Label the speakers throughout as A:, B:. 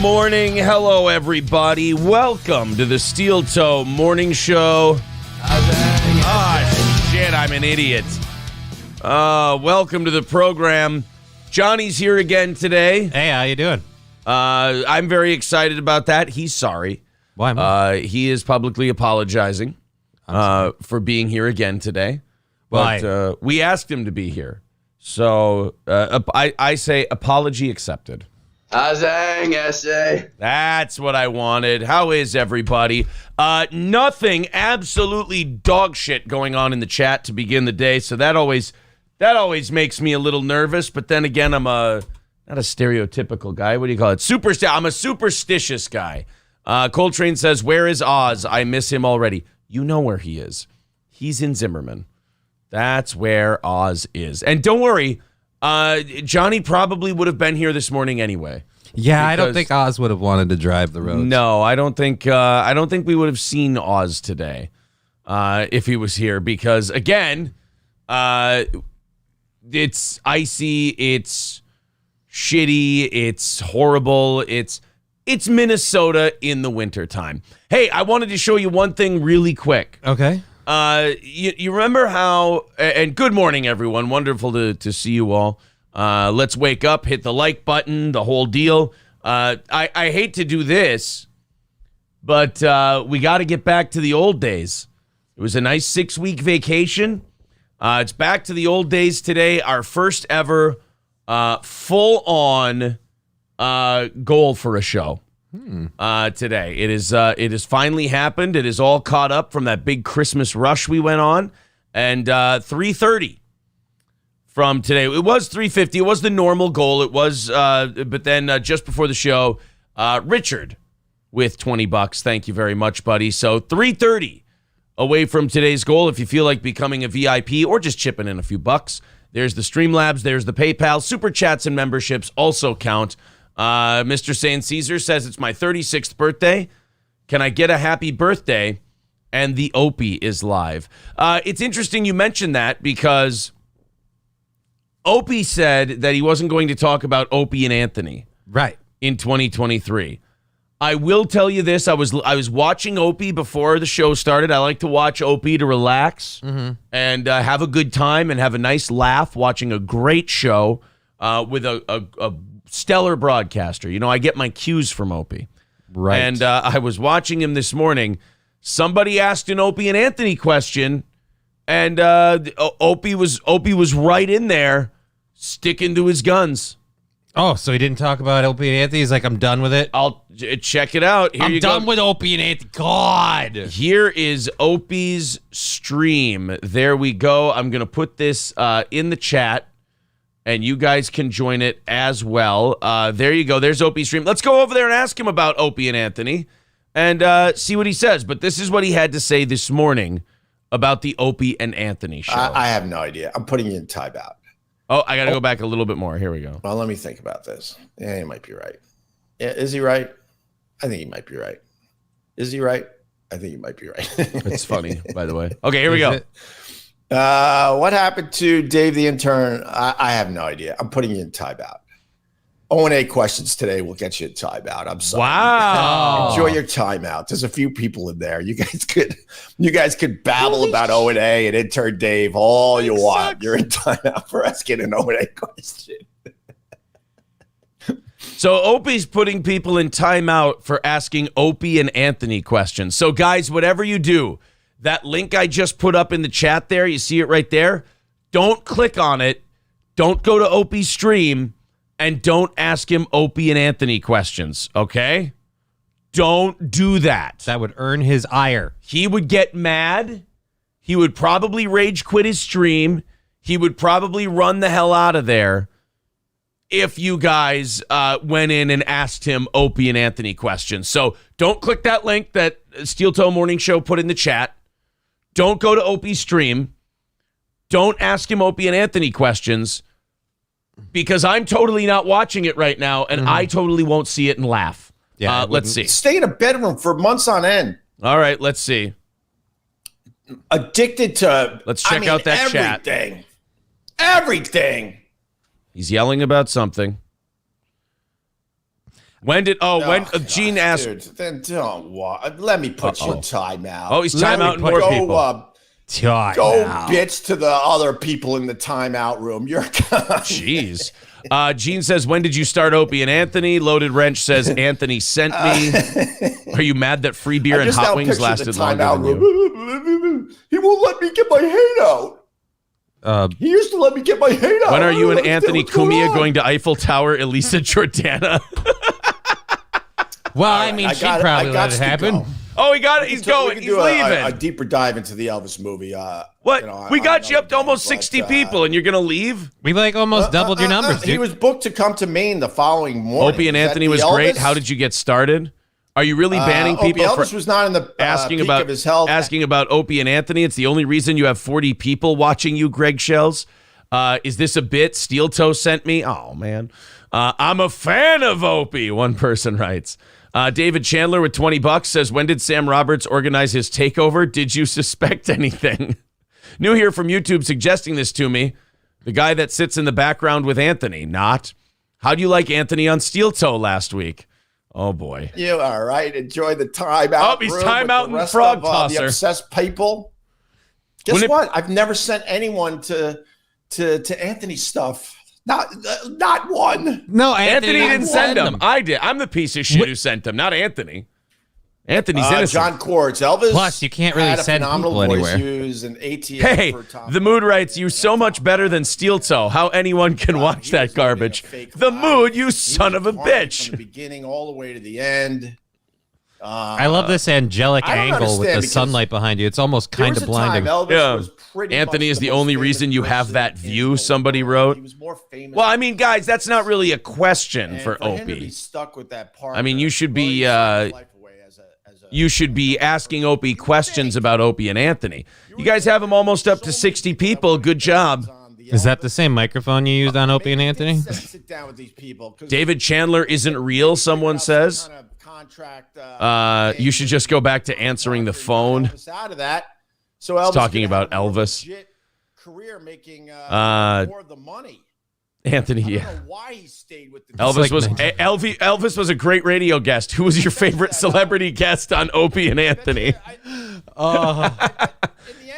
A: morning. Hello, everybody. Welcome to the Steel Toe Morning Show. Shit, I'm an idiot. Welcome to the program. Johnny's here again today.
B: Hey, how you doing?
A: I'm very excited about that. He's sorry.
B: Why?
A: He is publicly apologizing for being here again today. But we asked him to be here. So I say apology accepted. That's what I wanted. How is everybody? Nothing absolutely dog shit going on in the chat to begin the day. So that always makes me a little nervous. But then again, I'm not a stereotypical guy. What do you call it? I'm a superstitious guy. Coltrane says, "Where is Oz? I miss him already." You know where he is. He's in Zimmerman. That's where Oz is. And don't worry, Johnny probably would have been here this morning anyway.
B: Yeah, I don't think Oz would have wanted to drive the roads.
A: No, I don't think we would have seen Oz today if he was here because again, it's icy, it's shitty, it's horrible, it's Minnesota in the wintertime. Hey, I wanted to show you one thing really quick.
B: Okay.
A: You remember how, and good morning, everyone. Wonderful to see you all. Let's wake up, hit the like button, the whole deal. I hate to do this, but we got to get back to the old days. It was a nice 6-week vacation. It's back to the old days today. Our first ever full-on goal for a show. Today. It has finally happened. It is all caught up from that big Christmas rush we went on. And 3:30 from today. It was 3:50. It was the normal goal. It was, but then just before the show, Richard with $20. Thank you very much, buddy. So 3:30 away from today's goal. If you feel like becoming a VIP or just chipping in a few bucks, there's the Streamlabs, there's the PayPal. Super chats and memberships also count. Mr. St. Caesar says it's my 36th birthday. Can I get a happy birthday? And the Opie is live. It's interesting you mentioned that because Opie said that he wasn't going to talk about Opie and Anthony in 2023. I will tell you this. I was watching Opie before the show started. I like to watch Opie to relax and have a good time and have a nice laugh watching a great show with a stellar broadcaster. You know, I get my cues from Opie. Right. And I was watching him this morning. Somebody asked an Opie and Anthony question, and Opie was right in there, sticking to his guns.
B: Oh, so he didn't talk about Opie and Anthony? He's like, I'm done with it?
A: I'll check it out. Here
B: I'm done with Opie and Anthony. God.
A: Here is Opie's stream. There we go. I'm going to put this in the chat. And you guys can join it as well. There you go. There's Opie's stream. Let's go over there and ask him about Opie and Anthony and see what he says. But this is what he had to say this morning about the Opie and Anthony show.
C: I have no idea. I'm putting you in timeout.
A: Oh, I got to go back a little bit more. Here we go.
C: Well, let me think about this. Yeah, he might be right. Yeah, is he right? I think he might be right. Is he right? I think he might be right.
A: It's funny, by the way. Okay, here we go.
C: What happened to Dave the intern? I have no idea. I'm putting you in timeout. O&A questions today will get you in timeout. I'm sorry.
A: Wow.
C: Enjoy your timeout. There's a few people in there. You guys could babble about O&A and intern Dave all you want. Sucks. You're in timeout for asking an O&A question.
A: So Opie's putting people in timeout for asking Opie and Anthony questions. So guys, whatever you do, that link I just put up in the chat there, you see it right there? Don't click on it. Don't go to Opie's stream, and don't ask him Opie and Anthony questions, okay? Don't do that.
B: That would earn his ire.
A: He would get mad. He would probably rage quit his stream. He would probably run the hell out of there if you guys went in and asked him Opie and Anthony questions. So don't click that link that Steel Toe Morning Show put in the chat. Don't go to Opie's stream. Don't ask him Opie and Anthony questions because I'm totally not watching it right now, and I totally won't see it and laugh. Yeah, let's see.
C: Stay in a bedroom for months on end.
A: All right, let's see.
C: Addicted to.
A: Let's check out that
C: everything.
A: chat.
C: Everything.
A: He's yelling about something. Gene asked.
C: Dude, then don't let me put you in timeout.
A: Oh, he's timeouting more people.
C: Go bitch to the other people in the timeout room. You're
A: Jeez. Gene says, when did you start Opie and Anthony? Loaded Wrench says, Anthony sent me. Are you mad that free beer and hot wings lasted longer than you?
C: He won't let me get my hate out. He used to let me get my hate out.
A: When are you and Anthony Cumia going to Eiffel Tower, Elisa Jordana?
B: Well, I mean, she probably let it happen.
A: Oh, he got it. He's going. He's leaving.
C: A deeper dive into the Elvis movie.
A: What? We got you up to almost 60 people, and you're going to leave?
B: We almost doubled your numbers, dude.
C: He was booked to come to Maine the following morning.
A: Opie and Anthony was great. How did you get started? Are you really banning people
C: Elvis was not in the
A: asking
C: peak
A: about
C: of his health.
A: Asking about Opie and Anthony? It's the only reason you have 40 people watching you, Greg Shells. Is this a bit? Steel Toe sent me. Oh, man. I'm a fan of Opie, one person writes. David Chandler with $20 says, when did Sam Roberts organize his takeover? Did you suspect anything? New here from YouTube suggesting this to me. The guy that sits in the background with Anthony. Not. How do you like Anthony on Steel Toe last week? Oh, boy.
C: You all right? Enjoy the timeout.
A: Oh, he's timeout and frog tosser.
C: The obsessed people. Guess what? I've never sent anyone to Anthony's stuff. Not one.
B: No,
A: Anthony didn't send him. I did. I'm the piece of shit who sent him, not Anthony. Anthony's innocent.
C: John Quartz. Elvis.
B: Plus, you can't really send people anywhere.
A: Hey, the Mood writes, you so much better than Steel Toe. How anyone can watch that garbage. The Mood, you son of a bitch.
C: From the beginning all the way to the end.
B: I love this angelic angle with the sunlight behind you. It's almost kind of blinding.
A: Anthony is the only reason you have that view, somebody wrote. Well, I mean, guys, that's not really a question for Opie. I mean, you should be asking Opie questions about Opie and Anthony. You guys have them almost up to 60 people. Good job.
B: Is that the same microphone you used on Opie and Anthony?
A: David Chandler isn't real, someone says. You should just go back to answering the phone.
C: Out of that. So Elvis
A: talking about Elvis.
C: Career making more of the money.
A: Anthony,
C: I don't know why he stayed with the
A: Elvis was a great radio guest. Who was your favorite celebrity guest on Opie and Anthony?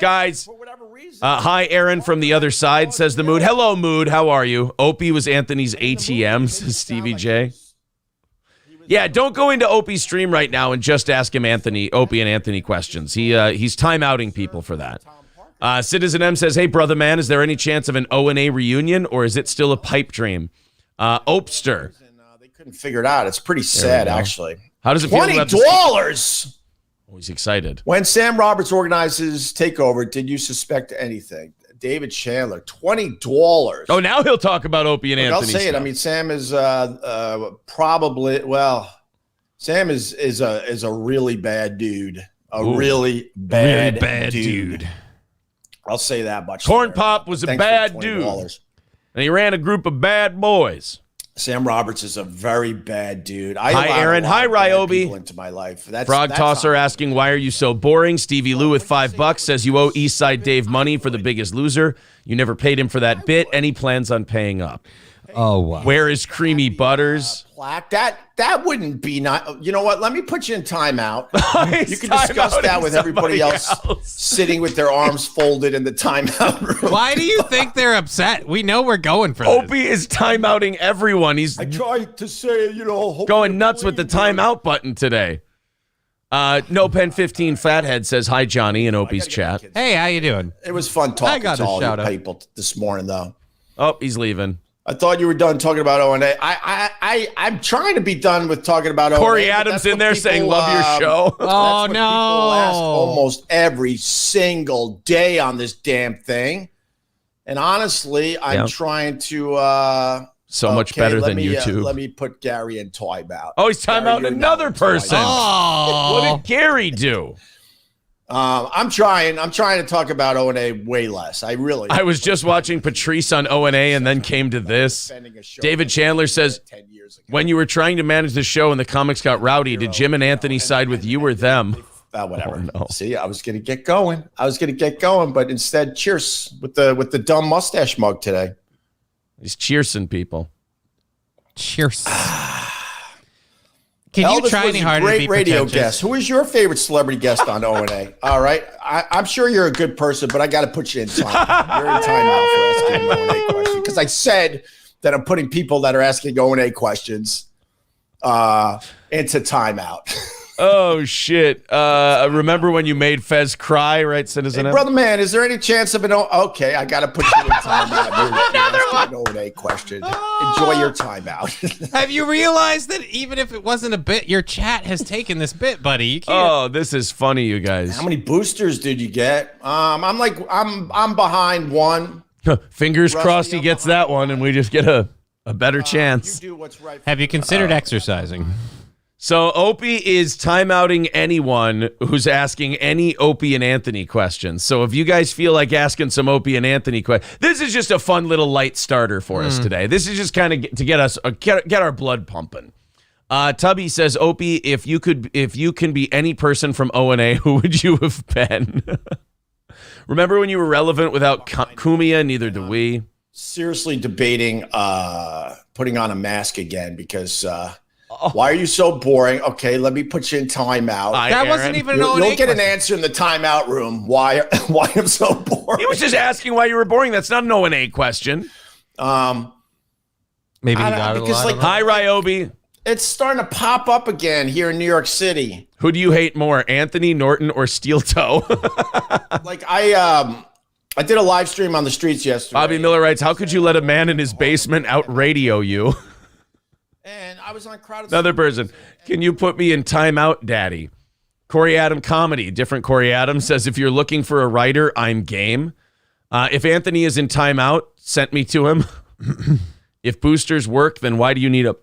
A: Guys, for whatever reason. Hi, Aaron from the other side, says the Mood. Hello, Mood. How are you? Opie was Anthony's ATM, says Stevie J. Yeah, don't go into Opie's stream right now and just ask him Opie and Anthony questions. He's timeouting people for that. Citizen M says, hey, brother man, is there any chance of an O&A reunion, or is it still a pipe dream? Opster.
C: They couldn't figure it out. It's pretty sad, actually.
A: How does it feel?
C: $20!
A: Oh, he's excited.
C: When Sam Roberts organizes takeover, did you suspect anything? David Chandler, $20.
A: Oh, now he'll talk about Opie and Anthony.
C: I'll say it. I mean, Sam is probably Sam is a really bad dude. Really bad dude. I'll say that much.
A: Corn Pop was a bad dude, and he ran a group of bad boys.
C: Sam Roberts is a very bad dude.
A: Hi, Aaron. Hi, Ryobi.
C: Into my life.
A: Frog Tosser asking, why are you so boring? Stevie Lou with $5 says you owe Eastside Dave money for The Biggest Loser. You never paid him for that bit, and he plans on paying up.
B: Oh, wow.
A: Where is Creamy Butters?
C: Plaque. That wouldn't be not. You know what? Let me put you in timeout. You can discuss that with everybody else sitting with their arms folded in the timeout room.
B: Why do you think they're upset? We know we're going for this.
A: Opie is timeouting everyone. I
C: tried to say,
A: going nuts with the timeout button today. No Pen 15 Fathead says hi, Johnny, in Opie's chat.
B: Hey, how you doing?
C: It was fun talking to all you people this morning, though.
A: Oh, he's leaving.
C: I thought you were done talking about O&A. I'm trying to be done with talking about O&A.
A: Corey Adams in there saying, love your show.
B: Oh, no.
C: People ask almost every single day on this damn thing. And honestly, I'm trying to...
A: so much better than YouTube.
C: Let me put Gary in timeout.
A: Oh, he's timeouting another person. Oh. What did Gary do?
C: I'm trying to talk about O&A way less. I
A: was just watching Patrice on O&A and then came to this. David Chandler says, when you were trying to manage the show and the comics got rowdy, did Jim and Anthony side with you or them?
C: Whatever.
A: Oh, no.
C: See, I was going to get going. But instead, cheers with the dumb mustache mug today.
A: He's cheersing people.
B: Cheers. Can you
C: Elvis
B: try
C: was
B: any
C: a
B: harder to
C: great
B: be
C: radio
B: pretentious?
C: guest. Who is your favorite celebrity guest on O&A? All right. I'm sure you're a good person, but I got to put you in time. You're in timeout for asking an O&A question. Because I said that I'm putting people that are asking O&A questions into timeout.
A: Oh, shit. Remember when you made Fez cry, right, Citizen?
C: Hey, brother man, is there any chance of an okay, I got to put you in timeout. You're asking an O&A question. Enjoy your timeout.
B: Have you realized that even if it wasn't a bit, your chat has taken this bit, buddy? You can't.
A: Oh, this is funny, you guys.
C: How many boosters did you get? I'm behind one.
A: Fingers
C: Rusty,
A: crossed he
C: I'm
A: gets
C: behind
A: that one and we just get a better chance.
C: You do what's right.
B: Have you considered exercising?
A: So Opie is timeouting anyone who's asking any Opie and Anthony questions. So if you guys feel like asking some Opie and Anthony questions, this is just a fun little light starter for us today. This is just kind of to get us get our blood pumping. Tubby says, Opie, if you can be any person from O&A, who would you have been? Remember when you were relevant without Kumia? Neither do we.
C: Seriously debating putting on a mask again because why are you so boring? Okay, let me put you in timeout.
B: That wasn't even an O&A
C: You'll get an
B: question.
C: answer in the timeout room. Why I'm so boring?
A: He was just asking why you were boring. That's not an O&A question.
B: Maybe you got it
C: because, like,
A: Hi, Ryobi.
C: It's starting to pop up again here in New York City.
A: Who do you hate more, Anthony, Norton, or Steel Toe?
C: Like I did a live stream on the streets yesterday.
A: Bobby Miller writes, how could you let a man in his basement out radio you?
C: And I was on Crowded.
A: Another person, can you put me in timeout, daddy? Corey Adam Comedy, different Corey Adam, says, if you're looking for a writer, I'm game. If Anthony is in timeout, sent me to him. If boosters work, then why do you need a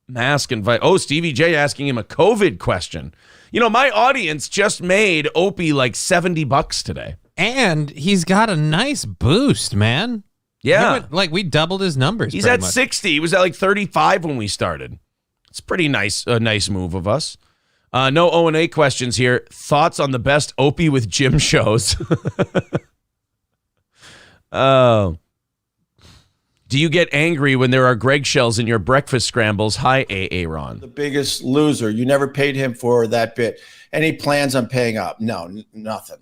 A: mask? Oh, Stevie J asking him a COVID question. You know, my audience just made Opie like $70 today.
B: And he's got a nice boost, man.
A: Yeah.
B: Like, we doubled his numbers.
A: He's at 60. He was at like 35 when we started. It's pretty nice, a nice move of us. No O&A questions here. Thoughts on the best Opie with Jim shows? Oh. Do you get angry when there are Greg shells in your breakfast scrambles? Hi, Aaron.
C: The biggest loser. You never paid him for that bit. Any plans on paying up? No, nothing.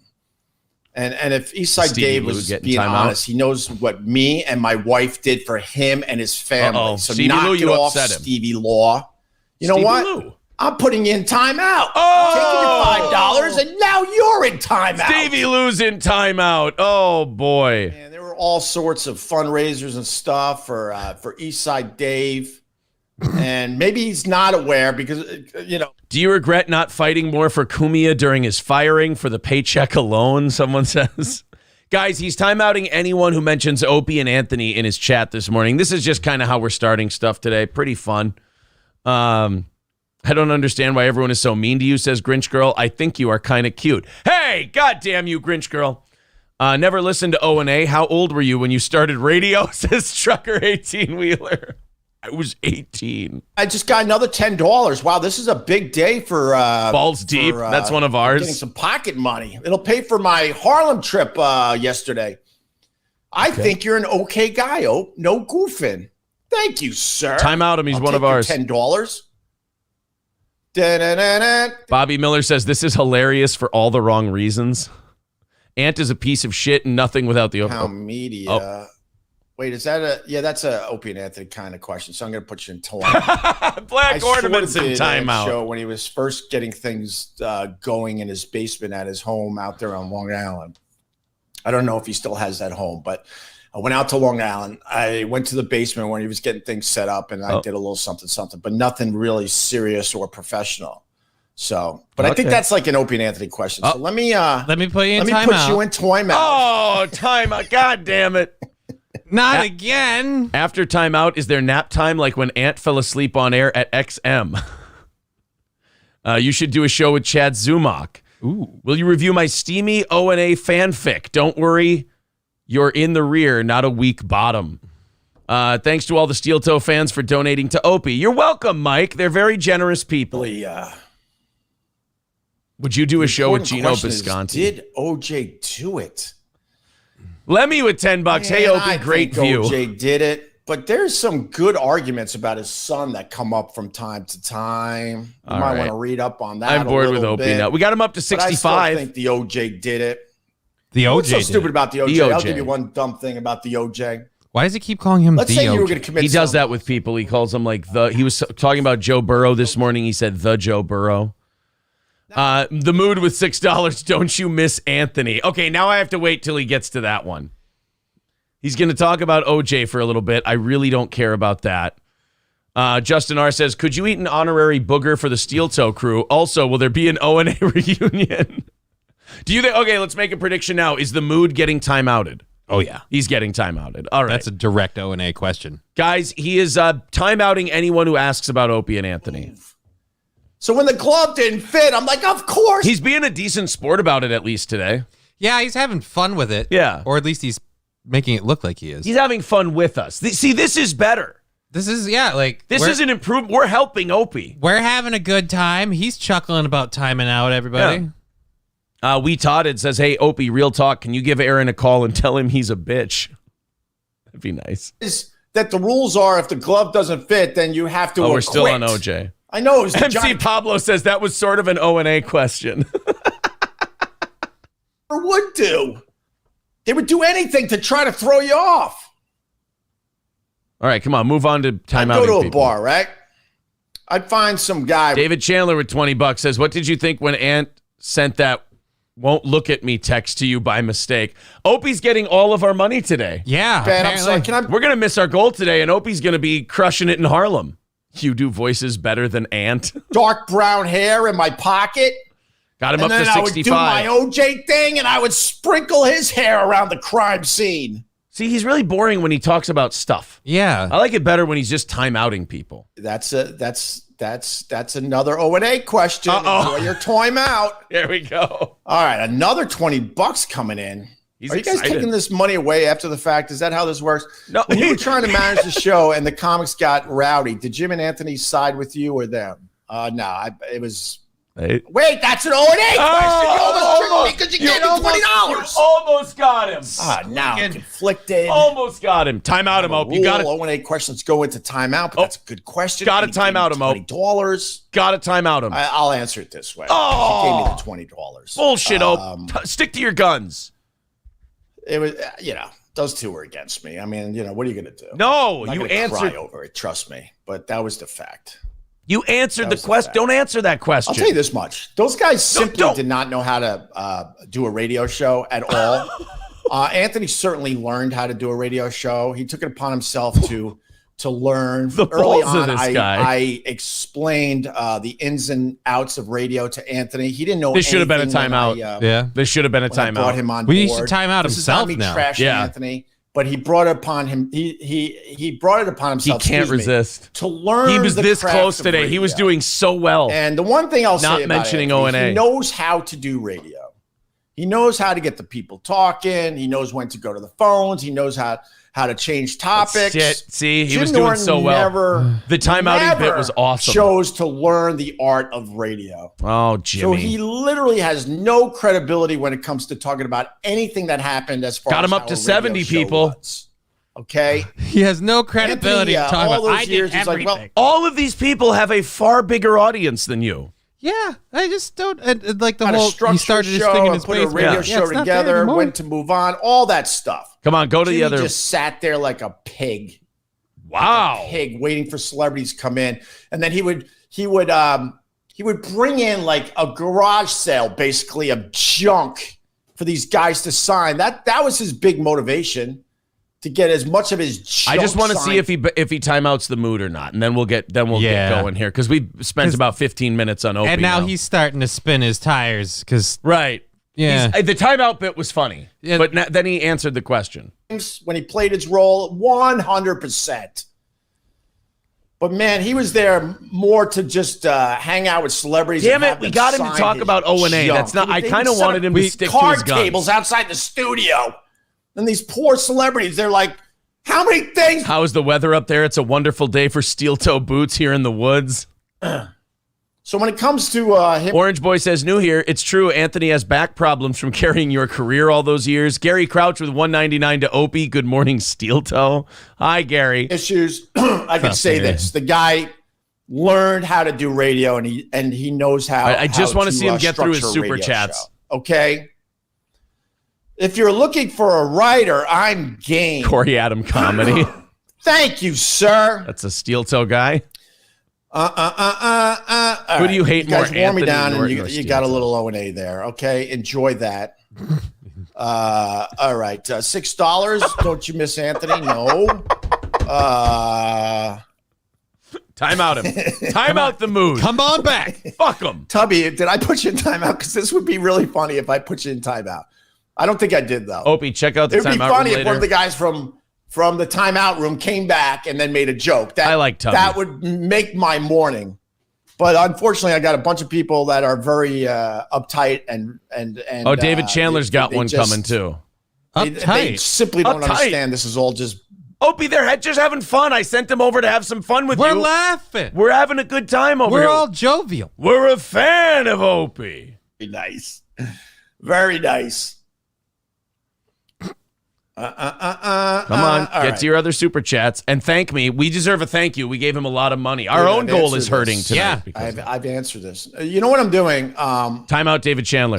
C: And if Eastside
A: Stevie
C: Dave
A: Lou
C: was
A: getting
C: being
A: time out?
C: honest, he knows what me and my wife did for him and his family.
A: Uh-oh.
C: So
A: Stevie
C: knock
A: Lou,
C: it
A: you
C: off,
A: upset him.
C: Stevie Law. You know
A: Stevie
C: what?
A: Lou.
C: I'm putting you in timeout.
A: Oh!
C: I'm taking your $5, and now you're in timeout.
A: Stevie Lou's in timeout. Oh, boy.
C: And there were all sorts of fundraisers and stuff for Eastside Dave. And maybe he's not aware because, you know.
A: Do you regret not fighting more for Kumia during his firing for the paycheck alone, someone says? Guys, he's timeouting anyone who mentions Opie and Anthony in his chat this morning. This is just kind of how we're starting stuff today. Pretty fun. I don't understand why everyone is so mean to you, says Grinch Girl. I think you are kind of cute. Hey, goddamn you, Grinch Girl. Never listened to O&A. How old were you when you started radio, says Trucker 18-wheeler. I was 18.
C: I just got another $10. Wow, this is a big day for
A: Balls Deep. That's one of ours.
C: Getting some pocket money. It'll pay for my Harlem trip yesterday. I think you're an okay guy, Ope. No goofing. Thank you, sir.
A: Time out him. He's one of ours.
C: $10.
A: Bobby Miller says, this is hilarious for all the wrong reasons. Ant is a piece of shit and nothing without the
C: How media.
A: Oh.
C: Wait, is that that's a Opie and Anthony kind of question. So I'm going to put you in timeout.
A: Black ornaments in timeout.
C: Show when he was first getting things going in his basement at his home out there on Long Island. I don't know if he still has that home, but I went out to Long Island. I went to the basement when he was getting things set up, and I did a little something, but nothing really serious or professional. So, but I think that's like an Opie and Anthony question. So let me
B: put you in timeout.
C: Let me put you in timeout.
A: Oh, timeout. God damn it.
B: Not again.
A: After timeout, is there nap time like when Ant fell asleep on air at XM? You should do a show with Chad Zumach.
B: Ooh.
A: Will you review my steamy O&A fanfic? Don't worry, you're in the rear, not a weak bottom. Thanks to all the Steel Toe fans for donating to Opie. You're welcome, Mike. They're very generous people. Would you do a show with Gino Bisconti?
C: Did OJ do it?
A: Lemmy with $10. Hey, Opie, great view.
C: OJ did it. but there's some good arguments about his son that come up from time to time. You might want to read up on that.
A: I'm bored with Opie now. We got him up to 65.
C: But I still think the OJ did it.
B: The OJ.
C: What's so stupid about the OJ? I'll
A: OJ.
C: give you one dumb thing about the OJ.
B: Why does he keep calling him
C: Let's
B: the
C: say
B: OJ?
C: you were going to commit.
A: He does that with people. He calls them like the. He was talking about Joe Burrow this morning. He said the Joe Burrow. The mood with $6. Don't you miss Anthony? Okay, now I have to wait till he gets to that one. He's going to talk about OJ for a little bit. I really don't care about that. Justin R. says, could you eat an honorary booger for the Steel Toe crew? Also, will there be an O&A reunion? Do you think? Okay, let's make a prediction now. Is the mood getting timeouted?
B: Oh, yeah.
A: He's getting timeouted. All right.
B: That's a direct O&A question.
A: Guys, he is timeouting anyone who asks about Opie and Anthony.
C: So when the glove didn't fit, I'm like, of course.
A: He's being a decent sport about it at least today.
B: Yeah, he's having fun with it.
A: Yeah.
B: Or at least he's making it look like he is.
A: He's having fun with us. See, this is better.
B: This is, like...
A: This is an improvement. We're helping Opie.
B: We're having a good time. He's chuckling about timing out everybody.
A: Yeah. We Todded says, hey, Opie, real talk. Can you give Aaron a call and tell him he's a bitch? That'd be nice.
C: Is that the rules are if the glove doesn't fit, then you have to
A: we're
C: acquit.
A: still on OJ.
C: I know. It was the
A: MC Pablo says that was sort of an O&A question.
C: Or would do. They would do anything to try to throw you off.
A: All right, come on, move on to timeout.
C: I'd go to a bar, right? I'd find some guy.
A: David Chandler with $20 says, what did you think when Ant sent that won't look at me text to you by mistake? Opie's getting all of our money today.
B: Yeah.
C: Ben, I'm sorry,
A: We're going to miss our goal today, and Opie's going to be crushing it in Harlem. You do voices better than Ant.
C: Dark brown hair in my pocket.
A: Got him
C: And
A: up to
C: then
A: 65.
C: I would do my OJ thing, and I would sprinkle his hair around the crime scene.
A: See, he's really boring when he talks about stuff.
B: Yeah.
A: I like it better when he's just timeouting people.
C: That's another O&A question. Enjoy your time out.
A: There we go.
C: All right, another $20 coming in.
A: He's
C: Are you guys
A: excited.
C: taking this money away after the fact? Is that how this works?
A: No.
C: When you were trying to manage the show and the comics got rowdy, did Jim and Anthony side with you or them? No, it was.
A: Hey.
C: Wait, that's an O&A question. You almost tricked me because you gave me $20.
A: You almost got him.
C: Now I'm conflicted.
A: Almost got him. Time out him, Hope. You got it.
C: O&A questions go into timeout, but that's a good question.
A: Got to time out him, Hope.
C: $20.
A: Got to time out him.
C: I'll answer it this way.
A: Oh.
C: He gave me the $20.
A: Bullshit, Hope. Stick to your guns.
C: It was, those two were against me. I mean, what are you going to do?
A: No,
C: I'm not
A: you
C: gonna
A: answered.
C: cry over it. Trust me. But that was the fact.
A: You answered the question. Don't answer that question.
C: I'll tell you this much. Those guys simply
A: don't.
C: did not know how to do a radio show at all. Anthony certainly learned how to do a radio show. He took it upon himself to learn.
A: The
C: Early
A: balls of
C: on,
A: this guy.
C: I explained the ins and outs of radio to Anthony. He didn't know.
A: This should have been a
C: anything when
A: timeout.
B: Yeah.
A: This should have been a
C: when I
A: timeout.
C: brought him on
B: We
C: board.
B: should time out
C: This
B: himself
C: is
B: now.
C: not me trashing
A: Yeah.
C: Anthony, but he brought it upon him. He brought it upon
A: He
C: himself.
A: can't
C: excuse me,
A: resist.
C: to learn.
A: He was
C: the
A: this
C: craft
A: close
C: of
A: today. He was
C: radio.
A: doing so well.
C: And the one thing I'll
A: Not
C: say about
A: mentioning
C: Anthony,
A: O&A.
C: he knows how to do radio. He knows how to get the people talking. He knows when to go to the phones. He knows how to change topics.
A: Shit. See, he
C: Jim
A: was doing
C: Norton
A: so well.
C: The
A: timeouting bit was awesome.
C: Chose to learn the art of radio.
A: Oh,
C: So
A: Jimmy.
C: he literally has no credibility when it comes to talking about anything that happened as far
A: Got
C: as
A: him up
C: how
A: to
C: a radio
A: 70
C: show
A: people.
C: was. Okay.
B: He has no credibility
C: Anthony,
B: to talk
C: all
B: about.
C: those
B: I
C: years,
B: did
C: he's like,
B: everything.
C: well,
A: All of these people have a far bigger audience than you.
B: Yeah, I just don't like the
C: How to
B: whole.
C: structure
B: He started his
C: show
B: thing in
C: and
B: his
C: put a
B: basement.
C: radio
B: Yeah,
C: show
B: it's not there
C: together,
B: anymore.
C: when to move on, all that stuff.
A: Come on, go to
C: Jimmy
A: the other.
C: just sat there like a pig.
A: Wow.
C: Pig waiting for celebrities to come in, and then he would bring in like a garage sale, basically, of junk for these guys to sign. That was his big motivation, to get as much of his junk
A: I just want to see
C: signed.
A: if he timeouts the mood or not, and then we'll get going here because we spent about 15 minutes on Opie.
B: And now he's starting to spin his tires because
A: right.
B: Yeah.
A: The timeout bit was funny,
B: Yeah.
A: but then he answered the question.
C: when he played his role 100%. But man, he was there more to just hang out with celebrities.
A: Damn
C: and
A: it,
C: have
A: we
C: them
A: got him to
C: sign
A: talk
C: his
A: about O&A.
C: junk.
A: That's not. I
C: They
A: kind of
C: set
A: wanted
C: up
A: him to stick to
C: card
A: his guns.
C: tables outside the studio. And these poor celebrities, they're like, how many things?
A: How is the weather up there? It's a wonderful day for steel toe boots here in the woods.
C: So when it comes to him,
A: Orange Boy says, new here. It's true. Anthony has back problems from carrying your career all those years. Gary Crouch with 199 to Opie. Good morning, Steel Toe. Hi, Gary.
C: issues, I can say this: the guy learned how to do radio, and he knows how.
A: I just want to see him get through his
C: structure a
A: super
C: radio
A: chats.
C: show, okay. If you're looking for a writer, I'm game.
A: Corey Adam comedy.
C: Thank you, sir.
A: That's a Steel Toe guy.
C: Who
A: Who do you hate more,
C: guys wore me
A: Anthony
C: down, and
A: Norton or
C: you
A: Steel
C: got a
A: Toe?
C: little O&A there. Okay, enjoy that. All right, $6. Don't you miss Anthony? No.
A: Time out him. Time out the mood.
B: Come on back.
A: Fuck him.
C: Tubby, did I put you in timeout? Because this would be really funny if I put you in timeout. I don't think I did, though.
A: Opie, check out the
C: It would be
A: timeout
C: funny
A: room
C: if one of the
A: later.
C: guys from the timeout room came back and then made a joke.
A: I like Tubby.
C: That would make my morning. But unfortunately, I got a bunch of people that are very uptight and
A: Oh, David Chandler's got
C: they
A: one
C: just-
A: coming too.
C: They
B: Uptight.
C: simply don't
A: Uptight.
C: understand. This is all just
A: Opie, they're just having fun. I sent them over to have some fun with
B: We're
A: you.
B: laughing.
A: We're having a good time over
B: We're
A: here.
B: all jovial.
A: We're a fan of Opie.
C: very nice. Very nice.
A: Come on, get to your other super chats and thank me. We deserve a thank you. We gave him a lot of money. Our own
C: I've
A: goal is
C: answered
A: hurting
C: this.
A: tonight.
B: Yeah.
A: because
C: I've answered this. You know what I'm doing?
A: Timeout, David Chandler.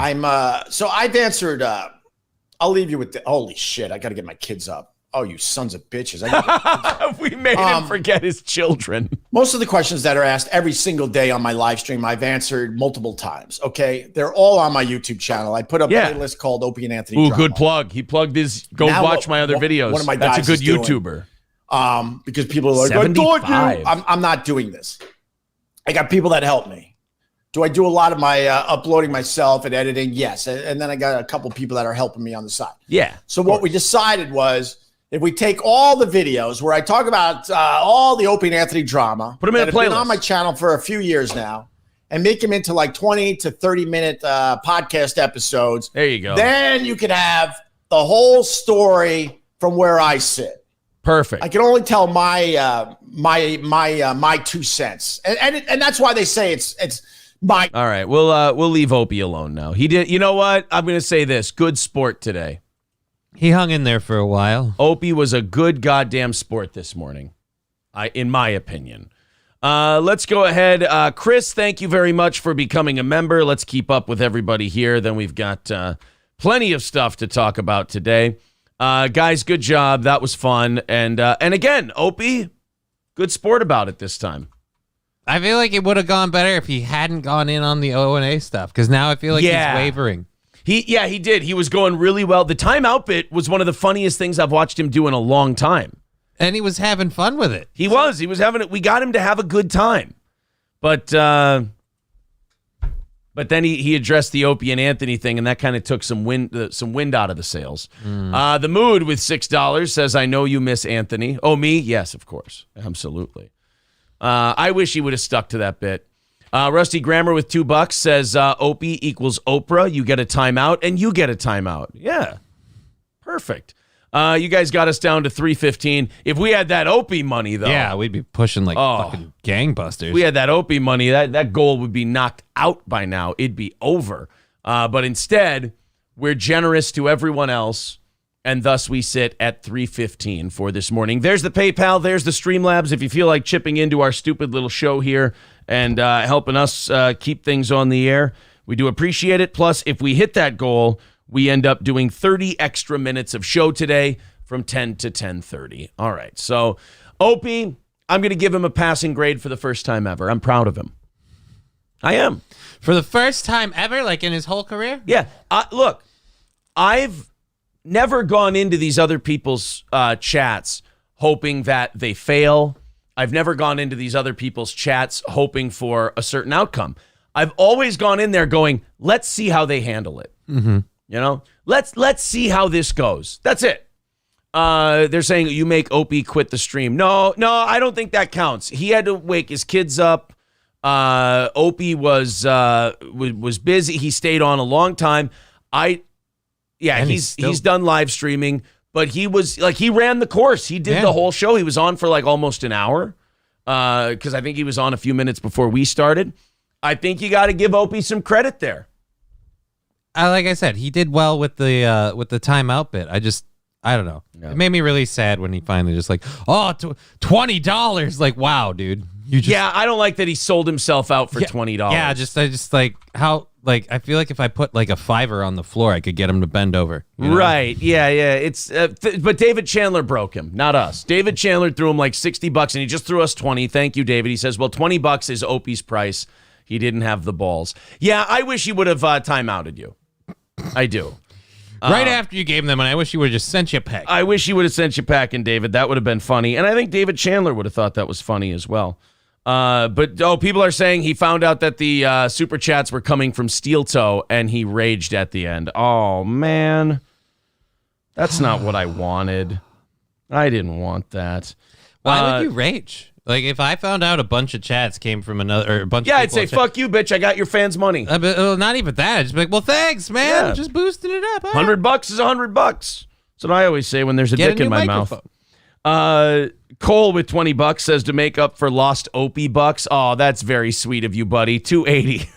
C: So I've answered. I'll leave you with the. Holy shit! I got to get my kids up. Oh, you sons of bitches!
A: We made him forget his children.
C: Most of the questions that are asked every single day on my live stream, I've answered multiple times. Okay, they're all on my YouTube channel. I put up a playlist called Opie and Anthony.
A: Ooh,
C: Drama.
A: good plug. He plugged his. Go
C: Now
A: watch my other videos.
C: one of my
A: That's a
C: guys
A: good
C: is doing-
A: YouTuber.
C: Because people are like, I told you.
A: 75.
C: I'm not doing this. I got people that help me. Do I do a lot of my uploading myself and editing? Yes. And then I got a couple people that are helping me on the side.
A: Yeah.
C: So what we decided was if we take all the videos where I talk about all the Opie and Anthony drama,
A: Put 'em in a
C: that have been
A: playlist.
C: on my channel for a few years now, and make them into like 20 to 30-minute podcast episodes.
A: There you go.
C: Then you could have the whole story from where I sit.
A: Perfect.
C: I can only tell my my 2 cents, and that's why they say it's my.
A: All right, we'll leave Opie alone now. He did. You know what? I'm going to say this. Good sport today.
B: He hung in there for a while.
A: Opie was a good goddamn sport this morning, in my opinion. Let's go ahead. Chris, thank you very much for becoming a member. Let's keep up with everybody here. Then we've got plenty of stuff to talk about today. Guys, good job. That was fun. And again, Opie, good sport about it this time.
B: I feel like it would have gone better if he hadn't gone in on the O&A stuff, because now I feel like he's wavering.
A: He did. He was going really well. The timeout bit was one of the funniest things I've watched him do in a long time.
B: And he was having fun with it.
A: He was having it. We got him to have a good time. But then he addressed the Opie and Anthony thing, and that kind of took some wind out of the sails. The Mood with $6 says, I know you miss Anthony. Oh, me? Yes, of course. Absolutely. I wish he would have stuck to that bit. Rusty Grammar with $2 says, Opie equals Oprah. You get a timeout, and you get a timeout. Yeah. Perfect. You guys got us down to $3.15. If we had that Opie money, though.
B: Yeah, we'd be pushing like fucking gangbusters.
A: If we had that Opie money, that goal would be knocked out by now. It'd be over. But instead, we're generous to everyone else, and thus we sit at $3.15 for this morning. There's the PayPal. There's the Streamlabs. If you feel like chipping into our stupid little show here and helping us keep things on the air, we do appreciate it. Plus, if we hit that goal, we end up doing 30 extra minutes of show today from 10 to 10:30. All right. So, Opie, I'm going to give him a passing grade for the first time ever. I'm proud of him. I am.
B: For the first time ever, like in his whole career?
A: Yeah. Look, I've never gone into these other people's chats hoping that they fail. I've never gone into these other people's chats hoping for a certain outcome. I've always gone in there going, let's see how they handle it. Mm-hmm. You know, let's see how this goes. That's it. They're saying you make Opie quit the stream. No, I don't think that counts. He had to wake his kids up. Opie was busy. He stayed on a long time. He's done live streaming, but he was like, he ran the course. He did the whole show. He was on for like almost an hour. Because I think he was on a few minutes before we started. I think you got to give Opie some credit there.
B: Like I said, he did well with the timeout bit. I don't know. Yeah. It made me really sad when he finally just like, $20. Like, wow, dude.
A: Yeah, I don't like that he sold himself out for $20.
B: Yeah, I just like how, like, I feel like if I put like a $5 on the floor, I could get him to bend over. You know?
A: Right. Yeah. It's but David Chandler broke him, not us. David Chandler threw him like $60 and he just threw us 20. Thank you, David. He says, well, $20 is Opie's price. He didn't have the balls. Yeah, I wish he would have timeouted you. I do.
B: Right after you gave him the money, I wish he would have just sent you a pack.
A: I wish he would have sent you packing, David. That would have been funny. And I think David Chandler would have thought that was funny as well. But people are saying he found out that the super chats were coming from Steel Toe and he raged at the end. Oh, man. That's not what I wanted. I didn't want that.
B: Why would you rage? Like, if I found out a bunch of chats came from another, or a bunch of people...
A: Yeah, I'd say, fuck you, bitch. I got your fans' money.
B: Not even that. I'd just be like, well, thanks, man.
A: Yeah.
B: Just boosting it up.
A: $100 is $100. That's what I always say when there's a dick in my mouth. Cole with $20 says to make up for lost Opie bucks. Oh, that's very sweet of you, buddy. $280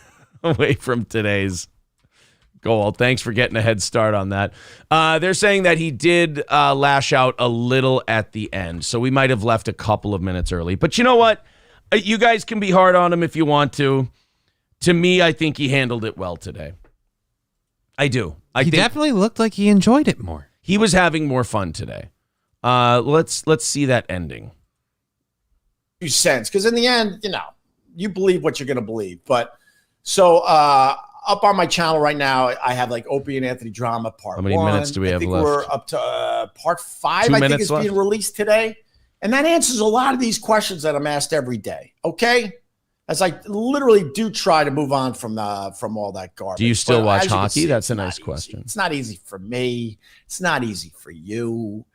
A: away from today's goal. Thanks for getting a head start on that. They're saying that he did lash out a little at the end, so we might have left a couple of minutes early. But you know what? You guys can be hard on him if you want to. To me, I think he handled it well today. I do. I think
B: definitely looked like he enjoyed it more.
A: He was having more fun today. Let's see that ending.
C: Sense, because in the end, you believe what you're going to believe. But so up on my channel right now, I have like Opie and Anthony drama part 1.
A: How many minutes do we have left?
C: We're up to part 5.
A: 2
C: I
A: minutes
C: think is
A: left.
C: being released today, and that answers a lot of these questions that I'm asked every day. Okay, as I literally do try to move on from all that garbage.
A: Do you still watch
C: as you can
A: hockey?
C: see,
A: That's a
C: it's
A: nice
C: not
A: question.
C: easy. It's not easy for me. It's not easy for you.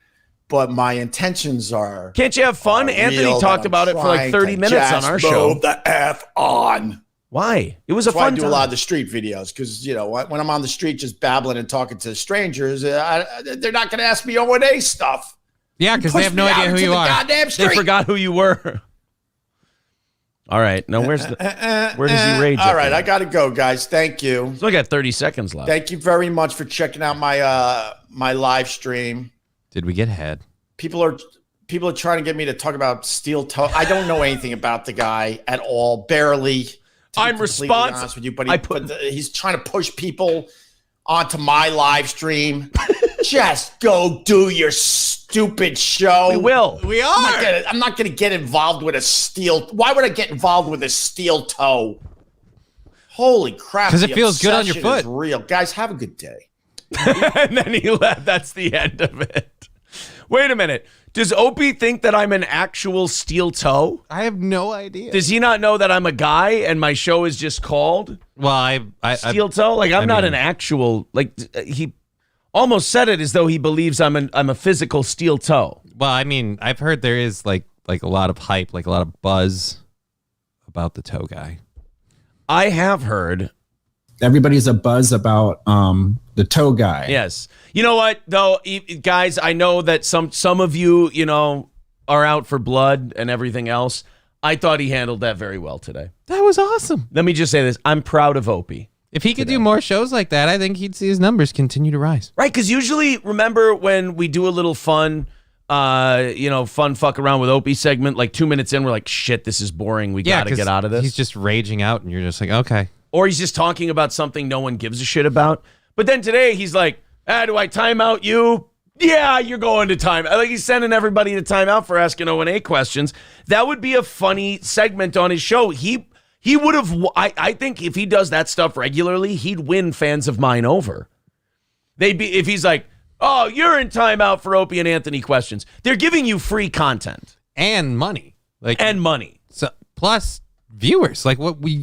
C: But my intentions are.
A: Can't you have fun? Anthony talked about it for like 30 minutes on our show.
C: The F on.
A: Why? It was a
C: That's why
A: fun
C: I do
A: time.
C: a lot of the street videos because, when I'm on the street just babbling and talking to strangers, they're not going to ask me O&A stuff.
B: Yeah, because they have no idea who you are.
C: Goddamn street.
A: They forgot who you were. All right. Now, where does he rage?
C: All right. I got to go, guys. Thank you.
A: Still got 30 seconds left.
C: Thank you very much for checking out my live stream.
B: Did we get ahead?
C: People are trying to get me to talk about Steel Toe. I don't know anything about the guy at all. Barely.
A: I'm responsible
C: with you, but he's trying to push people onto my live stream. Just go do your stupid show.
A: We will.
B: We are.
C: I'm not going to get involved with a steel. Why would I get involved with a Steel Toe? Holy crap!
B: Because it feels good on your foot.
C: Is real, guys. Have a good day.
A: And then he left. That's the end of it. Wait a minute. Does Opie think that I'm an actual Steel Toe?
B: I have no idea.
A: Does he not know that I'm a guy and my show is just called
B: Well,
A: Steel Toe? Like I'm not an actual. Like he almost said it as though he believes I'm a physical Steel Toe.
B: Well, I mean, I've heard there is like a lot of hype, like a lot of buzz about the toe guy.
A: I have heard.
D: Everybody's a buzz about the toe guy.
A: Yes. You know what, though, guys, I know that some of you, are out for blood and everything else. I thought he handled that very well today.
B: That was awesome.
A: Let me just say this. I'm proud of Opie.
B: If he could do more shows like that, I think he'd see his numbers continue to rise.
A: Right, because usually, remember when we do a little fun fuck around with Opie segment, like 2 minutes in, we're like, shit, this is boring. We got to get out of this.
B: He's just raging out, and you're just like, okay.
A: Or he's just talking about something no one gives a shit about. But then today, he's like, do I time out you? Yeah, you're going to time. Like he's sending everybody to timeout for asking O&A questions. That would be a funny segment on his show. He would have. I think if he does that stuff regularly, he'd win fans of mine over. They'd be if he's like, oh, you're in timeout for Opie and Anthony questions. They're giving you free content
B: and money,
A: money.
B: So plus viewers,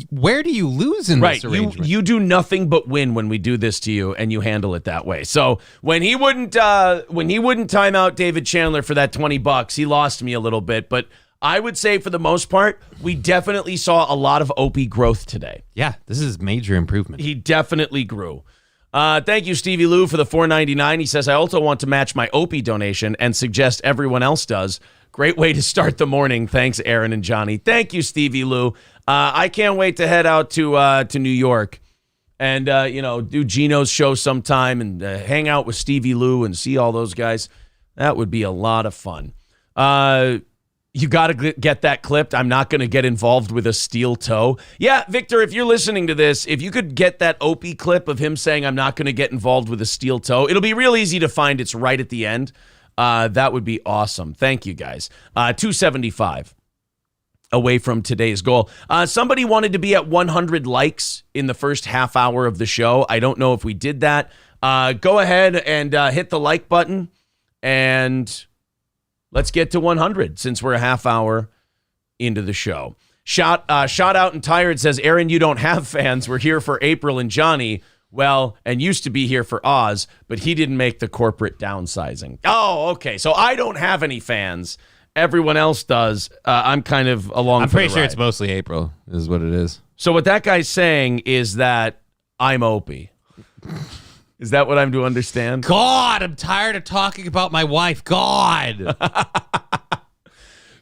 B: where do you lose in this arrangement?
A: You do nothing but win when we do this to you, and you handle it that way. So when he wouldn't time out David Chandler for that $20, he lost me a little bit. But I would say for the most part, we definitely saw a lot of Opie growth today.
B: Yeah, this is major improvement.
A: He definitely grew. Thank you, Stevie Lou, for the $4.99. He says, I also want to match my Opie donation and suggest everyone else does. Great way to start the morning. Thanks, Aaron and Johnny. Thank you, Stevie Lou. I can't wait to head out to New York and, do Gino's show sometime and hang out with Stevie Lou and see all those guys. That would be a lot of fun. You got to get that clipped. I'm not going to get involved with a steel toe. Yeah, Victor, if you're listening to this, if you could get that Opie clip of him saying I'm not going to get involved with a steel toe, it'll be real easy to find. It's right at the end. That would be awesome. Thank you, guys. 275 away from today's goal. Somebody wanted to be at 100 likes in the first half hour of the show. I don't know if we did that. Go ahead and hit the like button, and let's get to 100 since we're a half hour into the show. Shot out and tired says, Aaron, you don't have fans. We're here for April and Johnny. Well, and used to be here for Oz, but he didn't make the corporate downsizing. Oh, okay. So I don't have any fans. Everyone else does. I'm kind of along.
B: I'm
A: for
B: pretty
A: the
B: sure
A: ride.
B: it's mostly April is what it is.
A: So what that guy's saying is that I'm Opie. Is that what I'm to understand?
B: God, I'm tired of talking about my wife. God.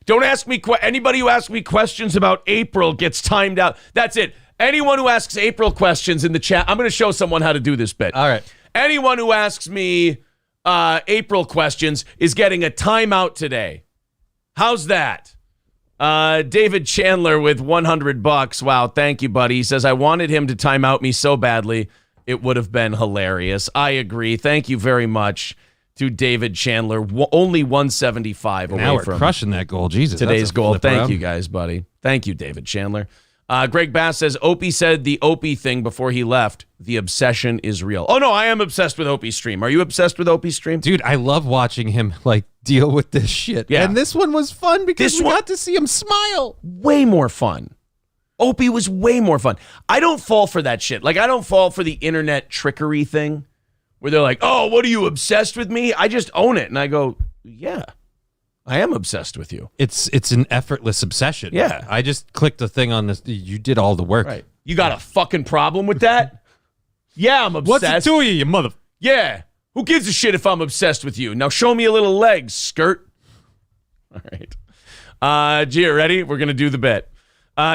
A: Don't ask me. Anybody who asks me questions about April gets timed out. That's it. Anyone who asks April questions in the chat, I'm going to show someone how to do this bit.
B: All right.
A: Anyone who asks me April questions is getting a timeout today. How's that? David Chandler with $100. Wow, thank you, buddy. He says, I wanted him to time out me so badly. It would have been hilarious. I agree. Thank you very much to David Chandler. Only 175 away
B: Now we're
A: from
B: crushing that goal. Jesus.
A: today's
B: that's a
A: goal.
B: flip
A: Thank
B: around.
A: you, guys, buddy. Thank you, David Chandler. Greg Bass says, Opie said the Opie thing before he left. The obsession is real. Oh, no, I am obsessed with Opie's stream. Are you obsessed with Opie's stream?
B: Dude, I love watching him deal with this shit.
A: Yeah.
B: And this one was fun because
A: This
B: we
A: one-
B: got to see him smile.
A: Way more fun. Opie was way more fun. I don't fall for that shit. I don't fall for the internet trickery thing where they're like, oh, what are you, obsessed with me? I just own it. And I go, yeah, I am obsessed with you.
B: It's an effortless obsession.
A: Yeah.
B: I just clicked the thing on this. You did all the work.
A: Right. You got a fucking problem with that? Yeah, I'm obsessed.
B: What's it to you mother...
A: Yeah. Who gives a shit if I'm obsessed with you? Now show me a little legs, skirt. All right. Gia, ready? We're going to do the bit.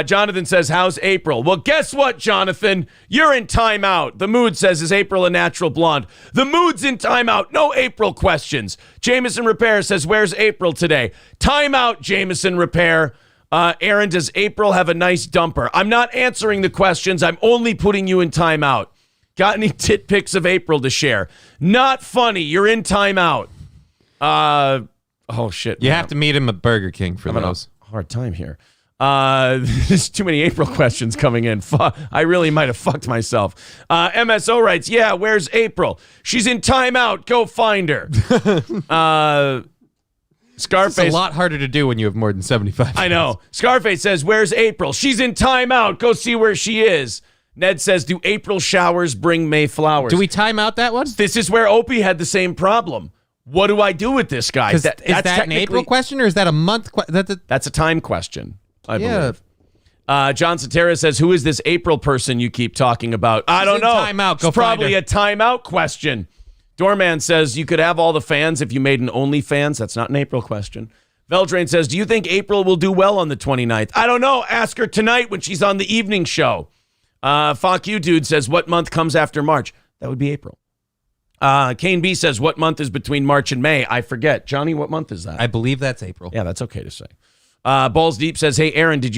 A: Jonathan says, how's April? Well, guess what, Jonathan? You're in timeout. The Mood says, is April a natural blonde? The Mood's in timeout. No April questions. Jameson Repair says, where's April today? Timeout, Jameson Repair. Aaron, does April have a nice dumper? I'm not answering the questions. I'm only putting you in timeout. Got any tit pics of April to share? Not funny. You're in timeout. Oh, shit.
B: You have to meet him at Burger King for
A: I'm having
B: those.
A: a hard time here. There's too many April questions coming in. I really might have fucked myself. MSO writes, yeah, where's April? She's in timeout. Go find her. Scarface.
B: It's a lot harder to do when you have more than 75.
A: I know. Scarface says, where's April? She's in timeout. Go see where she is. Ned says, do April showers bring May flowers?
B: Do we time out that one?
A: This is where Opie had the same problem. What do I do with this guy?
B: Is that an April question or is that a month question?
A: That's a time question, I
B: Yeah.
A: believe. John Sotera says, who is this April person you keep talking about? I don't
B: in
A: know.
B: timeout. Go
A: It's
B: find
A: probably
B: her.
A: a timeout question. Doorman says, you could have all the fans if you made an OnlyFans. That's not an April question. Veldrain says, do you think April will do well on the 29th? I don't know. Ask her tonight when she's on the evening show. Fuck you, dude says, what month comes after March? That would be April. Kane B says, what month is between March and May? I forget. Johnny, what month is that?
B: I believe that's April.
A: Yeah, that's okay to say. Balls Deep says, hey, Aaron, did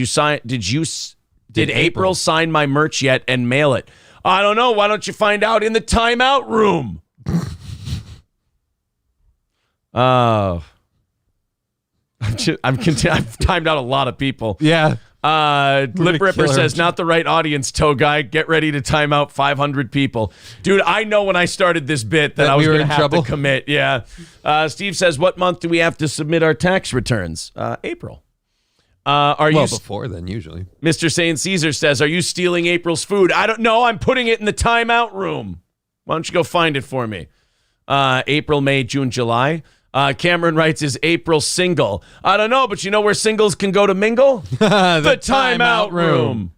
A: April sign my merch yet and mail it? I don't know. Why don't you find out in the timeout room? I've timed out a lot of people.
B: Yeah.
A: Lip Ripper
B: kill her.
A: says, not the right audience, toe guy. Get ready to time out 500 people. Dude, I know when I started this bit that I was
B: we were
A: going to
B: in
A: have
B: trouble?
A: to commit. Yeah. Steve says, what month do we have to submit our tax returns? April.
B: Before then, usually.
A: Mr. St. Caesar says, are you stealing April's food? I don't know. I'm putting it in the timeout room. Why don't you go find it for me? April, May, June, July. Cameron writes, is April single? I don't know, but you know where singles can go to mingle? The timeout room.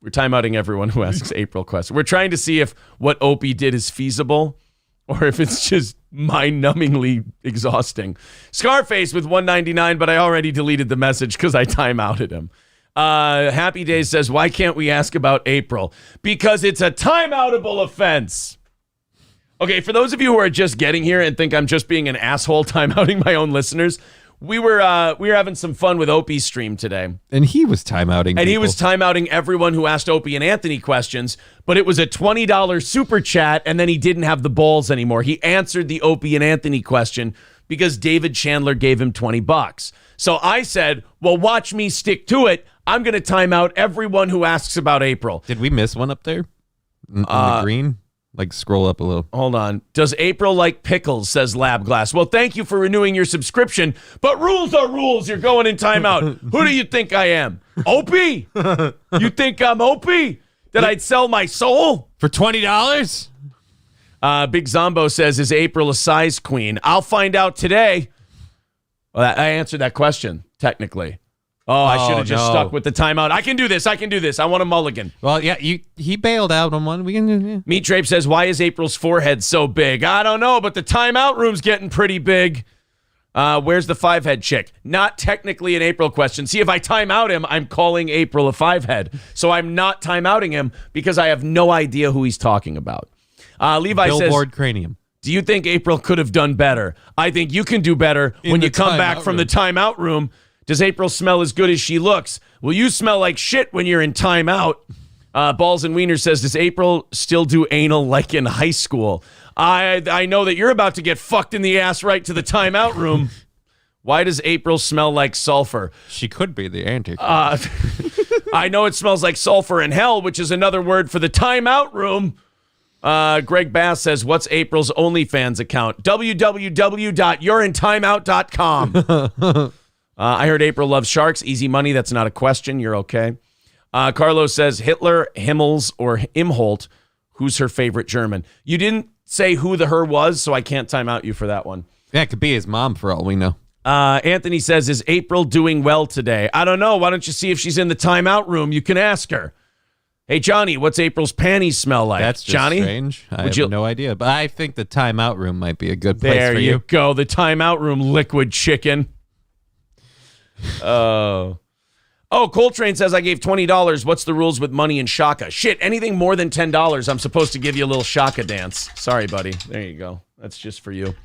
A: We're timeouting everyone who asks April questions. We're trying to see if what Opie did is feasible or if it's just mind-numbingly exhausting. Scarface with 199, but I already deleted the message because I timeouted him. Happy Days says, why can't we ask about April? Because it's a timeoutable offense. Okay, for those of you who are just getting here and think I'm just being an asshole timeouting my own listeners, we were having some fun with Opie's stream today.
B: And he was timeouting people.
A: And he was timeouting everyone who asked Opie and Anthony questions, but it was a $20 super chat, and then he didn't have the balls anymore. He answered the Opie and Anthony question because David Chandler gave him $20. So I said, well, watch me stick to it. I'm going to time out everyone who asks about April.
B: Did we miss one up there? In the green? Like, scroll up a little.
A: Hold on. Does April like pickles, says Lab Glass. Well, thank you for renewing your subscription, but rules are rules. You're going in timeout. Who do you think I am? Opie? You think I'm Opie? That I'd sell my soul?
B: For $20?
A: Big Zombo says, is April a size queen? I'll find out today. Well, I answered that question, technically. Oh, I should have just stuck with the timeout. I can do this. I want a mulligan.
B: Well, yeah, he bailed out on one. We can. Yeah.
A: Meat Drape says, why is April's forehead so big? I don't know, but the timeout room's getting pretty big. Where's the 5-head chick? Not technically an April question. See, if I time out him, I'm calling April a 5-head. So I'm not timeouting him because I have no idea who he's talking about. Levi says,
B: Billboard cranium.
A: do you think April could have done better? I think you can do better when you come back from the timeout room. Does April smell as good as she looks? Well, you smell like shit when you're in timeout. Balls and Wiener says, does April still do anal like in high school? I know that you're about to get fucked in the ass right to the timeout room. Why does April smell like sulfur?
B: She could be the Antichrist.
A: I know it smells like sulfur in hell, which is another word for the timeout room. Greg Bass says, what's April's OnlyFans account? www.yourintimeout.com. I heard April loves sharks. Easy money. That's not a question. You're okay. Carlos says, Hitler, Himmels, or Imholt. Who's her favorite German? You didn't say who the her was, so I can't time out you for that one.
B: Yeah, it could be his mom for all we know.
A: Anthony says, is April doing well today? I don't know. Why don't you see if she's in the timeout room? You can ask her. Hey, Johnny, what's April's panties smell like?
B: That's just
A: Johnny?
B: Strange. I have no idea. But I think the timeout room might be a good place
A: there
B: for you.
A: There you go. The timeout room, liquid chicken. Oh, Coltrane says, I gave $20. What's the rules with money and shaka? Shit, anything more than $10, I'm supposed to give you a little shaka dance. Sorry, buddy. There you go. That's just for you.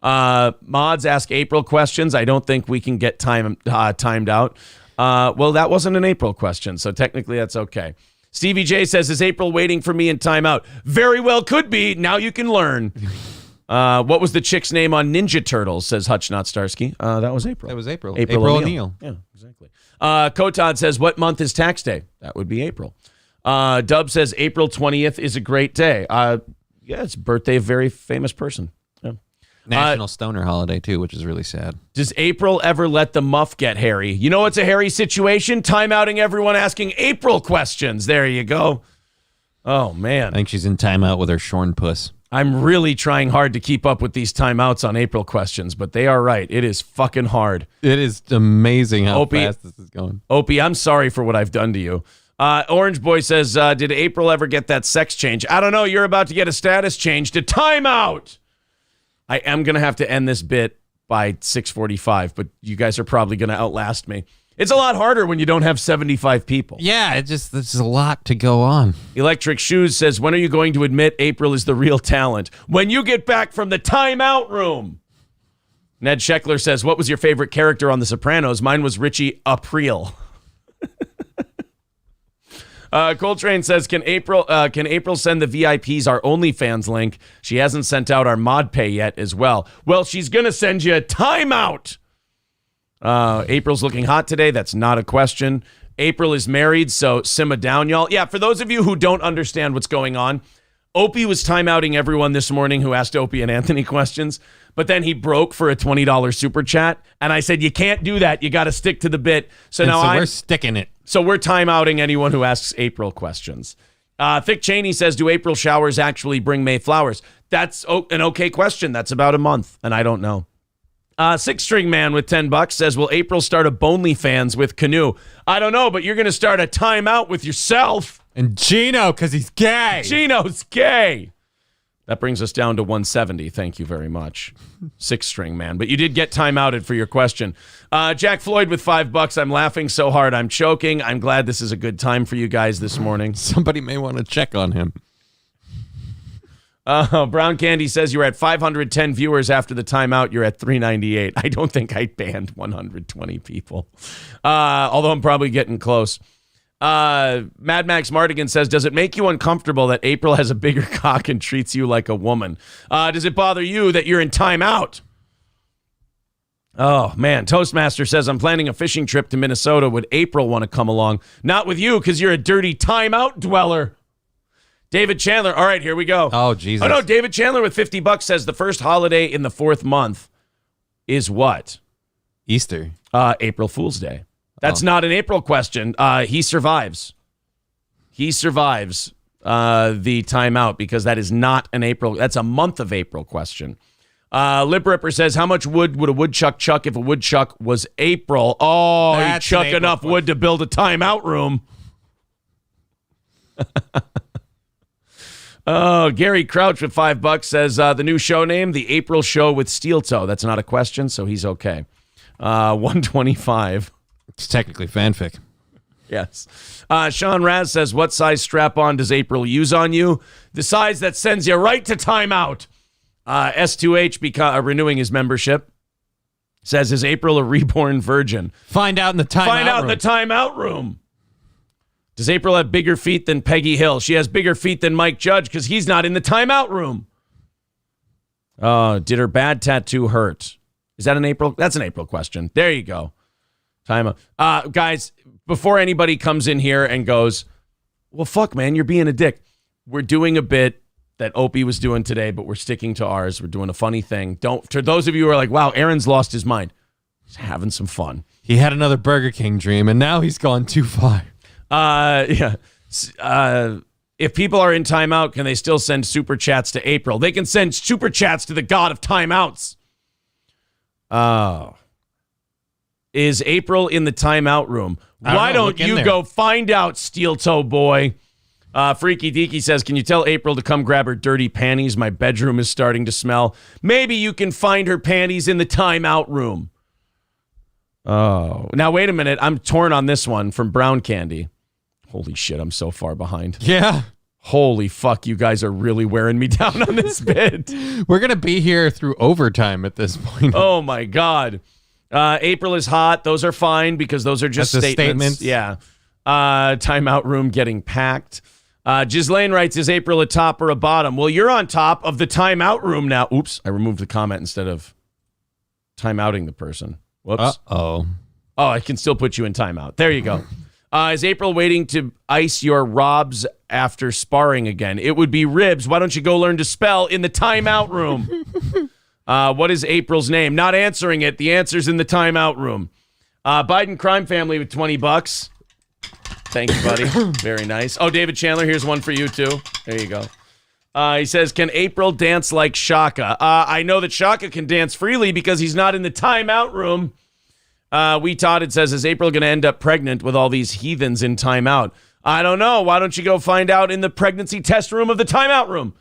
A: Mods ask April questions. I don't think we can get timed out. Well, that wasn't an April question, so technically that's okay. Stevie J says, is April waiting for me in timeout? Very well could be. Now you can learn. What was the chick's name on Ninja Turtles, says Hutch Not Starsky. That was April.
B: That was April.
A: April
B: O'Neil.
A: Yeah, exactly. Kotod says, what month is tax day? That would be April. Dub says, April 20th is a great day. Yeah, it's birthday of a very famous person. Yeah.
B: National Stoner holiday, too, which is really sad.
A: Does April ever let the muff get hairy? You know what's a hairy situation? Timeouting everyone asking April questions. There you go. Oh, man.
B: I think she's in timeout with her shorn puss.
A: I'm really trying hard to keep up with these timeouts on April questions, but they are right. It is fucking hard.
B: It is amazing how fast this is going.
A: Opie, I'm sorry for what I've done to you. Orange Boy says, did April ever get that sex change? I don't know. You're about to get a status change to timeout. I am going to have to end this bit by 6:45, but you guys are probably going to outlast me. It's a lot harder when you don't have 75 people.
B: Yeah, there's a lot to go on.
A: Electric Shoes says, when are you going to admit April is the real talent? When you get back from the timeout room. Ned Scheckler says, what was your favorite character on The Sopranos? Mine was Richie April. Coltrane says, can April send the VIPs our OnlyFans link? She hasn't sent out our mod pay yet as well. Well, she's going to send you a timeout. April's looking hot today. That's not a question. April is married, so simmer down, y'all. Yeah, for those of you who don't understand what's going on, Opie was timeouting everyone this morning who asked Opie and Anthony questions, but then he broke for a $20 super chat, and I said, you can't do that. You got to stick to the bit. So
B: we're sticking it.
A: So we're timeouting anyone who asks April questions. Thick Cheney says, do April showers actually bring May flowers? That's an okay question. That's about a month, and I don't know. Six-string man with $10 says, will April start a Bonely-Fans with Canoe? I don't know, but you're going to start a timeout with yourself.
B: And Gino, because he's gay.
A: Gino's gay. That brings us down to 170. Thank you very much. Six-string man. But you did get timeouted for your question. Jack Floyd with $5. I'm laughing so hard I'm choking. I'm glad this is a good time for you guys this morning.
B: Somebody may want to check on him.
A: Brown Candy says you're at 510 viewers after the timeout. You're at 398. I don't think I banned 120 people, although I'm probably getting close. Mad Max Mardigan says, does it make you uncomfortable that April has a bigger cock and treats you like a woman? Does it bother you that you're in timeout? Oh, man. Toastmaster says, I'm planning a fishing trip to Minnesota. Would April want to come along? Not with you, because you're a dirty timeout dweller. David Chandler. All right, here we go.
B: Oh, Jesus.
A: Oh, no, David Chandler with $50 says the first holiday in the 4th month is what?
B: Easter.
A: April Fool's Day. That's not an April question. He survives. He survives the timeout because that is not an April. That's a month of April question. Lip Ripper says, how much wood would a woodchuck chuck if a woodchuck was April? Oh, he'd chuck enough wood to build a timeout room. Oh, Gary Crouch with $5 says the new show name, The April Show with Steel Toe. That's not a question, so he's okay. 125.
B: It's technically fanfic.
A: Yes. Sean Raz says, what size strap-on does April use on you? The size that sends you right to timeout. S2H renewing his membership says, is April a reborn virgin?
B: Find out in the
A: timeout room. Does April have bigger feet than Peggy Hill? She has bigger feet than Mike Judge because he's not in the timeout room. Did her bad tattoo hurt? Is that an April? That's an April question. There you go. Timeout. Guys, before anybody comes in here and goes, well, fuck, man, you're being a dick. We're doing a bit that Opie was doing today, but we're sticking to ours. We're doing a funny thing. To those of you who are like, wow, Aaron's lost his mind. He's having some fun.
B: He had another Burger King dream, and now he's gone too far.
A: Yeah. If people are in timeout, can they still send super chats to April? They can send super chats to the god of timeouts. Is April in the timeout room? Why don't you go find out, Steel Toe Boy? Freaky Deaky says, can you tell April to come grab her dirty panties? My bedroom is starting to smell. Maybe you can find her panties in the timeout room. Oh, now wait a minute. I'm torn on this one from Brown Candy. Holy shit, I'm so far behind.
B: Yeah.
A: Holy fuck, you guys are really wearing me down on this bit.
B: We're going to be here through overtime at this point.
A: Oh, my God. April is hot. Those are fine because those are just statements. Yeah. Timeout room getting packed. Ghislaine writes, is April a top or a bottom? Well, you're on top of the timeout room now. Oops, I removed the comment instead of timeouting the person. Whoops.
B: Uh-oh.
A: Oh, I can still put you in timeout. There you go. Is April waiting to ice your robs after sparring again? It would be ribs. Why don't you go learn to spell in the timeout room? What is April's name? Not answering it. The answer's in the timeout room. Biden crime family with $20. Thank you, buddy. Very nice. Oh, David Chandler, here's one for you, too. There you go. He says, can April dance like Shaka? I know that Shaka can dance freely because he's not in the timeout room. It says, is April going to end up pregnant with all these heathens in timeout? I don't know. Why don't you go find out in the pregnancy test room of the timeout room?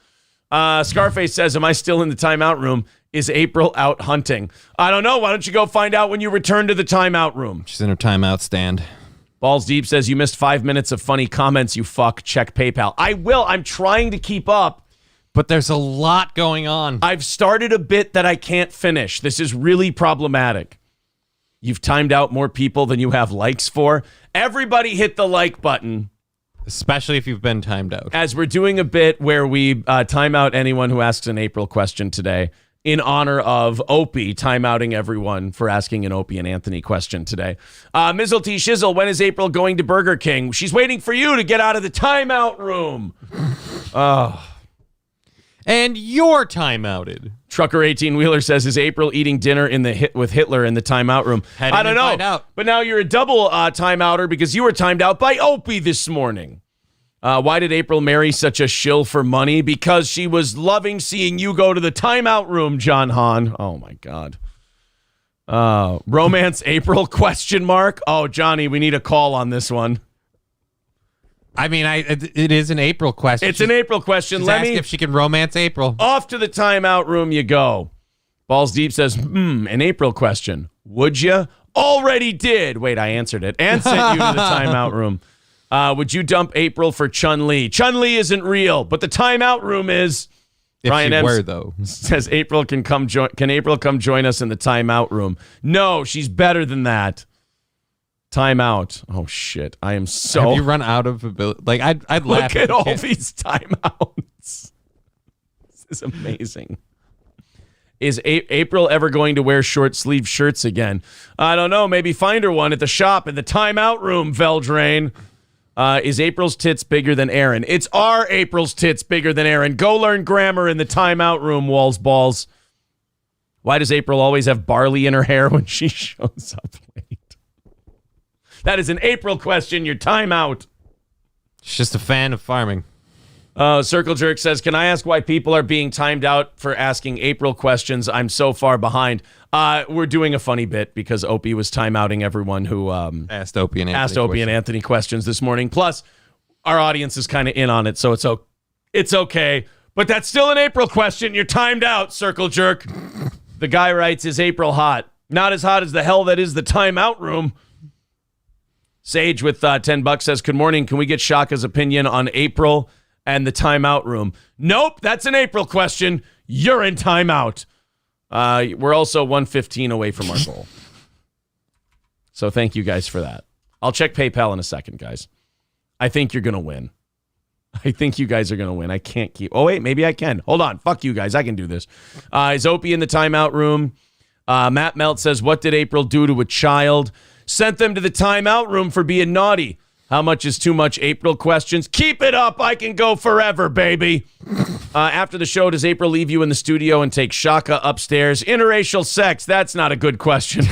A: Scarface says, am I still in the timeout room? Is April out hunting? I don't know. Why don't you go find out when you return to the timeout room?
B: She's in her timeout stand.
A: Balls Deep says, you missed 5 minutes of funny comments, you fuck. Check PayPal. I will. I'm trying to keep up.
B: But there's a lot going on.
A: I've started a bit that I can't finish. This is really problematic. You've timed out more people than you have likes for. Everybody hit the like button.
B: Especially if you've been timed out.
A: As we're doing a bit where we time out anyone who asks an April question today in honor of Opie timeouting everyone for asking an Opie and Anthony question today. Mizzle T. Shizzle, when is April going to Burger King? She's waiting for you to get out of the timeout room.
B: And you're timeouted.
A: Trucker 18-Wheeler says, is April eating dinner with Hitler in the timeout room? I don't know. But now you're a double timeouter because you were timed out by Opie this morning. Why did April marry such a shill for money? Because she was loving seeing you go to the timeout room, John Hahn. Oh, my God. Romance April ? Oh, Johnny, we need a call on this one.
B: I mean, it is an April question.
A: It's an April question.
B: Let me ask if she can romance April.
A: Off to the timeout room you go. Balls Deep says, an April question. Would you? Already did. Wait, I answered it and sent you to the timeout room. Would you dump April for Chun-Li? Chun-Li isn't real, but the timeout room is.
B: If
A: Ryan
B: she
A: M
B: were, though.
A: Says April can April come join us in the timeout room? No, she's better than that. Timeout. Oh shit! I am so.
B: Have you run out of ability? Like I'd laugh.
A: Look at all these timeouts. This is amazing. Is April ever going to wear short sleeve shirts again? I don't know. Maybe find her one at the shop in the timeout room. Veldrain. Is April's tits bigger than Aaron? It's our April's tits bigger than Aaron. Go learn grammar in the timeout room. Walls balls. Why does April always have barley in her hair when she shows up late? That is an April question. Your timeout.
B: She's just a fan of farming.
A: Circle Jerk says, can I ask why people are being timed out for asking April questions? I'm so far behind. We're doing a funny bit because Opie was timeouting everyone who
B: asked Opie and
A: Anthony questions this morning. Plus, our audience is kind of in on it, so it's okay. But that's still an April question. You're timed out, Circle Jerk. The guy writes, is April hot? Not as hot as the hell that is the timeout room. Sage with $10 says, good morning. Can we get Shaka's opinion on April and the timeout room? Nope, that's an April question. You're in timeout. We're also 115 away from our goal. So thank you guys for that. I'll check PayPal in a second, guys. I think you're going to win. I think you guys are going to win. I can't keep... Oh, wait, maybe I can. Hold on. Fuck you guys. I can do this. Is Opie in the timeout room? Matt Melt says, what did April do to a child? Sent them to the timeout room for being naughty. How much is too much April questions? Keep it up. I can go forever, baby. After the show, does April leave you in the studio and take Shaka upstairs? Interracial sex. That's not a good question.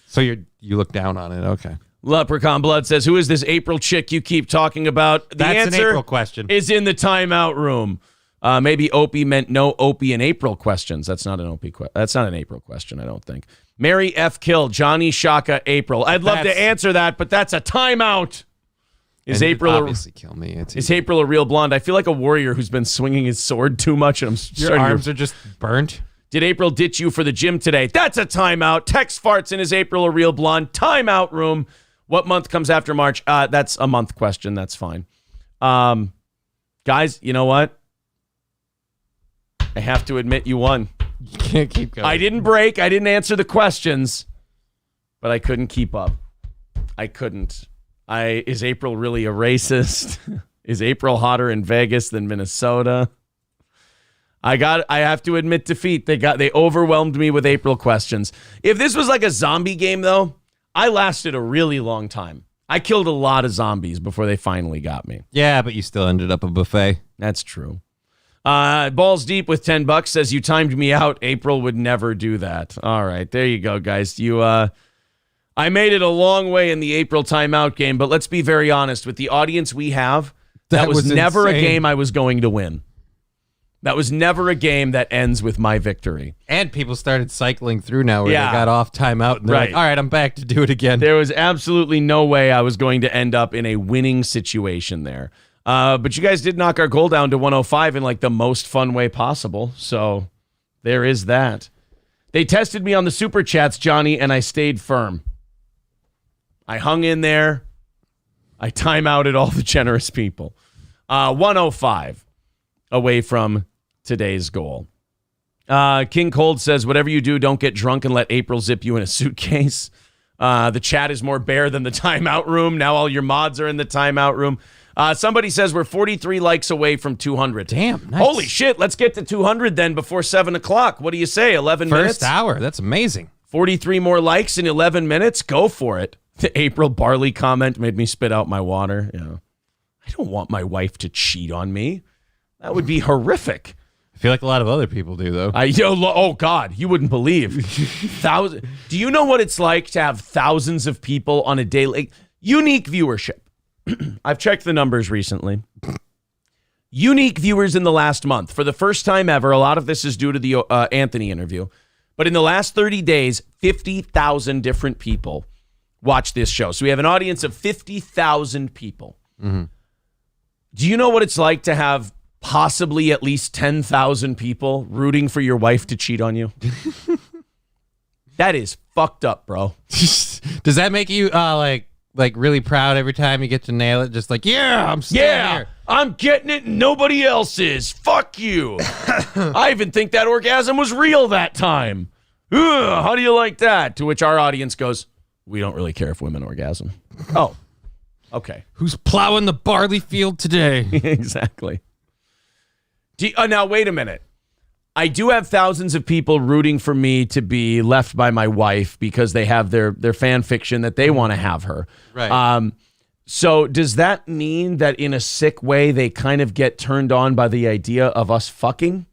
B: So you look down on it. Okay.
A: Leprechaun Blood says, who is this April chick you keep talking about? The
B: That's
A: answer
B: an April question.
A: Is in the timeout room. Maybe Opie meant no Opie and April questions. That's not an That's not an April question, I don't think. Mary F. Kill, Johnny, Shaka, April. I'd love to answer that, but that's a timeout. Is April
B: obviously kill me?
A: Is April a real blonde? I feel like a warrior who's been swinging his sword too much, and
B: Your arms are just burnt.
A: Did April ditch you for the gym today? That's a timeout. Text farts and is April a real blonde? Timeout room. What month comes after March? That's a month question. That's fine. Guys, you know what? I have to admit you won.
B: You can't keep going.
A: I didn't break. I didn't answer the questions, but I couldn't keep up. I couldn't. Is April really a racist? Is April hotter in Vegas than Minnesota? I have to admit defeat. They overwhelmed me with April questions. If this was like a zombie game, though, I lasted a really long time. I killed a lot of zombies before they finally got me.
B: Yeah, but you still ended up a buffet.
A: That's true. Balls Deep with $10 says, you timed me out. April would never do that. All right, there you go, guys. I made it a long way in the April timeout game, but let's be very honest. With the audience we have, that was never a game I was going to win. That was never a game that ends with my victory.
B: And people started cycling through now where they got off timeout and they're like, all right, I'm back to do it again.
A: There was absolutely no way I was going to end up in a winning situation there. But you guys did knock our goal down to 105 in like the most fun way possible. So there is that. They tested me on the super chats, Johnny, and I stayed firm. I hung in there. I timeouted all the generous people. 105 away from today's goal. King Cold says, whatever you do, don't get drunk and let April zip you in a suitcase. The chat is more bare than the timeout room. Now all your mods are in the timeout room. Somebody says we're 43 likes away from 200.
B: Damn, nice.
A: Holy shit, let's get to 200 then before 7 o'clock. What do you say, 11 minutes?
B: First hour, that's amazing.
A: 43 more likes in 11 minutes? Go for it. The April Barley comment made me spit out my water. Yeah. I don't want my wife to cheat on me. That would be horrific.
B: I feel like a lot of other people do, though.
A: Oh, God, you wouldn't believe. Do you know what it's like to have thousands of people on a daily... Unique viewership. I've checked the numbers recently. Unique viewers in the last month. For the first time ever, a lot of this is due to the Anthony interview. But in the last 30 days, 50,000 different people watch this show. So we have an audience of 50,000 people.
B: Mm-hmm.
A: Do you know what it's like to have possibly at least 10,000 people rooting for your wife to cheat on you? That is fucked up, bro.
B: Does that make you like really proud every time you get to nail it? Just like, yeah, I'm still here.
A: I'm getting it and nobody else is. Fuck you. I even think that orgasm was real that time. Ugh, how do you like that? To which our audience goes, we don't really care if women orgasm. Oh, okay.
B: Who's plowing the barley field today?
A: Exactly. Now, wait a minute. I do have thousands of people rooting for me to be left by my wife because they have their fan fiction that they want to have her.
B: Right.
A: So does that mean that in a sick way they kind of get turned on by the idea of us fucking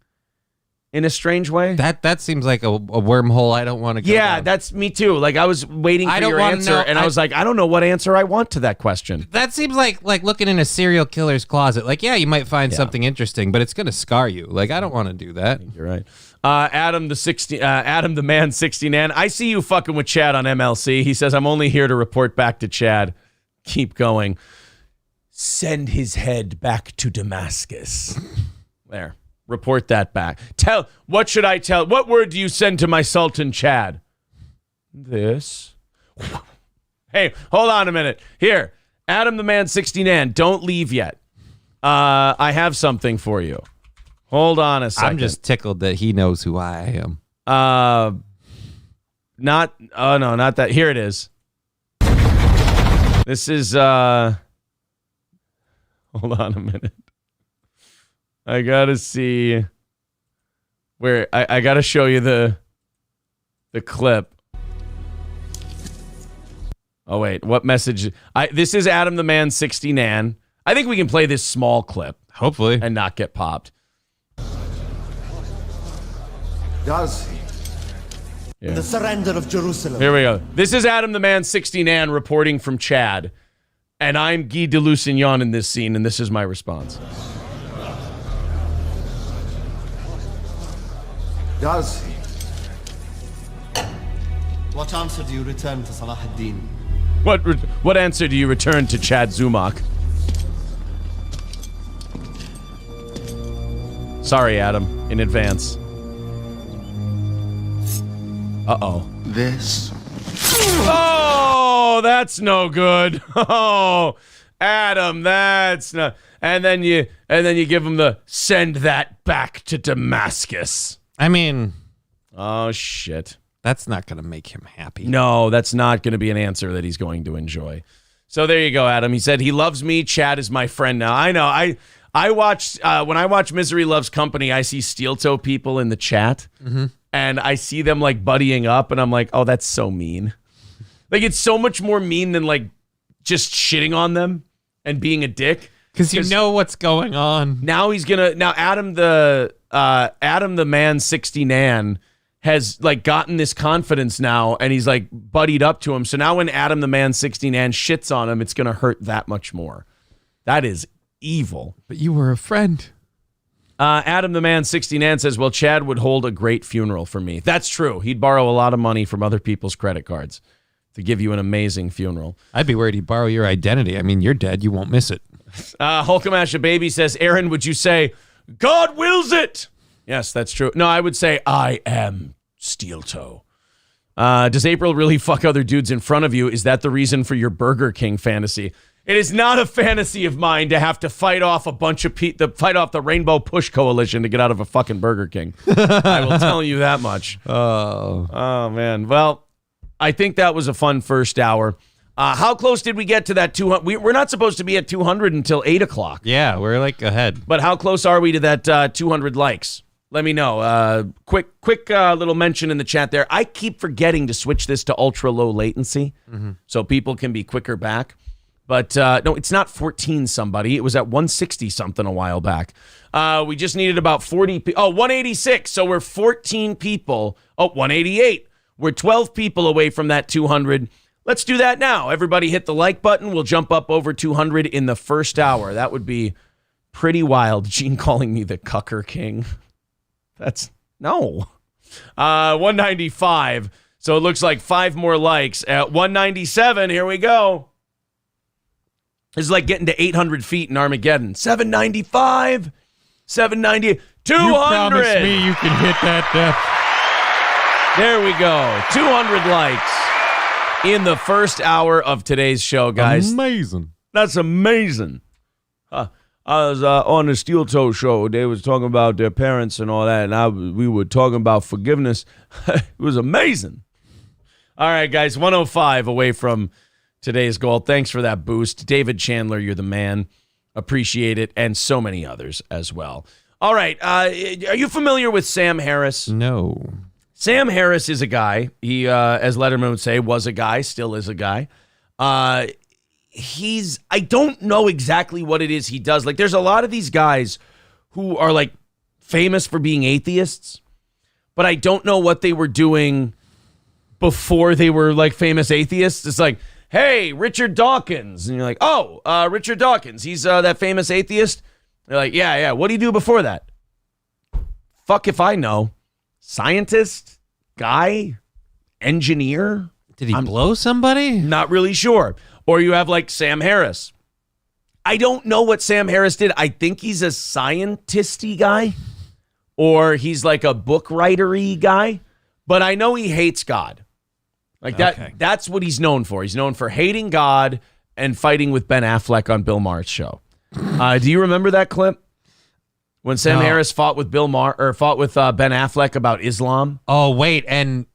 A: in a strange way?
B: That seems like a wormhole I don't want to go down.
A: That's me too. Like I was waiting for your answer and I was like, I don't know what answer I want to that question.
B: That seems like looking in a serial killer's closet. Like, yeah, you might find something interesting, but it's going to scar you. Like, I don't want to do that.
A: You're right. Adam the man 69. I see you fucking with Chad on MLC. He says, I'm only here to report back to Chad. Keep going. Send his head back to Damascus. There. Report that back. What should I tell? What word do you send to my Sultan Chad? This. Hey, hold on a minute. Here, Adam the man 69. Don't leave yet. I have something for you. Hold on a second.
B: I'm just tickled that he knows who I am.
A: Not that. Here it is. This is, hold on a minute. I gotta see where I gotta show you the clip. Oh wait, what message? This is Adam the man 69. I think we can play this small clip,
B: hopefully,
A: and not get popped.
E: Does the surrender of Jerusalem.
A: Here we go. This is Adam the man 69 reporting from Chad, and I'm Guy de Lusignan in this scene, and this is my response.
E: Does he? What answer do you return to Salah ad-Din?
A: What answer do you return to Chad Zumock? Sorry, Adam, in advance. Uh-oh.
E: This.
A: Oh, that's no good. Oh, Adam, that's not. And then you give him the send that back to Damascus.
B: I mean,
A: oh shit.
B: That's not going to make him happy.
A: No, that's not going to be an answer that he's going to enjoy. So there you go, Adam. He said he loves me. Chad is my friend now. I know. I watched when I watch Misery Loves Company, I see steel toe people in the chat, and I see them like buddying up, and I'm like, oh, that's so mean. Like it's so much more mean than like just shitting on them and being a dick.
B: Because you know what's going on.
A: Now Adam the man 69 has like gotten this confidence now, and he's like buddied up to him. So now when Adam the man 69 shits on him, it's gonna hurt that much more. That is evil.
B: But you were a friend.
A: Adam the man 69 says, well, Chad would hold a great funeral for me. That's true. He'd borrow a lot of money from other people's credit cards to give you an amazing funeral.
B: I'd be worried he'd borrow your identity. I mean, you're dead. You won't miss it.
A: Hulkamasha Baby says, Aaron, would you say, God wills it? Yes, that's true. No, I would say, I am steel toe. Does April really fuck other dudes in front of you? Is that the reason for your Burger King fantasy? It is not a fantasy of mine to have to fight off a bunch of fight off the Rainbow Push Coalition to get out of a fucking Burger King. I will tell you that much. Oh, man. Well, I think that was a fun first hour. How close did we get to that 200? We're not supposed to be at 200 until 8 o'clock.
B: Yeah, we're like ahead.
A: But how close are we to that 200 likes? Let me know. Quick little mention in the chat there. I keep forgetting to switch this to ultra low latency so people can be quicker back. But no, it's not 14 somebody. It was at 160 something a while back. We just needed about 40. 186. So we're 14 people. 188. We're 12 people away from that 200. Let's do that now. Everybody hit the like button. We'll jump up over 200 in the first hour. That would be pretty wild. Gene calling me the Cucker King. No. 195. So it looks like 5 more likes. At 197, here we go. This is like getting to 800 feet in Armageddon. 795, 790, 200.
B: You promised me you can hit that depth.
A: There we go. 200 likes in the first hour of today's show, guys.
B: Amazing.
A: That's amazing. I was on the Steel Toe show. They was talking about their parents and all that, and we were talking about forgiveness. It was amazing. All right, guys, 105 away from today's goal. Thanks for that boost. David Chandler, you're the man. Appreciate it, and so many others as well. All right, are you familiar with Sam Harris?
B: No.
A: Sam Harris is a guy. He, as Letterman would say, was a guy, still is a guy. I don't know exactly what it is he does. Like, there's a lot of these guys who are like famous for being atheists, but I don't know what they were doing before they were like famous atheists. It's like, hey, Richard Dawkins. And you're like, oh, Richard Dawkins. He's that famous atheist. They're like, yeah. What do you do before that? Fuck if I know. Scientist? Guy? Engineer?
B: Did he blow somebody?
A: Not really sure. Or you have like Sam Harris. I don't know what Sam Harris did. I think he's a scientist-y guy, or he's like a book writer-y guy, but I know he hates God. Like that.
B: Okay.
A: That's what he's known for. He's known for hating God and fighting with Ben Affleck on Bill Maher's show. Do you remember that clip? When Sam Harris fought with Ben Affleck about Islam?
B: Oh, wait, and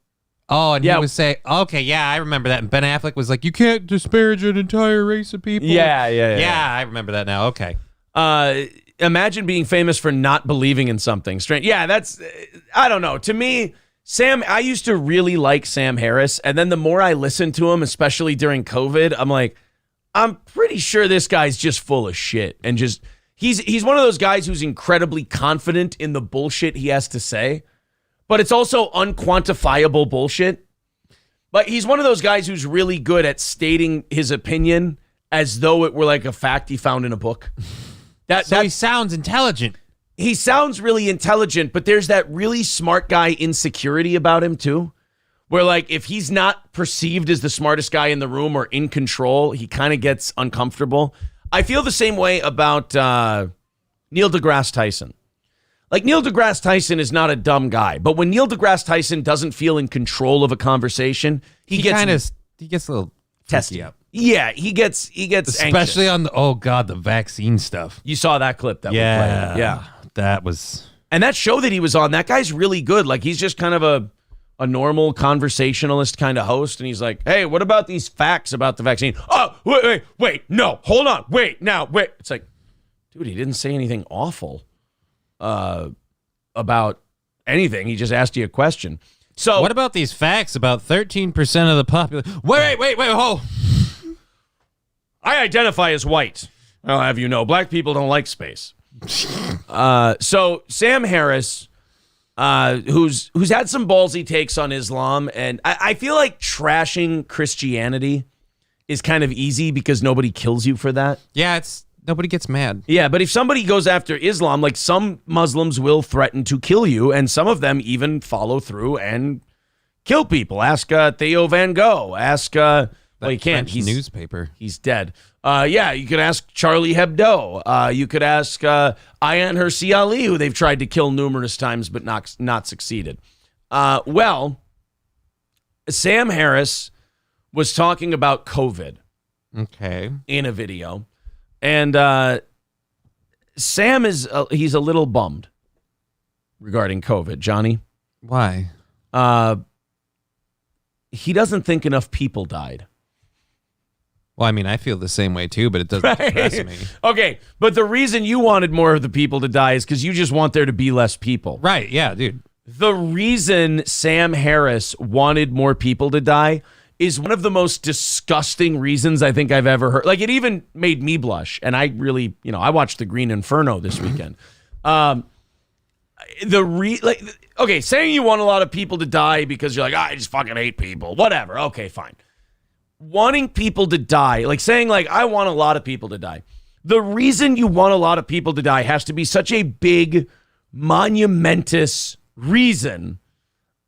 B: he was saying, okay, yeah, I remember that. And Ben Affleck was like, you can't disparage an entire race of people.
A: Yeah.
B: Yeah, I remember that now. Okay.
A: Imagine being famous for not believing in something. Strange. Yeah, that's, I don't know. To me, I used to really like Sam Harris. And then the more I listened to him, especially during COVID, I'm like, I'm pretty sure this guy's just full of shit. And just, he's one of those guys who's incredibly confident in the bullshit he has to say. But it's also unquantifiable bullshit. But he's one of those guys who's really good at stating his opinion as though it were like a fact he found in a book.
B: So he sounds intelligent.
A: He sounds really intelligent, but there's that really smart guy insecurity about him too. Where like if he's not perceived as the smartest guy in the room or in control, he kind of gets uncomfortable. I feel the same way about Neil deGrasse Tyson. Like, Neil deGrasse Tyson is not a dumb guy, but when Neil deGrasse Tyson doesn't feel in control of a conversation, he gets
B: a little
A: testy
B: up.
A: Yeah, he gets
B: especially
A: anxious.
B: on the vaccine stuff.
A: You saw that clip that we played. Yeah.
B: That was,
A: and that show that he was on, that guy's really good. Like, he's just kind of a normal conversationalist kind of host, and he's like, hey, what about these facts about the vaccine? Oh, wait, no, hold on, wait. It's like, dude, he didn't say anything awful about anything. He just asked you a question. So
B: what about these facts about 13% of the population? Wait, hold.
A: I identify as white. I'll have you know, black people don't like space. So Sam Harris, who's had some ballsy takes on Islam, and I feel like trashing Christianity is kind of easy because nobody kills you for that.
B: Yeah, nobody gets mad.
A: Yeah, but if somebody goes after Islam, like some Muslims will threaten to kill you, and some of them even follow through and kill people. Ask Theo Van Gogh. Ask, well, you can't.
B: French newspaper.
A: He's dead. Yeah, you could ask Charlie Hebdo. You could ask Ayaan Hirsi Ali, who they've tried to kill numerous times but not succeeded. Well, Sam Harris was talking about COVID.
B: Okay.
A: In a video. And Sam he's a little bummed regarding COVID. Johnny?
B: Why?
A: He doesn't think enough people died.
B: Well, I mean, I feel the same way too, but it doesn't depress me.
A: Okay, but the reason you wanted more of the people to die is because you just want there to be less people.
B: Right, yeah, dude.
A: The reason Sam Harris wanted more people to die is one of the most disgusting reasons I think I've ever heard. Like, it even made me blush, and I really, I watched The Green Inferno this weekend. Okay, saying you want a lot of people to die because you're like, I just fucking hate people. Whatever. Okay, fine. Wanting people to die, like saying like, I want a lot of people to die. The reason you want a lot of people to die has to be such a big, monumentous reason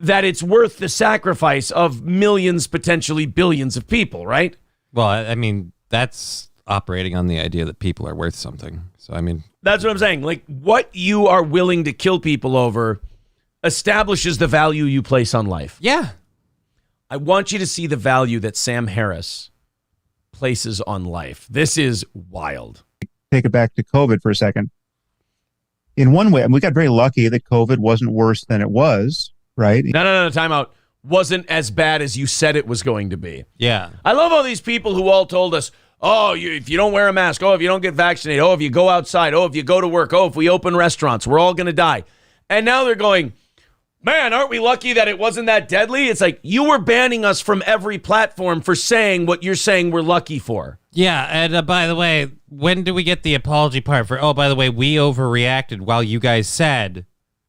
A: that it's worth the sacrifice of millions, potentially billions of people, right?
B: Well, I mean, that's operating on the idea that people are worth something. So, I mean,
A: that's what I'm saying. Like, what you are willing to kill people over establishes the value you place on life.
B: Yeah.
A: I want you to see the value that Sam Harris places on life. This is wild.
F: Take it back to COVID for a second. In one way, and we got very lucky that COVID wasn't worse than it was, right?
A: No, time out. Wasn't as bad as you said it was going to be.
B: Yeah.
A: I love all these people who all told us, oh, if you don't wear a mask, oh, if you don't get vaccinated, oh, if you go outside, oh, if you go to work, oh, if we open restaurants, we're all going to die. And now they're going, man, aren't we lucky that it wasn't that deadly? It's like you were banning us from every platform for saying what you're saying we're lucky for.
B: Yeah, and by the way, when do we get the apology part for, oh, by the way, we overreacted while you guys said,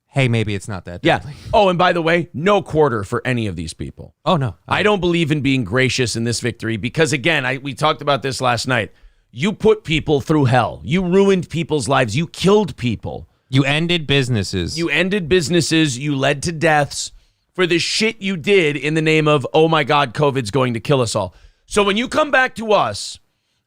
B: hey, maybe it's not that deadly.
A: Yeah. Oh, and by the way, no quarter for any of these people.
B: Oh, no.
A: I don't believe in being gracious in this victory because, again, we talked about this last night. You put people through hell. You ruined people's lives. You killed people.
B: You ended businesses.
A: You led to deaths for the shit you did in the name of, oh my God, COVID's going to kill us all. So when you come back to us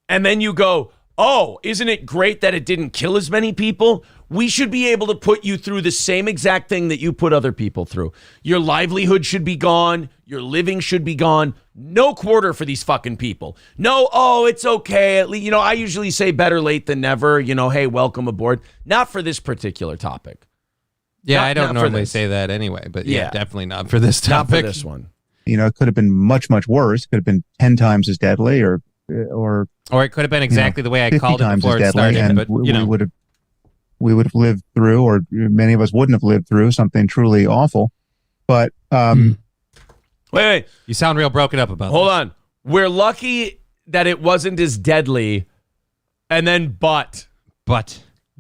A: and then you go, oh, isn't it great that it didn't kill as many people? We should be able to put you through the same exact thing that you put other people through. Your livelihood should be gone. Your living should be gone. No quarter for these fucking people. No, oh, it's okay. At least, I usually say better late than never. Hey, welcome aboard. Not for this particular topic.
B: Yeah, I don't normally say that anyway, but yeah, definitely not for this topic.
A: Not for this one.
F: It could have been much, much worse. It could have been 10 times as deadly or
B: it could have been exactly the way I called it before it started.
F: And
B: but
F: we would have lived through, or many of us wouldn't have lived through something truly awful. But
A: wait.
B: You sound real broken up about
A: Hold on. We're lucky that it wasn't as deadly. And then but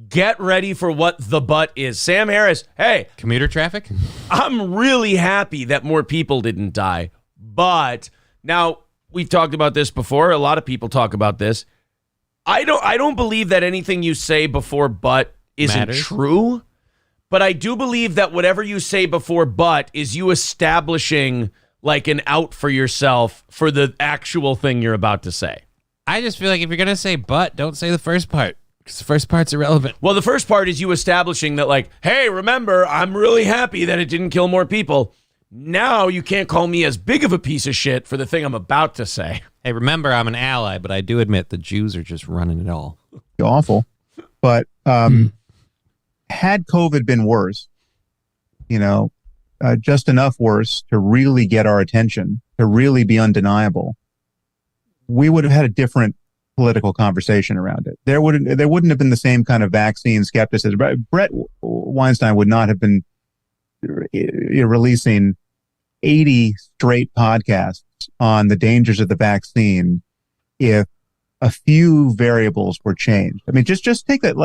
A: get ready for what the but is. Sam Harris, hey.
B: Commuter traffic?
A: I'm really happy that more people didn't die. But now we've talked about this before. A lot of people talk about this. I don't believe that anything you say before but isn't true. But I do believe that whatever you say before but is you establishing like an out for yourself for the actual thing you're about to say.
B: I just feel like if you're going to say but, don't say the first part. Because the first part's irrelevant.
A: Well, the first part is you establishing that like, hey, remember, I'm really happy that it didn't kill more people. Now you can't call me as big of a piece of shit for the thing I'm about to say.
B: Hey, remember, I'm an ally, but I do admit the Jews are just running it all.
F: Awful. But had COVID been worse, just enough worse to really get our attention, to really be undeniable, we would have had a different political conversation around it. There wouldn't have been the same kind of vaccine skepticism. Brett Weinstein would not have been releasing 80 straight podcasts on the dangers of the vaccine if a few variables were changed. I mean, just take that.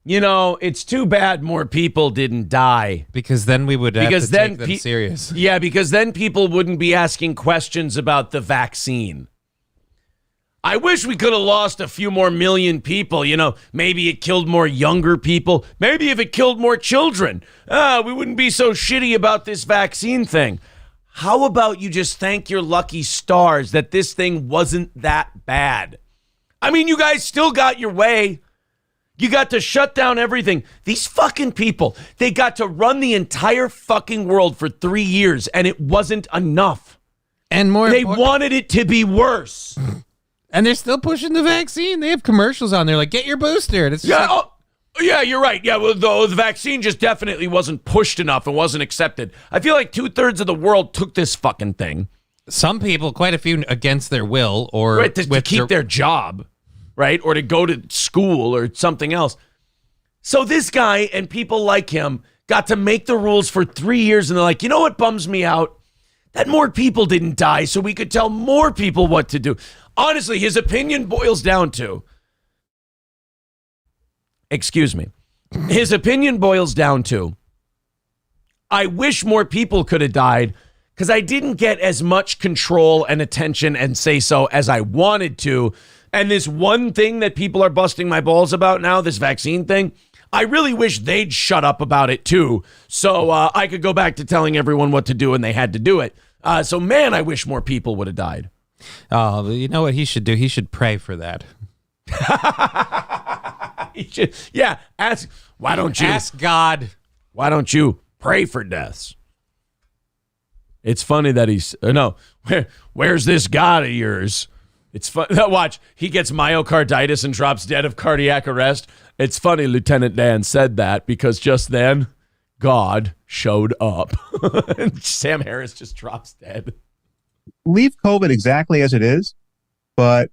A: It's too bad more people didn't die.
B: Because then we would have to take them serious.
A: Yeah, because then people wouldn't be asking questions about the vaccine. I wish we could have lost a few more million people. Maybe it killed more younger people. Maybe if it killed more children, we wouldn't be so shitty about this vaccine thing. How about you just thank your lucky stars that this thing wasn't that bad? I mean, you guys still got your way. You got to shut down everything. These fucking people, they got to run the entire fucking world for 3 years, and it wasn't enough.
B: And
A: they wanted it to be worse.
B: And they're still pushing the vaccine. They have commercials on there like, get your booster. And it's just
A: yeah, you're right. Yeah, well, the vaccine just definitely wasn't pushed enough and wasn't accepted. I feel like 2/3 of the world took this fucking thing.
B: Some people, quite a few against their will, or
A: to keep their job, right? Or to go to school or something else. So this guy and people like him got to make the rules for 3 years, and they're like, you know what bums me out? That more people didn't die, so we could tell more people what to do. Honestly, his opinion boils down to, I wish more people could have died because I didn't get as much control and attention and say so as I wanted to. And this one thing that people are busting my balls about now, this vaccine thing, I really wish they'd shut up about it too, so I could go back to telling everyone what to do and they had to do it. So, man, I wish more people would have died.
B: Oh, you know what he should do? He should pray for that.
A: Why don't you
B: ask God?
A: Why don't you pray for deaths? It's funny that he's where's this God of yours? It's fun. Watch, he gets myocarditis and drops dead of cardiac arrest. It's funny Lieutenant Dan said that because just then God showed up. And Sam Harris just drops dead.
F: Leave COVID exactly as it is, but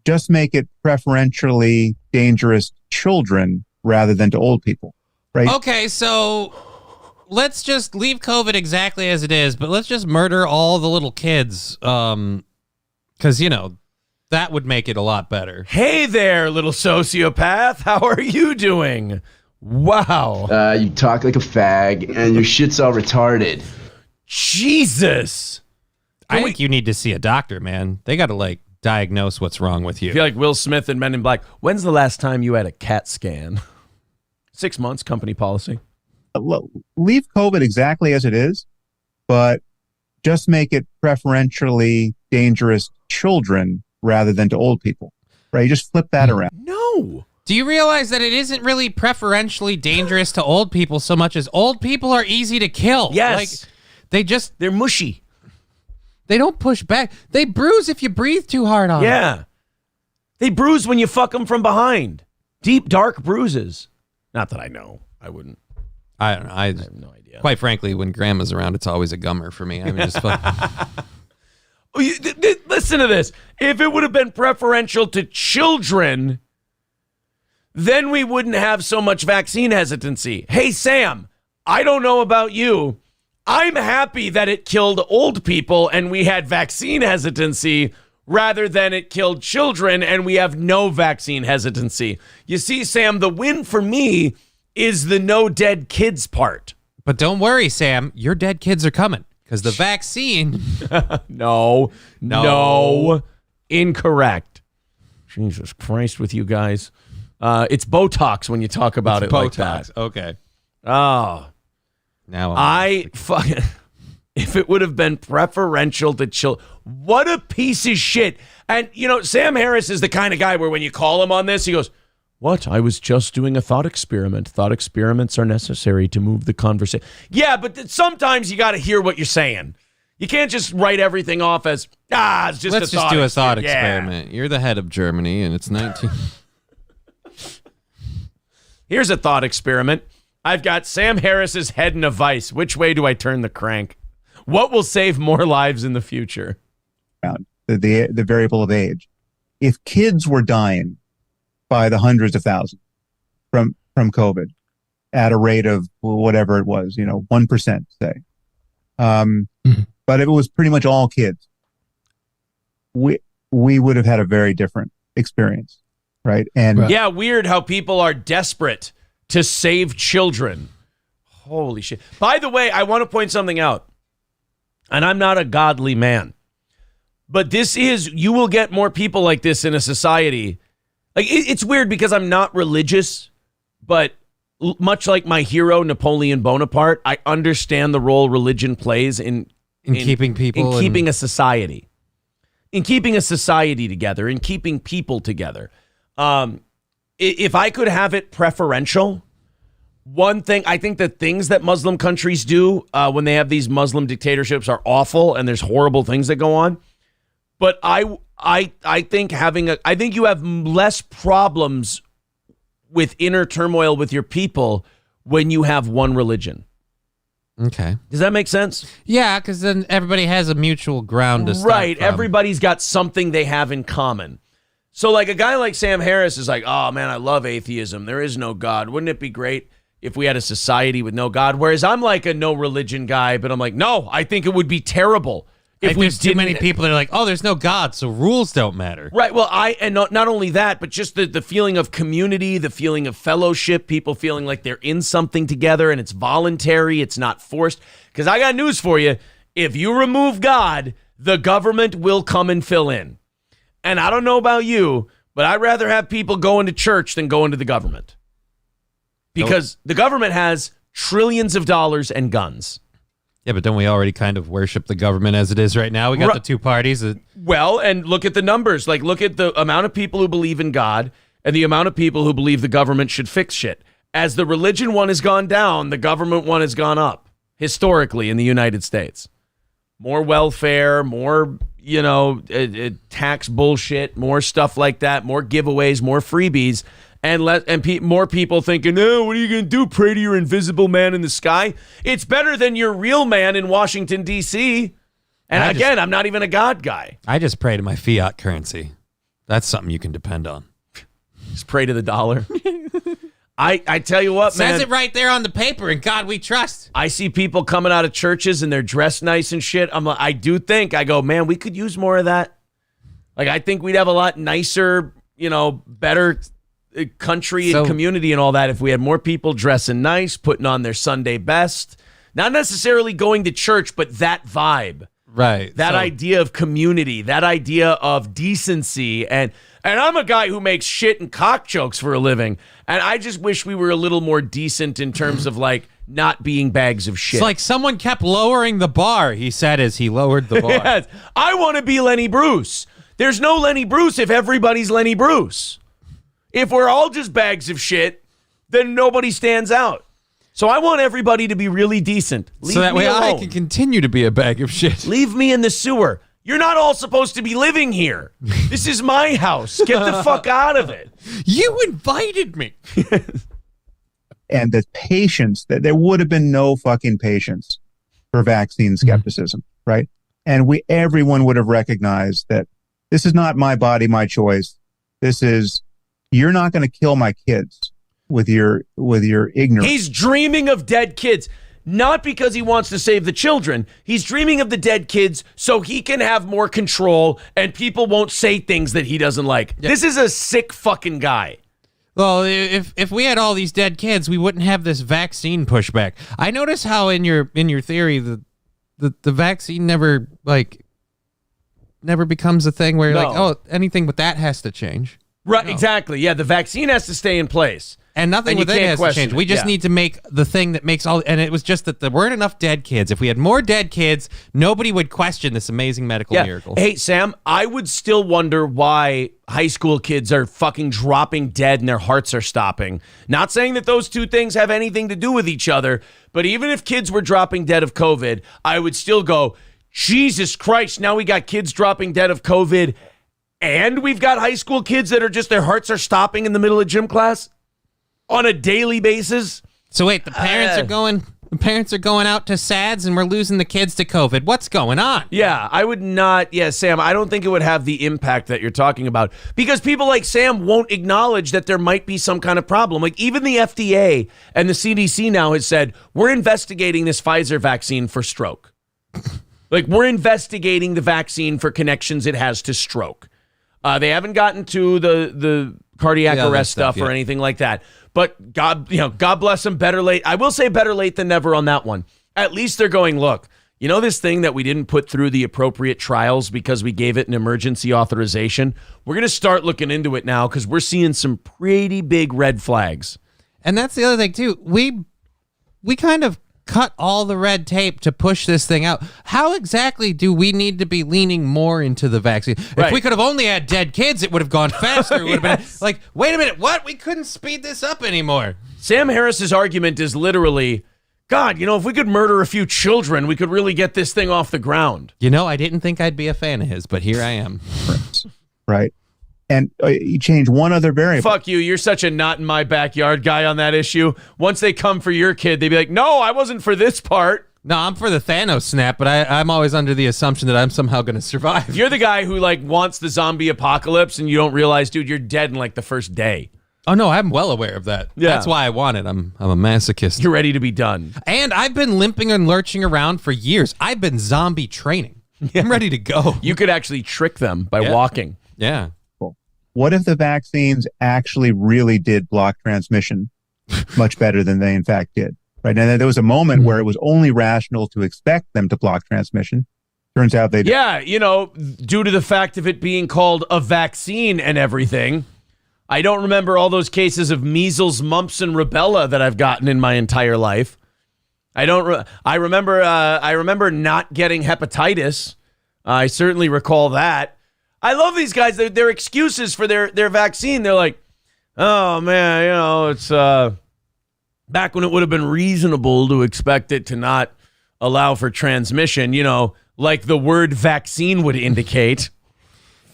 F: just make it preferentially dangerous to children rather than to old people, right?
B: Okay, so let's just leave COVID exactly as it is, but let's just murder all the little kids, because, that would make it a lot better.
A: Hey there, little sociopath. How are you doing? Wow.
G: You talk like a fag, and your shit's all retarded.
A: Jesus.
B: I think you need to see a doctor, man. They got to, diagnose what's wrong with you.
A: I feel like Will Smith in Men in Black. When's the last time you had a CAT scan? 6 months, company policy.
F: Leave COVID exactly as it is, but just make it preferentially dangerous to children rather than to old people, right? You just flip that around.
A: No.
B: Do you realize that it isn't really preferentially dangerous to old people so much as old people are easy to kill?
A: Yes.
B: They're
A: mushy.
B: They don't push back. They bruise if you breathe too hard on them.
A: Yeah. They bruise when you fuck them from behind. Deep, dark bruises. Not that I know. I wouldn't.
B: I don't know. I have no idea. Quite frankly, when grandma's around, it's always a gummer for me. I mean, just
A: listen to this. If it would have been preferential to children, then we wouldn't have so much vaccine hesitancy. Hey, Sam, I don't know about you. I'm happy that it killed old people and we had vaccine hesitancy rather than it killed children and we have no vaccine hesitancy. You see, Sam, the win for me is the no dead kids part.
B: But don't worry, Sam. Your dead kids are coming because the vaccine.
A: No. Incorrect. Jesus Christ with you guys. It's Botox when you talk about it like that.
B: Okay.
A: Oh.
B: Now
A: if it would have been preferential to children, what a piece of shit. And, Sam Harris is the kind of guy where when you call him on this, he goes, what? I was just doing a thought experiment. Thought experiments are necessary to move the conversation. Yeah, but sometimes you got to hear what you're saying. You can't just write everything off as, it's just
B: Let's just do a thought experiment. You're the head of Germany, and it's 19.
A: Here's a thought experiment. I've got Sam Harris's head in a vice. Which way do I turn the crank? What will save more lives in the future?
F: The variable of age. If kids were dying by the hundreds of thousands from COVID at a rate of whatever it was, 1%, say. But if it was pretty much all kids, we would have had a very different experience, right? And
A: yeah, weird how people are desperate to save children. Holy shit. By the way, I want to point something out. And I'm not a godly man. But you will get more people like this in a society. It's weird because I'm not religious, but much like my hero, Napoleon Bonaparte, I understand the role religion plays in
B: keeping people.
A: In keeping a society. In keeping a society together. In keeping people together. If I could have it preferential, one thing, I think the things that Muslim countries do when they have these Muslim dictatorships are awful and there's horrible things that go on. But I think I think you have less problems with inner turmoil with your people when you have one religion.
B: Okay.
A: Does that make sense?
B: Yeah, because then everybody has a mutual ground to start
A: right.
B: from.
A: Everybody's got something they have in common. So a guy like Sam Harris is like, oh man, I love atheism. There is no God. Wouldn't it be great if we had a society with no God? Whereas I'm like a no religion guy, but I'm like, no, I think it would be terrible if
B: there's too many people that are like, oh, there's no God, so rules don't matter.
A: Right. Well, not only that, but just the feeling of community, the feeling of fellowship, people feeling like they're in something together and it's voluntary, it's not forced. Because I got news for you. If you remove God, the government will come and fill in. And I don't know about you, but I'd rather have people going to church than going to the government. because the government has trillions of dollars and guns.
B: Yeah, but don't we already kind of worship the government as it is right now? We got the two parties.
A: Well, and look at the numbers. Like, look at the amount of people who believe in God and the amount of people who believe the government should fix shit. As the religion one has gone down, the government one has gone up, historically, in the United States. More welfare, more, tax bullshit, more stuff like that, more giveaways, more freebies, and more people thinking, oh, what are you going to do? Pray to your invisible man in the sky? It's better than your real man in Washington, D.C. And again, I'm not even a God guy.
B: I just pray to my fiat currency. That's something you can depend on.
A: Just pray to the dollar. I tell you what, man.
B: Says it right there on the paper, in God we trust.
A: I see people coming out of churches and they're dressed nice and shit. I go, man, we could use more of that. Like, I think we'd have a lot nicer, better country and community and all that if we had more people dressing nice, putting on their Sunday best. Not necessarily going to church, but that vibe.
B: Right.
A: That idea of community, that idea of decency. And I'm a guy who makes shit and cock jokes for a living. And I just wish we were a little more decent in terms of, like, not being bags of shit.
B: It's like someone kept lowering the bar, he said as he lowered the bar.
A: Yes. I want to be Lenny Bruce. There's no Lenny Bruce if everybody's Lenny Bruce. If we're all just bags of shit, then nobody stands out. So I want everybody to be really decent. Leave
B: so that
A: me
B: way
A: alone.
B: I can continue to be a bag of shit.
A: Leave me in the sewer. You're not all supposed to be living here. This is my house. Get the fuck out of it.
B: You invited me.
F: And the patience, that there would have been no fucking patience for vaccine skepticism, right? And everyone would have recognized that this is not my body, my choice. This is, you're not going to kill my kids with your ignorance.
A: He's dreaming of dead kids. Not because he wants to save the children. He's dreaming of the dead kids so he can have more control and people won't say things that he doesn't like. Yeah. This is a sick fucking guy.
B: Well, if we had all these dead kids, we wouldn't have this vaccine pushback. I notice how in your theory the vaccine never becomes a thing where you're like, oh, anything with that has to change.
A: Right, exactly. Yeah, the vaccine has to stay in place.
B: And nothing with it has to change. We just need to make the thing that makes all... And it was just that there weren't enough dead kids. If we had more dead kids, nobody would question this amazing medical miracle.
A: Hey, Sam, I would still wonder why high school kids are fucking dropping dead and their hearts are stopping. Not saying that those two things have anything to do with each other, but even if kids were dropping dead of COVID, I would still go, Jesus Christ, now we got kids dropping dead of COVID and we've got high school kids that are just, their hearts are stopping in the middle of gym class? On a daily basis.
B: So wait, the parents are going out to SADS and we're losing the kids to COVID. What's going on?
A: Yeah, I would not. Yeah, Sam, I don't think it would have the impact that you're talking about because people like Sam won't acknowledge that there might be some kind of problem. Like even the FDA and the CDC now has said, we're investigating this Pfizer vaccine for stroke. Like we're investigating the vaccine for connections it has to stroke. They haven't gotten to the cardiac arrest stuff or anything like that. But God bless them. Better late. I will say better late than never on that one. At least they're going, look, this thing that we didn't put through the appropriate trials because we gave it an emergency authorization. We're going to start looking into it now because we're seeing some pretty big red flags.
B: And that's the other thing, too. We kind of cut all the red tape to push this thing out. How exactly do we need to be leaning more into the vaccine?
A: Right.
B: If we could have only had dead kids, it would have gone faster. It would have been like, wait a minute, what? We couldn't speed this up anymore.
A: Sam Harris's argument is literally, God, if we could murder a few children, we could really get this thing off the ground.
B: I didn't think I'd be a fan of his, but here I am.
F: Right. And you change one other variable.
A: Fuck you. You're such a not in my backyard guy on that issue. Once they come for your kid, they'd be like, no, I wasn't for this part.
B: No, I'm for the Thanos snap, but I'm always under the assumption that I'm somehow going to survive.
A: You're the guy who wants the zombie apocalypse and you don't realize, dude, you're dead in the first day.
B: Oh, no, I'm well aware of that.
A: Yeah.
B: That's why I want it. I'm a masochist.
A: You're ready to be done.
B: And I've been limping and lurching around for years. I've been zombie training. I'm ready to go.
A: You could actually trick them by walking.
B: Yeah.
F: What if the vaccines actually really did block transmission much better than they in fact did? Right. And there was a moment where it was only rational to expect them to block transmission. Turns out they did.
A: Yeah, due to the fact of it being called a vaccine and everything. I don't remember all those cases of measles, mumps, and rubella that I've gotten in my entire life. I remember not getting hepatitis. I certainly recall that. I love these guys. Their excuses for their vaccine. They're like, oh man, it's back when it would have been reasonable to expect it to not allow for transmission, like the word vaccine would indicate.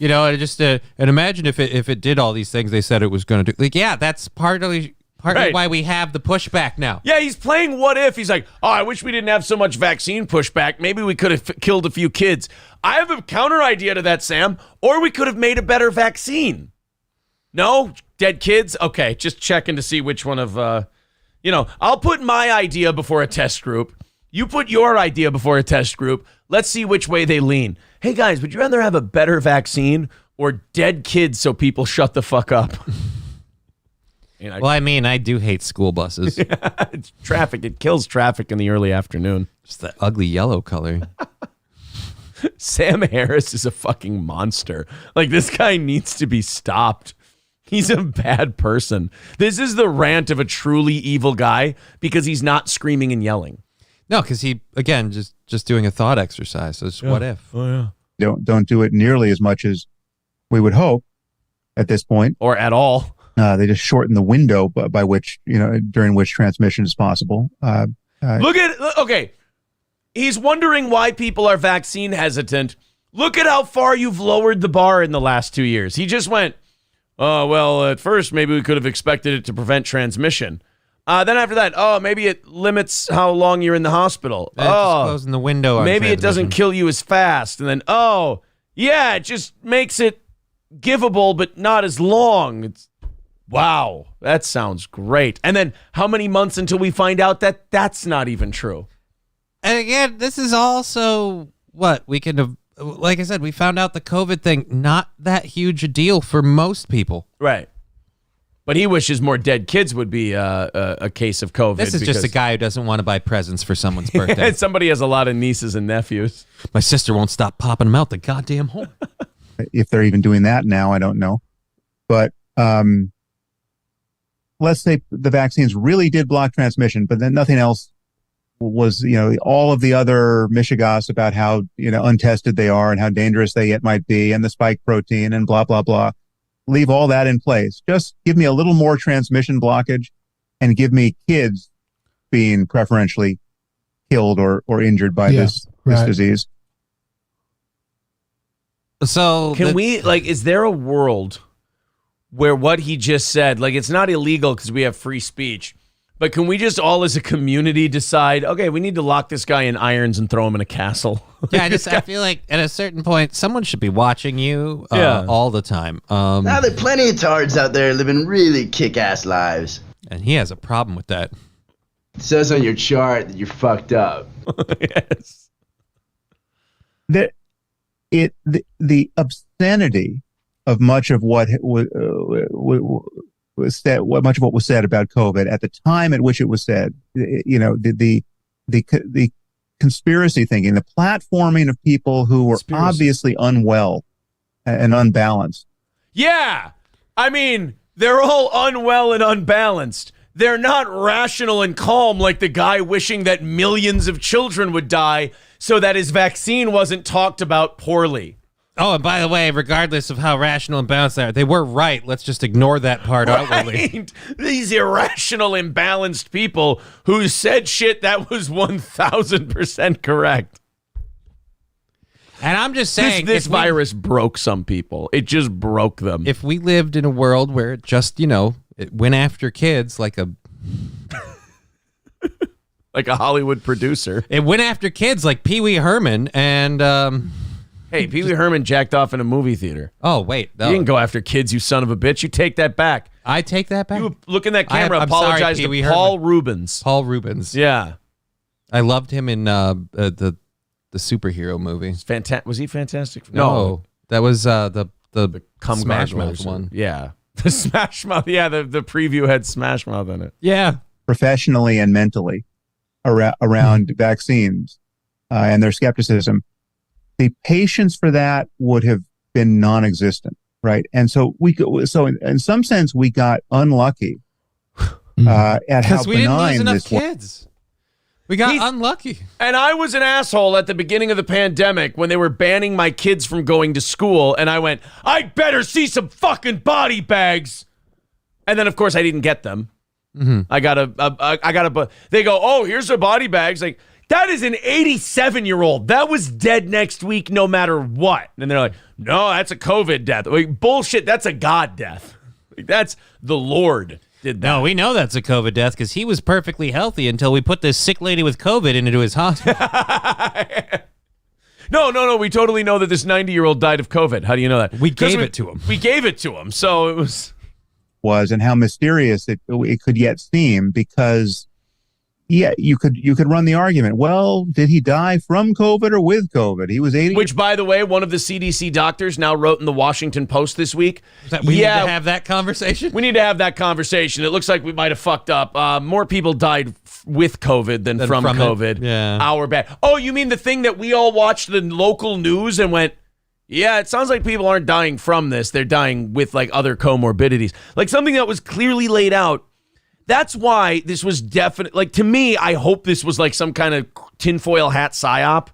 B: And imagine if it did all these things they said it was going to do. Like, yeah, that's partly
A: Right.
B: why we have the pushback now.
A: Yeah, he's playing what if. He's like, oh, I wish we didn't have so much vaccine pushback. Maybe we could have killed a few kids. I have a counter idea to that, Sam. Or we could have made a better vaccine. No? Dead kids? Okay, just checking to see which one of, I'll put my idea before a test group. You put your idea before a test group. Let's see which way they lean. Hey, guys, would you rather have a better vaccine or dead kids so people shut the fuck up?
B: I do hate school buses.
A: It's traffic. It kills traffic in the early afternoon.
B: Just that ugly yellow color.
A: Sam Harris is a fucking monster. Like, this guy needs to be stopped. He's a bad person. This is the rant of a truly evil guy because he's not screaming and yelling.
B: No, because he, again, just doing a thought exercise. So it's what if?
A: Oh, yeah.
F: Don't do it nearly as much as we would hope at this point.
A: Or at all.
F: They just shorten the window by which, during which transmission is possible.
A: Okay. He's wondering why people are vaccine hesitant. Look at how far you've lowered the bar in the last 2 years. He just went, oh, well, at first, maybe we could have expected it to prevent transmission. Then after that, maybe it limits how long you're in the hospital.
B: Just closing the window.
A: Maybe it doesn't kill you as fast. And then, it just makes it givable, but not as long. Wow, that sounds great. And then how many months until we find out that that's not even true?
B: And again, this is also what we can have, like I said, we found out the COVID thing, not that huge a deal for most people.
A: Right. But he wishes more dead kids would be a case of COVID.
B: This is just a guy who doesn't want to buy presents for someone's birthday.
A: Somebody has a lot of nieces and nephews.
B: My sister won't stop popping them out the goddamn hole.
F: If they're even doing that now, I don't know. But let's say the vaccines really did block transmission, but then nothing else was, all of the other mishigas about how, untested they are and how dangerous they yet might be and the spike protein and blah, blah, blah. Leave all that in place. Just give me a little more transmission blockage and give me kids being preferentially killed or injured by this disease.
B: So
A: is there a world where what he just said, like, it's not illegal because we have free speech, but can we just all as a community decide, okay, we need to lock this guy in irons and throw him in a castle?
B: Yeah, I feel like at a certain point, someone should be watching you all the time.
G: Now there are plenty of tards out there living really kick-ass lives.
B: And he has a problem with that.
G: It says on your chart that you're fucked up.
A: Yes.
F: The obscenity of much of what was said, much of what was said about COVID at the time at which it was said, the conspiracy thinking, the platforming of people who were obviously unwell and unbalanced.
A: Yeah. I mean, they're all unwell and unbalanced. They're not rational and calm like the guy wishing that millions of children would die so that his vaccine wasn't talked about poorly.
B: Oh, and by the way, regardless of how rational and balanced they were right. Let's just ignore that part outwardly.
A: These irrational, imbalanced people who said shit that was 1,000% correct.
B: And I'm just saying,
A: this virus broke some people. It just broke them.
B: If we lived in a world where it just, it went after kids like a
A: like a Hollywood producer.
B: It went after kids like Pee Wee Herman and
A: Hey, Pee Wee Herman jacked off in a movie theater.
B: Oh, wait.
A: You didn't go after kids, you son of a bitch. You take that back.
B: I take that back?
A: You look in that camera, apologize to Paul Rubens.
B: Paul Rubens.
A: Yeah.
B: I loved him in the superhero movie.
A: Was he fantastic?
B: No. That was the
A: Smash
B: Mouth one.
A: Yeah. The Smash Mouth. Yeah, the preview had Smash Mouth in it.
B: Yeah.
F: Professionally and mentally around vaccines and their skepticism. The patience for that would have been non-existent. right? And so in some sense we got unlucky at how
B: Because we didn't lose
F: benign
B: enough
F: this was.
B: kids. We got unlucky.
A: And I was an asshole at the beginning of the pandemic when they were banning my kids from going to school, and I went, I better see some fucking body bags. And then, of course, I didn't get them.
B: Mm-hmm.
A: I got a. They go, oh, here's the body bags. Like, that is an 87-year-old. That was dead next week, no matter what. And they're like, no, that's a COVID death. Like, bullshit. That's a God death. Like, that's the Lord did that.
B: No, we know that's a COVID death because he was perfectly healthy until we put this sick lady with COVID into his hospital.
A: No. We totally know that this 90-year-old died of COVID. How do you know that?
B: We gave it to him.
A: We gave it to him. So it
F: was and how mysterious it could yet seem, because you could run the argument, well, did he die from COVID or with COVID? He was 80.
A: Which, by the way, one of the CDC doctors now wrote in the Washington Post this week.
B: We need to have that conversation?
A: We need to have that conversation. It looks like we might have fucked up. More people died with COVID than from COVID.
B: Yeah.
A: Our bad. Oh, you mean the thing that we all watched the local news and went, yeah, it sounds like people aren't dying from this. They're dying with like other comorbidities. Like something that was clearly laid out. That's why this was definite. Like, to me, I hope this was like some kind of tinfoil hat psyop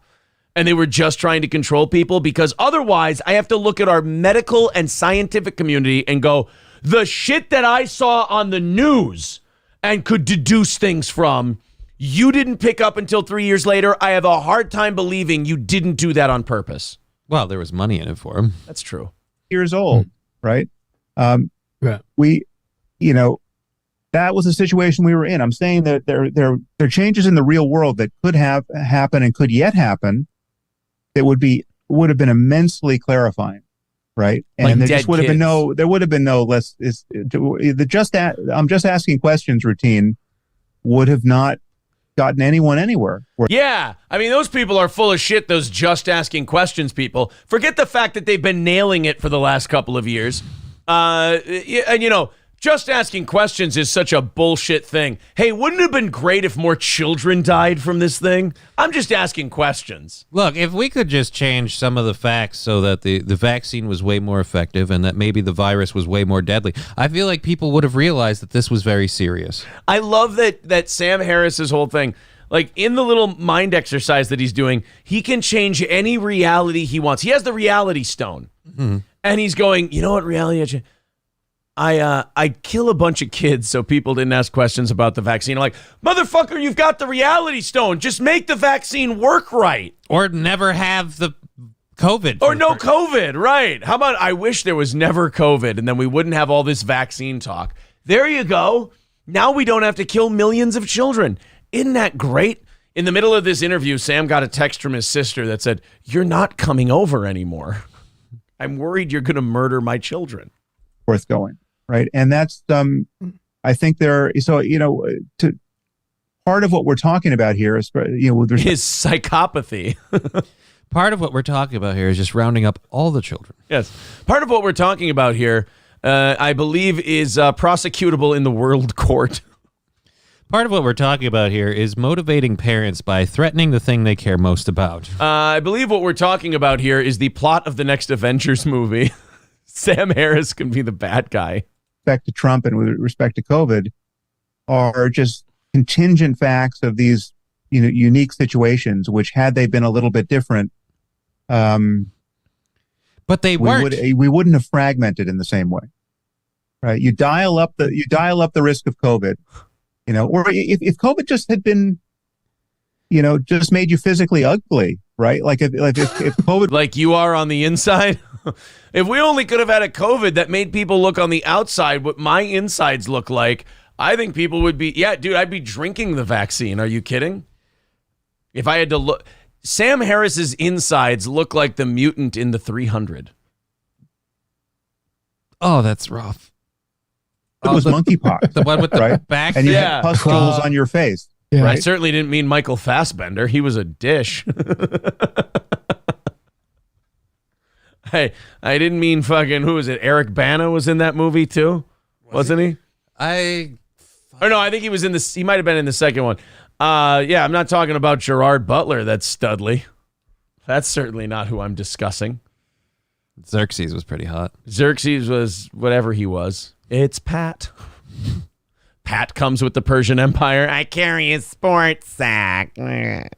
A: and they were just trying to control people, because otherwise I have to look at our medical and scientific community and go, the shit that I saw on the news and could deduce things from, you didn't pick up until 3 years later. I have a hard time believing you didn't do that on purpose.
B: Well, there was money in it for him.
A: That's true.
F: Years old, right?
D: Yeah.
F: That was the situation we were in. I'm saying that there are changes in the real world that could have happened and could yet happen that would have been immensely clarifying, right? And
A: like
F: there
A: dead
F: just would have been no less. I'm just asking questions routine would have not gotten anyone anywhere.
A: Yeah, I mean, those people are full of shit, those just asking questions people. Forget the fact that they've been nailing it for the last couple of years. And, just asking questions is such a bullshit thing. Hey, wouldn't it have been great if more children died from this thing? I'm just asking questions.
B: Look, if we could just change some of the facts so that the vaccine was way more effective and that maybe the virus was way more deadly, I feel like people would have realized that this was very serious.
A: I love that Sam Harris's whole thing, like in the little mind exercise that he's doing, he can change any reality he wants. He has the reality stone. Mm-hmm. And he's going, you know what reality? I kill a bunch of kids so people didn't ask questions about the vaccine. I'm like, motherfucker, you've got the reality stone. Just make the vaccine work right.
B: Or never have the COVID.
A: Or no COVID, right. How about I wish there was never COVID and then we wouldn't have all this vaccine talk. There you go. Now we don't have to kill millions of children. Isn't that great? In the middle of this interview, Sam got a text from his sister that said, you're not coming over anymore. I'm worried you're going to murder my children.
F: Worth going. Right. And that's, I think part of what we're talking about here is,
A: his psychopathy.
B: Part of what we're talking about here is just rounding up all the children.
A: Yes. Part of what we're talking about here, I believe, is prosecutable in the world court.
B: Part of what we're talking about here is motivating parents by threatening the thing they care most about.
A: I believe what we're talking about here is the plot of the next Avengers movie. Sam Harris can be the bad guy.
F: Respect to Trump and with respect to COVID are just contingent facts of these, unique situations, which had they been a little bit different,
B: but they weren't.
F: We wouldn't have fragmented in the same way, right? You dial up the risk of COVID, or if COVID just had been, just made you physically ugly, right? Like if COVID,
A: like you are on the inside. If we only could have had a COVID that made people look on the outside what my insides look like, I think people would be, I'd be drinking the vaccine. Are you kidding? If I had to look, Sam Harris's insides look like the mutant in the 300.
B: Oh, that's rough.
F: It was monkeypox.
B: The one with the
F: right?
B: back.
F: And you had pustules on your face.
D: Yeah.
A: Right? I certainly didn't mean Michael Fassbender. He was a dish. Hey, I didn't mean fucking, who was it? Eric Bana was in that movie too? Wasn't he? Or no, I think he was he might have been in the second one. I'm not talking about Gerard Butler, that's Studley. That's certainly not who I'm discussing.
B: Xerxes was pretty hot.
A: Xerxes was whatever he was. It's Pat. Pat comes with the Persian Empire. I carry a sports sack.
D: Yeah.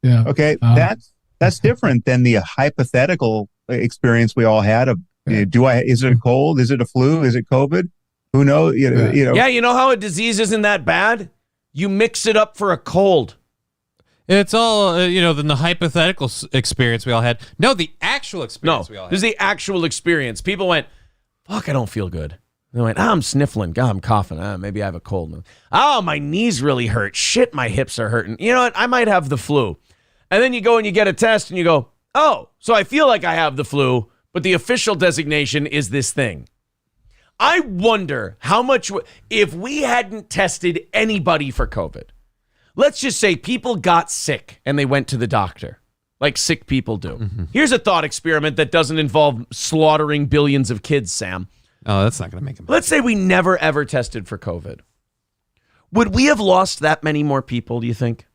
F: Okay, that's different than the hypothetical experience we all had of is it a cold? Is it a flu? Is it COVID? Who knows? You know.
A: Yeah, you know how a disease isn't that bad? You mix it up for a cold.
B: It's all, than the hypothetical experience we all had. No, the actual experience we all had.
A: This is the actual experience. People went, fuck, I don't feel good. They went, I'm sniffling. God, I'm coughing. Maybe I have a cold. Oh, my knees really hurt. Shit, my hips are hurting. You know what? I might have the flu. And then you go and you get a test and you go, oh, so I feel like I have the flu, but the official designation is this thing. I wonder how much, if we hadn't tested anybody for COVID, let's just say people got sick and they went to the doctor, like sick people do. Mm-hmm. Here's a thought experiment that doesn't involve slaughtering billions of kids, Sam.
B: Oh, that's not going to make them.
A: Let's say we never, ever tested for COVID. Would we have lost that many more people, do you think?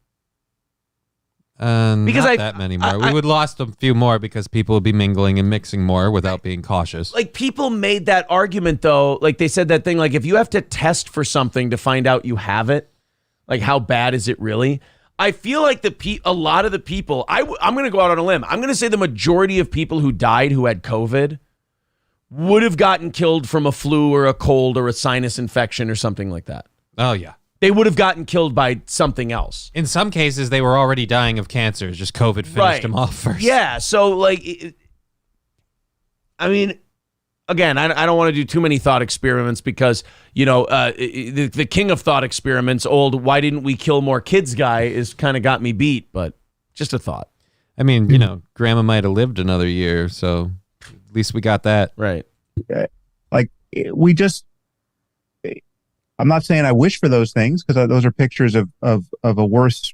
B: Because not that many more. We would lost a few more because people would be mingling and mixing more without being cautious.
A: Like, people made that argument, though. Like, they said that thing, like, if you have to test for something to find out you have it, like, how bad is it really? I feel like a lot of the people, I'm going to go out on a limb. I'm going to say the majority of people who died who had COVID would have gotten killed from a flu or a cold or a sinus infection or something like that.
B: Oh, yeah.
A: They would have gotten killed by something else.
B: In some cases, they were already dying of cancer. Just COVID finished them off first.
A: Yeah, so, like, I mean, again, I don't want to do too many thought experiments because, the king of thought experiments, old why didn't we kill more kids guy, is kind of got me beat, but just a thought.
B: I mean, grandma might have lived another year, so at least we got that.
A: Right.
F: Like, I'm not saying I wish for those things because those are pictures of a worse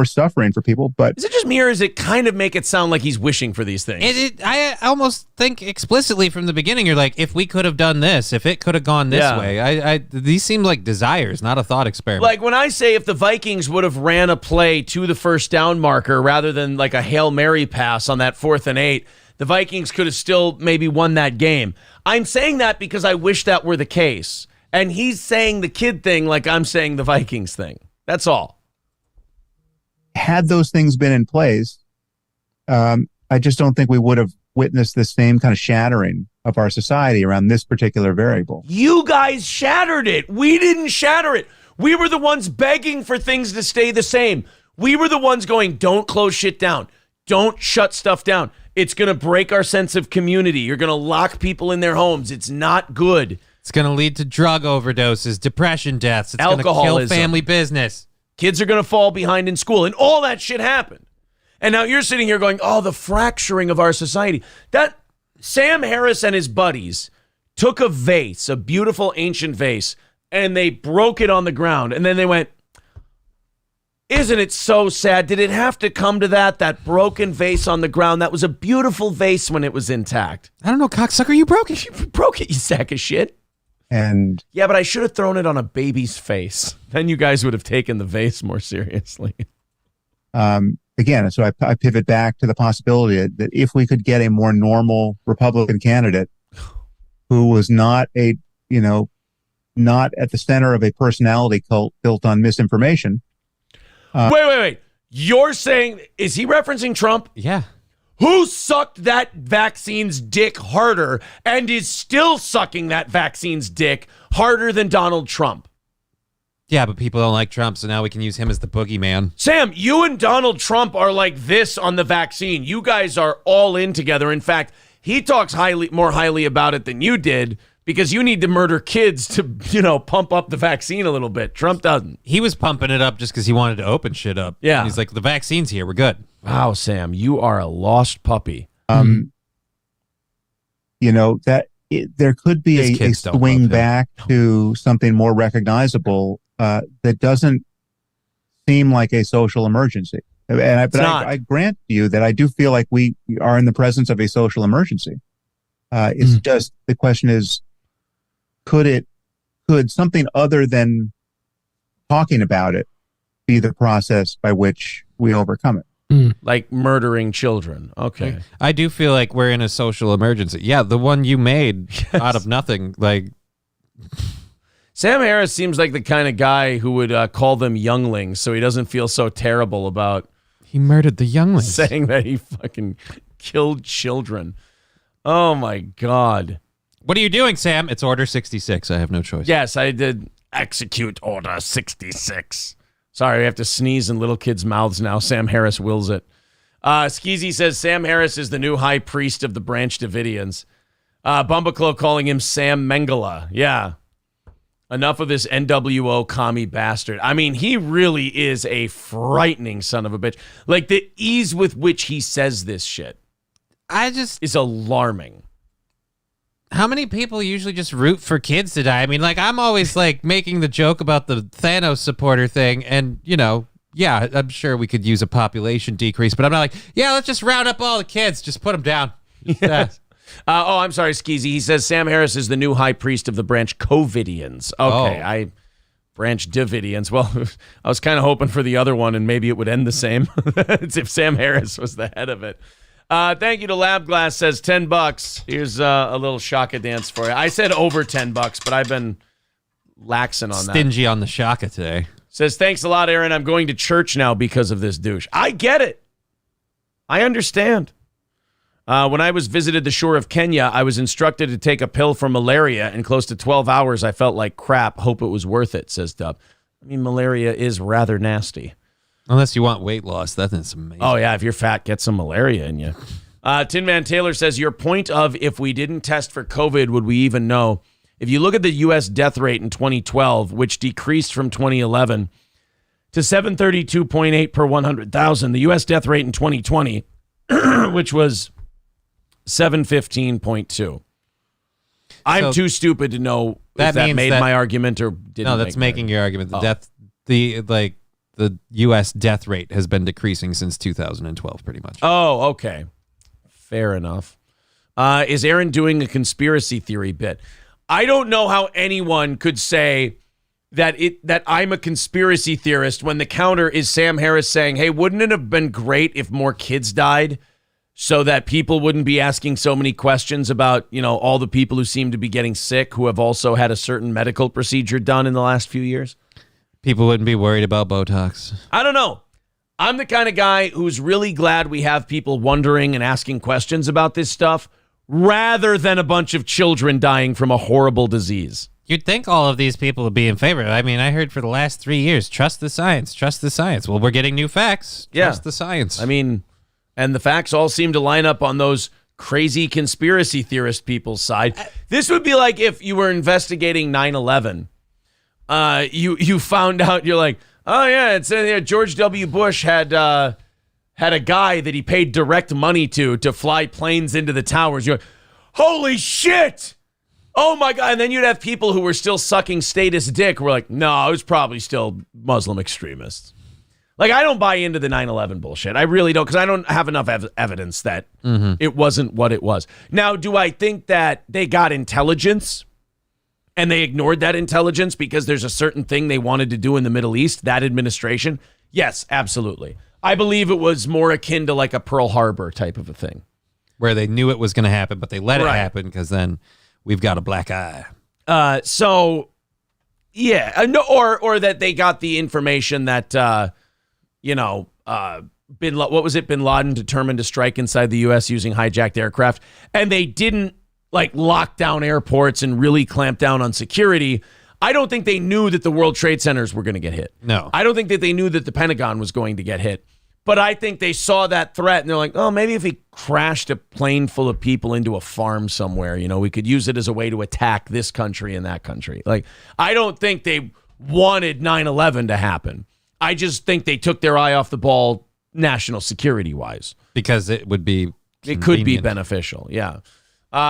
F: suffering for people. But
A: is it just me or does it kind of make it sound like he's wishing for these things?
B: I almost think explicitly from the beginning, you're like, if we could have done this, if it could have gone this way. These seem like desires, not a thought experiment.
A: Like when I say if the Vikings would have ran a play to the first down marker rather than like a Hail Mary pass on that 4th and 8, the Vikings could have still maybe won that game. I'm saying that because I wish that were the case. And he's saying the kid thing like I'm saying the Vikings thing. That's all.
F: Had those things been in place, I just don't think we would have witnessed the same kind of shattering of our society around this particular variable.
A: You guys shattered it. We didn't shatter it. We were the ones begging for things to stay the same. We were the ones going, don't close shit down. Don't shut stuff down. It's going to break our sense of community. You're going to lock people in their homes. It's not good.
B: It's going to lead to drug overdoses, depression deaths. It's going to kill family business.
A: Kids are going to fall behind in school, and all that shit happened. And now you're sitting here going, oh, the fracturing of our society. That Sam Harris and his buddies took a vase, a beautiful ancient vase, and they broke it on the ground. And then they went, isn't it so sad? Did it have to come to that broken vase on the ground? That was a beautiful vase when it was intact.
B: I don't know, cocksucker, you broke it.
A: You broke it, you sack of shit.
F: And
A: yeah, but I should have thrown it on a baby's face. Then you guys would have taken the vase more seriously.
F: Again, so I pivot back to the possibility that if we could get a more normal Republican candidate who was not not at the center of a personality cult built on misinformation.
A: Wait. You're saying, is he referencing Trump?
B: Yeah.
A: Who sucked that vaccine's dick harder and is still sucking that vaccine's dick harder than Donald Trump?
B: Yeah, but people don't like Trump, so now we can use him as the boogeyman.
A: Sam, you and Donald Trump are like this on the vaccine. You guys are all in together. In fact, he talks more highly about it than you did because you need to murder kids to, pump up the vaccine a little bit. Trump doesn't.
B: He was pumping it up just because he wanted to open shit up.
A: Yeah.
B: And he's like, the vaccine's here. We're good.
A: Wow, Sam, you are a lost puppy.
F: There could be a swing back to something more recognizable that doesn't seem like a social emergency. I grant you that I do feel like we are in the presence of a social emergency. It's just the question is, could something other than talking about it be the process by which we overcome it?
A: Like murdering children. Okay.
B: I do feel like we're in a social emergency. Yeah, the one you made out of nothing. Like,
A: Sam Harris seems like the kind of guy who would call them younglings so he doesn't feel so terrible about
B: he murdered the younglings.
A: saying that he fucking killed children. Oh, my God.
B: What are you doing, Sam? It's Order 66. I have no choice.
A: Yes, I did execute Order 66. Sorry, I have to sneeze in little kids' mouths now. Sam Harris wills it. Skeezy says Sam Harris is the new high priest of the Branch Davidians. Bumbaclo calling him Sam Mengele. Yeah. Enough of this NWO commie bastard. I mean, he really is a frightening son of a bitch. Like, the ease with which he says this shit is alarming.
B: How many people usually just root for kids to die? I mean, like, I'm always, like, making the joke about the Thanos supporter thing, and, you know, yeah, I'm sure we could use a population decrease, but I'm not like, yeah, let's just round up all the kids. Just put them down.
A: Yes. I'm sorry, Skeezy. He says Sam Harris is the new high priest of the Branch Covidians. Okay, Branch Davidians. Well, I was kind of hoping for the other one, and maybe it would end the same. It's if Sam Harris was the head of it. Thank you to Lab Glass. Says $10. Here's a little shaka dance for you. I said over $10, but I've been laxing on that.
B: Stingy on the shaka today.
A: Says thanks a lot, Aaron. I'm going to church now because of this douche. I get it. I understand. When I was visited the shore of Kenya, I was instructed to take a pill for malaria. In close to 12 hours, I felt like crap. Hope it was worth it, says Dub. I mean, malaria is rather nasty.
B: Unless you want weight loss, that's amazing.
A: Oh, yeah, if you're fat, get some malaria in you. Tin Man Taylor says, your point of if we didn't test for COVID, would we even know? If you look at the U.S. death rate in 2012, which decreased from 2011 to 732.8 per 100,000, the U.S. death rate in 2020, which was 715.2. I'm too stupid to know if that made my argument or didn't.
B: No, that's making your argument. The U.S. death rate has been decreasing since 2012, pretty much.
A: Oh, okay. Fair enough. Is Aaron doing a conspiracy theory bit? I don't know how anyone could say that I'm a conspiracy theorist when the counter is Sam Harris saying, hey, wouldn't it have been great if more kids died so that people wouldn't be asking so many questions about, you know, all the people who seem to be getting sick who have also had a certain medical procedure done in the last few years?
B: People wouldn't be worried about Botox.
A: I don't know. I'm the kind of guy who's really glad we have people wondering and asking questions about this stuff rather than a bunch of children dying from a horrible disease.
B: You'd think all of these people would be in favor. I mean, I heard for the last 3 years, trust the science, trust the science. Well, we're getting new facts. Trust the science.
A: I mean, and the facts all seem to line up on those crazy conspiracy theorist people's side. This would be like if you were investigating 9/11. You found out, you're like, oh yeah, it's George W. Bush had a guy that he paid direct money to fly planes into the towers. You're like, holy shit! Oh my God. And then you'd have people who were still sucking status dick who were like, no, it was probably still Muslim extremists. Like, I don't buy into the 9/11 bullshit. I really don't, because I don't have enough evidence that it wasn't what it was. Now, do I think that they got intelligence and they ignored that intelligence because there's a certain thing they wanted to do in the Middle East, that administration? Yes, absolutely. I believe it was more akin to like a Pearl Harbor type of a thing.
B: Where they knew it was going to happen, but they let it happen because then we've got a black eye.
A: So, yeah. No, or that they got the information that, what was it? Bin Laden determined to strike inside the U.S. using hijacked aircraft. And they didn't like lock down airports and really clamp down on security. I don't think they knew that the World Trade Centers were going to get hit.
B: No.
A: I don't think that they knew that the Pentagon was going to get hit. But I think they saw that threat and they're like, oh, maybe if we crashed a plane full of people into a farm somewhere, we could use it as a way to attack this country and that country. Like, I don't think they wanted 9/11 to happen. I just think they took their eye off the ball national security wise.
B: Because it would be
A: It could be beneficial, yeah.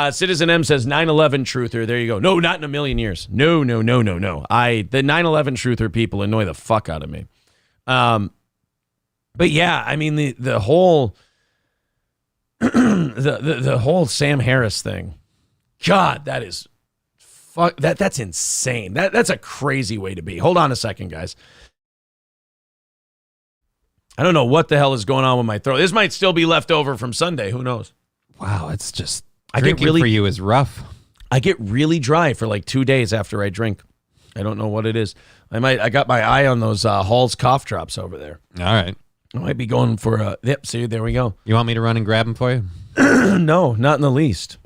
A: Citizen M says 9/11 truther. There you go. No, not in a million years. No. The 9/11 truther people annoy the fuck out of me. But yeah, I mean the whole the whole Sam Harris thing. God, that is that's insane. That's a crazy way to be. Hold on a second, guys. I don't know what the hell is going on with my throat. This might still be left over from Sunday. Who knows?
B: Wow, it's just
A: I get
B: drinking
A: really-
B: for you is rough.
A: I get really dry for like 2 days after I drink. I don't know what it is. I got my eye on those Hall's cough drops over there.
B: All right.
A: I might be going for a... Yep, see, there we go.
B: You want me to run and grab them for you?
A: No, not in the least.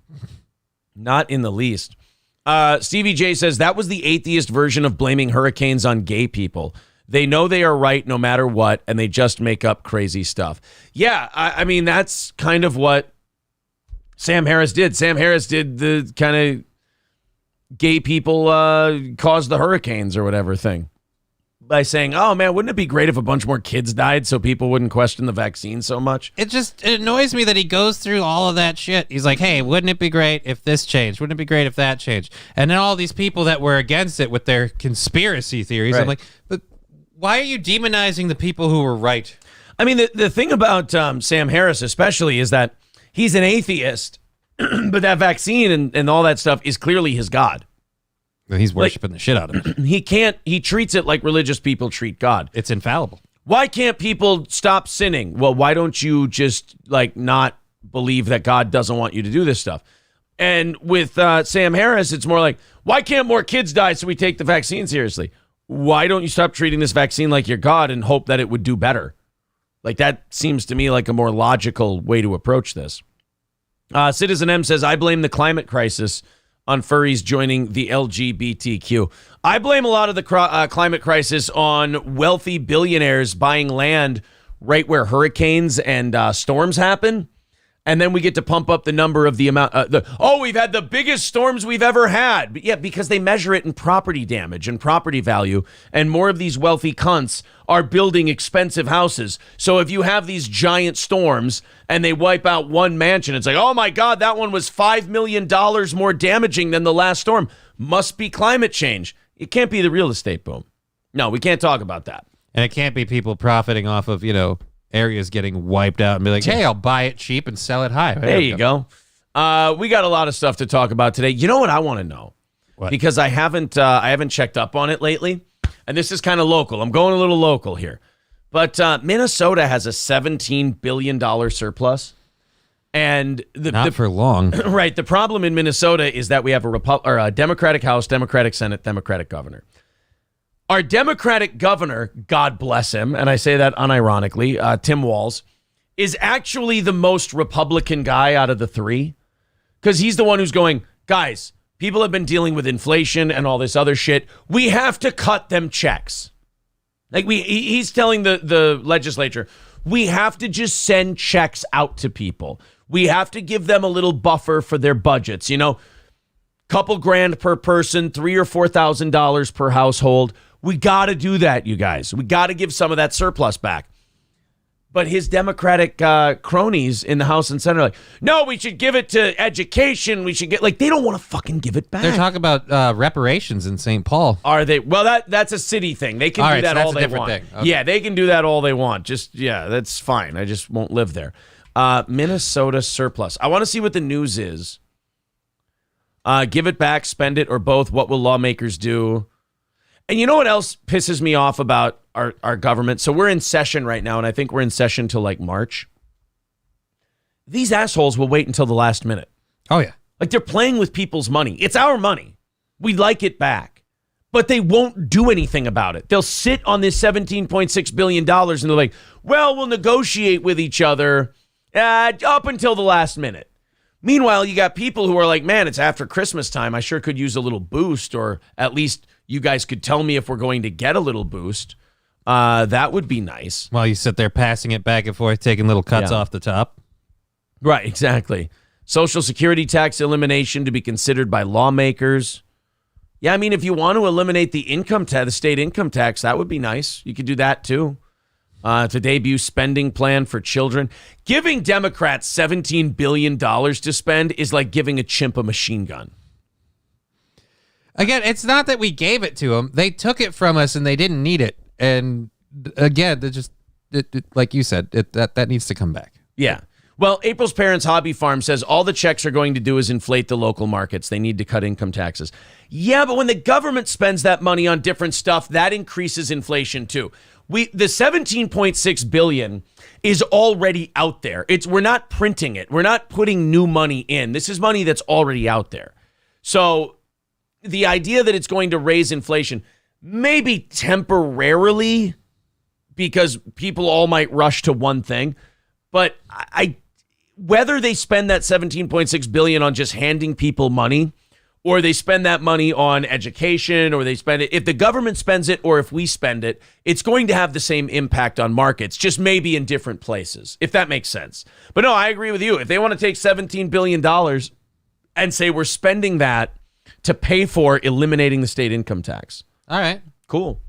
A: Not in the least. Stevie J says, that was the atheist version of blaming hurricanes on gay people. They know they are right no matter what, and they just make up crazy stuff. Yeah, I mean, that's kind of what Sam Harris did. Sam Harris did the kind of gay people caused the hurricanes or whatever thing by saying, oh, man, wouldn't it be great if a bunch more kids died so people wouldn't question the vaccine so much?
B: It annoys me that he goes through all of that shit. He's like, hey, wouldn't it be great if this changed? Wouldn't it be great if that changed? And then all these people that were against it with their conspiracy theories,
A: Right.
B: I'm like, but why are you demonizing the people who were right?
A: I mean, the thing about Sam Harris especially is that he's an atheist, but that vaccine and all that stuff is clearly his God.
B: He's worshiping the shit out of it.
A: He treats it like religious people treat God.
B: It's infallible.
A: Why can't people stop sinning? Well, why don't you just like not believe that God doesn't want you to do this stuff? And with Sam Harris, it's more like, why can't more kids die so we take the vaccine seriously? Why don't you stop treating this vaccine like your God and hope that it would do better? Like, that seems to me like a more logical way to approach this. Citizen M says, I blame the climate crisis on furries joining the LGBTQ. I blame a lot of the climate crisis on wealthy billionaires buying land right where hurricanes and storms happen. And then we get to pump up the number of the amount. We've had the biggest storms we've ever had. But yeah, because they measure it in property damage and property value. And more of these wealthy cunts are building expensive houses. So if you have these giant storms and they wipe out one mansion, it's like, oh my God, that one was $5 million more damaging than the last storm. Must be climate change. It can't be the real estate boom. No, we can't talk about that.
B: And it can't be people profiting off of, areas getting wiped out and be like, hey, I'll buy it cheap and sell it high.
A: There you go. We got a lot of stuff to talk about today. You know what I want to know?
B: What?
A: Because I haven't checked up on it lately, and this is kind of local. I'm going a little local here. But Minnesota has a $17 billion surplus. And
B: Not for long.
A: Right. The problem in Minnesota is that we have a Democratic House, Democratic Senate, Democratic governor. Our Democratic governor, God bless him, and I say that unironically, Tim Walz, is actually the most Republican guy out of the three, because he's the one who's going, guys, people have been dealing with inflation and all this other shit. We have to cut them checks. Like he's telling the legislature, we have to just send checks out to people. We have to give them a little buffer for their budgets. Couple grand per person, $3,000 or $4,000 per household. We got to do that, you guys. We got to give some of that surplus back. But his Democratic cronies in the House and Senate are like, no, we should give it to education. We should they don't want to fucking give it back.
B: They're talking about reparations in St. Paul.
A: Are they? Well, that's a city thing. They can do that all they want.
B: Thing. Okay.
A: Yeah, they can do that all they want. That's fine. I just won't live there. Minnesota surplus. I want to see what the news is. Give it back, spend it, or both. What will lawmakers do? And you know what else pisses me off about our government? So we're in session right now, and I think we're in session till like March. These assholes will wait until the last minute.
B: Oh, yeah.
A: Like, they're playing with people's money. It's our money. We'd like it back. But they won't do anything about it. They'll sit on this $17.6 billion, and they're like, well, we'll negotiate with each other up until the last minute. Meanwhile, you got people who are like, man, it's after Christmas time. I sure could use a little boost, or at least you guys could tell me if we're going to get a little boost. That would be nice.
B: While you sit there passing it back and forth, taking little cuts off the top.
A: Right, exactly. Social Security tax elimination to be considered by lawmakers. Yeah, I mean, if you want to eliminate the the state income tax, that would be nice. You could do that too. To debut spending plan for children. Giving Democrats $17 billion to spend is like giving a chimp a machine gun.
B: Again, it's not that we gave it to them. They took it from us and they didn't need it. And again, like you said, that needs to come back.
A: Yeah. Well, April's Parents Hobby Farm says all the checks are going to do is inflate the local markets. They need to cut income taxes. Yeah, but when the government spends that money on different stuff, that increases inflation too. The 17.6 billion is already out there. We're not printing it. We're not putting new money in. This is money that's already out there. So the idea that it's going to raise inflation, maybe temporarily, because people all might rush to one thing, but whether they spend that 17.6 billion on just handing people money, or they spend that money on education, or they spend it, if the government spends it or if we spend it, it's going to have the same impact on markets, just maybe in different places, if that makes sense. But no, I agree with you. If they want to take $17 billion and say we're spending that to pay for eliminating the state income tax.
B: All right.
A: Cool.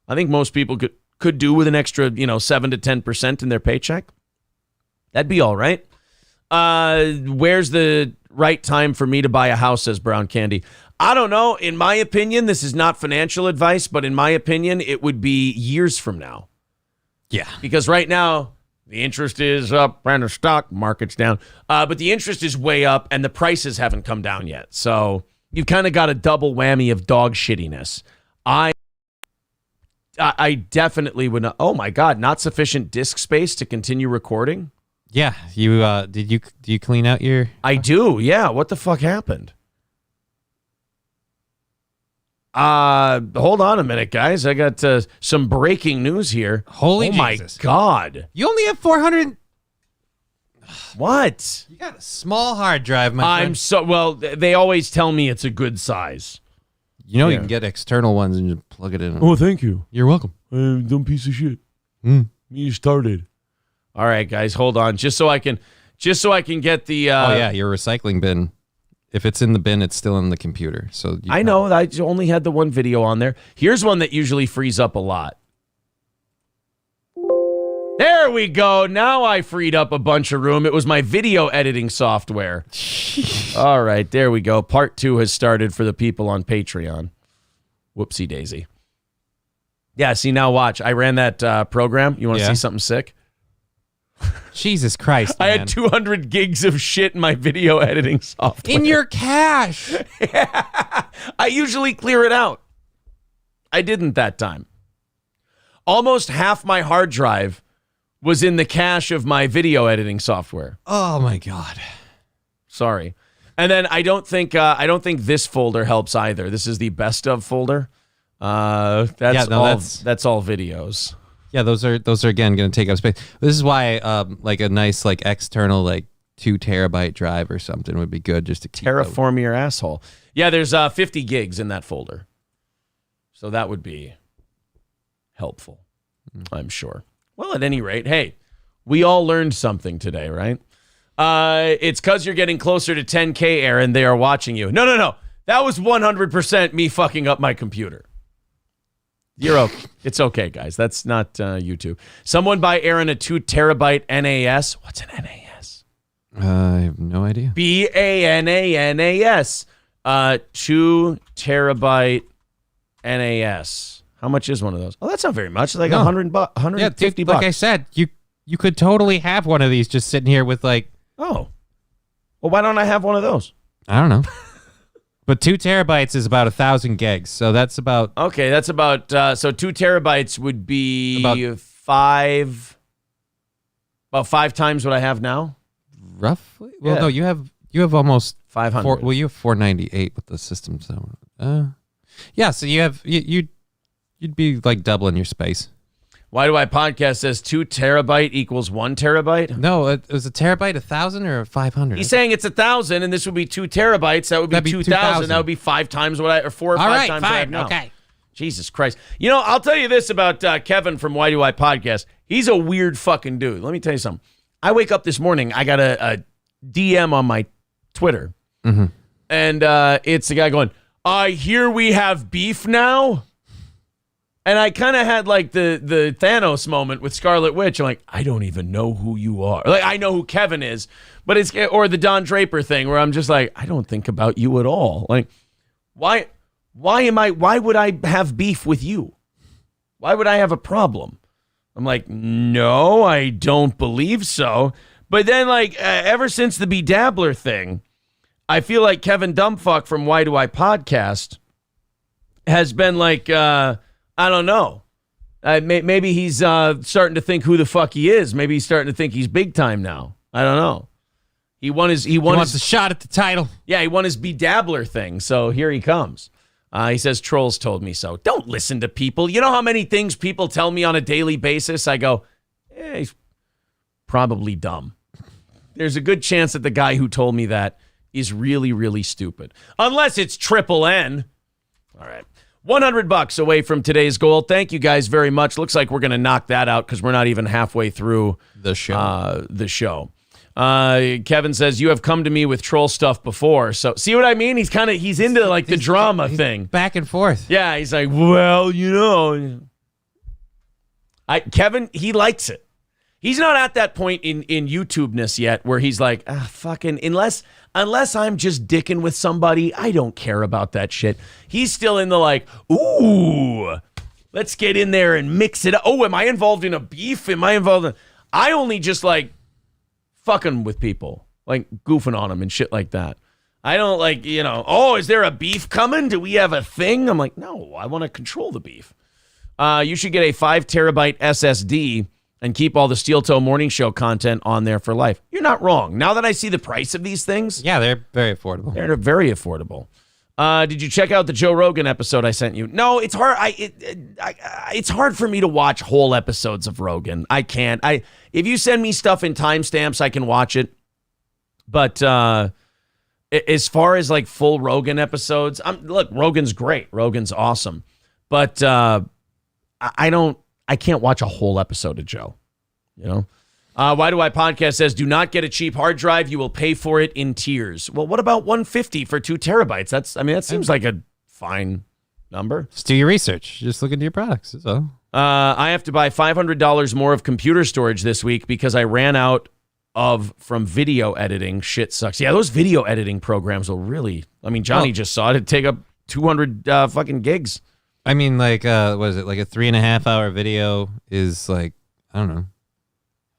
A: I think most people could do with an extra, 7 to 10% in their paycheck. That'd be all right. Where's the right time for me to buy a house, says Brown Candy. I don't know. In my opinion, this is not financial advice, but in my opinion, it would be years from now.
B: Yeah.
A: Because right now, the interest is up and the stock market's down. But the interest is way up and the prices haven't come down yet. So you've kind of got a double whammy of dog shittiness. I definitely would not. Oh my God, not sufficient disk space to continue recording?
B: Yeah, you do you clean out your?
A: I do. Yeah. What the fuck happened? Hold on a minute, guys. I got some breaking news here.
B: Holy
A: Jesus. My God!
B: You only have 400.
A: What?
B: You got a small hard drive, my friend.
A: Well. They always tell me it's a good size.
B: You know, you can get external ones and just plug it in.
A: Oh, thank you.
B: You're welcome.
A: Dumb piece of shit. You started. All right, guys, hold on. Just so I can get the.
B: Oh yeah, your recycling bin. If it's in the bin, it's still in the computer. So
A: I know. I only had the one video on there. Here's one that usually frees up a lot. There we go. Now I freed up a bunch of room. It was my video editing software. All right, there we go. Part 2 has started for the people on Patreon. Whoopsie daisy. Yeah, see, now watch. I ran that program. You want to see something sick?
B: Jesus Christ, man.
A: I had 200 gigs of shit in my video editing software.
B: In your cache.
A: Yeah. I usually clear it out. I didn't that time. Almost half my hard drive was in the cache of my video editing software.
B: Oh my God.
A: Sorry. And then I don't think this folder helps either. This is the best of folder. That's all videos.
B: Yeah, those are again going to take up space. This is why like a nice like external like 2 terabyte drive or something would be good just to keep
A: terraform your asshole. Yeah, there's 50 gigs in that folder. So that would be helpful, I'm sure. Well, at any rate, hey, we all learned something today, right? It's because you're getting closer to 10K, Aaron. They are watching you. No. That was 100% me fucking up my computer. You're okay. It's okay, guys. That's not YouTube. Someone buy Aaron a 2 terabyte NAS. What's an NAS?
B: I have no idea.
A: BANANAS. 2 terabyte NAS. How much is one of those? Oh, that's not very much. It's like $150.
B: Yeah, dude, like I said, you could totally have one of these just sitting here with like.
A: Oh. Well, why don't I have one of those?
B: I don't know. But 2 terabytes is about 1,000 gigs, so that's about...
A: Okay, that's about... so 2 terabytes would be about 5 times what I have now?
B: Roughly? Well, no, you have almost...
A: 500.
B: You have 498 with the system, so... yeah, so you'd be like doubling your space.
A: Why Do I Podcast says 2 terabyte equals 1 terabyte?
B: No, it was a terabyte, 1,000 or 500?
A: He's saying it's 1,000, and this would be 2 terabytes. That would be 2,000. That would be 5 times what I, or 4 or 5 times what I have now.
B: Okay.
A: Jesus Christ. You know, I'll tell you this about Kevin from Why Do I Podcast. He's a weird fucking dude. Let me tell you something. I wake up this morning, I got a DM on my Twitter, and it's the guy going, I hear we have beef now. And I kind of had like the Thanos moment with Scarlet Witch. I'm like, I don't even know who you are. Like, I know who Kevin is, but or the Don Draper thing where I'm just like, I don't think about you at all. Like, why would I have beef with you? Why would I have a problem? I'm like, no, I don't believe so. But then like, ever since the Bedabbler thing, I feel like Kevin Dumbfuck from Why Do I Podcast has been like, I don't know. Maybe he's starting to think who the fuck he is. Maybe he's starting to think he's big time now. I don't know. He wants
B: a shot at the title.
A: Yeah, he won his bedabbler thing, so here he comes. He says, trolls told me so. Don't listen to people. You know how many things people tell me on a daily basis? I go, he's probably dumb. There's a good chance that the guy who told me that is really, really stupid. Unless it's Triple N. All right. $100 away from today's goal. Thank you guys very much. Looks like we're going to knock that out because we're not even halfway through
B: the show.
A: Kevin says, you have come to me with troll stuff before. So see what I mean? He's into like the drama thing.
B: Back and forth.
A: Yeah, he's like, well, Kevin, he likes it. He's not at that point in YouTube-ness yet where he's like, fucking, unless I'm just dicking with somebody, I don't care about that shit. He's still in the like, ooh, let's get in there and mix it up. Oh, am I involved in a beef? I only just like fucking with people, like goofing on them and shit like that. I don't like, is there a beef coming? Do we have a thing? I'm like, no, I want to control the beef. You should get a 5 terabyte SSD and keep all the Steel Toe Morning Show content on there for life. You're not wrong. Now that I see the price of these things.
B: Yeah, they're very affordable.
A: They're very affordable. Did you check out the Joe Rogan episode I sent you? No, it's hard. It's hard for me to watch whole episodes of Rogan. I can't. If you send me stuff in timestamps, I can watch it. But as far as like full Rogan episodes, look, Rogan's great. Rogan's awesome. But I can't watch a whole episode of Joe. Why Do I Podcast says, do not get a cheap hard drive. You will pay for it in tears. Well, what about $150 for 2 terabytes? That seems like a fine number.
B: Just do your research. Just look into your products. So
A: I have to buy $500 more of computer storage this week because I ran out from video editing. Shit sucks. Yeah, those video editing programs will really, Johnny just saw it. It'd take up 200 fucking gigs.
B: What is it? Like a 3.5 hour video is like, I don't know,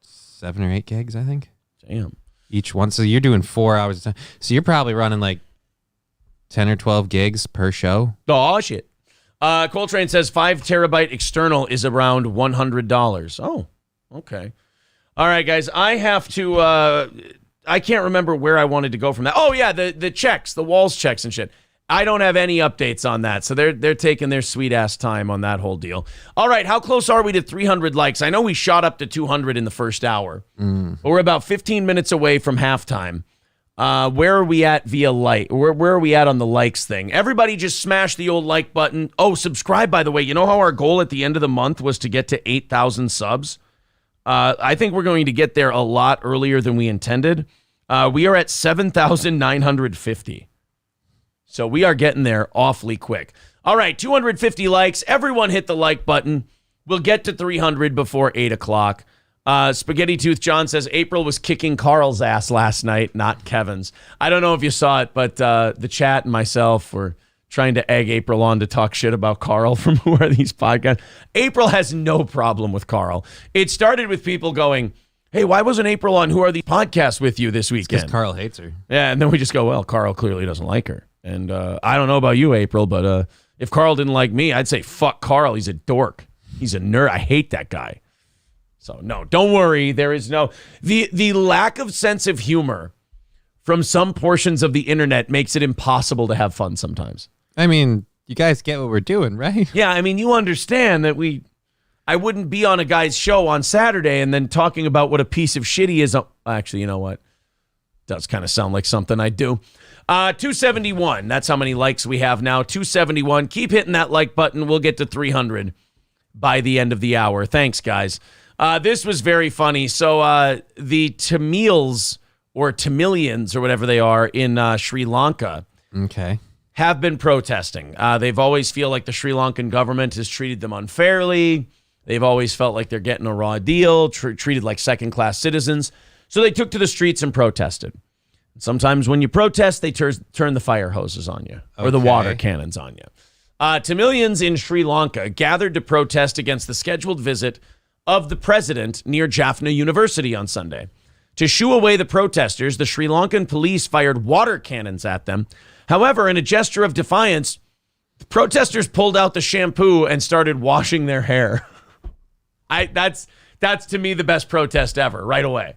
B: 7 or 8 gigs, I think.
A: Damn.
B: Each one. So you're doing 4 hours of time. So you're probably running like 10 or 12 gigs per show.
A: Oh, shit. Coltrane says 5 terabyte external is around $100. Oh, okay. All right, guys. I have to, I can't remember where I wanted to go from that. Oh, yeah, the checks, the walls checks and shit. I don't have any updates on that, so they're taking their sweet-ass time on that whole deal. All right, how close are we to 300 likes? I know we shot up to 200 in the first hour. But we're about 15 minutes away from halftime. Where are we at via like? Where are we at on the likes thing? Everybody just smash the old like button. Oh, subscribe, by the way. You know how our goal at the end of the month was to get to 8,000 subs? I think we're going to get there a lot earlier than we intended. We are at 7,950. So we are getting there awfully quick. All right, 250 likes. Everyone hit the like button. We'll get to 300 before 8 o'clock. Spaghetti Tooth John says April was kicking Carl's ass last night, not Kevin's. I don't know if you saw it, but the chat and myself were trying to egg April on to talk shit about Carl from Who Are These Podcasts. April has no problem with Carl. It started with people going, hey, why wasn't April on Who Are These Podcasts with you this weekend?
B: Because Carl hates her.
A: Yeah, and then we just go, well, Carl clearly doesn't like her. And I don't know about you, April, but if Carl didn't like me, I'd say, fuck Carl. He's a dork. He's a nerd. I hate that guy. So, no, don't worry. There is no... The lack of sense of humor from some portions of the internet makes it impossible to have fun sometimes.
B: You guys get what we're doing, right?
A: Yeah, you understand that I wouldn't be on a guy's show on Saturday and then talking about what a piece of shit he is. Actually, you know what? Does kind of sound like something I do. 271. That's how many likes we have now. 271. Keep hitting that like button. We'll get to 300 by the end of the hour. Thanks, guys. This was very funny. So the Tamils or Tamilians or whatever they are in Sri Lanka have been protesting. They've always feel like the Sri Lankan government has treated them unfairly. They've always felt like they're getting a raw deal, treated like second-class citizens. So they took to the streets and protested. Sometimes when you protest, they turn the fire hoses on you or the water cannons on you. Tamilians in Sri Lanka gathered to protest against the scheduled visit of the president near Jaffna University on Sunday. To shoo away the protesters, the Sri Lankan police fired water cannons at them. However, in a gesture of defiance, the protesters pulled out the shampoo and started washing their hair. That's to me the best protest ever. Right away.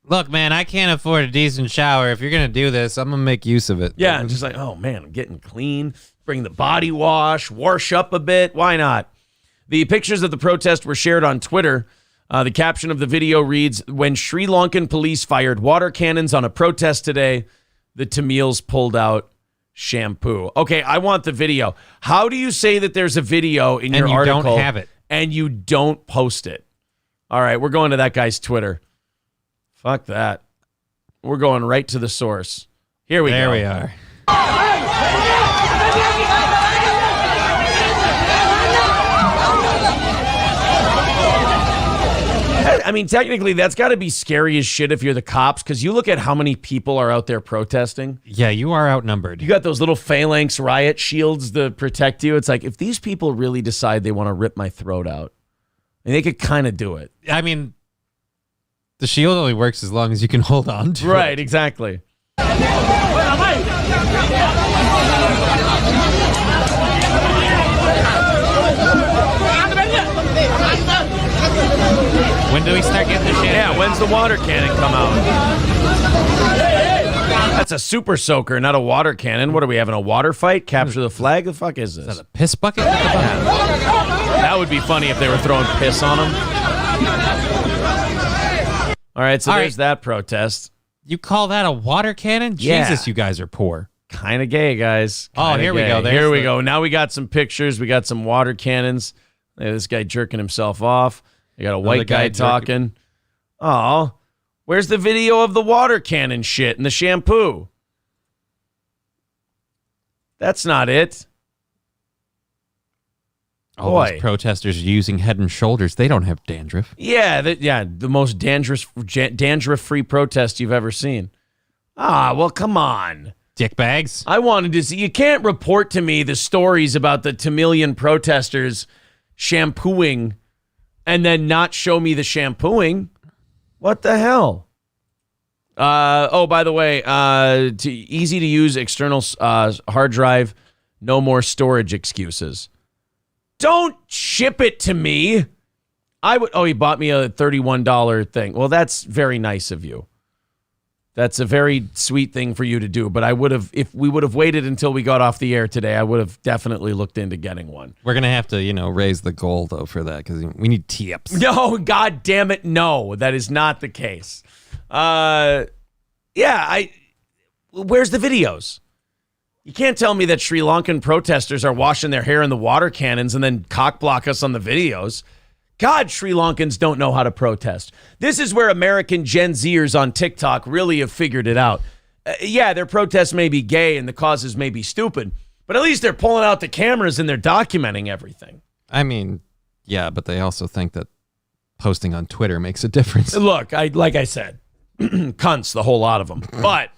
B: Look, man, I can't afford a decent shower. If you're gonna do this, I'm gonna make use of it.
A: Yeah, just like, oh man, I'm getting clean. Bring the body wash up a bit. Why not? The pictures of the protest were shared on Twitter. The caption of the video reads, "When Sri Lankan police fired water cannons on a protest today, the Tamils pulled out shampoo." Okay, I want the video. How do you say that there's a video in your article
B: and you don't have it,
A: and you don't post it? All right, we're going to that guy's Twitter. Fuck that. We're going right to the source. Here we go.
B: There we are.
A: I mean, technically, that's got to be scary as shit if you're the cops, because you look at how many people are out there protesting.
B: Yeah, you are outnumbered.
A: You got those little phalanx riot shields to protect you. It's like, if these people really decide they want to rip my throat out, and they could kind of do it.
B: I mean, the shield only works as long as you can hold on to it.
A: Right, exactly.
B: When do we start getting the shit?
A: Yeah, when's the water cannon come out? That's a super soaker, not a water cannon. What are we having, a water fight? Capture the flag? The fuck is this?
B: Is that a piss bucket?
A: That would be funny if they were throwing piss on them. All right, so there's that protest.
B: You call that a water cannon?
A: Yeah.
B: Jesus, you guys are poor.
A: Kind of gay, guys.
B: Here we go.
A: Here we go. Now we got some pictures. We got some water cannons. This guy jerking himself off. You got a white guy talking. Oh, where's the video of the water cannon shit and the shampoo? That's not it.
B: All those protesters using Head and Shoulders. They don't have dandruff.
A: Yeah, the most dandruff-free protest you've ever seen. Well, come on.
B: Dickbags.
A: I wanted to see. You can't report to me the stories about the Tamilian protesters shampooing and then not show me the shampooing. What the hell? By the way, easy to use external hard drive. No more storage excuses. Don't ship it to me. I would. Oh, he bought me a $31 thing. Well, that's very nice of you. That's a very sweet thing for you to do. But I would have, if we would have waited until we got off the air today, I would have definitely looked into getting one.
B: We're going to have to, raise the goal, though, for that, because we need tips.
A: No, God damn it, no. That is not the case. Where's the videos? You can't tell me that Sri Lankan protesters are washing their hair in the water cannons and then cock block us on the videos. God, Sri Lankans don't know how to protest. This is where American Gen Zers on TikTok really have figured it out. Their protests may be gay and the causes may be stupid, but at least they're pulling out the cameras and they're documenting everything.
B: I mean, yeah, but they also think that posting on Twitter makes a difference.
A: Look, like I said, cunts, the whole lot of them. But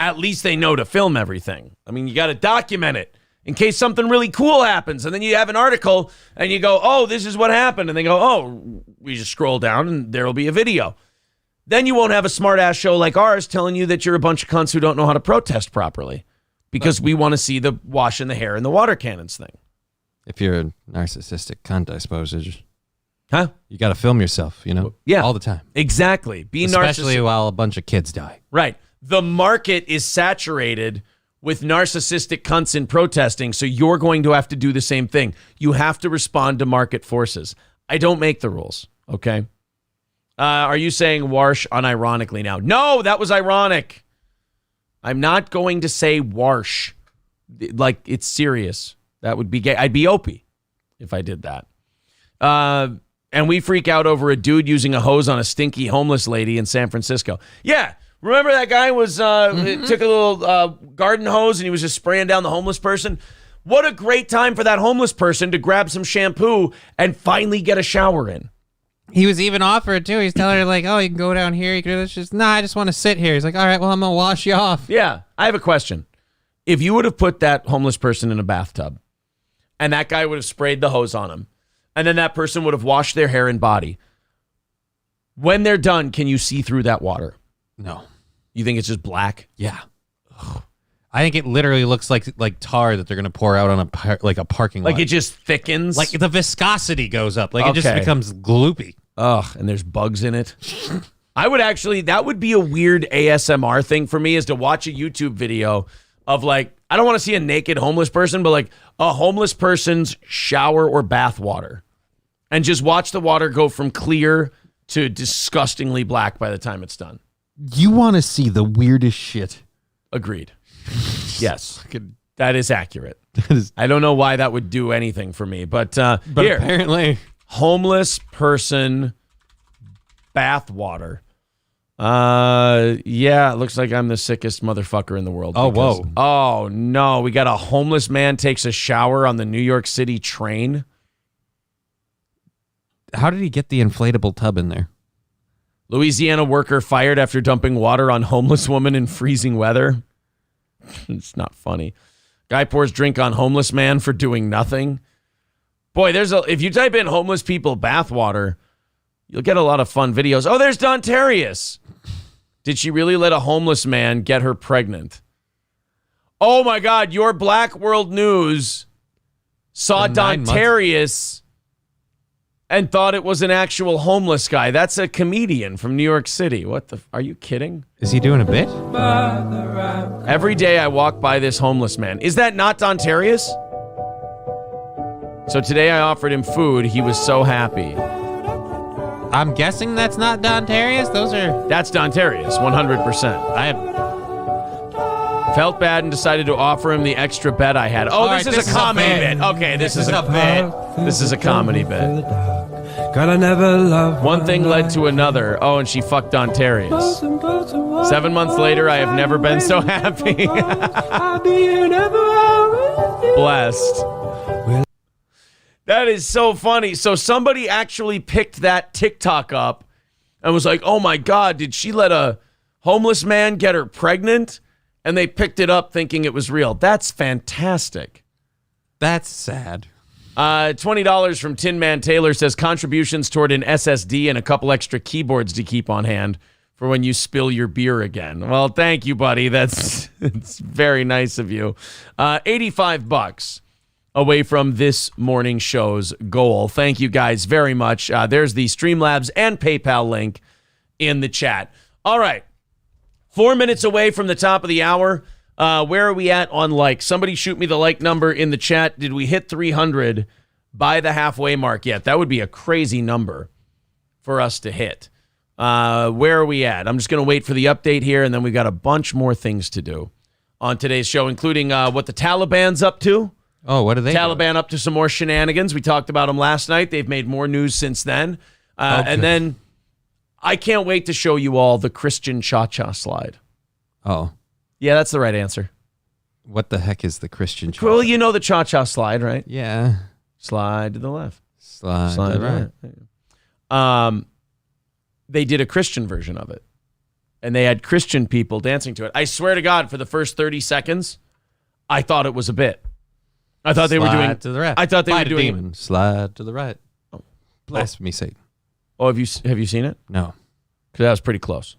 A: at least they know to film everything. I mean, you got to document it in case something really cool happens. And then you have an article and you go, oh, this is what happened. And they go, oh, we just scroll down and there'll be a video. Then you won't have a smart ass show like ours telling you that you're a bunch of cunts who don't know how to protest properly because we want to see the washing the hair and the water cannons thing.
B: If you're a narcissistic cunt, I suppose,
A: huh?
B: You got to film yourself,
A: Yeah.
B: all the time.
A: Exactly.
B: Especially while a bunch of kids die.
A: Right. The market is saturated with narcissistic cunts in protesting, so you're going to have to do the same thing. You have to respond to market forces. I don't make the rules, okay? Are you saying Warsh unironically now? No, that was ironic. I'm not going to say Warsh. Like, it's serious. That would be gay. I'd be Opie if I did that. And we freak out over a dude using a hose on a stinky homeless lady in San Francisco. Yeah. Remember that guy was took a little garden hose and he was just spraying down the homeless person? What a great time for that homeless person to grab some shampoo and finally get a shower in.
B: He was even offered, too. He's telling her, like, oh, you can go down here. You can do this. She's, I just want to sit here. He's like, all right, well, I'm going to wash you off.
A: Yeah. I have a question. If you would have put that homeless person in a bathtub and that guy would have sprayed the hose on him and then that person would have washed their hair and body, when they're done, can you see through that water?
B: No.
A: You think it's just black?
B: Yeah. Ugh. I think it literally looks like tar that they're gonna pour out on a parking lot.
A: Like it just thickens.
B: Like the viscosity goes up. Like it just
A: Okay.
B: becomes gloopy.
A: Ugh, and there's bugs in it. That would be a weird ASMR thing for me, is to watch a YouTube video of like, I don't want to see a naked homeless person, but like a homeless person's shower or bath water, and just watch the water go from clear to disgustingly black by the time it's done.
B: You want to see the weirdest shit.
A: Agreed. Yes, that is accurate. I don't know why that would do anything for me, but here,
B: apparently,
A: homeless person bath water. Yeah, it looks like I'm the sickest motherfucker in the world.
B: Oh, whoa.
A: Oh, no. We got a homeless man takes a shower on the New York City train.
B: How did he get the inflatable tub in there?
A: Louisiana worker fired after dumping water on homeless woman in freezing weather. It's not funny. Guy pours drink on homeless man for doing nothing. Boy, if you type in homeless people bath water, you'll get a lot of fun videos. Oh, there's Dontarius. Did she really let a homeless man get her pregnant? Oh, my God. Your Black World News saw Dontarius and thought it was an actual homeless guy. That's a comedian from New York City. Are you kidding?
B: Is he doing a bit?
A: Every day I walk by this homeless man. Is that not Dontarius? So today I offered him food. He was so happy.
B: I'm guessing that's not Dontarius.
A: That's Dontarius, 100%. I felt bad and decided to offer him the extra bet I had. Oh, this is a comedy bit. Okay, this is a bit. This is a comedy bit. One thing led to another. Oh, and she fucked Dontarius. 7 months later, I have never been so happy. Blessed. That is so funny. So somebody actually picked that TikTok up and was like, oh my God, did she let a homeless man get her pregnant? And they picked it up thinking it was real. That's fantastic.
B: That's sad.
A: $20 from Tin Man Taylor says contributions toward an SSD and a couple extra keyboards to keep on hand for when you spill your beer again. Well, thank you, buddy. It's very nice of you. $85 away from this morning show's goal. Thank you guys very much. There's the Streamlabs and PayPal link in the chat. All right. 4 minutes away from the top of the hour. Where are we at on likes? Somebody shoot me the like number in the chat. Did we hit 300 by the halfway mark yet? That would be a crazy number for us to hit. Where are we at? I'm just going to wait for the update here, and then we got a bunch more things to do on today's show, including what the Taliban's up to.
B: Oh, what are they
A: Taliban
B: doing?
A: up to some more shenanigans. We talked about them last night. They've made more news since then. And then I can't wait to show you all the Christian cha-cha slide.
B: Oh.
A: Yeah, that's the right answer.
B: What the heck is the Christian cha?
A: Well, you know the cha-cha slide, right?
B: Yeah.
A: Slide to the left.
B: Slide to the
A: right. They did a Christian version of it. And they had Christian people dancing to it. I swear to God, for the first 30 seconds, I thought it was a bit. I thought they were doing
B: to the left.
A: I thought they
B: Fight
A: were doing
B: demon. Slide to the right. Oh, blasphemy, Satan.
A: Oh, have you seen it?
B: No.
A: Because that was pretty close.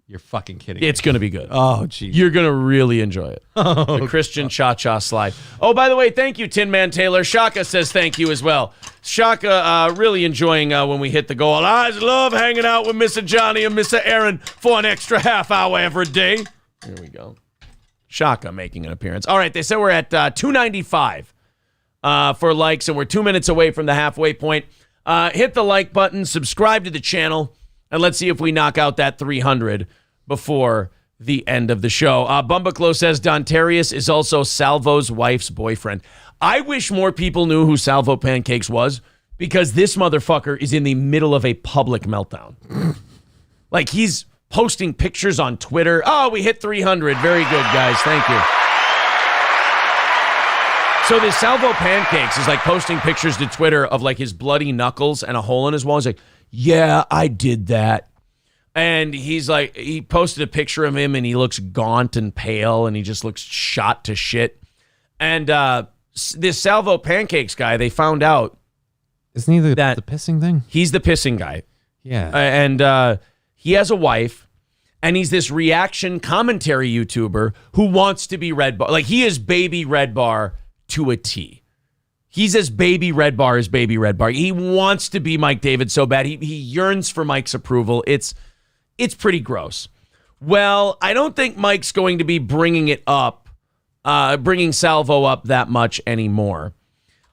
B: You're fucking kidding.
A: It's going to be good.
B: Oh, geez.
A: You're going to really enjoy it. The Christian cha-cha slide. Oh, by the way, thank you, Tin Man Taylor. Shaka says thank you as well. Shaka, really enjoying when we hit the goal. I love hanging out with Mr. Johnny and Mr. Aaron for an extra half hour every day. Here we go. Shaka making an appearance. All right, they said we're at 295 for likes, and we're 2 minutes away from the halfway point. Hit the like button, subscribe to the channel, and let's see if we knock out that 300 before the end of the show. Bumbaclo says Dontarius is also Salvo's wife's boyfriend. I wish more people knew who Salvo Pancakes was, because this motherfucker is in the middle of a public meltdown. Like, he's posting pictures on Twitter. Oh, we hit 300. Very good, guys. Thank you. So this Salvo Pancakes is like posting pictures to Twitter of like his bloody knuckles and a hole in his wall. He's like, yeah, I did that. And he's like, he posted a picture of him and he looks gaunt and pale and he just looks shot to shit. And this Salvo Pancakes guy, they found out.
B: Isn't he the pissing thing?
A: He's the pissing guy.
B: Yeah.
A: And he has a wife, And he's this reaction commentary YouTuber who wants to be Red Bar. Like, he is baby Red Bar to a T. He's as baby Red Bar as baby Red Bar. He wants to be Mike David so bad. He yearns for Mike's approval. It's pretty gross. Well, I don't think Mike's going to be bringing Salvo up that much anymore.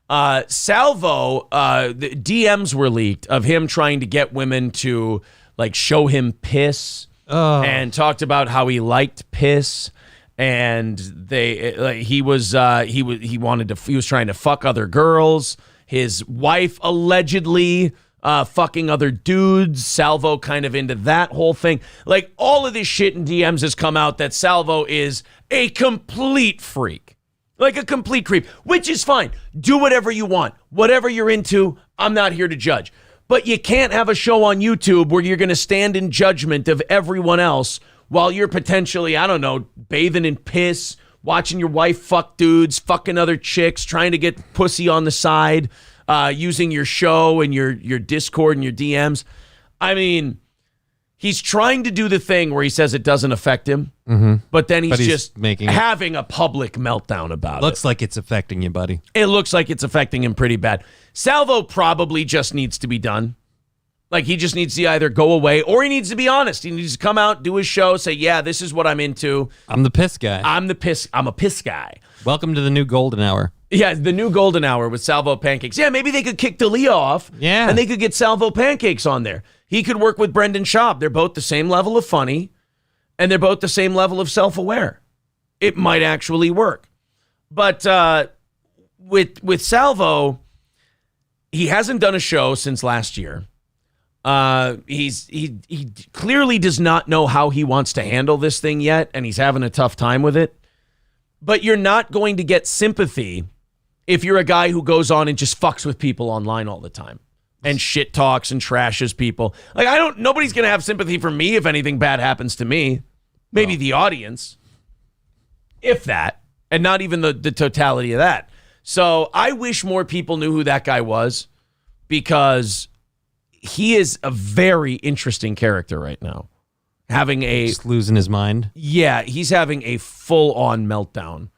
A: Salvo, the DMs were leaked of him trying to get women to like show him piss and talked about how he liked piss. And he was trying to fuck other girls. His wife allegedly fucking other dudes. Salvo kind of into that whole thing. Like, all of this shit in DMs has come out that Salvo is a complete freak. Like a complete creep, which is fine. Do whatever you want. Whatever you're into, I'm not here to judge. But you can't have a show on YouTube where you're going to stand in judgment of everyone else while you're potentially, I don't know, bathing in piss, watching your wife fuck dudes, fucking other chicks, trying to get pussy on the side, using your show and your Discord and your DMs. I mean, he's trying to do the thing where he says it doesn't affect him, but then he's just having a public meltdown about it.
B: Looks like it's affecting you, buddy.
A: It looks like it's affecting him pretty bad. Salvo probably just needs to be done. Like, he just needs to either go away or he needs to be honest. He needs to come out, do his show, say, yeah, this is what I'm into.
B: I'm the piss guy.
A: I'm a piss guy.
B: Welcome to the new golden hour.
A: Yeah, the new golden hour with Salvo Pancakes. Yeah, maybe they could kick D'Elia off.
B: Yeah.
A: And they could get Salvo Pancakes on there. He could work with Brendan Schaub. They're both the same level of funny, and they're both the same level of self-aware. It might actually work. But with Salvo, he hasn't done a show since last year. He clearly does not know how he wants to handle this thing yet, and he's having a tough time with it. But you're not going to get sympathy if you're a guy who goes on and just fucks with people online all the time and shit talks and trashes people. Like, nobody's going to have sympathy for me if anything bad happens to me. Maybe the audience, if that, and not even the totality of that. So I wish more people knew who that guy was, because he is a very interesting character right now.
B: Just losing his mind.
A: Yeah, he's having a full-on meltdown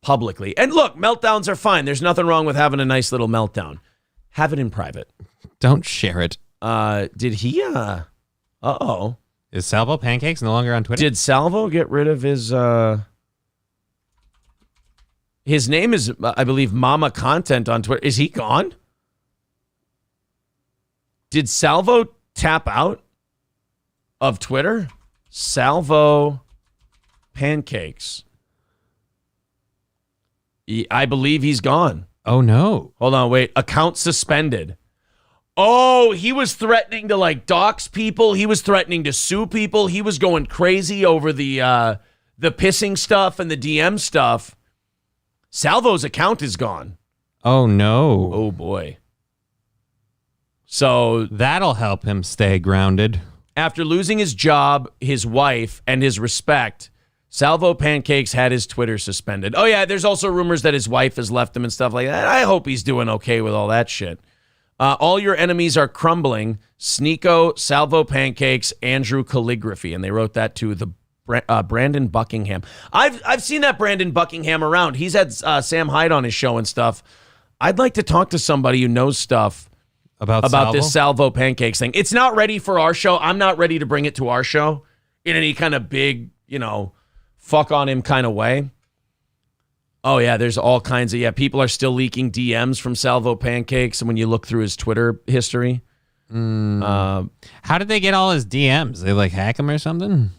A: publicly. And look, meltdowns are fine. There's nothing wrong with having a nice little meltdown. Have it in private.
B: Don't share it.
A: Did he, uh-oh.
B: Is Salvo Pancakes no longer on Twitter?
A: Did Salvo get rid of his name is, I believe, Mama Content on Twitter. Is he gone? Did Salvo tap out of Twitter? Salvo Pancakes. I believe he's gone.
B: Oh, no.
A: Hold on, wait. Account suspended. Oh, he was threatening to, like, dox people. He was threatening to sue people. He was going crazy over the pissing stuff and the DM stuff. Salvo's account is gone.
B: Oh, no.
A: Oh, boy. So
B: that'll help him stay grounded.
A: After losing his job, his wife, and his respect, Salvo Pancakes had his Twitter suspended. Oh, yeah, there's also rumors that his wife has left him and stuff like that. I hope he's doing okay with all that shit. All your enemies are crumbling. Sneeko, Salvo Pancakes, Andrew Calligraphy. And they wrote that to the Brandon Buckingham. I've seen that Brandon Buckingham around. He's had Sam Hyde on his show and stuff. I'd like to talk to somebody who knows stuff about this Salvo Pancakes thing. It's not ready for our show. I'm not ready to bring it to our show in any kind of big, fuck on him kind of way. Oh, yeah, there's all kinds of, people are still leaking DMs from Salvo Pancakes, and when you look through his Twitter history.
B: How did they get all his DMs? They, like, hack him or something?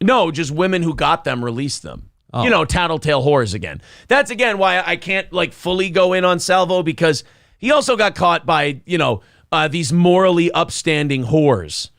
A: No, just women who got them released them. Oh. Tattletale whores again. That's, again, why I can't, like, fully go in on Salvo, because he also got caught by, these morally upstanding whores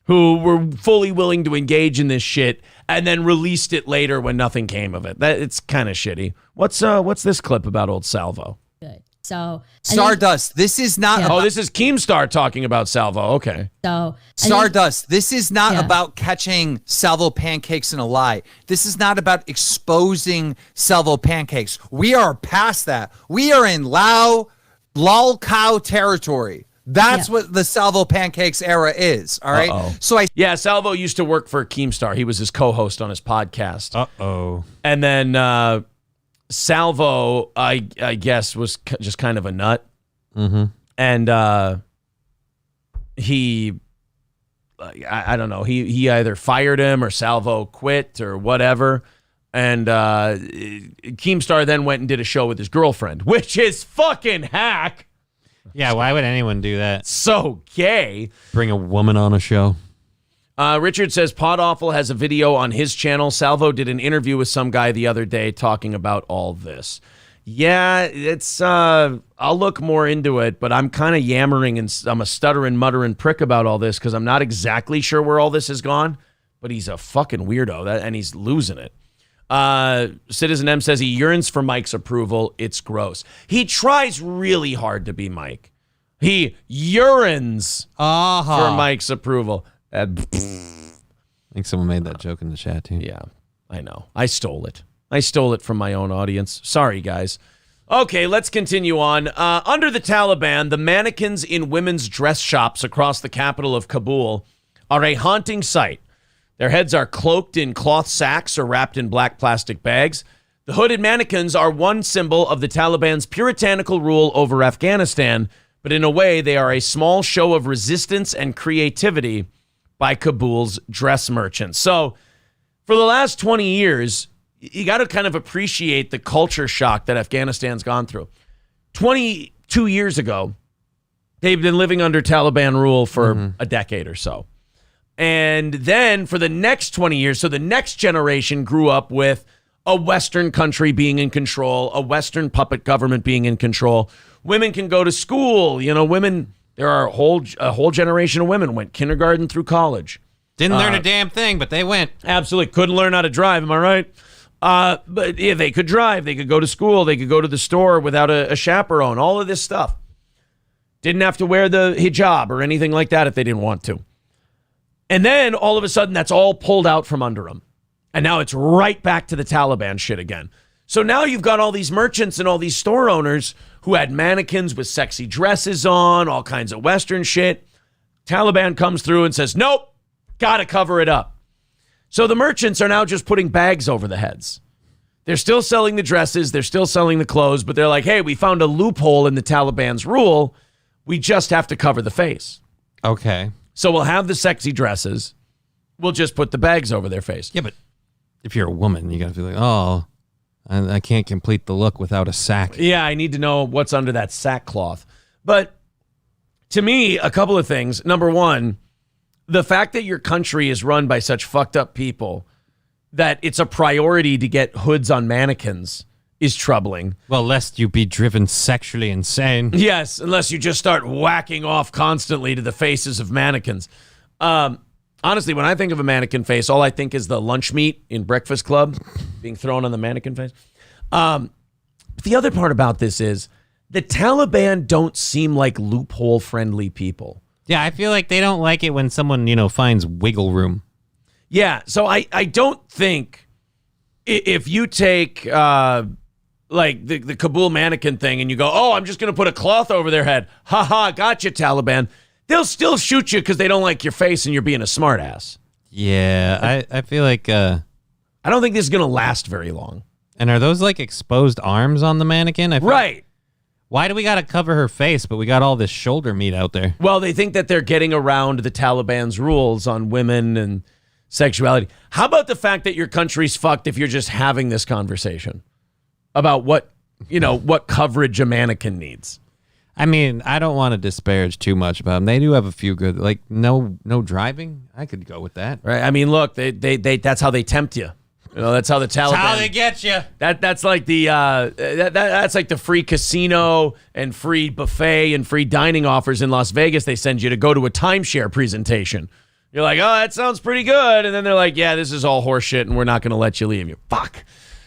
A: who were fully willing to engage in this shit and then released it later when nothing came of it. It's kind of shitty. What's this clip about old Salvo?
H: Good. So
I: Stardust. This is not.
A: Oh, this is Keemstar talking about Salvo. Okay.
H: So
I: Stardust. This is not about catching Salvo Pancakes in a lie. This is not about exposing Salvo Pancakes. We are past that. We are in lol cow territory. That's what the Salvo Pancakes era is. All right.
A: Uh-oh.
I: So
A: Yeah, Salvo used to work for Keemstar. He was his co-host on his podcast.
B: Uh-oh.
A: And then Salvo, I guess, was just kind of a nut.
B: Mm-hmm.
A: And he, I don't know, he either fired him or Salvo quit or whatever. And Keemstar then went and did a show with his girlfriend, which is fucking hack.
B: Yeah, why would anyone do that?
A: So gay.
B: Bring a woman on a show.
A: Richard says Pod Awful has a video on his channel. Salvo did an interview with some guy the other day talking about all this. Yeah, it's I'll look more into it, but I'm kind of yammering and I'm a stuttering, muttering prick about all this because I'm not exactly sure where all this has gone, but he's a fucking weirdo and he's losing it. Citizen M says he yearns for Mike's approval. It's gross. He tries really hard to be Mike. He yearns for Mike's approval.
B: I think someone made that joke in the chat too.
A: Yeah, I know. I stole it. I stole it from my own audience. Sorry, guys. Okay, let's continue on. Under the Taliban, the mannequins in women's dress shops across the capital of Kabul are a haunting sight. Their heads are cloaked in cloth sacks or wrapped in black plastic bags. The hooded mannequins are one symbol of the Taliban's puritanical rule over Afghanistan, but in a way, they are a small show of resistance and creativity by Kabul's dress merchants. So, for the last 20 years, you got to kind of appreciate the culture shock that Afghanistan's gone through. 22 years ago, they've been living under Taliban rule for a decade or so. And then for the next 20 years, so the next generation grew up with a Western country being in control, a Western puppet government being in control. Women can go to school. You know, women, there are a whole generation of women went kindergarten through college.
B: Didn't learn a damn thing, but they went.
A: Absolutely. Couldn't learn how to drive. Am I right? But yeah, they could drive. They could go to school. They could go to the store without a chaperone. All of this stuff. Didn't have to wear the hijab or anything like that if they didn't want to. And then all of a sudden, that's all pulled out from under them. And now it's right back to the Taliban shit again. So now you've got all these merchants and all these store owners who had mannequins with sexy dresses on, all kinds of Western shit. Taliban comes through and says, nope, got to cover it up. So the merchants are now just putting bags over the heads. They're still selling the dresses. They're still selling the clothes. But they're like, hey, we found a loophole in the Taliban's rule. We just have to cover the face.
B: Okay.
A: So we'll have the sexy dresses. We'll just put the bags over their face.
B: Yeah, but if you're a woman, you got to be like, oh, I can't complete the look without a sack.
A: Yeah, I need to know what's under that sackcloth. But to me, a couple of things. Number one, the fact that your country is run by such fucked up people that it's a priority to get hoods on mannequins is troubling.
B: Well, lest you be driven sexually insane.
A: Yes, unless you just start whacking off constantly to the faces of mannequins. Honestly, when I think of a mannequin face, all I think is the lunch meat in Breakfast Club being thrown on the mannequin face. The other part about this is the Taliban don't seem like loophole-friendly people.
B: Yeah, I feel like they don't like it when someone, finds wiggle room.
A: Yeah, so I don't think if you take like the Kabul mannequin thing and you go, oh, I'm just going to put a cloth over their head. Ha ha, gotcha, Taliban. They'll still shoot you because they don't like your face and you're being a smartass.
B: Yeah, I feel like...
A: I don't think this is going to last very long.
B: And are those like exposed arms on the mannequin?
A: Right.
B: Why do we got to cover her face, but we got all this shoulder meat out there?
A: Well, they think that they're getting around the Taliban's rules on women and sexuality. How about the fact that your country's fucked if you're just having this conversation about what coverage a mannequin needs?
B: I mean, I don't want to disparage too much about them. They do have a few good, like no driving. I could go with that.
A: Right. I mean, look, they that's how they tempt you. That's how the Taliban.
B: That's how they get you.
A: That's like the that's like the free casino and free buffet and free dining offers in Las Vegas. They send you to go to a timeshare presentation. You're like, oh, that sounds pretty good, and then they're like, yeah, this is all horseshit, and we're not going to let you leave. You fuck.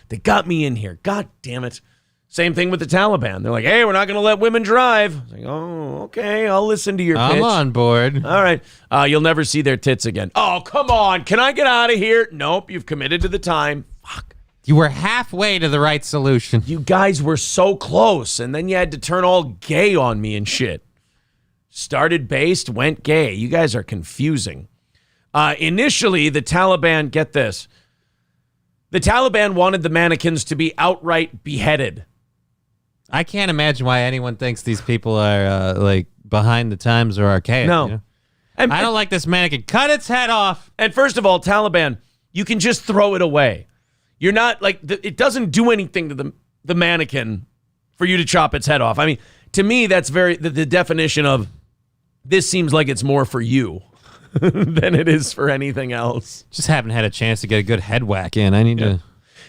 A: They got me in here. God damn it. Same thing with the Taliban. They're like, hey, we're not going to let women drive. It's like, oh, okay, I'll listen to your pitch.
B: I'm on board.
A: All right. You'll never see their tits again. Oh, come on. Can I get out of here? Nope, you've committed to the time. Fuck.
B: You were halfway to the right solution.
A: You guys were so close, and then you had to turn all gay on me and shit. Started based, went gay. You guys are confusing. Initially, the Taliban, get this, the Taliban wanted the mannequins to be outright beheaded.
B: I can't imagine why anyone thinks these people are like behind the times or archaic.
A: No.
B: You know?
A: And,
B: I don't like this mannequin. Cut its head off.
A: And first of all, Taliban, you can just throw it away. You're not like, it doesn't do anything to the mannequin for you to chop its head off. I mean, to me, that's very the definition of this seems like it's more for you than it is for anything else.
B: Just haven't had a chance to get a good head whack in. I need to.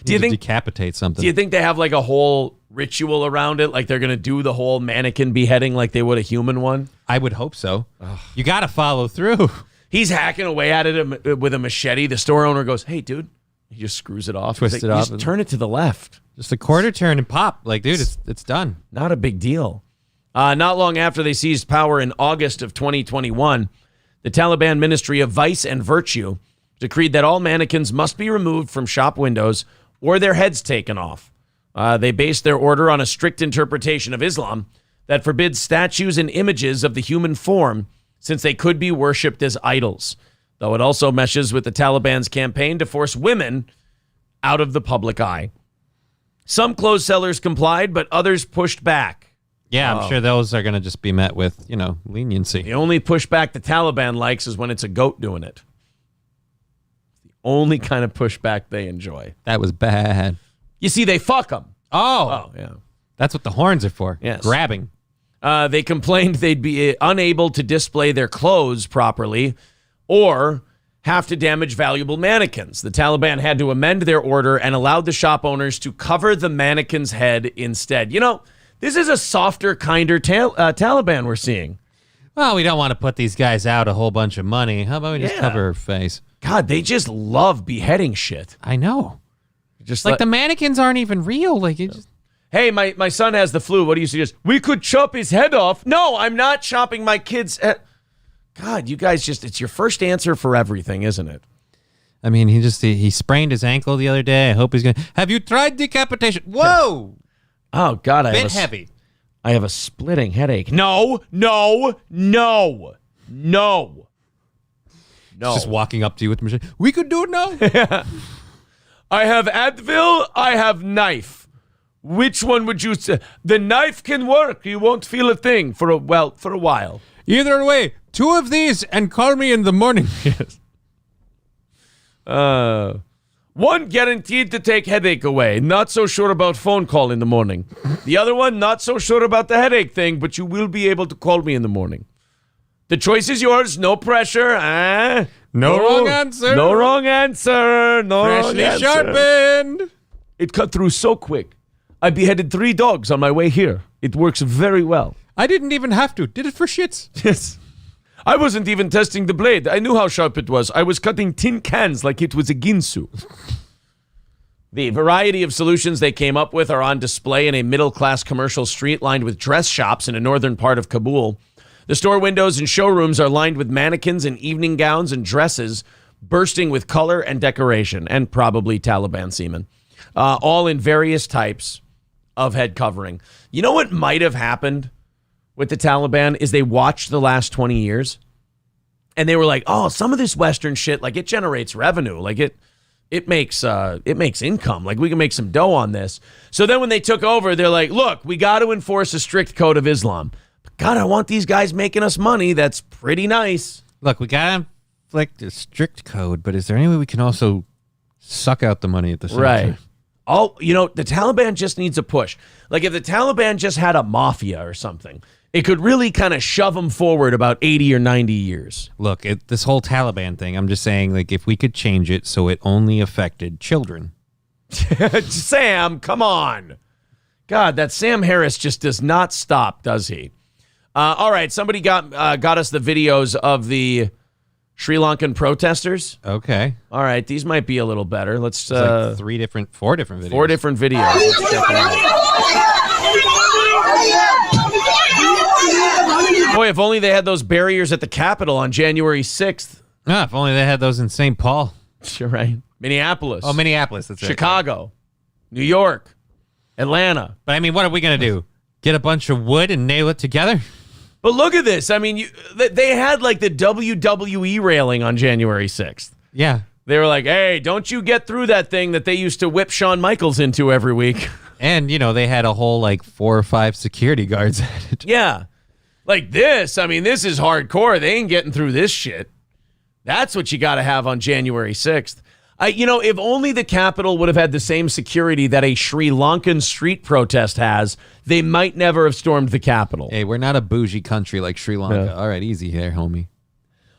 A: Do you think
B: decapitate something?
A: Do you think they have like a whole ritual around it? Like they're going to do the whole mannequin beheading like they would a human one?
B: I would hope so. Ugh. You got to follow through.
A: He's hacking away at it with a machete. The store owner goes, "Hey, dude." He just screws it off.
B: Twist it off.
A: Just turn it to the left.
B: Just a quarter turn and pop. Like, dude, it's done.
A: Not a big deal. Not long after they seized power in August of 2021, the Taliban Ministry of Vice and Virtue decreed that all mannequins must be removed from shop windows or their heads taken off. They based their order on a strict interpretation of Islam that forbids statues and images of the human form since they could be worshipped as idols, though it also meshes with the Taliban's campaign to force women out of the public eye. Some clothes sellers complied, but others pushed back.
B: Yeah, I'm sure those are going to just be met with, leniency.
A: The only pushback the Taliban likes is when it's a goat doing it. The only kind of pushback they enjoy.
B: That was bad.
A: You see, they fuck them.
B: Oh,
A: yeah.
B: That's what the horns are for.
A: Yes.
B: Grabbing.
A: They complained they'd be unable to display their clothes properly or have to damage valuable mannequins. The Taliban had to amend their order and allowed the shop owners to cover the mannequin's head instead. This is a softer, kinder Taliban we're seeing.
B: Well, we don't want to put these guys out a whole bunch of money. How about we just cover her face?
A: God, they just love beheading shit.
B: I know.
A: Just
B: like the mannequins aren't even real. Like it just...
A: Hey, my son has the flu. What do you suggest? We could chop his head off. No, I'm not chopping my kid's head. God, you guys it's your first answer for everything, isn't it?
B: I mean, he sprained his ankle the other day. I hope he's going to... Have you tried decapitation? Whoa!
A: Oh, God.
B: Heavy.
A: I have a splitting headache. No.
B: Just walking up to you with the machine. We could do it now.
A: I have Advil. I have knife. Which one would you say? The knife can work. You won't feel a thing for a while.
B: Either way, 2 of these and call me in the morning.
A: Yes. One guaranteed to take headache away. Not so sure about phone call in the morning. The other one, not so sure about the headache thing, but you will be able to call me in the morning. The choice is yours. No pressure.
B: No wrong answer.
A: No wrong answer. No
B: Freshly
A: wrong answer.
B: sharpened.
A: It cut through so quick. I beheaded 3 dogs on my way here. It works very well.
B: I didn't even have to. Did it for shits.
A: Yes. I wasn't even testing the blade. I knew how sharp it was. I was cutting tin cans like it was a ginsu. The variety of solutions they came up with are on display in a middle-class commercial street lined with dress shops in a northern part of Kabul. The store windows and showrooms are lined with mannequins in evening gowns and dresses, bursting with color and decoration, and probably Taliban semen, all in various types of head covering. You know what might have happened with the Taliban is they watched the last 20 years and they were like, oh, some of this Western shit, like it generates revenue. Like it makes income. Like we can make some dough on this. So then when they took over, they're like, look, we got to enforce a strict code of Islam. But God, I want these guys making us money. That's pretty nice.
B: Look, we got to inflict a strict code, but is there any way we can also suck out the money at the same time?
A: The Taliban just needs a push. Like if the Taliban just had a mafia or something, it could really kind of shove them forward about 80 or 90 years.
B: Look, this whole Taliban thing, I'm just saying, like, if we could change it so it only affected children.
A: Sam, come on. God, that Sam Harris just does not stop, does he? All right, somebody got us the videos of the Sri Lankan protesters.
B: Okay.
A: All right, these might be a little better. Let's
B: like 4 different videos.
A: 4 different videos. Let's check them out. Boy, if only they had those barriers at the Capitol on January 6th.
B: Ah, if only they had those in St. Paul.
A: You're right. Minneapolis.
B: Oh, Minneapolis. That's right.
A: Chicago. New York. Atlanta.
B: But I mean, what are we going to do? Get a bunch of wood and nail it together?
A: But look at this. I mean, they had like the WWE railing on January 6th.
B: Yeah.
A: They were like, hey, don't you get through that thing that they used to whip Shawn Michaels into every week.
B: And, they had a whole, 4 or 5 security guards at it.
A: Yeah. Like this. I mean, this is hardcore. They ain't getting through this shit. That's what you got to have on January 6th. If only the Capitol would have had the same security that a Sri Lankan street protest has, they might never have stormed the Capitol.
B: Hey, we're not a bougie country like Sri Lanka.
A: Yeah.
B: All right, easy here, homie.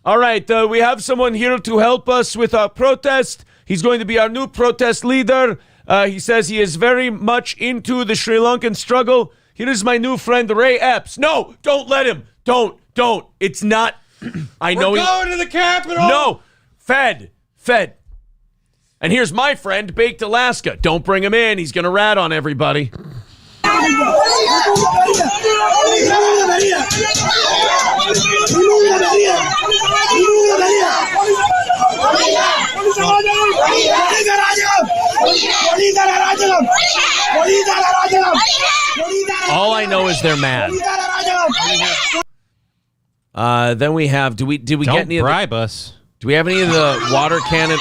A: All right, we have someone here to help us with our protest. He's going to be our new protest leader. He says he is very much into the Sri Lankan struggle. Here is my new friend, Ray Epps. No, don't let him. Don't. It's not. I know
B: We're going to the Capitol.
A: No, Fed. And here's my friend, Baked Alaska. Don't bring him in. He's going to rat on everybody. All I know is they're mad. Then we have. Did we
B: Don't
A: get any?
B: bribe us.
A: Do we have any of the water cannon?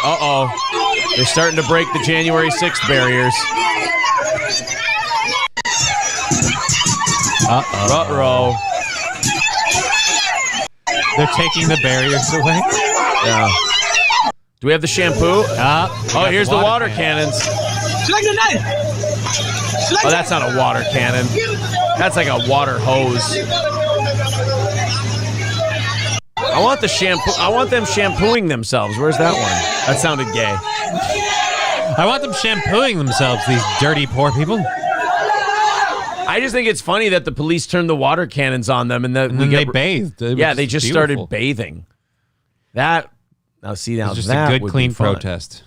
A: They're starting to break the January 6th barriers. Uh-oh.
B: They're taking the barriers away.
A: Yeah. Do we have the shampoo? Here's the water cannons. Oh, that's not a water cannon. That's like a water hose. I want the shampoo. I want them shampooing themselves. Where's that one? That sounded gay.
B: I want them shampooing themselves, these dirty poor people.
A: I just think it's funny that the police turned the water cannons on them and then
B: they bathed.
A: They just started bathing. That
B: it's just
A: that
B: a good,
A: would
B: clean
A: be fun.
B: protest.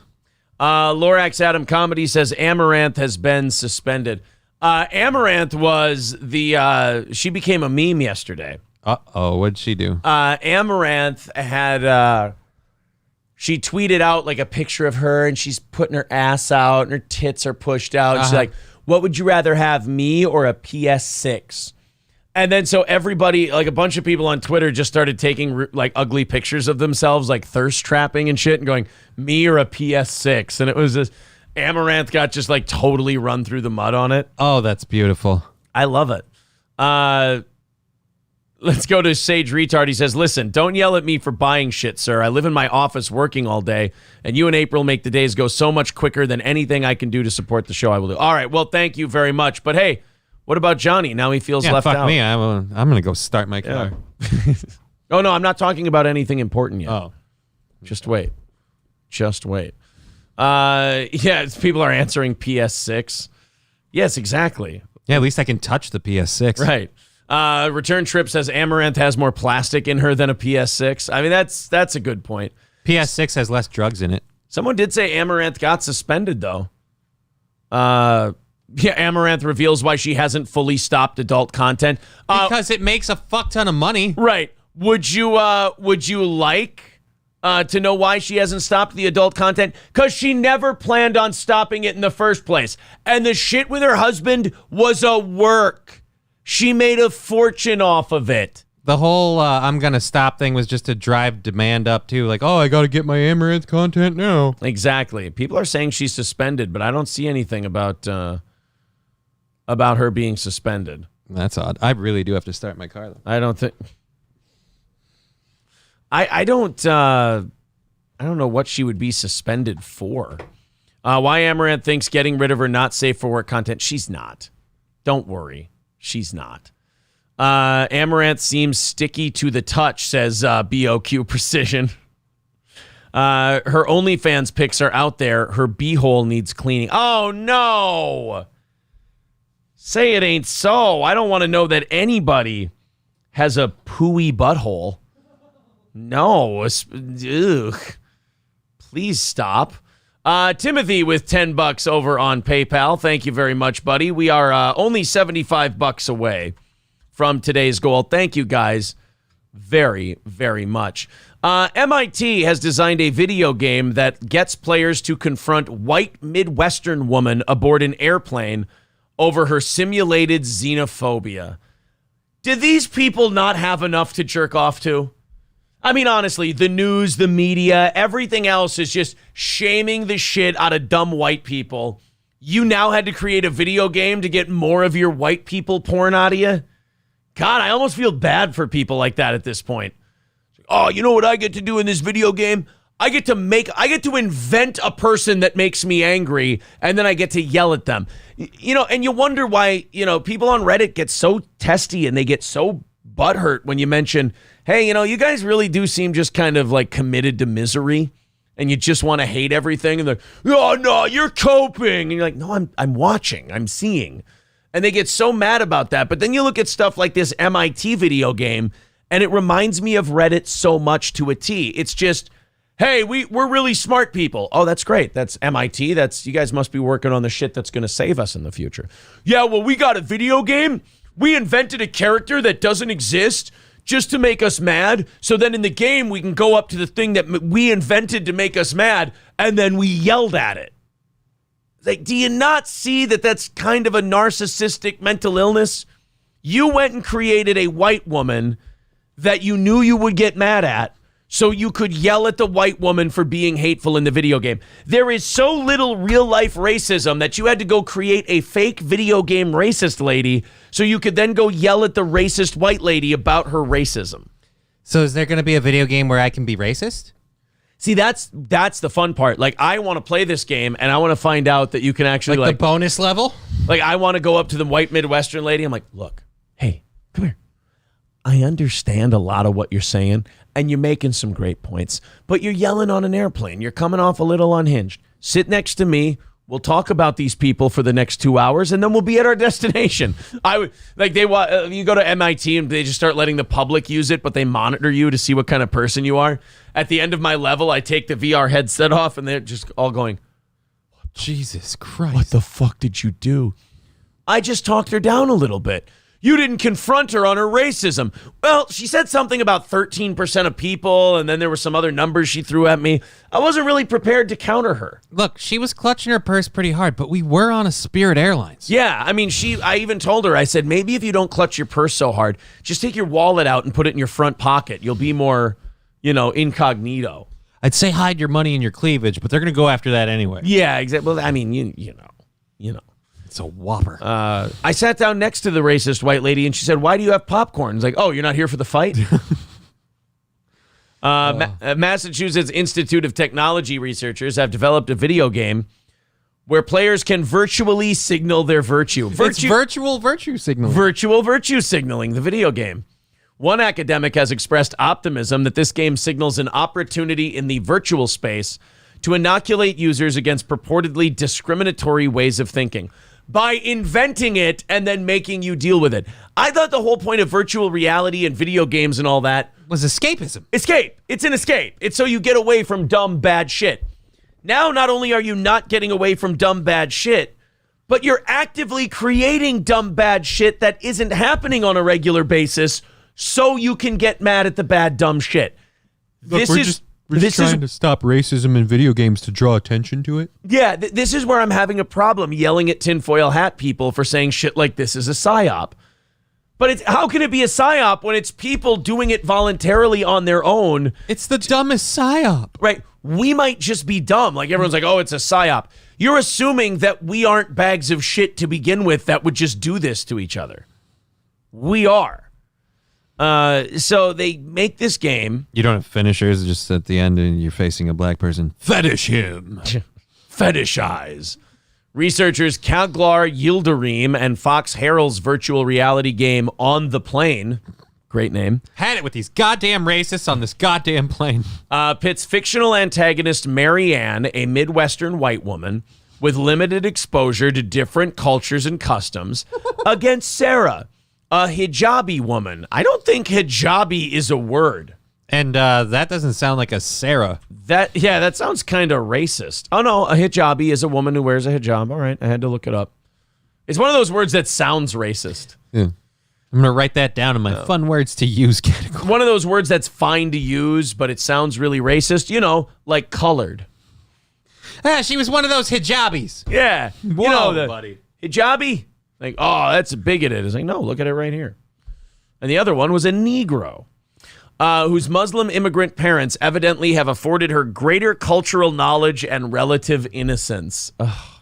A: Lorax Adam Comedy says Amaranth has been suspended. Amaranth was she became a meme yesterday.
B: What'd she do?
A: Amaranth had she tweeted out like a picture of her and she's putting her ass out and her tits are pushed out. She's like, what would you rather have, me or a PS6? And then so everybody, like a bunch of people on Twitter just started taking like ugly pictures of themselves, like thirst trapping and shit and going, me or a PS6. And it was this Amaranth got just like totally run through the mud on it.
B: Oh, that's beautiful.
A: I love it. Let's go to Sage Retard. He says, listen, don't yell at me for buying shit, sir. I live in my office working all day, and you and April make the days go so much quicker than anything I can do to support the show I will do. All right, well, thank you very much. But hey, what about Johnny? Now he feels left out.
B: Fuck me. I'm going to go start my car.
A: Oh, no, I'm not talking about anything important yet.
B: Oh.
A: Just wait. People are answering PS6. Yes, exactly.
B: Yeah, at least I can touch the PS6.
A: Right. Return Trip says Amaranth has more plastic in her than a PS6. I mean, that's a good point.
B: PS6 has less drugs in it.
A: Someone did say Amaranth got suspended, though. Amaranth reveals why she hasn't fully stopped adult content.
B: Because it makes a fuck ton of money.
A: Right. Would you like to know why she hasn't stopped the adult content? Because she never planned on stopping it in the first place. And the shit with her husband was a work. She made a fortune off of it.
B: The whole I'm going to stop thing was just to drive demand up, too. Like, I got to get my Amaranth content now.
A: Exactly. People are saying she's suspended, but I don't see anything about her being suspended.
B: That's odd. I really do have to start my car, though.
A: I don't think... I don't know what she would be suspended for. Why Amaranth thinks getting rid of her not safe for work content. She's not. Don't worry. She's not. Amaranth seems sticky to the touch, says BOQ Precision. Her OnlyFans pics are out there. Her beehole needs cleaning. Oh, no. Say it ain't so. I don't want to know that anybody has a pooey butthole. No. Ugh. Please stop. Timothy with $10 over on PayPal. Thank you very much, buddy. We are only $75 away from today's goal. Thank you guys very, very much. MIT has designed a video game that gets players to confront white Midwestern woman aboard an airplane over her simulated xenophobia. Do these people not have enough to jerk off to? I mean, honestly, the news, the media, everything else is just shaming the shit out of dumb white people. You now had to create a video game to get more of your white people porn out of you? God, I almost feel bad for people like that at this point. Oh, you know what I get to do in this video game? I get to invent a person that makes me angry, and then I get to yell at them. You know, and you wonder why, people on Reddit get so testy and they get so butthurt when you mention, hey, you guys really do seem just kind of like committed to misery, and you just want to hate everything, and they're, oh no, you're coping. And you're like, no, I'm watching, I'm seeing. And they get so mad about that. But then you look at stuff like this MIT video game, and it reminds me of Reddit so much to a T. It's just, hey, we're really smart people. Oh, that's great. That's MIT. You guys must be working on the shit that's going to save us in the future. Yeah, well, we got a video game. We invented a character that doesn't exist just to make us mad. So then in the game, we can go up to the thing that we invented to make us mad, and then we yelled at it. Like, do you not see that that's kind of a narcissistic mental illness? You went and created a white woman that you knew you would get mad at, so you could yell at the white woman for being hateful in the video game. There is so little real-life racism that you had to go create a fake video game racist lady so you could then go yell at the racist white lady about her racism.
B: So is there going to be a video game where I can be racist?
A: See, that's the fun part. Like, I want to play this game, and I want to find out that you can actually,
B: like the bonus level?
A: Like, I want to go up to the white Midwestern lady. I'm like, look, hey, come here. I understand a lot of what you're saying, and you're making some great points, but you're yelling on an airplane. You're coming off a little unhinged. Sit next to me. We'll talk about these people for the next 2 hours, and then we'll be at our destination. You go to MIT, and they just start letting the public use it, but they monitor you to see what kind of person you are. At the end of my level, I take the VR headset off, and they're just all going,
B: Jesus Christ.
A: What the fuck did you do? I just talked her down a little bit. You didn't confront her on her racism. Well, she said something about 13% of people, and then there were some other numbers she threw at me. I wasn't really prepared to counter her.
B: Look, she was clutching her purse pretty hard, but we were on a Spirit Airlines.
A: Yeah, I mean, I even told her, I said, maybe if you don't clutch your purse so hard, just take your wallet out and put it in your front pocket. You'll be more, incognito.
B: I'd say hide your money in your cleavage, but they're going to go after that anyway.
A: Yeah, exactly. Well, I mean, you know.
B: It's a whopper.
A: I sat down next to the racist white lady, and she said, why do you have popcorn? It's like, oh, you're not here for the fight? Massachusetts Institute of Technology researchers have developed a video game where players can virtually signal their virtue.
B: It's virtual virtue signaling.
A: Virtual virtue signaling, the video game. One academic has expressed optimism that this game signals an opportunity in the virtual space to inoculate users against purportedly discriminatory ways of thinking by inventing it and then making you deal with it. I thought the whole point of virtual reality and video games and all that
B: was escapism.
A: Escape. It's an escape. It's so you get away from dumb, bad shit. Now, not only are you not getting away from dumb, bad shit, but you're actively creating dumb, bad shit that isn't happening on a regular basis so you can get mad at the bad, dumb shit.
B: Look, we're just trying to stop racism in video games to draw attention to it.
A: Yeah, this is where I'm having a problem yelling at tinfoil hat people for saying shit like this is a psyop. But how can it be a psyop when it's people doing it voluntarily on their own?
B: It's the dumbest psyop.
A: Right. We might just be dumb. Like everyone's like, oh, it's a psyop. You're assuming that we aren't bags of shit to begin with that would just do this to each other. We are. So they make this game.
B: You don't have finishers just at the end and you're facing a black person. Fetish him.
A: Fetishize. Researchers Kaglar Yildirim and Fox Harrell's virtual reality game On the Plane, great name,
B: had it with these goddamn racists on this goddamn plane,
A: pits fictional antagonist Marianne, a Midwestern white woman with limited exposure to different cultures and customs, against Sarah, a hijabi woman. I don't think hijabi is a word.
B: And that doesn't sound like a Sarah.
A: That sounds kind of racist. Oh, no, a hijabi is a woman who wears a hijab. All right, I had to look it up. It's one of those words that sounds racist.
B: Yeah. I'm going to write that down in my fun words to use category.
A: One of those words that's fine to use, but it sounds really racist. You know, like colored.
B: She was one of those hijabis.
A: Yeah.
B: Whoa, buddy.
A: Hijabi? Like, oh, that's bigoted. It's like, no, look at it right here. And the other one was a Negro, whose Muslim immigrant parents evidently have afforded her greater cultural knowledge and relative innocence. Ugh.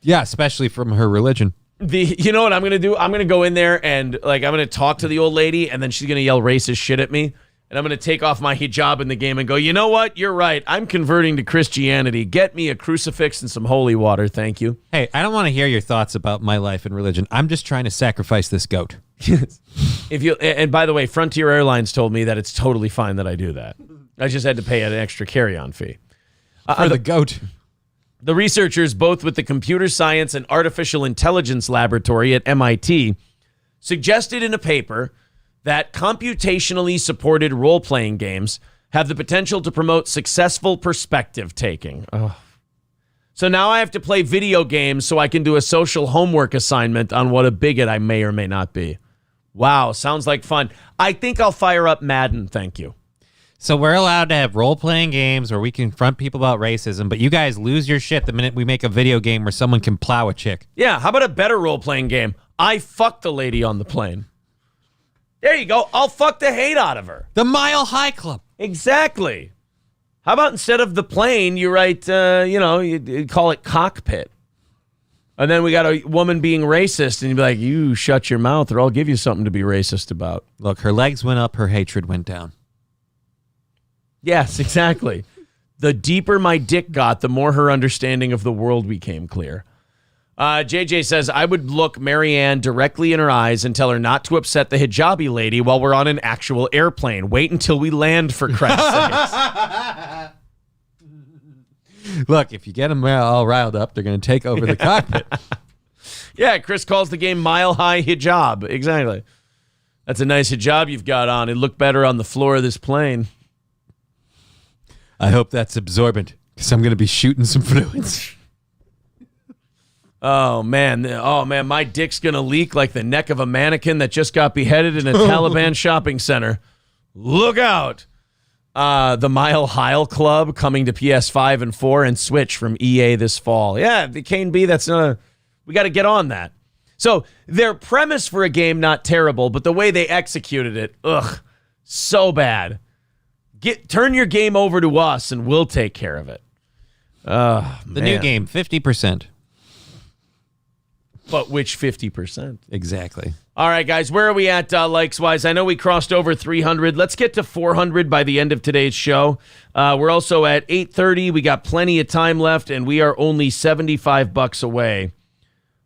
B: Yeah, especially from her religion.
A: You know what I'm going to do? I'm going to go in there and I'm going to talk to the old lady, and then she's going to yell racist shit at me. And I'm going to take off my hijab in the game and go, you know what? You're right. I'm converting to Christianity. Get me a crucifix and some holy water. Thank you.
B: Hey, I don't want to hear your thoughts about my life and religion. I'm just trying to sacrifice this goat.
A: And by the way, Frontier Airlines told me that it's totally fine that I do that. I just had to pay an extra carry-on fee.
B: For the goat.
A: The researchers, both with the Computer Science and Artificial Intelligence Laboratory at MIT, suggested in a paper that computationally supported role-playing games have the potential to promote successful perspective taking. Oh. So now I have to play video games so I can do a social homework assignment on what a bigot I may or may not be. Wow, sounds like fun. I think I'll fire up Madden, thank you.
B: So we're allowed to have role-playing games where we confront people about racism, but you guys lose your shit the minute we make a video game where someone can plow a chick.
A: Yeah, how about a better role-playing game? I fucked the lady on the plane. There you go. I'll fuck the hate out of her.
B: The Mile High Club.
A: Exactly. How about instead of the plane, you write, you call it cockpit. And then we got a woman being racist, and you'd be like, you shut your mouth or I'll give you something to be racist about.
B: Look, her legs went up, her hatred went down.
A: Yes, exactly. The deeper my dick got, the more her understanding of the world became clear. JJ says, I would look Marianne directly in her eyes and tell her not to upset the hijabi lady while we're on an actual airplane. Wait until we land, for Christ's sakes.
B: Look, if you get them all riled up, they're going to take over the cockpit.
A: Yeah, Chris calls the game Mile High Hijab. Exactly. That's a nice hijab you've got on. It'd look better on the floor of this plane.
B: I hope that's absorbent, because I'm going to be shooting some fluids.
A: Oh, man, my dick's going to leak like the neck of a mannequin that just got beheaded in a Taliban shopping center. Look out. The Mile High Club coming to PS5 and 4 and Switch from EA this fall. Yeah, the Kane B, we got to get on that. So their premise for a game, not terrible, but the way they executed it, so bad. Turn your game over to us and we'll take care of it.
B: The new game, 50%.
A: But which 50%?
B: Exactly.
A: All right, guys, where are we at likes-wise? I know we crossed over 300. Let's get to 400 by the end of today's show. We're also at 8:30. We got plenty of time left, and we are only $75 away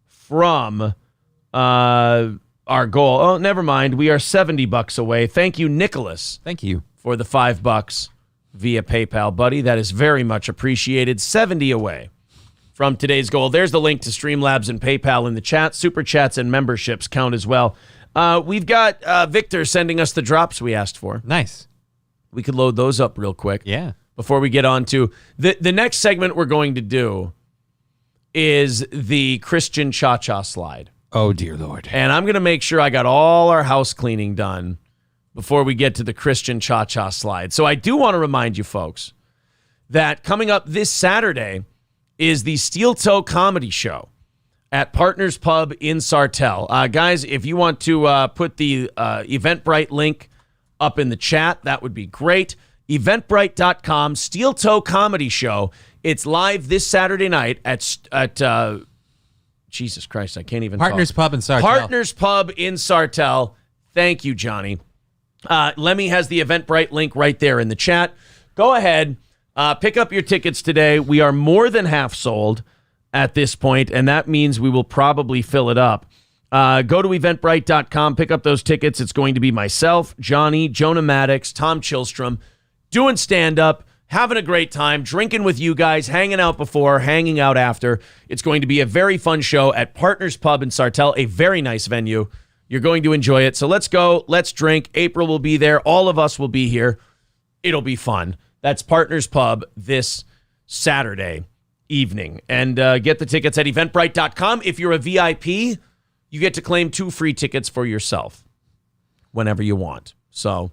A: from our goal. Oh, never mind. We are $70 away. Thank you, Nicholas.
B: Thank you.
A: For the $5 via PayPal, buddy. That is very much appreciated. 70 away from today's goal. There's the link to Streamlabs and PayPal in the chat. Super chats and memberships count as well. We've got Victor sending us the drops we asked for.
B: Nice.
A: We could load those up real quick.
B: Yeah.
A: Before we get on to the next segment we're going to do is the Christian Cha-Cha slide.
B: Oh, dear Lord.
A: And I'm going to make sure I got all our house cleaning done before we get to the Christian Cha-Cha slide. So I do want to remind you folks that coming up this Saturday is the Steel Toe Comedy Show at Partners Pub in Sartell. Guys, if you want to put the Eventbrite link up in the chat, that would be great. Eventbrite.com, Steel Toe Comedy Show. It's live this Saturday night at Jesus Christ, I can't even
B: Partners
A: talk.
B: Pub in Sartell.
A: Partners Pub in Sartell. Thank you, Johnny. Lemmy has the Eventbrite link right there in the chat. Go ahead, pick up your tickets today. We are more than half sold at this point, and that means we will probably fill it up. Go to eventbrite.com, pick up those tickets. It's going to be myself, Johnny, Jonah Maddox, Tom Chilstrom, doing stand-up, having a great time, drinking with you guys, hanging out before, hanging out after. It's going to be a very fun show at Partners Pub in Sartell, a very nice venue. You're going to enjoy it. So let's go. Let's drink. April will be there. All of us will be here. It'll be fun. That's Partners Pub this Saturday evening. And get the tickets at eventbrite.com. If you're a VIP, you get to claim 2 free tickets for yourself whenever you want. So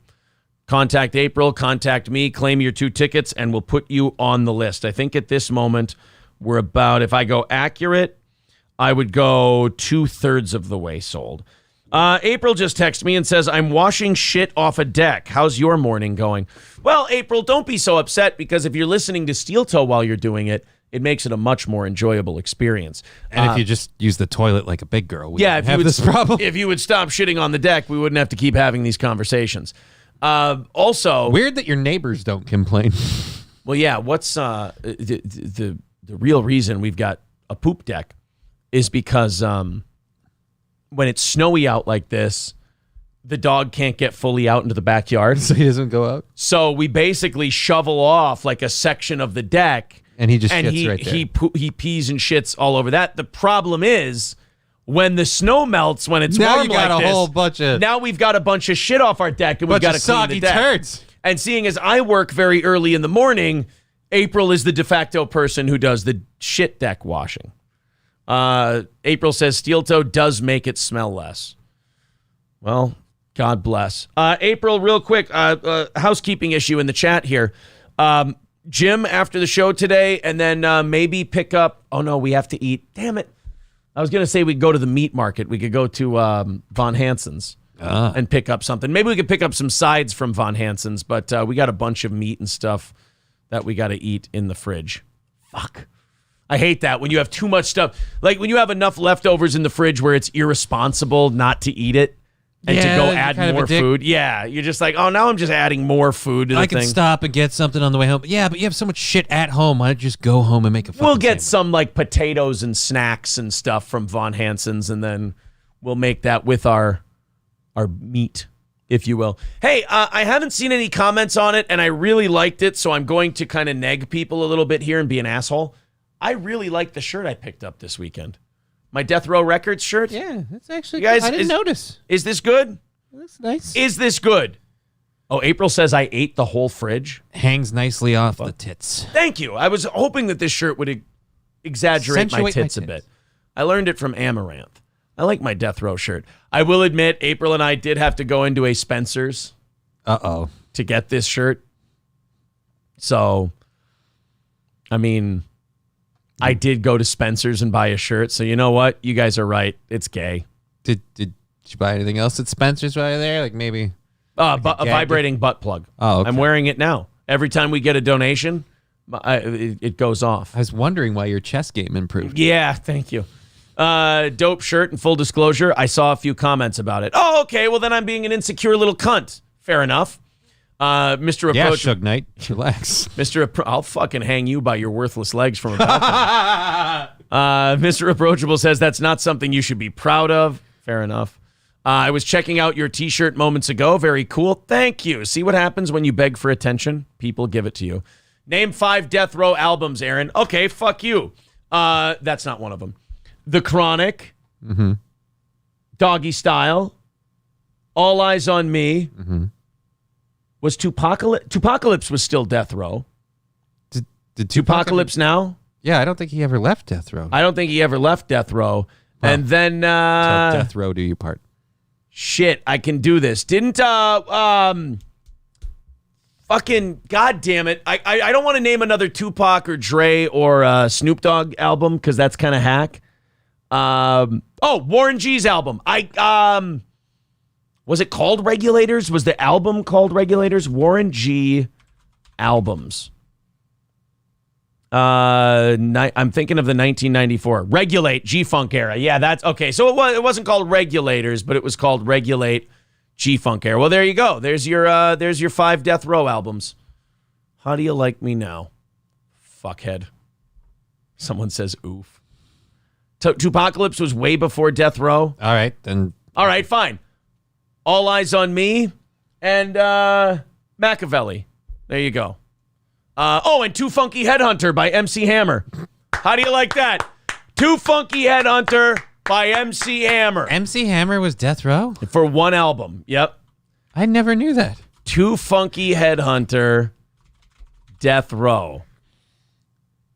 A: contact April, contact me, claim your 2 tickets, and we'll put you on the list. I think at this moment, we're about, if I go accurate, I would go 2/3 of the way sold. April just texted me and says, I'm washing shit off a deck. How's your morning going? Well, April, don't be so upset because if you're listening to Steel Toe while you're doing it, it makes it a much more enjoyable experience.
B: And if you just use the toilet like a big girl, we
A: if
B: have this problem.
A: If you would stop shitting on the deck, we wouldn't have to keep having these conversations. Also,
B: weird that your neighbors don't complain.
A: Well, yeah. What's the real reason we've got a poop deck is because when it's snowy out like this, the dog can't get fully out into the backyard,
B: so he doesn't go out.
A: So we basically shovel off like a section of the deck,
B: and he just shits right there.
A: He pees and shits all over that. The problem is when the snow melts, when it's
B: now
A: warm
B: you got
A: like
B: a
A: this,
B: whole bunch of
A: now we've got a bunch of shit off our deck, and we've got to clean the deck.
B: Turds.
A: And seeing as I work very early in the morning, April is the de facto person who does the shit deck washing. April says Steel Toe does make it smell less. Well, God bless. April, real quick, housekeeping issue in the chat here. Jim after the show today, and then maybe pick up. Oh no, we have to eat. Damn it! I was gonna say we'd go to the meat market. We could go to Von Hansen's and pick up something. Maybe we could pick up some sides from Von Hansen's, but we got a bunch of meat and stuff that we got to eat in the fridge. Fuck. I hate that when you have too much stuff. Like when you have enough leftovers in the fridge where it's irresponsible not to eat it and to go add more food. Yeah, you're just like, oh, now I'm just adding more food to the thing.
B: I can stop and get something on the way home. Yeah, but you have so much shit at home. Why don't you just go home and make a fucking
A: We'll get
B: sandwich?
A: some like potatoes and snacks and stuff from Von Hansen's, and then we'll make that with our meat, if you will. Hey, I haven't seen any comments on it, and I really liked it, so I'm going to kind of neg people a little bit here and be an asshole. I really like the shirt I picked up this weekend. My Death Row Records shirt.
B: Yeah, that's actually
A: you guys,
B: I didn't notice.
A: Is this good?
B: It looks nice.
A: Is this good? Oh, April says I ate the whole fridge.
B: Hangs nicely off the tits.
A: Thank you. I was hoping that this shirt would exaggerate my tits a bit. I learned it from Amaranth. I like my Death Row shirt. I will admit, April and I did have to go into a Spencer's to get this shirt. So, I mean, I did go to Spencer's and buy a shirt. So you know what? You guys are right. It's gay.
B: Did you buy anything else at Spencer's while you're there? Like maybe
A: a vibrating butt plug.
B: Oh, okay.
A: I'm wearing it now. Every time we get a donation, it goes off.
B: I was wondering why your chess game improved.
A: Yeah, thank you. Dope shirt, and full disclosure, I saw a few comments about it. Oh, okay, well then I'm being an insecure little cunt. Fair enough. Mr.
B: Yeah,
A: Approach.
B: Suge Knight, relax.
A: I'll fucking hang you by your worthless legs from a balcony. Mr. Approachable says that's not something you should be proud of. Fair enough. I was checking out your t-shirt moments ago. Very cool. Thank you. See what happens when you beg for attention? People give it to you. Name 5 Death Row albums, Aaron. Okay, fuck you. That's not one of them. The Chronic, Doggy Style, All Eyes on Me. Was Tupacalypse was still Death Row?
B: Did
A: Tupacalypse now?
B: Yeah, I don't think he ever left Death Row.
A: I don't think he ever left Death Row. Oh. And then
B: so Death Row, do you part?
A: Shit, I can do this. Didn't fucking goddamn it. I don't want to name another Tupac or Dre or Snoop Dogg album because that's kind of hack. Warren G's album. Was it called Regulators? Was the album called Regulators? Warren G albums. I'm thinking of the 1994 Regulate G-Funk era. Yeah, that's okay. So it wasn't called Regulators, but it was called Regulate G-Funk era. Well, there you go. There's your 5 Death Row albums. How do you like me now? Fuckhead. Someone says oof. Tupacalypse was way before Death Row.
B: All right, then.
A: All right, fine. All Eyes on Me and Machiavelli. There you go. And Too Funky Headhunter by MC Hammer. How do you like that? Too Funky Headhunter by MC Hammer.
B: MC Hammer was Death Row?
A: For one album. Yep.
B: I never knew that.
A: Too Funky Headhunter, Death Row.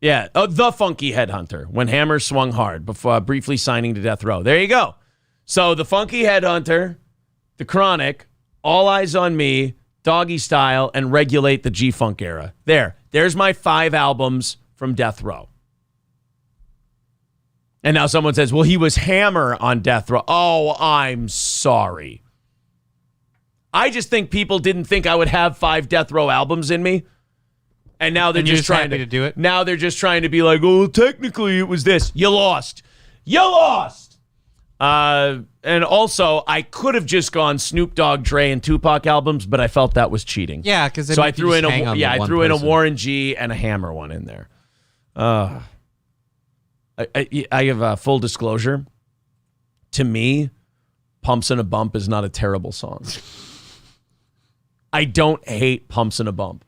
A: Yeah, The Funky Headhunter, when Hammer swung hard before briefly signing to Death Row. There you go. So The Funky Headhunter, The Chronic, All Eyes on Me, Doggy Style, and Regulate the G-Funk era. There's my 5 albums from Death Row. And now someone says, well, he was Hammer on death row. Oh, I'm sorry. I just think people didn't think I would have 5 death row albums in me. And now they're just trying
B: to do it.
A: Now they're just trying to be like, oh, technically it was this. You lost. You lost. And also, I could have just gone Snoop Dogg, Dre, and Tupac albums, but I felt that was cheating.
B: Yeah, because
A: so I threw in a Warren G and a Hammer one in there. I have full disclosure. To me, Pumps and a Bump is not a terrible song. I don't hate Pumps and a Bump.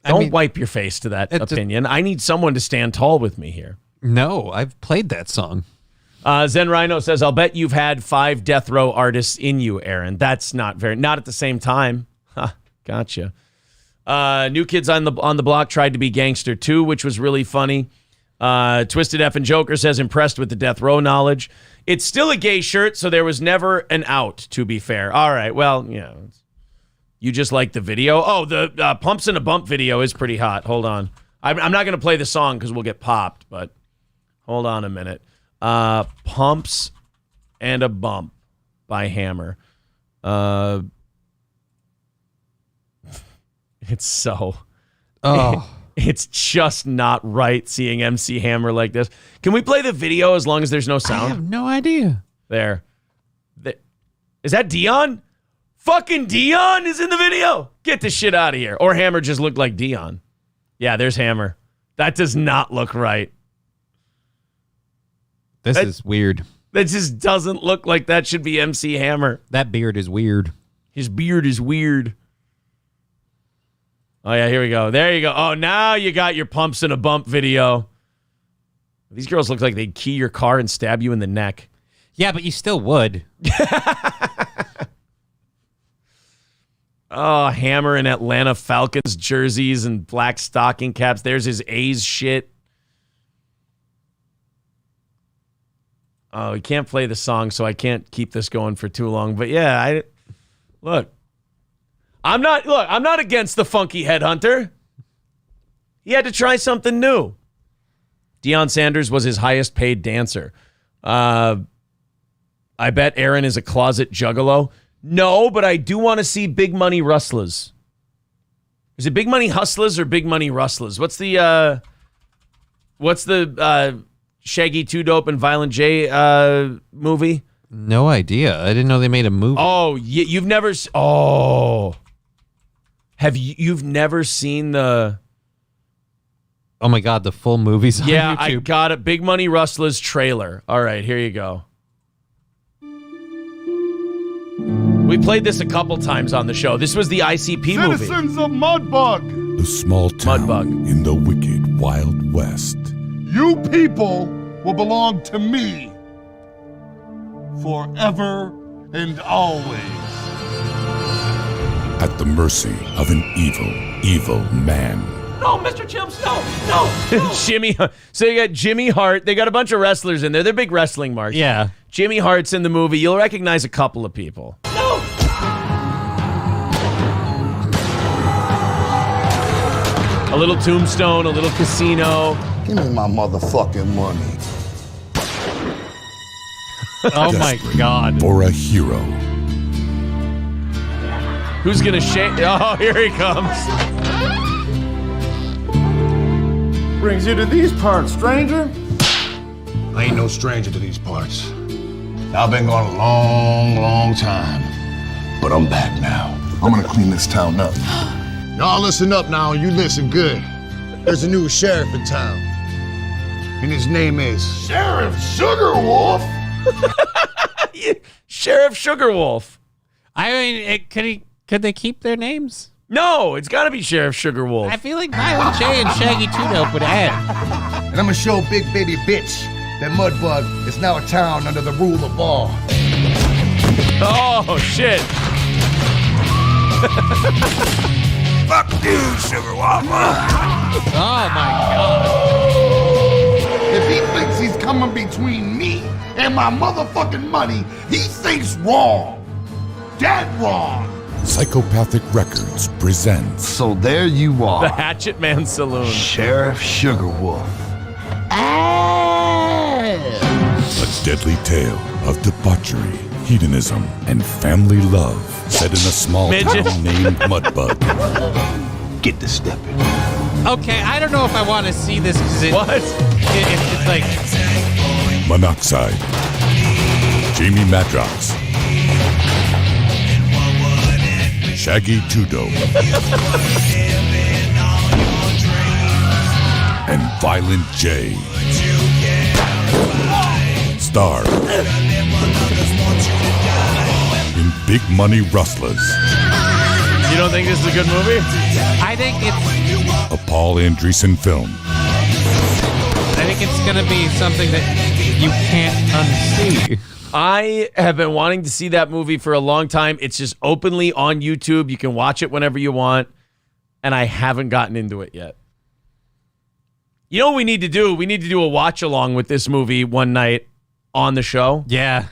A: Don't wipe your face to that opinion. I need someone to stand tall with me here.
B: No, I've played that song.
A: Zen Rhino says, I'll bet you've had 5 death row artists in you, Aaron. That's not at the same time. Huh, gotcha. New Kids on the Block tried to be gangster too, which was really funny. Twisted F and Joker says, impressed with the death row knowledge. It's still a gay shirt, so there was never an out, to be fair. All right, well, yeah. You just like the video? Oh, the Pumps and a Bump video is pretty hot. Hold on. I'm not going to play the song because we'll get popped, but hold on a minute. Pumps and a Bump by Hammer. It's so...
B: Oh...
A: It's just not right seeing MC Hammer like this. Can we play the video as long as there's no sound?
B: I have no idea.
A: There. Is that Dion? Fucking Dion is in the video. Get the shit out of here. Or Hammer just looked like Dion. Yeah, there's Hammer. That does not look right.
B: This is weird.
A: That just doesn't look like that should be MC Hammer.
B: That beard is weird.
A: His beard is weird. Oh, yeah, here we go. There you go. Oh, now you got your Pumps and a Bump video. These girls look like they'd key your car and stab you in the neck.
B: Yeah, but you still would.
A: Oh, Hammer in Atlanta Falcons jerseys and black stocking caps. There's his A's shit. Oh, we can't play the song, so I can't keep this going for too long. But yeah, I'm not against the funky headhunter. He had to try something new. Deion Sanders was his highest paid dancer. I bet Aaron is a closet juggalo. No, but I do want to see Big Money Rustlers. Is it Big Money Hustlers or Big Money Rustlers? What's the Shaggy 2 Dope and Violent J movie?
B: No idea. I didn't know they made a movie.
A: Oh, you've never... Oh... You've never seen the...
B: Oh my God, the full movie's on YouTube.
A: Yeah, I got it. Big Money Rustlers trailer. All right, here you go. We played this a couple times on the show. This was the ICP movie.
H: Citizens of Mudbug.
J: The small town
A: Mudbug.
J: in the wicked Wild West.
H: You people will belong to me forever and always.
J: At the mercy of an evil man.
A: No, Mr. Chimps, no. Jimmy. So you got Jimmy Hart. They got a bunch of wrestlers in there. They're big wrestling marks.
B: Yeah.
A: Jimmy Hart's in the movie. You'll recognize a couple of people. No. A little Tombstone, a little Casino.
H: Give me my motherfucking money.
B: Oh my God.
J: For a hero.
A: Who's gonna shake? Oh, here he comes.
H: Brings you to these parts, stranger? I ain't no stranger to these parts. I've been gone a long, long time. But I'm back now. I'm gonna clean this town up. Y'all listen up now, and you listen good. There's a new sheriff in town. And his name is Sheriff Sugarwolf.
A: Sheriff Sugarwolf.
B: I mean, could they keep their names?
A: No, it's got to be Sheriff Sugarwolf.
B: I feel like Violent J and Shaggy 2 Dope would add.
H: And I'm gonna show Big Baby Bitch that Mudbug is now a town under the rule of law.
A: Oh, shit.
H: Fuck you, Sugarwolf.
B: Oh, my God.
H: If he thinks he's coming between me and my motherfucking money, he thinks wrong. Dead wrong.
J: Psychopathic Records presents.
H: So there you are.
A: The Hatchet Man Saloon.
H: Sheriff Sugarwolf.
J: deadly tale of debauchery, hedonism, and family love set in a small
A: Midget.
J: town named Mudbug.
H: Get the step in.
B: Okay, I don't know if I want to see this because it's like
J: Monoxide. Jamie Madrox. Shaggy Tudo. And Violent J. Star in Big Money Rustlers.
A: You don't think this is a good movie?
B: I think it's
J: A Paul Andreessen film.
B: gonna be something that you can't unsee.
A: I have been wanting to see that movie for a long time. It's just openly on YouTube. You can watch it whenever you want, and I haven't gotten into it yet. You know what we need to do? We need to do a watch along with this movie one night on the show.
B: Yeah.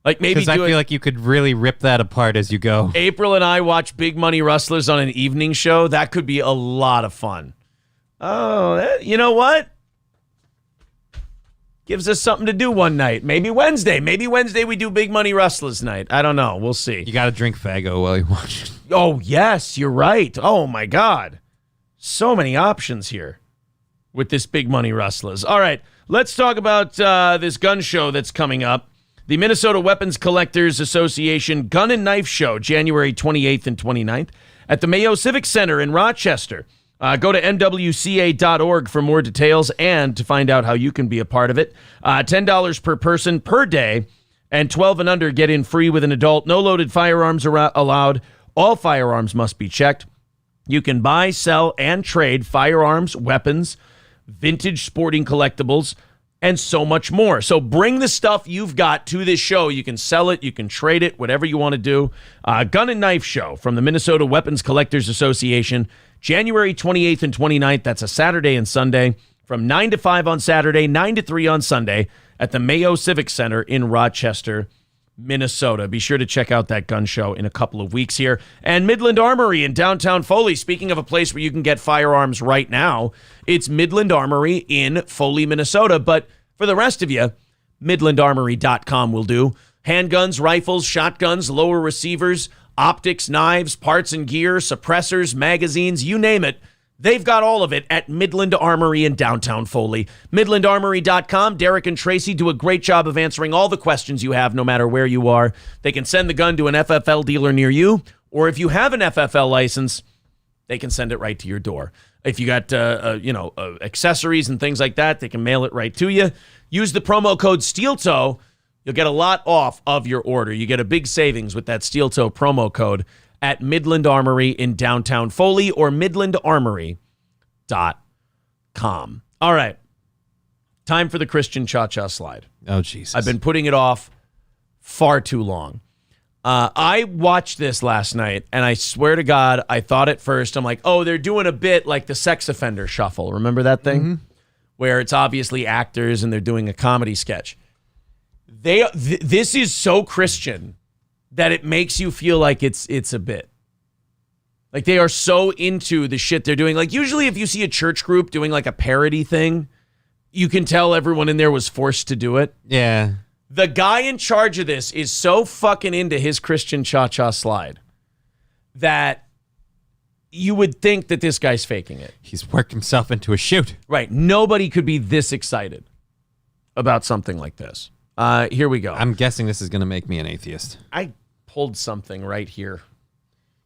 A: Like maybe
B: because I feel like you could really rip that apart as you go.
A: April and I watch Big Money Rustlers on an evening show. That could be a lot of fun. Oh, you know what? Gives us something to do one night. Maybe Wednesday. Maybe Wednesday we do Big Money Rustlers night. I don't know. We'll see.
B: You got to drink Faygo while you watch it.
A: Oh, yes. You're right. Oh, my God. So many options here with this Big Money Rustlers. All right. Let's talk about this gun show that's coming up. The Minnesota Weapons Collectors Association Gun and Knife Show, January 28th and 29th at the Mayo Civic Center in Rochester. Go to nwca.org for more details and to find out how you can be a part of it. $10 per person per day, and 12 and under get in free with an adult. No loaded firearms are allowed. All firearms must be checked. You can buy, sell, and trade firearms, weapons, vintage sporting collectibles, and so much more. So bring the stuff you've got to this show. You can sell it, you can trade it, whatever you want to do. Gun and Knife Show from the Minnesota Weapons Collectors Association, January 28th and 29th. That's a Saturday and Sunday from 9 to 5 on Saturday, 9 to 3 on Sunday at the Mayo Civic Center in Rochester, Minnesota. Be sure to check out that gun show in a couple of weeks here. And Midland Armory in downtown Foley. Speaking of a place where you can get firearms right now, it's Midland Armory in Foley, Minnesota. But for the rest of you, MidlandArmory.com will do. Handguns, rifles, shotguns, lower receivers, optics, knives, parts and gear, suppressors, magazines, you name it. They've got all of it at Midland Armory in downtown Foley. MidlandArmory.com. Derek and Tracy do a great job of answering all the questions you have, no matter where you are. They can send the gun to an FFL dealer near you, or if you have an FFL license, they can send it right to your door. If you got accessories and things like that, they can mail it right to you. Use the promo code SteelToe. You'll get a lot off of your order. You get a big savings with that SteelToe promo code at Midland Armory in downtown Foley or MidlandArmory.com. All right. Time for the Christian Cha-Cha Slide.
B: Oh, Jesus.
A: I've been putting it off far too long. I watched this last night, and I swear to God, I thought at first, I'm like, oh, they're doing a bit like the Sex Offender Shuffle. Remember that thing? Mm-hmm. Where it's obviously actors, and they're doing a comedy sketch. This is so Christian that it makes you feel like it's a bit. Like they are so into the shit they're doing. Like usually if you see a church group doing like a parody thing, you can tell everyone in there was forced to do it.
B: Yeah.
A: The guy in charge of this is so fucking into his Christian Cha-Cha Slide that you would think that this guy's faking it.
B: He's worked himself into a shoot.
A: Right. Nobody could be this excited about something like this. Here we go.
B: I'm guessing this is going to make me an atheist.
A: I pulled something right here.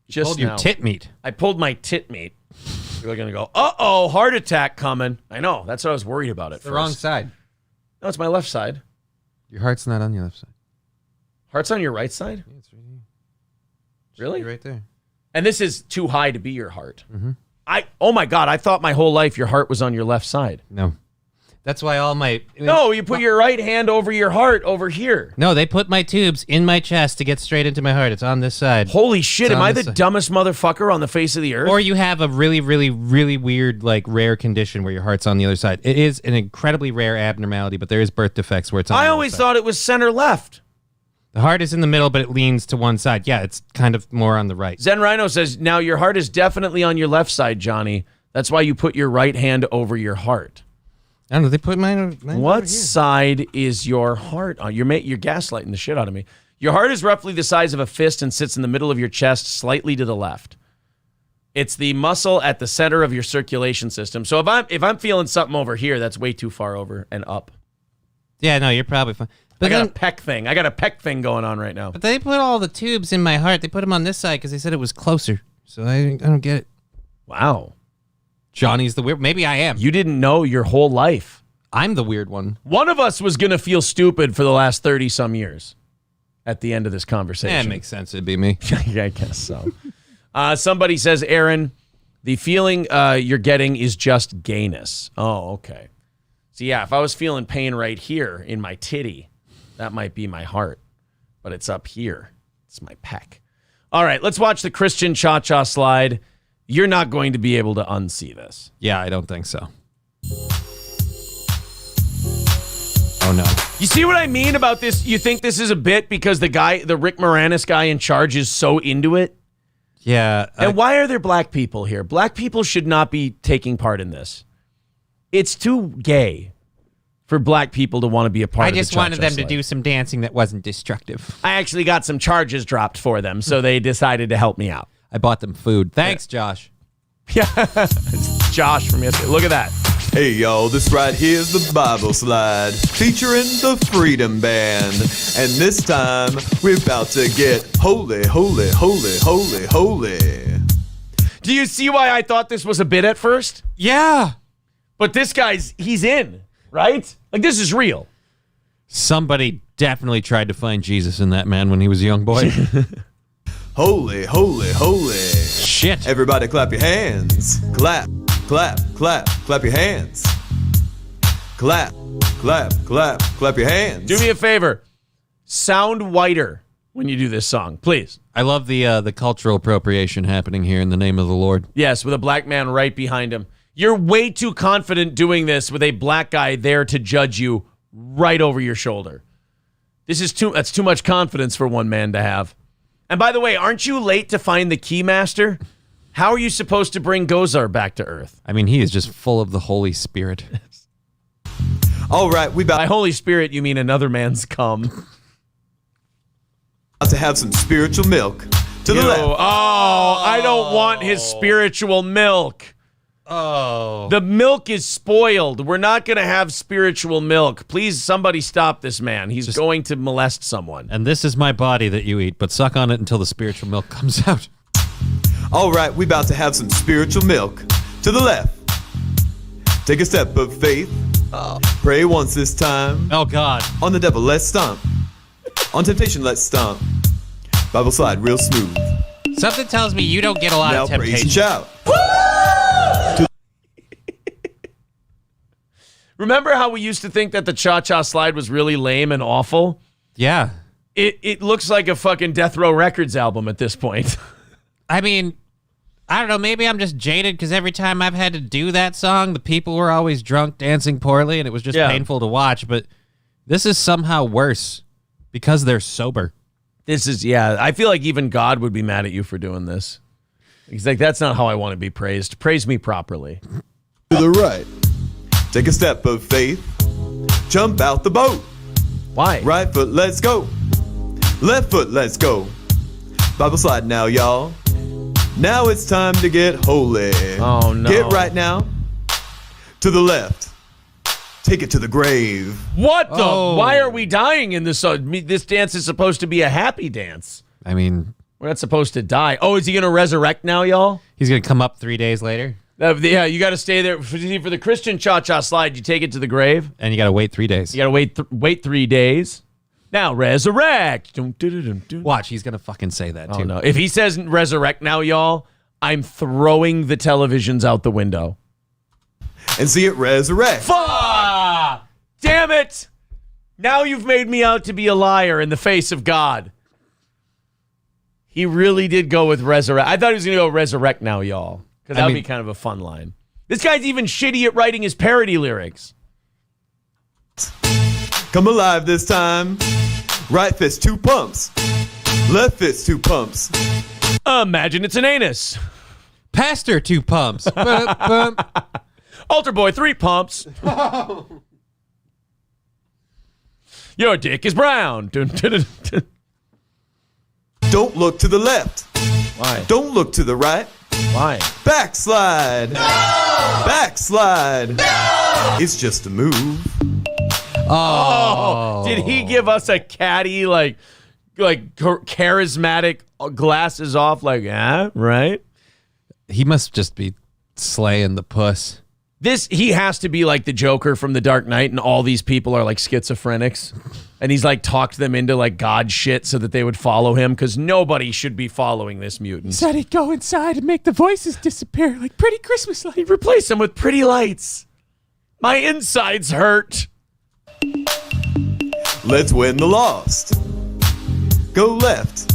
B: You pulled your tit meat.
A: I pulled my tit meat. You're going to go, uh-oh, heart attack coming. I know. That's what I was worried about at first.
B: The wrong side.
A: No, it's my left side.
B: Your heart's not on your left side.
A: Heart's on your right side?
B: Yeah, it's right here.
A: Really?
B: Right there.
A: And this is too high to be your heart.
B: Mm-hmm.
A: Oh my God, I thought my whole life your heart was on your left side.
B: No. That's why all my...
A: No, you put your right hand over your heart over here.
B: No, they put my tubes in my chest to get straight into my heart. It's on this side.
A: Holy shit, am I the dumbest motherfucker on the face of the earth?
B: Or you have a really, really, really weird, like, rare condition where your heart's on the other side. It is an incredibly rare abnormality, but there is birth defects where it's on the
A: I
B: other
A: always
B: side.
A: thought it was center left.
B: The heart is in the middle, but it leans to one side. Yeah, it's kind of more on the right.
A: Zen Rhino says, now your heart is definitely on your left side, Johnny. That's why you put your right hand over your heart.
B: I don't know. They put mine
A: What side is your heart on? You're gaslighting the shit out of me. Your heart is roughly the size of a fist and sits in the middle of your chest, slightly to the left. It's the muscle at the center of your circulation system. So if I'm feeling something over here, that's way too far over and up.
B: Yeah, no, you're probably fine. But
A: I got a peck thing. I got a peck thing going on right now.
B: But they put all the tubes in my heart. They put them on this side because they said it was closer. So I don't get it.
A: Wow.
B: Johnny's the weird. Maybe I am.
A: You didn't know your whole life.
B: I'm the weird one.
A: One of us was going to feel stupid for the last 30 some years at the end of this conversation.
B: Yeah, it makes sense. It'd be me.
A: I guess so. Somebody says, Aaron, the feeling you're getting is just gayness. Oh, okay. So yeah, if I was feeling pain right here in my titty, that might be my heart. But it's up here. It's my pec. All right, let's watch the Christian cha-cha slide. You're not going to be able to unsee this.
B: Yeah, I don't think so. Oh, no.
A: You see what I mean about this? You think this is a bit because the Rick Moranis guy in charge is so into it?
B: Yeah.
A: And why are there black people here? Black people should not be taking part in this. It's too gay for black people to want to be a part of the
B: I just wanted them
A: slide.
B: to do some dancing that wasn't destructive.
A: I actually got some charges dropped for them, so they decided to help me out.
B: I bought them food. Thanks, Josh.
A: Yeah, it's Josh from yesterday. Look at that.
K: Hey, y'all, this right here is the Bible Slide featuring the Freedom Band. And this time, we're about to get holy, holy, holy, holy, holy.
A: Do you see why I thought this was a bit at first?
B: Yeah.
A: But this he's in, right? Like, this is real.
B: Somebody definitely tried to find Jesus in that man when he was a young boy.
K: Holy, holy, holy.
B: Shit.
K: Everybody clap your hands. Clap, clap, clap, clap your hands. Clap, clap, clap, clap your hands.
A: Do me a favor. Sound whiter when you do this song, please.
B: I love the cultural appropriation happening here in the name of the Lord.
A: Yes, with a black man right behind him. You're way too confident doing this with a black guy there to judge you right over your shoulder. That's too much confidence for one man to have. And by the way, aren't you late to find the Keymaster? How are you supposed to bring Gozar back to Earth?
B: I mean, he is just full of the Holy Spirit.
K: All right,
A: By Holy Spirit, you mean another man's cum.
K: About to have some spiritual milk. To the left.
A: Oh, I don't want his spiritual milk.
B: Oh.
A: The milk is spoiled. We're not going to have spiritual milk. Please, somebody stop this man. He's going to molest someone.
B: And this is my body that you eat, but suck on it until the spiritual milk comes out.
K: All right, we about to have some spiritual milk. To the left. Take a step of faith. Pray once this time.
B: Oh, God.
K: On the devil, let's stomp. On temptation, let's stomp. Bible slide real smooth.
B: Something tells me you don't get a lot
K: Now
B: of temptation.
K: praise and shout.
A: Remember how we used to think that the cha-cha slide was really lame and awful?
B: Yeah.
A: It looks like a fucking Death Row Records album at this point.
B: I mean, I don't know. Maybe I'm just jaded because every time I've had to do that song, the people were always drunk, dancing poorly, and it was just painful to watch. But this is somehow worse because they're sober.
A: I feel like even God would be mad at you for doing this. He's like, that's not how I want to be praised. Praise me properly.
K: To the right. Take a step of faith. Jump out the boat.
A: Why?
K: Right foot, let's go. Left foot, let's go. Bible slide now, y'all. Now it's time to get holy.
A: Oh, no.
K: Get right now. To the left. Take it to the grave.
A: What the? Why are we dying in this? This dance is supposed to be a happy dance.
B: I mean,
A: we're not supposed to die. Oh, is he going to resurrect now, y'all?
B: He's going to come up 3 days later.
A: Yeah, you got to stay there. For the Christian cha-cha slide, you take it to the grave.
B: And you got to wait 3 days.
A: You got to wait 3 days. Now, resurrect.
B: Watch, he's going to fucking say that, too.
A: Oh, no. If he says resurrect now, y'all, I'm throwing the televisions out the window.
K: And see it resurrect.
A: Damn it. Now you've made me out to be a liar in the face of God. He really did go with resurrect. I thought he was going to go resurrect now, y'all. Because that would be kind of a fun line. This guy's even shitty at writing his parody lyrics.
K: Come alive this time. Right fist, 2 pumps. Left fist, 2 pumps.
A: Imagine it's an anus.
B: Pastor, 2 pumps.
A: Altar boy, 3 pumps. Your dick is brown.
K: Don't look to the left.
A: Why?
K: Don't look to the right.
A: Why?
K: Backslide. No! Backslide. No! It's just a move.
A: Oh, did he give us a catty, like charismatic glasses off? Like, right?
B: He must just be slaying the puss.
A: He has to be like the Joker from The Dark Knight, and all these people are like schizophrenics, and he's like talked them into like God shit so that they would follow him, because nobody should be following this mutant.
B: Said he'd go inside and make the voices disappear like pretty Christmas lights.
A: He'd replace them with pretty lights. My insides hurt.
K: Let's win the lost. Go left.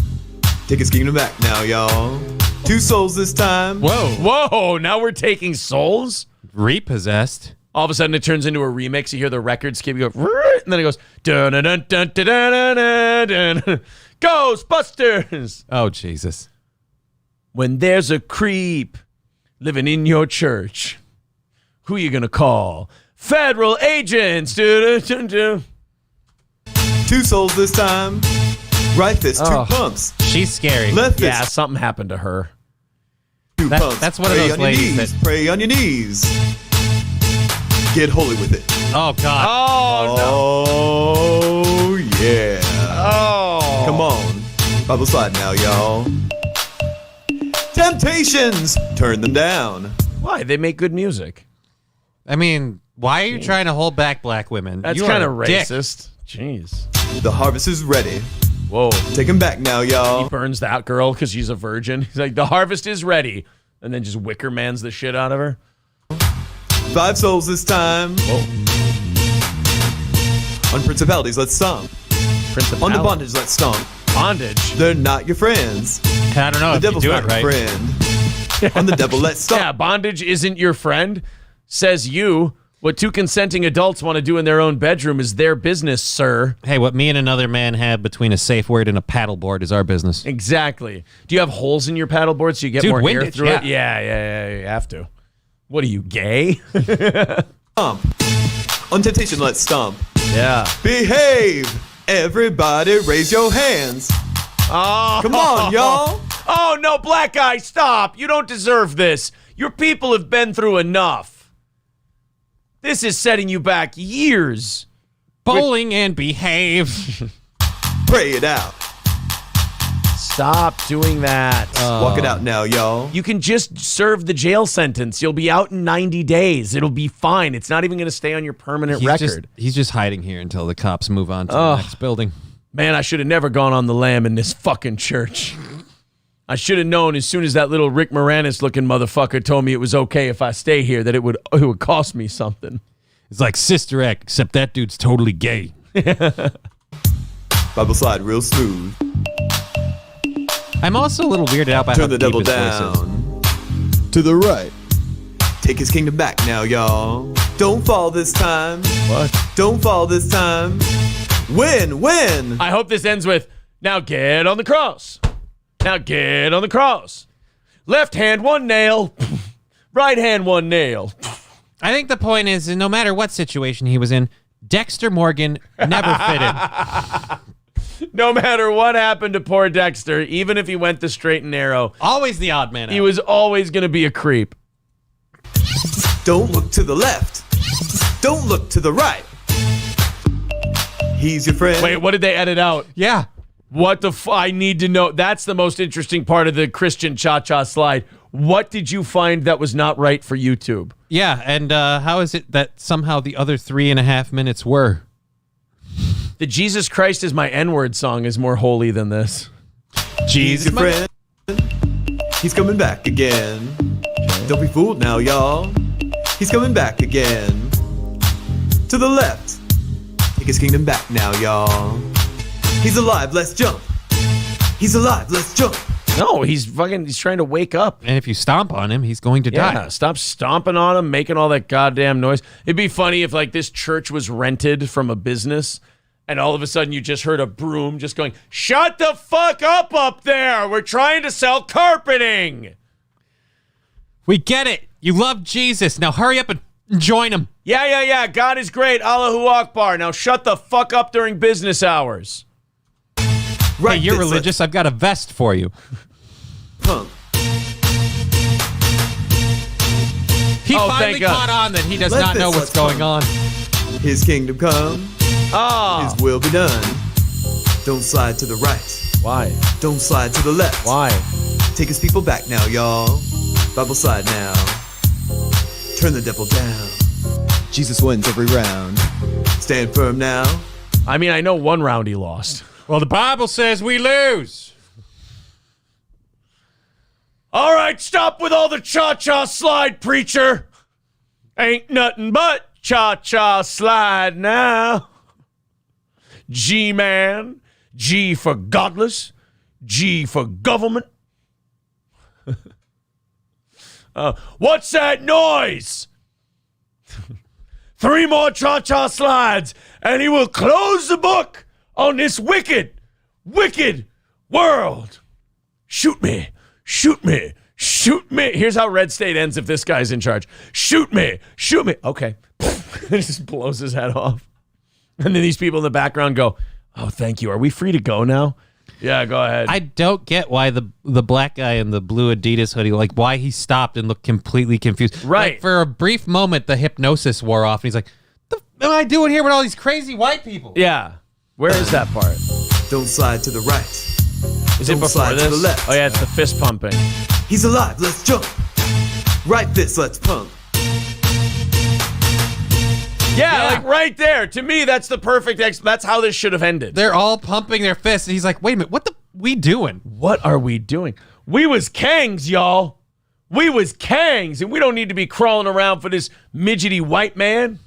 K: Take his kingdom back now, y'all. 2 souls this time.
A: Whoa, now we're taking souls?
B: Repossessed.
A: All of a sudden it turns into a remix. You hear the record skip, you go, and then it goes, dun dun dun dun dun dun dun. Ghostbusters.
B: Oh, Jesus.
A: When there's a creep living in your church, who you gonna call? Federal agents. 2
K: souls this time. Right fist, 2 pumps.
B: She's scary.
K: Left fist.
A: Yeah, something happened to her.
K: 2 pumps.
B: That's one of those ladies that
K: pray on your knees. Get holy with it.
B: Oh, God.
K: Oh, yeah.
A: Oh.
K: Come on. Bible slide now, y'all. Temptations. Turn them down.
A: Why? They make good music.
B: I mean, why are you trying to hold back black women?
A: That's kind of racist. Jeez.
K: The harvest is ready.
A: Whoa.
K: Take him back now, y'all.
A: He burns that girl because she's a virgin. He's like, the harvest is ready. And then just Wicker Mans the shit out of her.
K: 5 souls this time.
A: Whoa.
K: On principalities, let's stomp. On the bondage, let's stomp.
A: Bondage?
K: They're not your friends.
B: I don't know
K: The
B: if
K: devil's
B: you do
K: not
B: it right.
K: your friend. On the devil, let's stomp.
A: Yeah, bondage isn't your friend. Says you. What 2 consenting adults want to do in their own bedroom is their business, sir.
B: Hey, what me and another man have between a safe word and a paddleboard is our business.
A: Exactly. Do you have holes in your paddleboard so you get more air through it? Yeah, you have to. What are you, gay?
K: Stomp. On temptation, let's stomp.
A: Yeah.
K: Behave. Everybody raise your hands.
A: Oh.
K: Come on, y'all.
A: Oh, no, black guy, stop. You don't deserve this. Your people have been through enough. This is setting you back years.
B: Bowling and behave.
K: Pray it out.
A: Stop doing that.
K: Walk it out now, y'all.
A: You can just serve the jail sentence. You'll be out in 90 days. It'll be fine. It's not even going to stay on your permanent record.
B: He's just hiding here until the cops move on to the next building.
A: Man, I should have never gone on the lam in this fucking church. I should have known as soon as that little Rick Moranis-looking motherfucker told me it was okay if I stay here that it would cost me something.
B: It's like Sister Act, except that dude's totally gay.
K: Bible slide real smooth.
B: I'm also a little weirded out by
K: Turn
B: how
K: the
B: deep
K: devil
B: his voice
K: down. To the right. Take his kingdom back now, y'all. Don't fall this time.
A: What?
K: Don't fall this time. Win.
A: I hope this ends with, now get on the cross. Now get on the cross. Left hand, 1 nail. Right hand, 1 nail.
B: I think the point is, no matter what situation he was in, Dexter Morgan never fit in.
A: No matter what happened to poor Dexter, even if he went the straight and narrow,
B: Always the odd man out.
A: he was always going to be a creep.
K: Don't look to the left. Don't look to the right. He's your friend.
A: Wait, what did they edit out?
B: Yeah.
A: What the I need to know. That's the most interesting part of the Christian cha-cha slide. What did you find that was not right for YouTube?
B: Yeah, and how is it that somehow the other 3.5 minutes were?
A: The Jesus Christ is my N-word song is more holy than this.
K: He's your friend. He's coming back again. Don't be fooled now, y'all. He's coming back again. To the left. Take his kingdom back now, y'all. He's alive, let's jump. He's alive, let's jump.
A: No, he's trying to wake up.
B: And if you stomp on him, he's going to die.
A: Yeah, stop stomping on him, making all that goddamn noise. It'd be funny if like this church was rented from a business and all of a sudden you just heard a broom just going, shut the fuck up there. We're trying to sell carpeting.
B: We get it. You love Jesus. Now hurry up and Join him.
A: Yeah. God is great. Allahu Akbar. Now shut the fuck up during business hours.
B: Right, hey, you're religious. I've got a vest for you.
K: Punk.
B: He finally caught on that he does not know what's going on.
K: His kingdom come. His will be done. Don't slide to the right.
A: Why?
K: Don't slide to the left.
A: Why?
K: Take his people back now, y'all. Bible slide now. Turn the devil down. Jesus wins every round. Stand firm now.
A: I mean, I know one round he lost.
B: Well, the Bible says we lose.
A: All right, stop with all the cha-cha slide, preacher. Ain't nothing but cha-cha slide now. G-man. G for godless. G for government. What's that noise? 3 more cha-cha slides, and he will close the book on this wicked, wicked world. Shoot me. Shoot me. Shoot me. Here's how Red State ends if this guy's in charge. Shoot me. Shoot me. Okay. It just blows his head off. And then these people in the background go, oh, thank you. Are we free to go now? Yeah, go ahead.
B: I don't get why the black guy in the blue Adidas hoodie, like why he stopped and looked completely confused.
A: Right.
B: Like, for a brief moment, the hypnosis wore off, and he's like, what the f am I doing here with all these crazy white people?
A: Yeah. Where is that part?
K: Don't slide to the right.
A: Is it before this?
K: To the left.
A: Oh, yeah, it's the fist pumping.
K: He's alive. Let's jump. Right fist. Let's pump.
A: Yeah, like right there. To me, that's the perfect that's how this should have ended.
B: They're all pumping their fists, and he's like, wait a minute, what the we doing?
A: What are we doing? We was kangs, y'all. We was kangs, and we don't need to be crawling around for this midgety white man.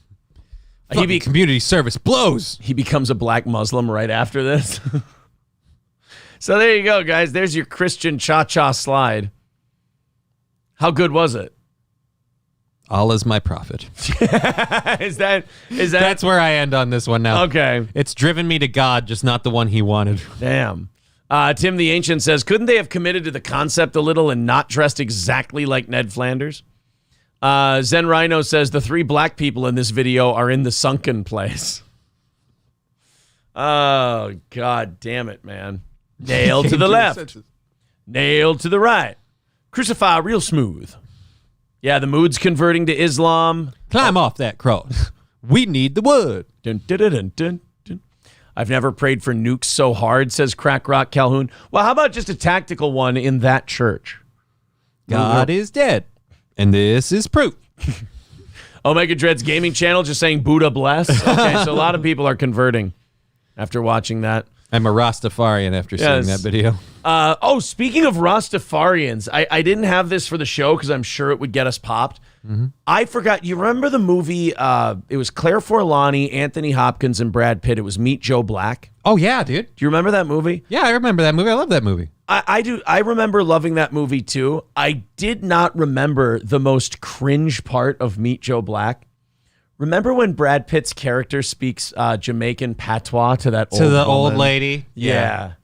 B: Community service blows.
A: He becomes a black Muslim right after this. So there you go, guys. There's your Christian cha-cha slide. How good was it?
B: Allah's my prophet.
A: Is that?
B: That's where I end on this one now.
A: Okay.
B: It's driven me to God, just not the one he wanted.
A: Damn. Tim the Ancient says, couldn't they have committed to the concept a little and not dressed exactly like Ned Flanders? Zen Rhino says, the 3 black people in this video are in the sunken place. Oh, God damn it, man. Nail to the left. Nail to the right. Crucify real smooth. Yeah, the mood's converting to Islam.
B: Climb off that cross. We need the wood.
A: Dun, dun, dun, dun, dun, dun. I've never prayed for nukes so hard, says Crack Rock Calhoun. Well, how about just a tactical one in that church?
B: God is dead, and this is proof.
A: Omega Dread's gaming channel just saying Buddha bless. Okay, so a lot of people are converting after watching that.
B: I'm a Rastafarian after seeing that video.
A: Speaking of Rastafarians, I didn't have this for the show because I'm sure it would get us popped. Mm-hmm. I forgot. You remember the movie? It was Claire Forlani, Anthony Hopkins, and Brad Pitt. It was Meet Joe Black.
B: Oh, yeah, dude.
A: Do you remember that movie?
B: Yeah, I remember that movie. I love that movie.
A: I do. I remember loving that movie, too. I did not remember the most cringe part of Meet Joe Black. Remember when Brad Pitt's character speaks Jamaican patois to that old woman?
B: Old lady?
A: Yeah.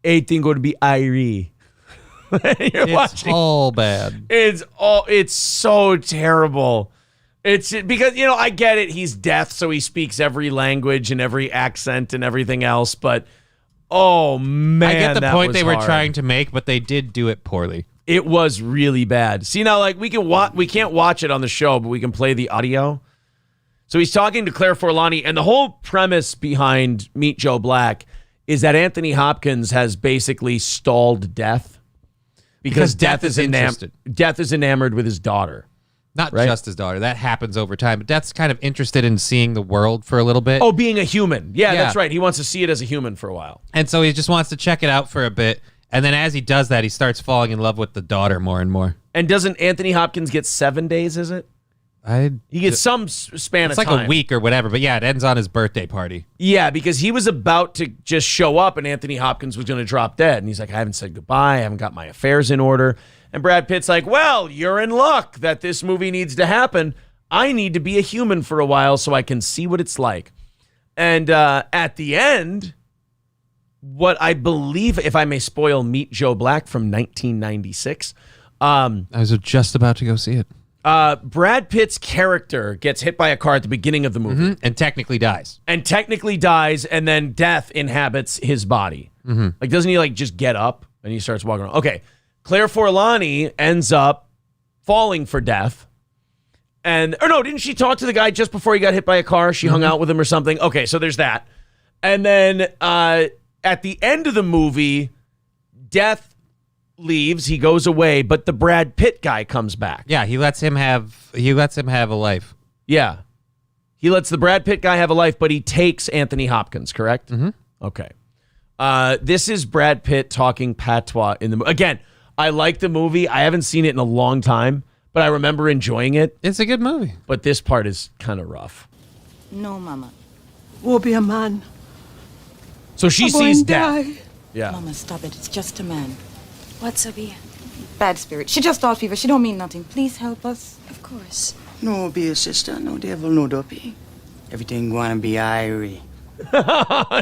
A: Everything going to be Irie.
B: It's all bad.
A: It's so terrible. It's because, I get it. He's deaf, so he speaks every language and every accent and everything else. But, oh, man,
B: I get the
A: that
B: point
A: was
B: they were
A: hard.
B: trying to make, but they did do it poorly.
A: It was really bad. See, now, like, we can't watch it on the show, but we can play the audio. So he's talking to Claire Forlani, and the whole premise behind Meet Joe Black is that Anthony Hopkins has basically stalled death because death is enamored with his daughter.
B: Not just his daughter. That happens over time. But Death's kind of interested in seeing the world for a little bit.
A: Oh, being a human. Yeah, that's right. He wants to see it as a human for a while.
B: And so he just wants to check it out for a bit. And then as he does that, he starts falling in love with the daughter more and more.
A: And doesn't Anthony Hopkins get 7 days, is it? He gets some span of time.
B: It's like a week or whatever, but yeah, it ends on his birthday party.
A: Yeah, because he was about to just show up and Anthony Hopkins was going to drop dead. And he's like, I haven't said goodbye. I haven't got my affairs in order. And Brad Pitt's like, well, you're in luck that this movie needs to happen. I need to be a human for a while so I can see what it's like. And at the end, what I believe, if I may spoil Meet Joe Black from 1996.
B: I was just about to go see it.
A: Brad Pitt's character gets hit by a car at the beginning of the movie.
B: And technically dies.
A: And then death inhabits his body. Like, doesn't he, like, just get up and he starts walking around? Okay. Claire Forlani ends up falling for death. Didn't she talk to the guy just before he got hit by a car? She hung out with him or something. Okay, so there's that. And then at the end of the movie, death leaves. He goes away, but the Brad Pitt guy comes back.
B: Yeah, he lets him have a life.
A: Yeah. He lets the Brad Pitt guy have a life, but he takes Anthony Hopkins, correct? Okay. This is Brad Pitt talking patois in the again. I like the movie. I haven't seen it in a long time, but I remember enjoying it.
B: It's a good movie.
A: But this part is kind of rough.
L: No, Mama.
M: Will be a man.
A: So she sees death. Yeah.
L: Mama, stop it. It's just a man.
N: What, Sophia?
L: Bad spirit. She just thought fever. She don't mean nothing. Please help us.
N: Of course.
O: No, be a sister. No devil, no dopey. Everything going to be irie.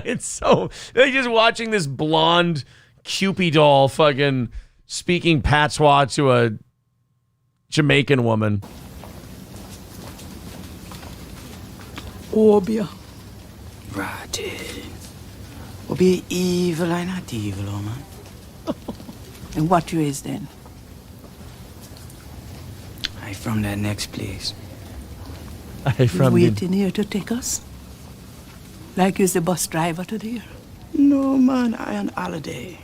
A: It's so... They're just watching this blonde Cupid doll fucking speaking patois to a Jamaican woman.
M: Obia.
O: Right. Will be evil and not evil, oh man.
M: And what you is then?
O: I from that next place.
M: Waiting here to take us? Like you's the bus driver today?
O: No, man, I on holiday.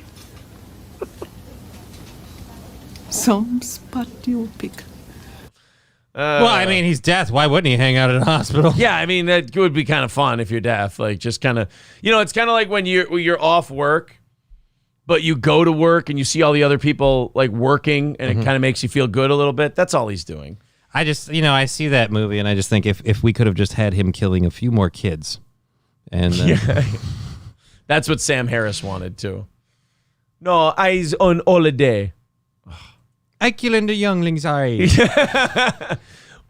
M: Some spot you pick.
B: Well, I mean, he's deaf. Why wouldn't he hang out at a hospital?
A: Yeah, I mean, that would be kind of fun if you're deaf. Like, just kind of, it's kind of like when you're off work, but you go to work and you see all the other people, like, working, and it kind of makes you feel good a little bit. That's all he's doing.
B: I just, I see that movie, and I just think if we could have just had him killing a few more kids. And
A: that's what Sam Harris wanted, too. No, I's on holiday.
B: I killing the younglings, Irie.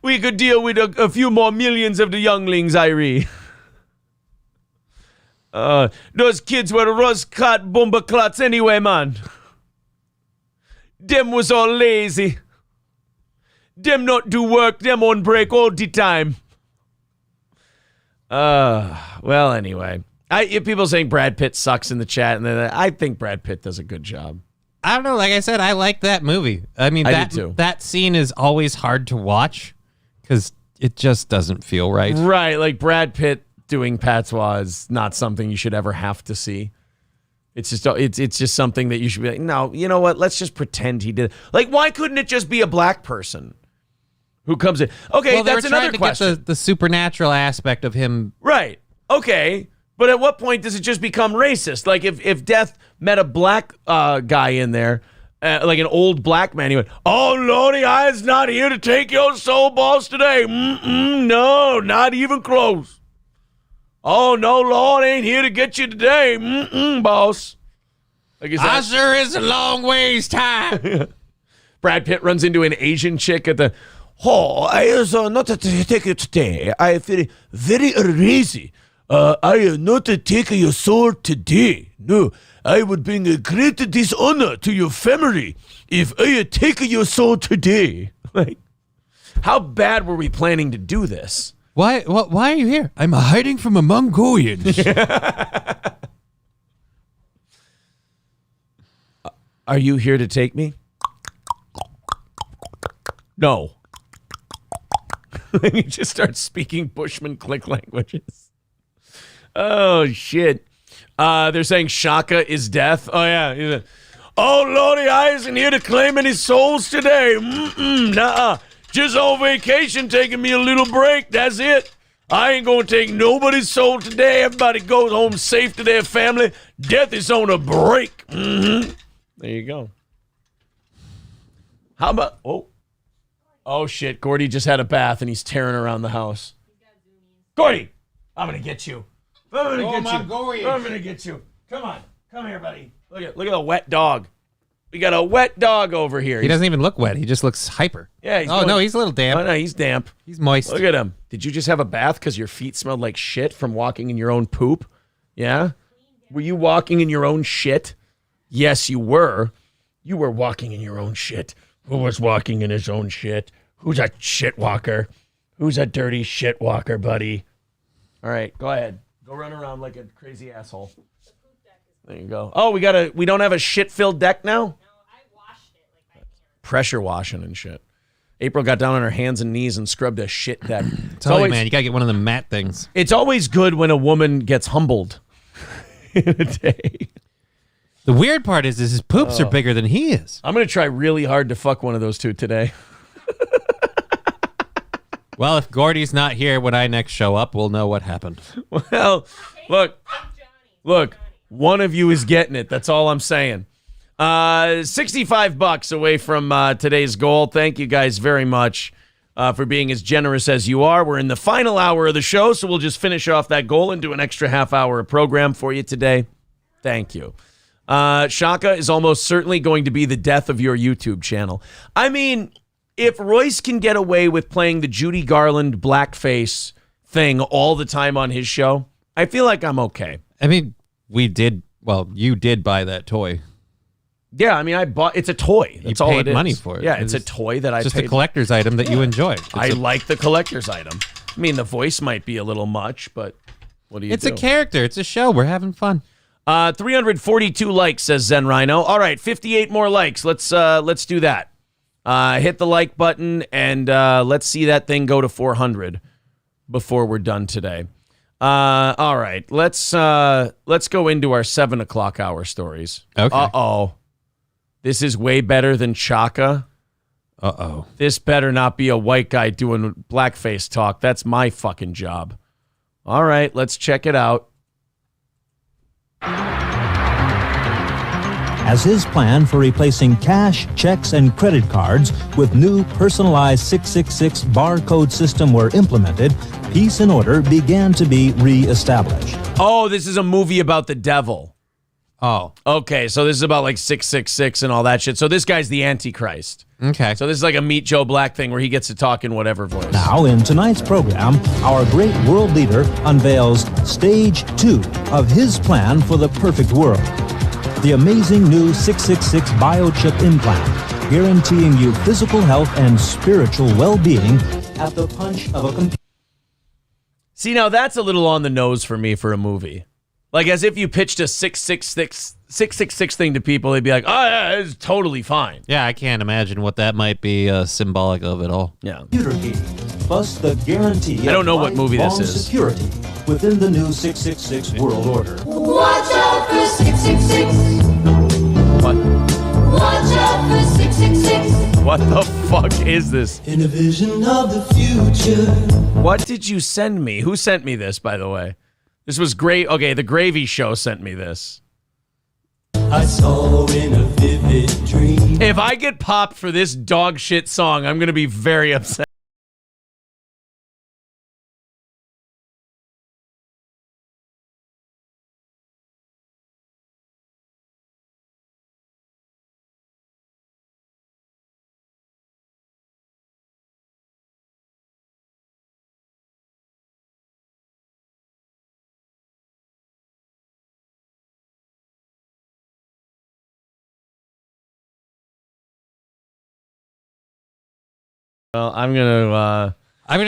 A: We could deal with a few more millions of the younglings, Irie. Those kids were rust-clot bomber clots anyway, man. Them was all lazy. Them not do work, them on break all the time. Well, anyway. People saying Brad Pitt sucks in the chat, and I think Brad Pitt does a good job.
B: I don't know. Like I said, I like that movie. I mean,
A: I do too.
B: That scene is always hard to watch because it just doesn't feel right.
A: Right. Like Brad Pitt doing patois is not something you should ever have to see. It's just something that you should be like, no, you know what? Let's just pretend he did. Like, why couldn't it just be a black person who comes in? Okay,
B: well,
A: that's another question.
B: Get the supernatural aspect of him.
A: Right. Okay. But at what point does it just become racist? Like if Death met a black guy in there, like an old black man, he went, "Oh Lordy, I's not here to take your soul, boss, today. No, not even close. Oh no, Lord ain't here to get you today, boss." Like
B: I sure is a long ways time.
A: Brad Pitt runs into an Asian chick at the. Oh, I is not to take it today. I feel very lazy. I am not to take your soul today. No, I would bring a great dishonor to your family if I take your soul today. Like, how bad were we planning to do this?
B: Why are you here? I'm hiding from a Mongolian.
A: Are you here to take me? No. You just start speaking Bushman click languages. Oh, shit. They're saying Shaka is death. Oh, yeah. Oh, Lordy, I isn't here to claim any souls today. Nuh-uh. Just on vacation, taking me a little break. That's it. I ain't going to take nobody's soul today. Everybody goes home safe to their family. Death is on a break. There you go. How about... Oh, shit. Gordy just had a bath, and he's tearing around the house. Gordy, I'm going to get you. I'm gonna get you. Come on. Come here, buddy. Look at a wet dog. We got a wet dog over here.
B: He doesn't even look wet. He just looks hyper.
A: Yeah.
B: He's a little damp.
A: Oh, no, he's damp.
B: He's moist.
A: Look at him. Did you just have a bath because your feet smelled like shit from walking in your own poop? Yeah? Were you walking in your own shit? Yes, you were. You were walking in your own shit. Who was walking in his own shit? Who's a shit walker? Who's a dirty shit walker, buddy? All right, go ahead. Go run around like a crazy asshole. There you go. Oh, we don't have a shit-filled deck now? No, I washed it like by hand. Pressure washing and shit. April got down on her hands and knees and scrubbed a shit deck.
B: Tell you, man, you gotta get one of the matte things.
A: It's always good when a woman gets humbled in a day.
B: The weird part is his poops are bigger than he is.
A: I'm gonna try really hard to fuck one of those two today.
B: Well, if Gordy's not here when I next show up, we'll know what happened.
A: Well, look, one of you is getting it. That's all I'm saying. $65 away from today's goal. Thank you guys very much for being as generous as you are. We're in the final hour of the show, so we'll just finish off that goal and do an extra half hour of program for you today. Thank you. Shaka is almost certainly going to be the death of your YouTube channel. I mean, if Royce can get away with playing the Judy Garland blackface thing all the time on his show, I feel like I'm okay.
B: I mean, you did buy that toy.
A: Yeah, I mean, it's a toy. That's all it is.
B: You paid money for it.
A: Yeah, it's a toy that I paid.
B: Just a collector's item that you enjoyed.
A: I like the collector's item. I mean, the voice might be a little much, but what do you do?
B: It's a character. It's a show. We're having fun.
A: 342 likes, says Zen Rhino. All right, 58 more likes. Let's do that. Hit the like button, and let's see that thing go to 400 before we're done today. All right, let's go into our 7 o'clock hour stories.
B: Okay.
A: Uh-oh. This is way better than Chaka.
B: Uh-oh.
A: This better not be a white guy doing blackface talk. That's my fucking job. All right, let's check it out.
P: As his plan for replacing cash, checks, and credit cards with new personalized 666 barcode system were implemented, peace and order began to be re-established.
A: Oh, this is a movie about the devil.
B: Oh.
A: Okay, so this is about like 666 and all that shit. So this guy's the Antichrist.
B: Okay.
A: So this is like a Meet Joe Black thing where he gets to talk in whatever voice.
P: Now, in tonight's program, our great world leader unveils stage 2 of his plan for the perfect world. The amazing new 666 biochip implant, guaranteeing you physical health and spiritual well-being at the punch of a computer.
A: See, now that's a little on the nose for me for a movie. Like, as if you pitched a 666 thing to people, they'd be like, oh, yeah, it's totally fine.
B: Yeah, I can't imagine what that might be symbolic of at all.
A: Yeah.
P: Computer key, plus the guarantee
A: I don't know what movie this is.
P: Security within the new 666 world order.
Q: Watch out for 666.
A: What?
Q: Watch out for 666.
A: What the fuck is this?
Q: In a vision of the future.
A: What did you send me? Who sent me this, by the way? This was great. Okay, the Gravy Show sent me this.
Q: I saw in a vivid dream.
A: If I get popped for this dog shit song, I'm going to be very upset. Well, I'm gonna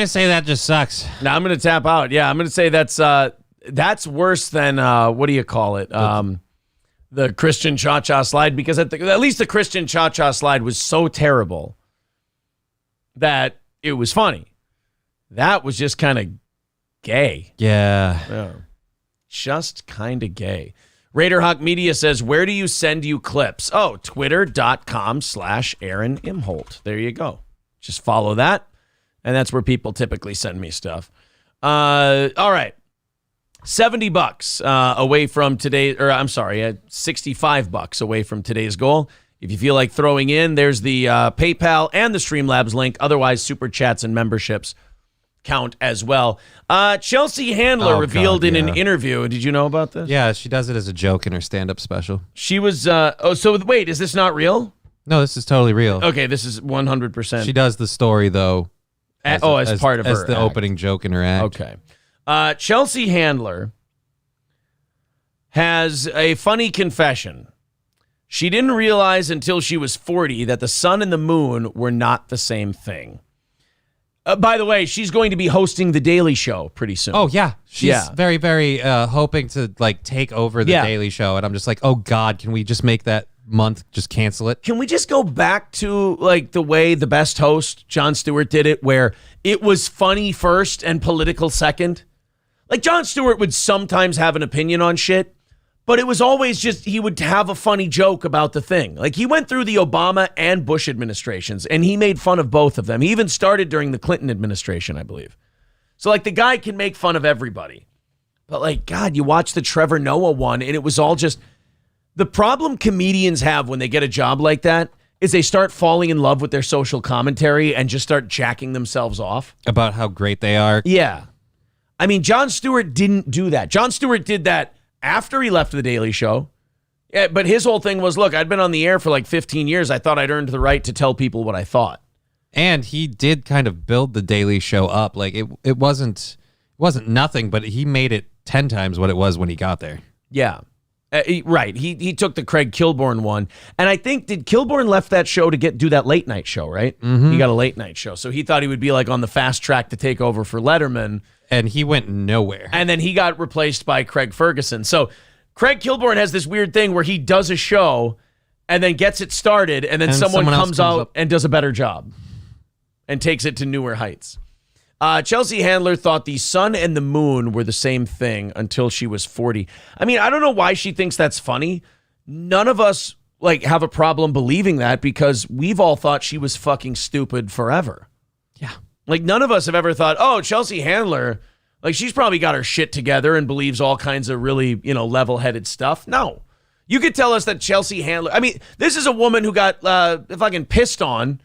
B: say that just sucks.
A: No, I'm gonna tap out. Yeah, I'm gonna say that's worse than what do you call it? The Christian Cha-Cha slide, because at least the Christian Cha-Cha slide was so terrible that it was funny. That was just kind of gay.
B: Yeah.
A: Just kind of gay. Raider Hawk Media says, where do you send you clips? Oh, twitter.com/Aaron Imholt. There you go. Just follow that, and that's where people typically send me stuff. All right. $70 away from today, or I'm sorry, $65 away from today's goal. If you feel like throwing in, there's the PayPal and the Streamlabs link. Otherwise, super chats and memberships count as well. Chelsea Handler revealed in an interview. Did you know about this?
B: Yeah, she does it as a joke in her stand-up special.
A: She was, so wait, is this not real?
B: No, this is totally real.
A: Okay, this is 100%.
B: She does the story, though.
A: As part of her
B: as the
A: act.
B: opening joke in her act.
A: Okay. Chelsea Handler has a funny confession. She didn't realize until she was 40 that the sun and the moon were not the same thing. By the way, she's going to be hosting The Daily Show pretty soon.
B: Oh, yeah. She's very, very hoping to like take over The Daily Show. And I'm just like, oh, God, can we just make that month, just cancel it?
A: Can we just go back to like the way the best host, Jon Stewart, did it, where it was funny first and political second? Like Jon Stewart would sometimes have an opinion on shit, but it was always just he would have a funny joke about the thing. Like he went through the Obama and Bush administrations, and he made fun of both of them. He even started during the Clinton administration, I believe. So like the guy can make fun of everybody. But like, God, you watch the Trevor Noah one, and it was all just... The problem comedians have when they get a job like that is they start falling in love with their social commentary and just start jacking themselves off.
B: About how great they are.
A: Yeah. I mean, Jon Stewart didn't do that. Jon Stewart did that after he left The Daily Show. Yeah, but his whole thing was, look, I'd been on the air for like 15 years. I thought I'd earned the right to tell people what I thought.
B: And he did kind of build The Daily Show up. Like it wasn't nothing, but he made it 10 times what it was when he got there.
A: Yeah. Right. He took the Craig Kilborn one. And I think, did Kilborn left that show to do that late night show, right?
B: Mm-hmm.
A: He got a late night show. So he thought he would be like on the fast track to take over for Letterman.
B: And he went nowhere.
A: And then he got replaced by Craig Ferguson. So Craig Kilborn has this weird thing where he does a show and then gets it started, and then someone comes out and does a better job and takes it to newer heights. Chelsea Handler thought the sun and the moon were the same thing until she was 40. I mean, I don't know why she thinks that's funny. None of us like have a problem believing that because we've all thought she was fucking stupid forever.
B: Yeah.
A: Like none of us have ever thought, oh, Chelsea Handler, like she's probably got her shit together and believes all kinds of really, level-headed stuff. No. You could tell us that Chelsea Handler, I mean, this is a woman who got fucking pissed on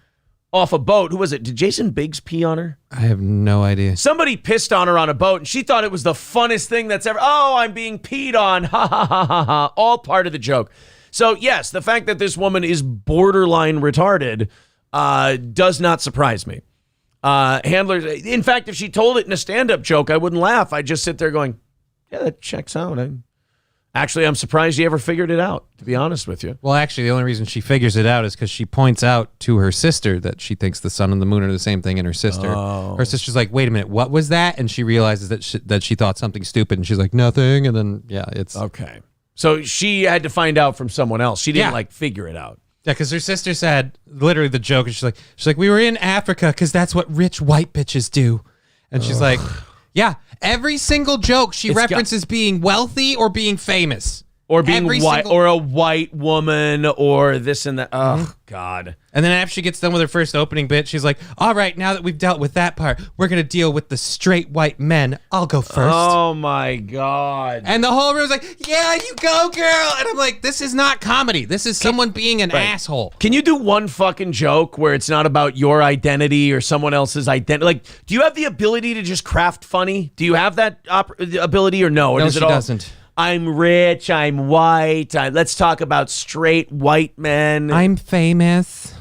A: off a boat. Who was it? Did Jason Biggs pee on her?
B: I have no idea.
A: Somebody pissed on her on a boat, and she thought it was the funnest thing that's ever. Oh, I'm being peed on. Ha, ha, ha, ha, ha. All part of the joke. So, yes, the fact that this woman is borderline retarded does not surprise me. Handler, in fact, if she told it in a stand-up joke, I wouldn't laugh. I'd just sit there going, yeah, that checks out. Actually, I'm surprised she ever figured it out, to be honest with you.
B: Well, actually, the only reason she figures it out is because she points out to her sister that she thinks the sun and the moon are the same thing in her sister.
A: Oh.
B: Her sister's like, wait a minute, what was that? And she realizes that she thought something stupid, and she's like, nothing. And then, yeah, it's...
A: Okay. So she had to find out from someone else. She didn't, figure it out.
B: Yeah, because her sister said, literally the joke, and she's like, we were in Africa because that's what rich white bitches do. And she's like... Yeah, every single joke she references being wealthy or being famous.
A: Or being white, or a white woman, or this and that. Oh, God.
B: And then after she gets done with her first opening bit, she's like, all right, now that we've dealt with that part, we're going to deal with the straight white men. I'll go first.
A: Oh, my God.
B: And the whole room's like, yeah, you go, girl. And I'm like, this is not comedy. This is someone being an asshole.
A: Can you do one fucking joke where it's not about your identity or someone else's identity? Like, do you have the ability to just craft funny? Do you have that ability or no? Or
B: no,
A: does
B: she
A: it all,
B: doesn't.
A: I'm rich, I'm white, let's talk about straight white men.
B: I'm famous.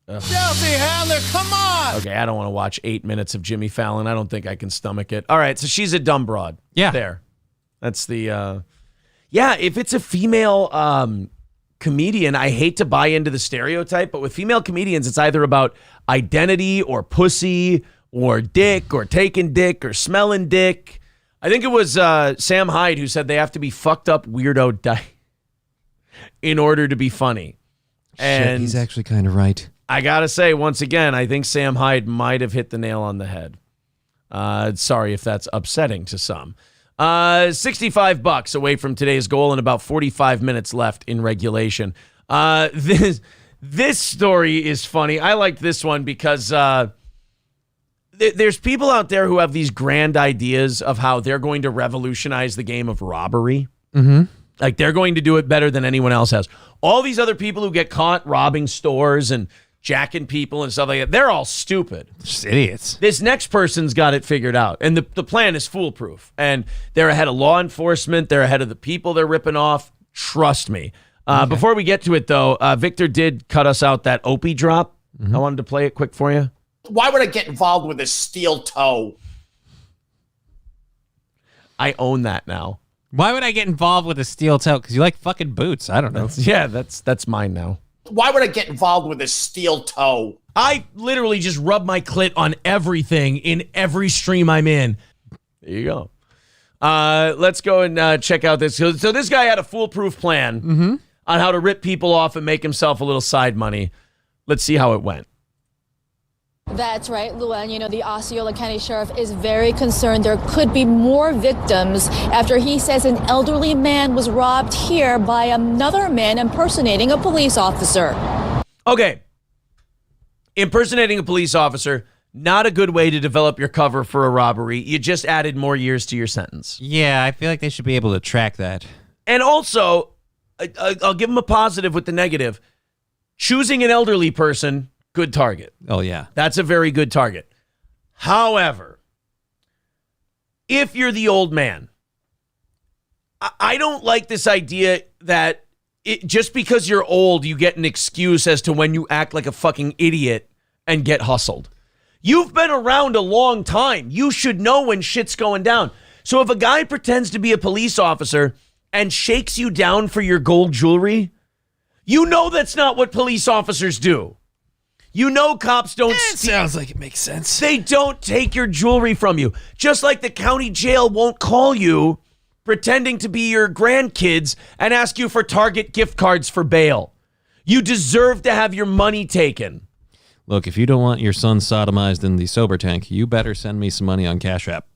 A: Chelsea Handler, come on! Okay, I don't want to watch 8 minutes of Jimmy Fallon. I don't think I can stomach it. All right, so she's a dumb broad.
B: Yeah.
A: There. That's the, if it's a female comedian, I hate to buy into the stereotype, but with female comedians, it's either about identity or pussy or dick or taking dick or smelling dick. I think it was Sam Hyde who said they have to be fucked up weirdo in order to be funny.
B: Shit, he's actually kind of right.
A: I got to say, once again, I think Sam Hyde might have hit the nail on the head. Sorry if that's upsetting to some. $65 away from today's goal and about 45 minutes left in regulation. This story is funny. I like this one because... there's people out there who have these grand ideas of how they're going to revolutionize the game of robbery.
B: Mm-hmm.
A: Like they're going to do it better than anyone else has. All these other people who get caught robbing stores and jacking people and stuff like that, they're all stupid.
B: Just idiots.
A: This next person's got it figured out. And the plan is foolproof. And they're ahead of law enforcement. They're ahead of the people they're ripping off. Trust me. Before we get to it, though, Victor did cut us out that Opie drop. I wanted to play it quick for you.
C: Why would I get involved with a steel toe?
A: I own that now.
B: Why would I get involved with a steel toe? Because you like fucking boots. I don't know.
A: That's mine now.
C: Why would I get involved with a steel toe?
A: I literally just rub my clit on everything in every stream I'm in. There you go. Let's go and check out this. So this guy had a foolproof plan on how to rip people off and make himself a little side money. Let's see how it went.
R: That's right, Luann. You know, the Osceola County Sheriff is very concerned there could be more victims after he says an elderly man was robbed here by another man impersonating a police officer.
A: Okay. Impersonating a police officer, not a good way to develop your cover for a robbery. You just added more years to your sentence.
B: Yeah, I feel like they should be able to track that.
A: And also, I'll give him a positive with the negative. Choosing an elderly person, good target.
B: Oh, yeah.
A: That's a very good target. However, if you're the old man, I don't like this idea that just because you're old, you get an excuse as to when you act like a fucking idiot and get hustled. You've been around a long time. You should know when shit's going down. So if a guy pretends to be a police officer and shakes you down for your gold jewelry, you know that's not what police officers do. You know cops don't
B: sounds like it makes sense.
A: They don't take your jewelry from you. Just like the county jail won't call you pretending to be your grandkids and ask you for Target gift cards for bail. You deserve to have your money taken.
B: Look, if you don't want your son sodomized in the sober tank, you better send me some money on Cash App.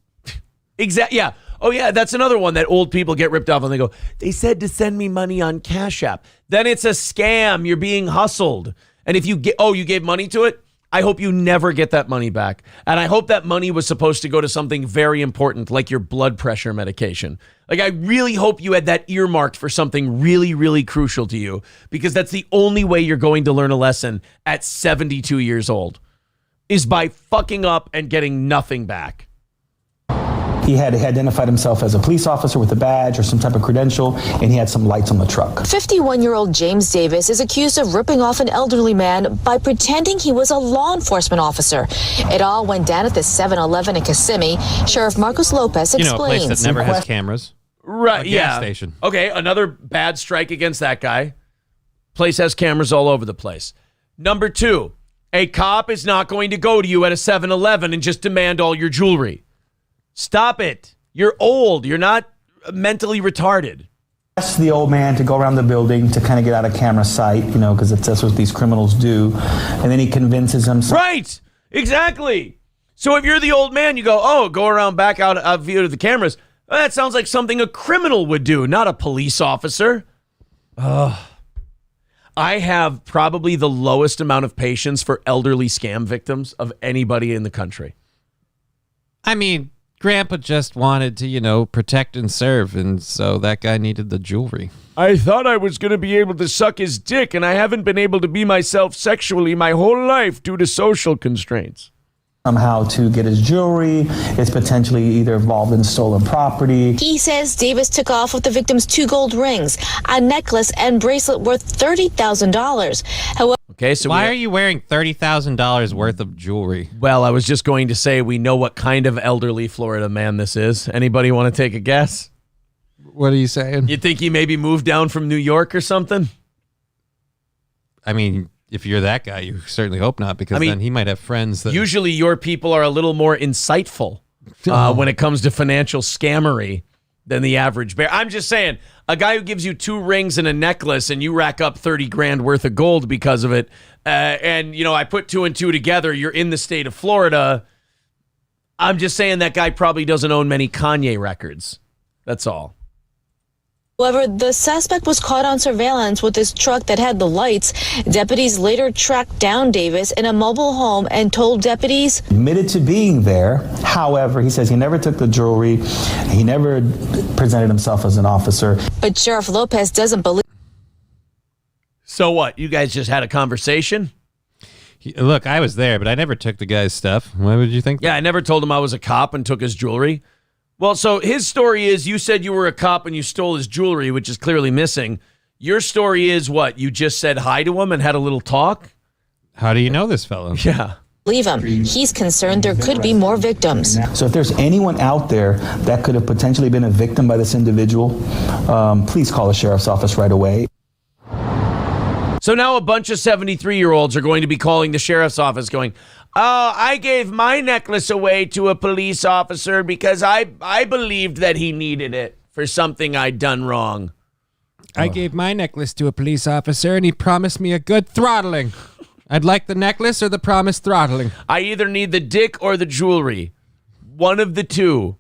A: Exactly. Yeah. Oh, yeah. That's another one that old people get ripped off and they go, they said to send me money on Cash App. Then it's a scam. You're being hustled. And if you you gave money to it, I hope you never get that money back. And I hope that money was supposed to go to something very important, like your blood pressure medication. Like, I really hope you had that earmarked for something really, really crucial to you, because that's the only way you're going to learn a lesson at 72 years old, is by fucking up and getting nothing back.
S: He had identified himself as a police officer with a badge or some type of credential, and he had some lights on the truck.
R: 51-year-old James Davis is accused of ripping off an elderly man by pretending he was a law enforcement officer. It all went down at the 7-Eleven in Kissimmee. Sheriff Marcos Lopez explains.
B: You know, a place that never has cameras.
A: Right,
B: A
A: yeah.
B: gas station.
A: Okay, another bad strike against that guy. Place has cameras all over the place. Number 2, a cop is not going to go to you at a 7-Eleven and just demand all your jewelry. Stop it. You're old. You're not mentally retarded.
S: Asked the old man to go around the building to kind of get out of camera sight, you know, because that's what these criminals do. And then he convinces himself.
A: Right. Exactly. So if you're the old man, you go around back out of view of the cameras. Well, that sounds like something a criminal would do, not a police officer. I have probably the lowest amount of patience for elderly scam victims of anybody in the country.
B: I mean, Grandpa just wanted to, protect and serve, and so that guy needed the jewelry.
A: I thought I was going to be able to suck his dick, and I haven't been able to be myself sexually my whole life due to social constraints.
S: Somehow to get his jewelry. It's potentially either involved in stolen property.
R: He says Davis took off with the victim's 2 gold rings, a necklace, and bracelet worth $30,000. However,
A: okay, so
B: why are you wearing $30,000 worth of jewelry?
A: Well, I was just going to say we know what kind of elderly Florida man this is. Anybody want to take a guess?
B: What are you saying?
A: You think he maybe moved down from New York or something?
B: I mean, if you're that guy, you certainly hope not, because then he might have friends that...
A: Usually your people are a little more insightful when it comes to financial scammery than the average bear. I'm just saying, a guy who gives you 2 rings and a necklace and you rack up 30 grand worth of gold because of it, and, I put 2 and 2 together, you're in the state of Florida. I'm just saying that guy probably doesn't own many Kanye records. That's all.
R: However, the suspect was caught on surveillance with his truck that had the lights. Deputies later tracked down Davis in a mobile home and told deputies,
S: admitted to being there. However, he says he never took the jewelry. He never presented himself as an officer.
R: But Sheriff Lopez doesn't believe.
A: So what? You guys just had a conversation?
B: Look, I was there, but I never took the guy's stuff. Why would you think?
A: Yeah, I never told him I was a cop and took his jewelry. Well, so his story is you said you were a cop and you stole his jewelry, which is clearly missing. Your story is what? You just said hi to him and had a little talk?
B: How do you know this fellow?
A: Yeah.
R: Leave him. He's concerned there could be more victims.
S: So if there's anyone out there that could have potentially been a victim by this individual, please call the sheriff's office right away.
A: So now a bunch of 73-year-olds are going to be calling the sheriff's office going, "Oh, I gave my necklace away to a police officer because I believed that he needed it for something I'd done wrong.
T: I gave my necklace to a police officer and he promised me a good throttling. I'd like the necklace or the promised throttling.
A: I either need the dick or the jewelry. One of the two.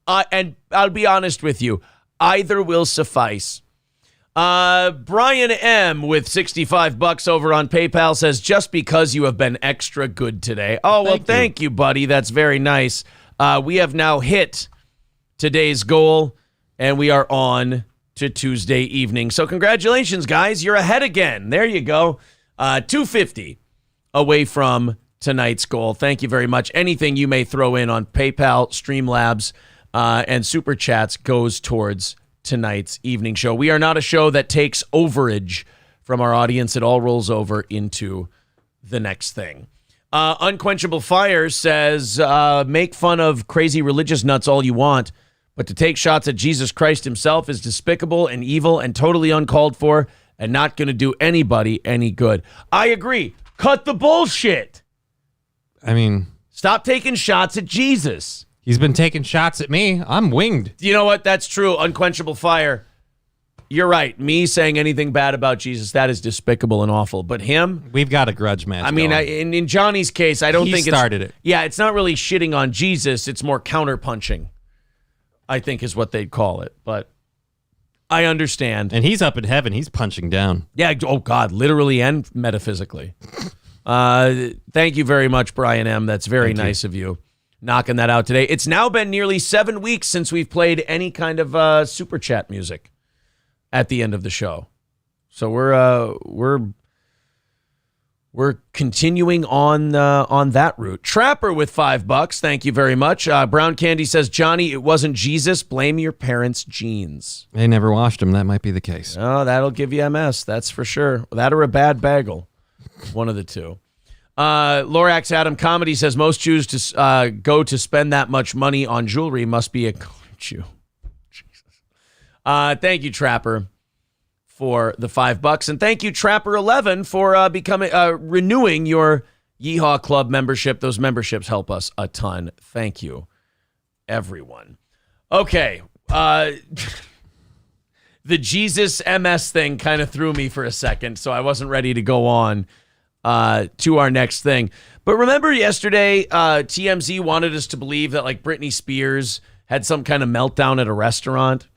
A: And I'll be honest with you, either will suffice." Brian M. with $65 over on PayPal says, "Just because you have been extra good today." Oh, well, thank you, buddy. That's very nice. We have now hit today's goal, and we are on to Tuesday evening. So congratulations, guys. You're ahead again. There you go. $250 away from tonight's goal. Thank you very much. Anything you may throw in on PayPal, Streamlabs, and Super Chats goes towards tonight's evening show. We are not a show that takes overage from our audience. It all rolls over into the next thing. Unquenchable Fire says, "Make fun of crazy religious nuts all you want, but to take shots at Jesus Christ himself is despicable and evil and totally uncalled for and not going to do anybody any good." I agree. Cut the bullshit.
B: I mean,
A: stop taking shots at Jesus.
B: He's been taking shots at me. I'm winged.
A: You know what? That's true. Unquenchable Fire. You're right. Me saying anything bad about Jesus, that is despicable and awful. But him,
B: we've got a grudge match.
A: I mean, in Johnny's case, I don't think
B: he started it.
A: Yeah, it's not really shitting on Jesus. It's more counterpunching, I think is what they'd call it. But I understand.
B: And he's up in heaven. He's punching down.
A: Yeah. Oh, God. Literally and metaphysically. Thank you very much, Brian M. That's very nice of you. Knocking that out today. It's now been nearly 7 weeks since we've played any kind of super chat music at the end of the show. So we're continuing on that route. Trapper with $5. Thank you very much. Brown Candy says, "Johnny, it wasn't Jesus. Blame your parents' genes."
B: They never washed him. That might be the case.
A: Oh, that'll give you MS. That's for sure. That or a bad bagel. One of the two. Lorax Adam Comedy says, "Most Jews to go to spend that much money on jewelry must be a Jew." Jesus. Thank you, Trapper, for the $5, and thank you, Trapper 11, for becoming renewing your Yeehaw Club membership. Those memberships help us a ton. Thank you, everyone. Okay, the Jesus MS thing kind of threw me for a second, so I wasn't ready to go on to our next thing. But remember yesterday, TMZ wanted us to believe that like Britney Spears had some kind of meltdown at a restaurant.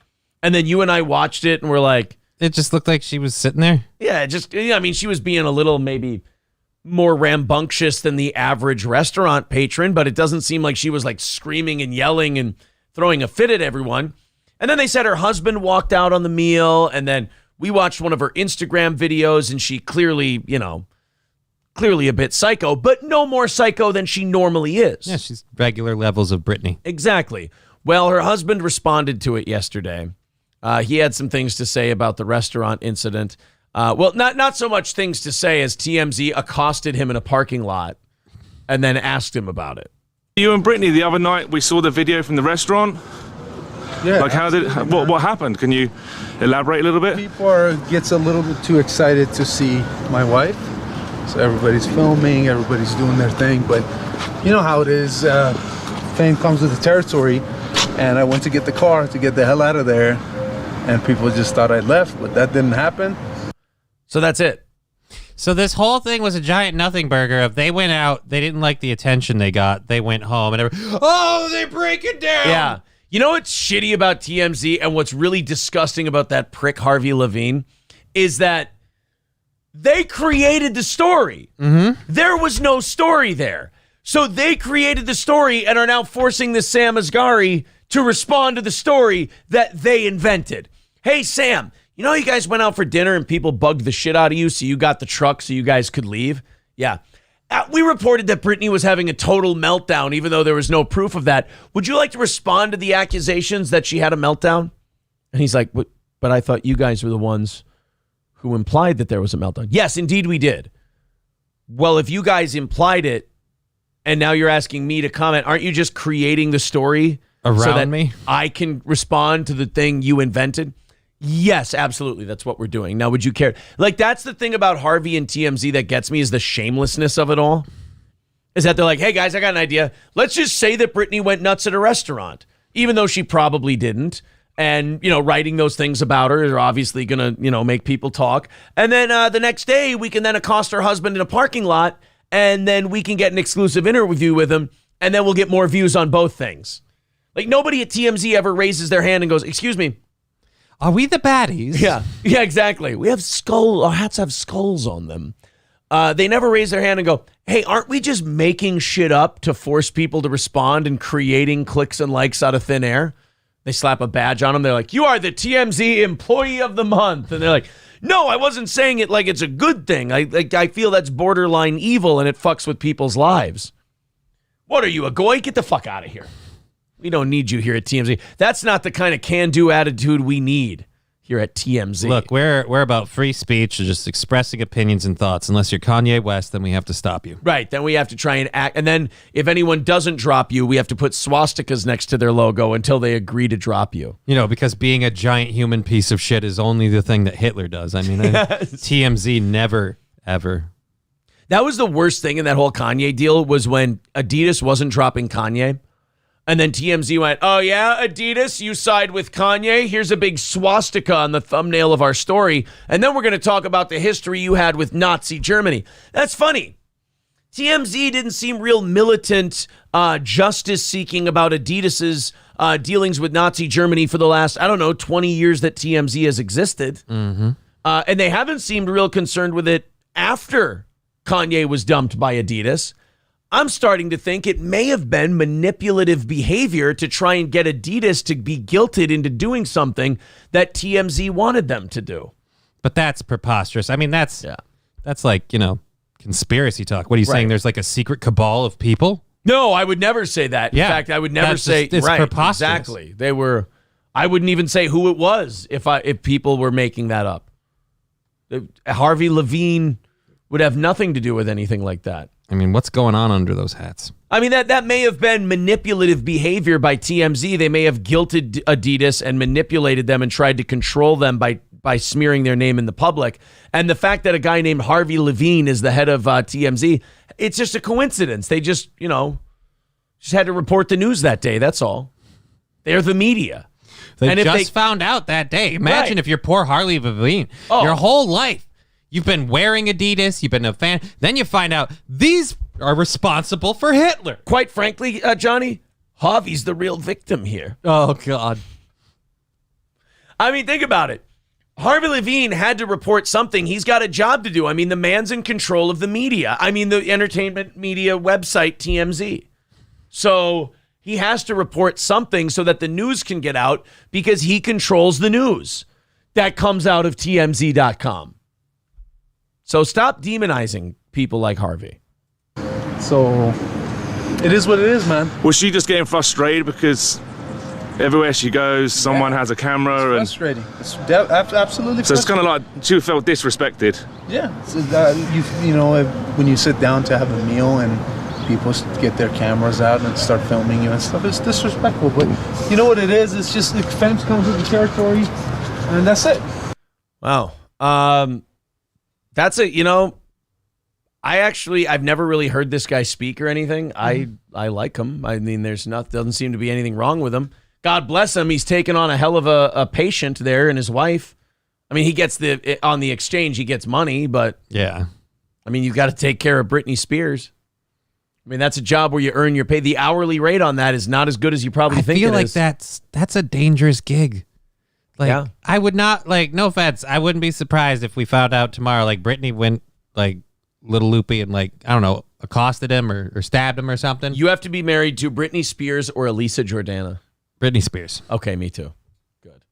A: And then you and I watched it and we're like,
B: it just looked like she was sitting there.
A: Yeah, I mean, she was being a little maybe more rambunctious than the average restaurant patron, but it doesn't seem like she was like screaming and yelling and throwing a fit at everyone. And then they said her husband walked out on the meal. And then we watched one of her Instagram videos and she clearly a bit psycho, but no more psycho than she normally is.
B: Yeah, she's regular levels of Britney.
A: Exactly. Well, her husband responded to it yesterday. He had some things to say about the restaurant incident. Well, not so much things to say as TMZ accosted him in a parking lot and then asked him about it.
U: You and Britney, the other night, we saw the video from the restaurant.
V: Yeah.
U: Like, what happened? Can you elaborate a little bit?
V: People gets a little bit too excited to see my wife. So everybody's filming, everybody's doing their thing, but you know how it is. Fame comes with the territory, and I went to get the car to get the hell out of there, and people just thought I left, but that didn't happen.
A: So that's it.
B: So this whole thing was a giant nothing burger of they went out, they didn't like the attention they got, they went home, and they break it down.
A: Yeah. You know what's shitty about TMZ and what's really disgusting about that prick Harvey Levine is that they created the story.
B: Mm-hmm.
A: There was no story there. So they created the story and are now forcing the Sam Asghari to respond to the story that they invented. Hey, Sam, you know you guys went out for dinner and people bugged the shit out of you so you got the truck so you guys could leave? Yeah. We reported that Britney was having a total meltdown even though there was no proof of that. Would you like to respond to the accusations that she had a meltdown? And he's like, but I thought you guys were the ones who implied that there was a meltdown. Yes, indeed we did. Well, if you guys implied it and now you're asking me to comment, aren't you just creating the story
B: around
A: so that
B: me?
A: I can respond to the thing you invented? Yes, absolutely. That's what we're doing. Now, would you care? Like, that's the thing about Harvey and TMZ that gets me is the shamelessness of it all. Is that they're like, hey, guys, I got an idea. Let's just say that Britney went nuts at a restaurant, even though she probably didn't. And, writing those things about her are obviously going to, make people talk. And then the next day, we can then accost her husband in a parking lot, and then we can get an exclusive interview with him, and then we'll get more views on both things. Like, nobody at TMZ ever raises their hand and goes, excuse me,
B: are we the baddies?
A: Yeah, exactly. We have our hats have skulls on them. They never raise their hand and go, hey, aren't we just making shit up to force people to respond and creating clicks and likes out of thin air? They slap a badge on them. They're like, you are the TMZ Employee of the Month. And they're like, no, I wasn't saying it like it's a good thing. I feel that's borderline evil and it fucks with people's lives. What are you, a goy? Get the fuck out of here. We don't need you here at TMZ. That's not the kind of can-do attitude we need here at TMZ.
B: Look, we're about free speech, just expressing opinions and thoughts. Unless you're Kanye West, then we have to stop you.
A: Right, then we have to try and act. And then if anyone doesn't drop you, we have to put swastikas next to their logo until they agree to drop you.
B: Because being a giant human piece of shit is only the thing that Hitler does. I mean, TMZ never, ever.
A: That was the worst thing in that whole Kanye deal was when Adidas wasn't dropping Kanye. And then TMZ went, oh yeah, Adidas, you side with Kanye? Here's a big swastika on the thumbnail of our story. And then we're going to talk about the history you had with Nazi Germany. That's funny. TMZ didn't seem real militant, justice-seeking about Adidas's dealings with Nazi Germany for the last, 20 years that TMZ has existed.
B: Mm-hmm.
A: And they haven't seemed real concerned with it after Kanye was dumped by Adidas. I'm starting to think it may have been manipulative behavior to try and get Adidas to be guilted into doing something that TMZ wanted them to do.
B: But that's preposterous. I mean, that's like, conspiracy talk. What are you saying? There's like a secret cabal of people?
A: No, I would never say that. In fact, I would never say
B: it's
A: right.
B: Preposterous.
A: Exactly. I wouldn't even say who it was if people were making that up. Harvey Levine would have nothing to do with anything like that.
B: I mean, what's going on under those hats?
A: I mean, that may have been manipulative behavior by TMZ. They may have guilted Adidas and manipulated them and tried to control them by smearing their name in the public. And the fact that a guy named Harvey Levine is the head of TMZ, it's just a coincidence. They just had to report the news that day. That's all. They're the media.
B: They found out that day. Imagine if you're poor Harvey Levine. Your whole life. You've been wearing Adidas. You've been a fan. Then you find out these are responsible for Hitler.
A: Quite frankly, Johnny, Harvey's the real victim here.
B: Oh, God.
A: I mean, think about it. Harvey Levine had to report something. He's got a job to do. I mean, the man's in control of the media. I mean, the entertainment media website, TMZ. So he has to report something so that the news can get out because he controls the news that comes out of TMZ.com. So stop demonizing people like Harvey.
V: So it is what it is, man.
U: Was she just getting frustrated because everywhere she goes, someone has a camera?
V: It's frustrating. It's absolutely frustrating.
U: So it's kind of like she felt disrespected.
V: Yeah. So when you sit down to have a meal and people get their cameras out and start filming you and stuff, it's disrespectful. But you know what it is? It's just the fence comes with the territory, and that's it.
A: Wow. That's I've never really heard this guy speak or anything. I like him. I mean, doesn't seem to be anything wrong with him. God bless him. He's taken on a hell of a patient there and his wife. I mean, he gets on the exchange, he gets money, but
B: yeah.
A: I mean, you've got to take care of Britney Spears. I mean, that's a job where you earn your pay. The hourly rate on that is not as good as you probably think it is.
B: I feel like that's a dangerous gig. Like, I would not, no offense, I wouldn't be surprised if we found out tomorrow, Britney went, little loopy and, accosted him or stabbed him or something.
A: You have to be married to Britney Spears or Elisa Jordana.
B: Britney Spears.
A: Okay, me too. Good.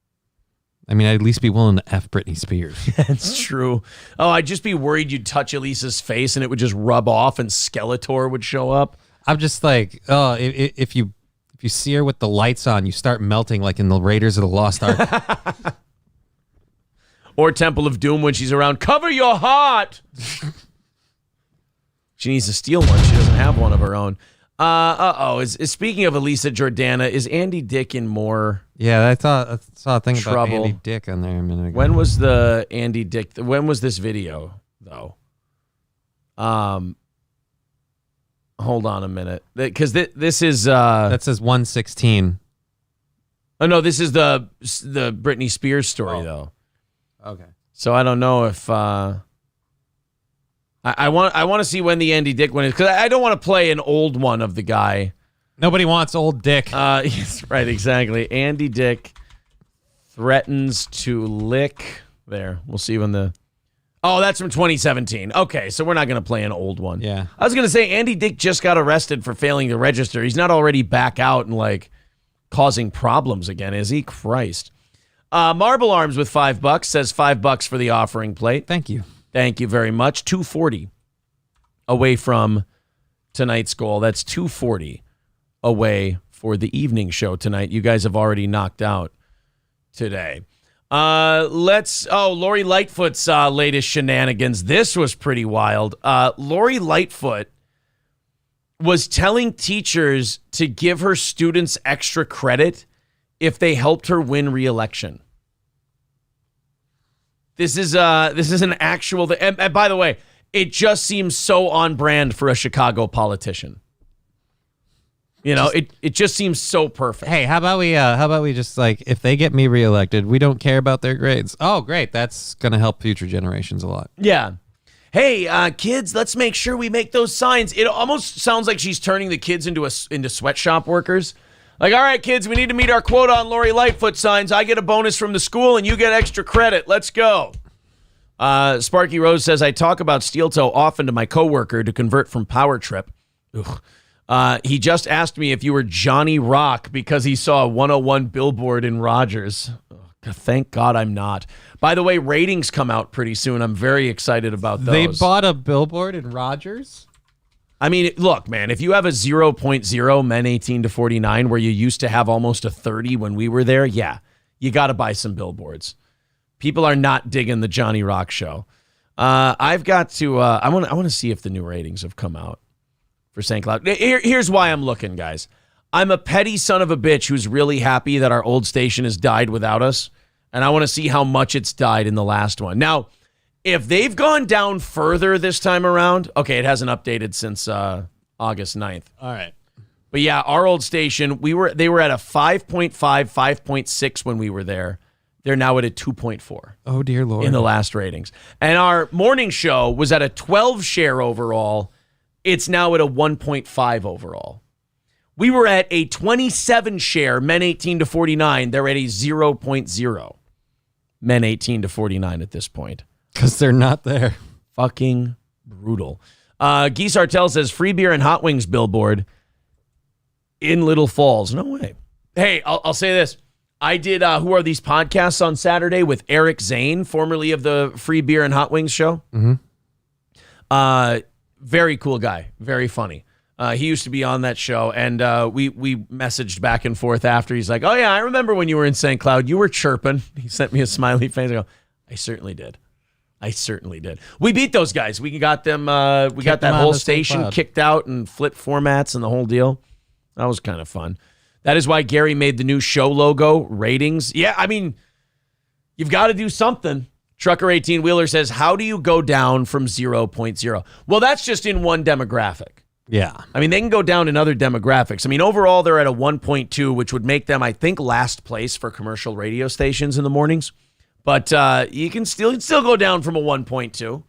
B: I mean, I'd at least be willing to F Britney Spears.
A: That's true. Oh, I'd just be worried you'd touch Elisa's face and it would just rub off and Skeletor would show up.
B: I'm just if you see her with the lights on, you start melting like in the Raiders of the Lost Ark.
A: Or Temple of Doom when she's around. Cover your heart! She needs to steal one. She doesn't have one of her own. Speaking of Elisa Jordana, is Andy Dick in more
B: Yeah, I saw a thing about
A: Trouble.
B: Andy Dick on there a minute ago.
A: When was the Andy Dick? When was this video though? Hold on a minute, because this is
B: that says 116.
A: Oh no, this is the Britney Spears story though.
B: Okay.
A: So I don't know if I want to see when the Andy Dick one is, because I don't want to play an old one of the guy.
B: Nobody wants old Dick.
A: Yes, right, exactly. Andy Dick threatens to lick. There, we'll see when the. Oh, that's from 2017. Okay, so we're not going to play an old one.
B: Yeah.
A: I was going to say Andy Dick just got arrested for failing to register. He's not already back out and like causing problems again, is he? Christ. Marble Arms with $5 says $5 for the offering plate.
B: Thank you.
A: Thank you very much. 240 away from tonight's goal. That's 240 away for the evening show tonight. You guys have already knocked out today. Lori Lightfoot's latest shenanigans. This was pretty wild. Lori Lightfoot was telling teachers to give her students extra credit if they helped her win re-election. This is an actual thing. And by the way, it just seems so on brand for a Chicago politician. You know, it just seems so perfect.
B: Hey, how about we just like, if they get me reelected, we don't care about their grades. Oh, great. That's going to help future generations a lot.
A: Yeah. Hey, kids, let's make sure we make those signs. It almost sounds like she's turning the kids into sweatshop workers. Like, all right, kids, we need to meet our quota on Lori Lightfoot signs. I get a bonus from the school and you get extra credit. Let's go. Sparky Rose says, I talk about steel toe often to my coworker to convert from Power Trip. Ugh. He just asked me if you were Johnny Rock because he saw a 101 billboard in Rogers. Oh, thank God I'm not. By the way, ratings come out pretty soon. I'm very excited about those.
B: They bought a billboard in Rogers?
A: I mean, look, man, if you have a 0.0 men 18 to 49 where you used to have almost a 30 when we were there, yeah, you got to buy some billboards. People are not digging the Johnny Rock show. I've got to, I want to see if the new ratings have come out for St. Cloud. Here's why I'm looking, guys. I'm a petty son of a bitch who's really happy that our old station has died without us, and I want to see how much it's died in the last one. Now, if they've gone down further this time around, okay, it hasn't updated since August 9th.
B: All right.
A: But yeah, our old station, they were at a 5.5, 5.6 when we were there. They're now at a 2.4.
B: Oh, dear Lord.
A: In the last ratings. And our morning show was at a 12 share overall. It's now at a 1.5 overall. We were at a 27 share, men 18 to 49. They're at a 0.0. Men 18 to 49 at this point.
B: Because they're not there.
A: Fucking brutal. Geese Artel says, free beer and hot wings billboard in Little Falls. No way. Hey, I'll say this. I did Who Are These Podcasts on Saturday with Eric Zane, formerly of the Free Beer and Hot Wings show.
B: Mm-hmm.
A: Very cool guy. Very funny. He used to be on that show, and we messaged back and forth after. He's like, oh, yeah, I remember when you were in St. Cloud. You were chirping. He sent me a smiley face. I go, I certainly did. We beat those guys. We got them. We got that whole station kicked out and flipped formats and the whole deal. That was kind of fun. That is why Gary made the new show logo, ratings. Yeah, I mean, you've got to do something. Trucker 18 Wheeler says, how do you go down from 0.0? Well, that's just in one demographic.
B: Yeah.
A: I mean, they can go down in other demographics. I mean, overall, they're at a 1.2, which would make them, I think, last place for commercial radio stations in the mornings. But you can still go down from a 1.2.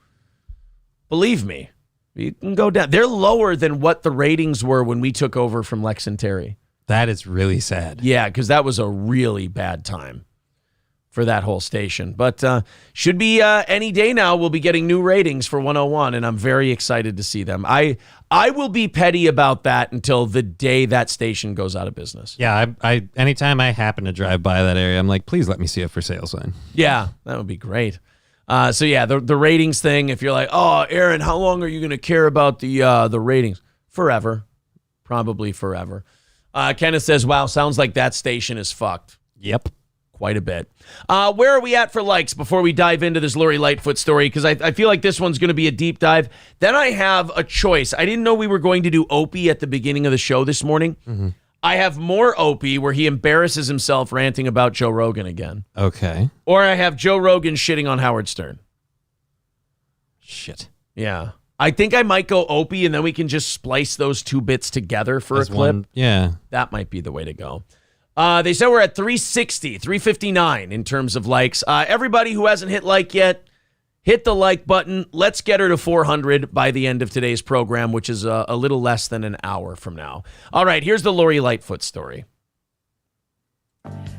A: Believe me, you can go down. They're lower than what the ratings were when we took over from Lex and Terry.
B: That is really sad.
A: Yeah, because that was a really bad time for that whole station. But should be any day now, we'll be getting new ratings for 101, and I'm very excited to see them. I will be petty about that until the day that station goes out of business.
B: Yeah, I anytime I happen to drive by that area, I'm like, please let me see a for sale sign.
A: Yeah, that would be great. So yeah, the ratings thing, if you're like, oh, Aaron, how long are you going to care about the ratings? Forever. Probably forever. Kenneth says, wow, sounds like that station is fucked.
B: Yep.
A: Quite a bit. Where are we at for likes before we dive into this Lori Lightfoot story? Because I feel like this one's going to be a deep dive. Then I have a choice. I didn't know we were going to do Opie at the beginning of the show this morning.
B: Mm-hmm.
A: I have more Opie where he embarrasses himself ranting about Joe Rogan again.
B: Okay.
A: Or I have Joe Rogan shitting on Howard Stern.
B: Shit.
A: Yeah. I think I might go Opie, and then we can just splice those two bits together for a clip.
B: Yeah.
A: That might be the way to go. They said we're at 360, 359 in terms of likes. Everybody who hasn't hit like yet, hit the like button. Let's get her to 400 by the end of today's program, which is a little less than an hour from now. All right, here's the Lori Lightfoot story.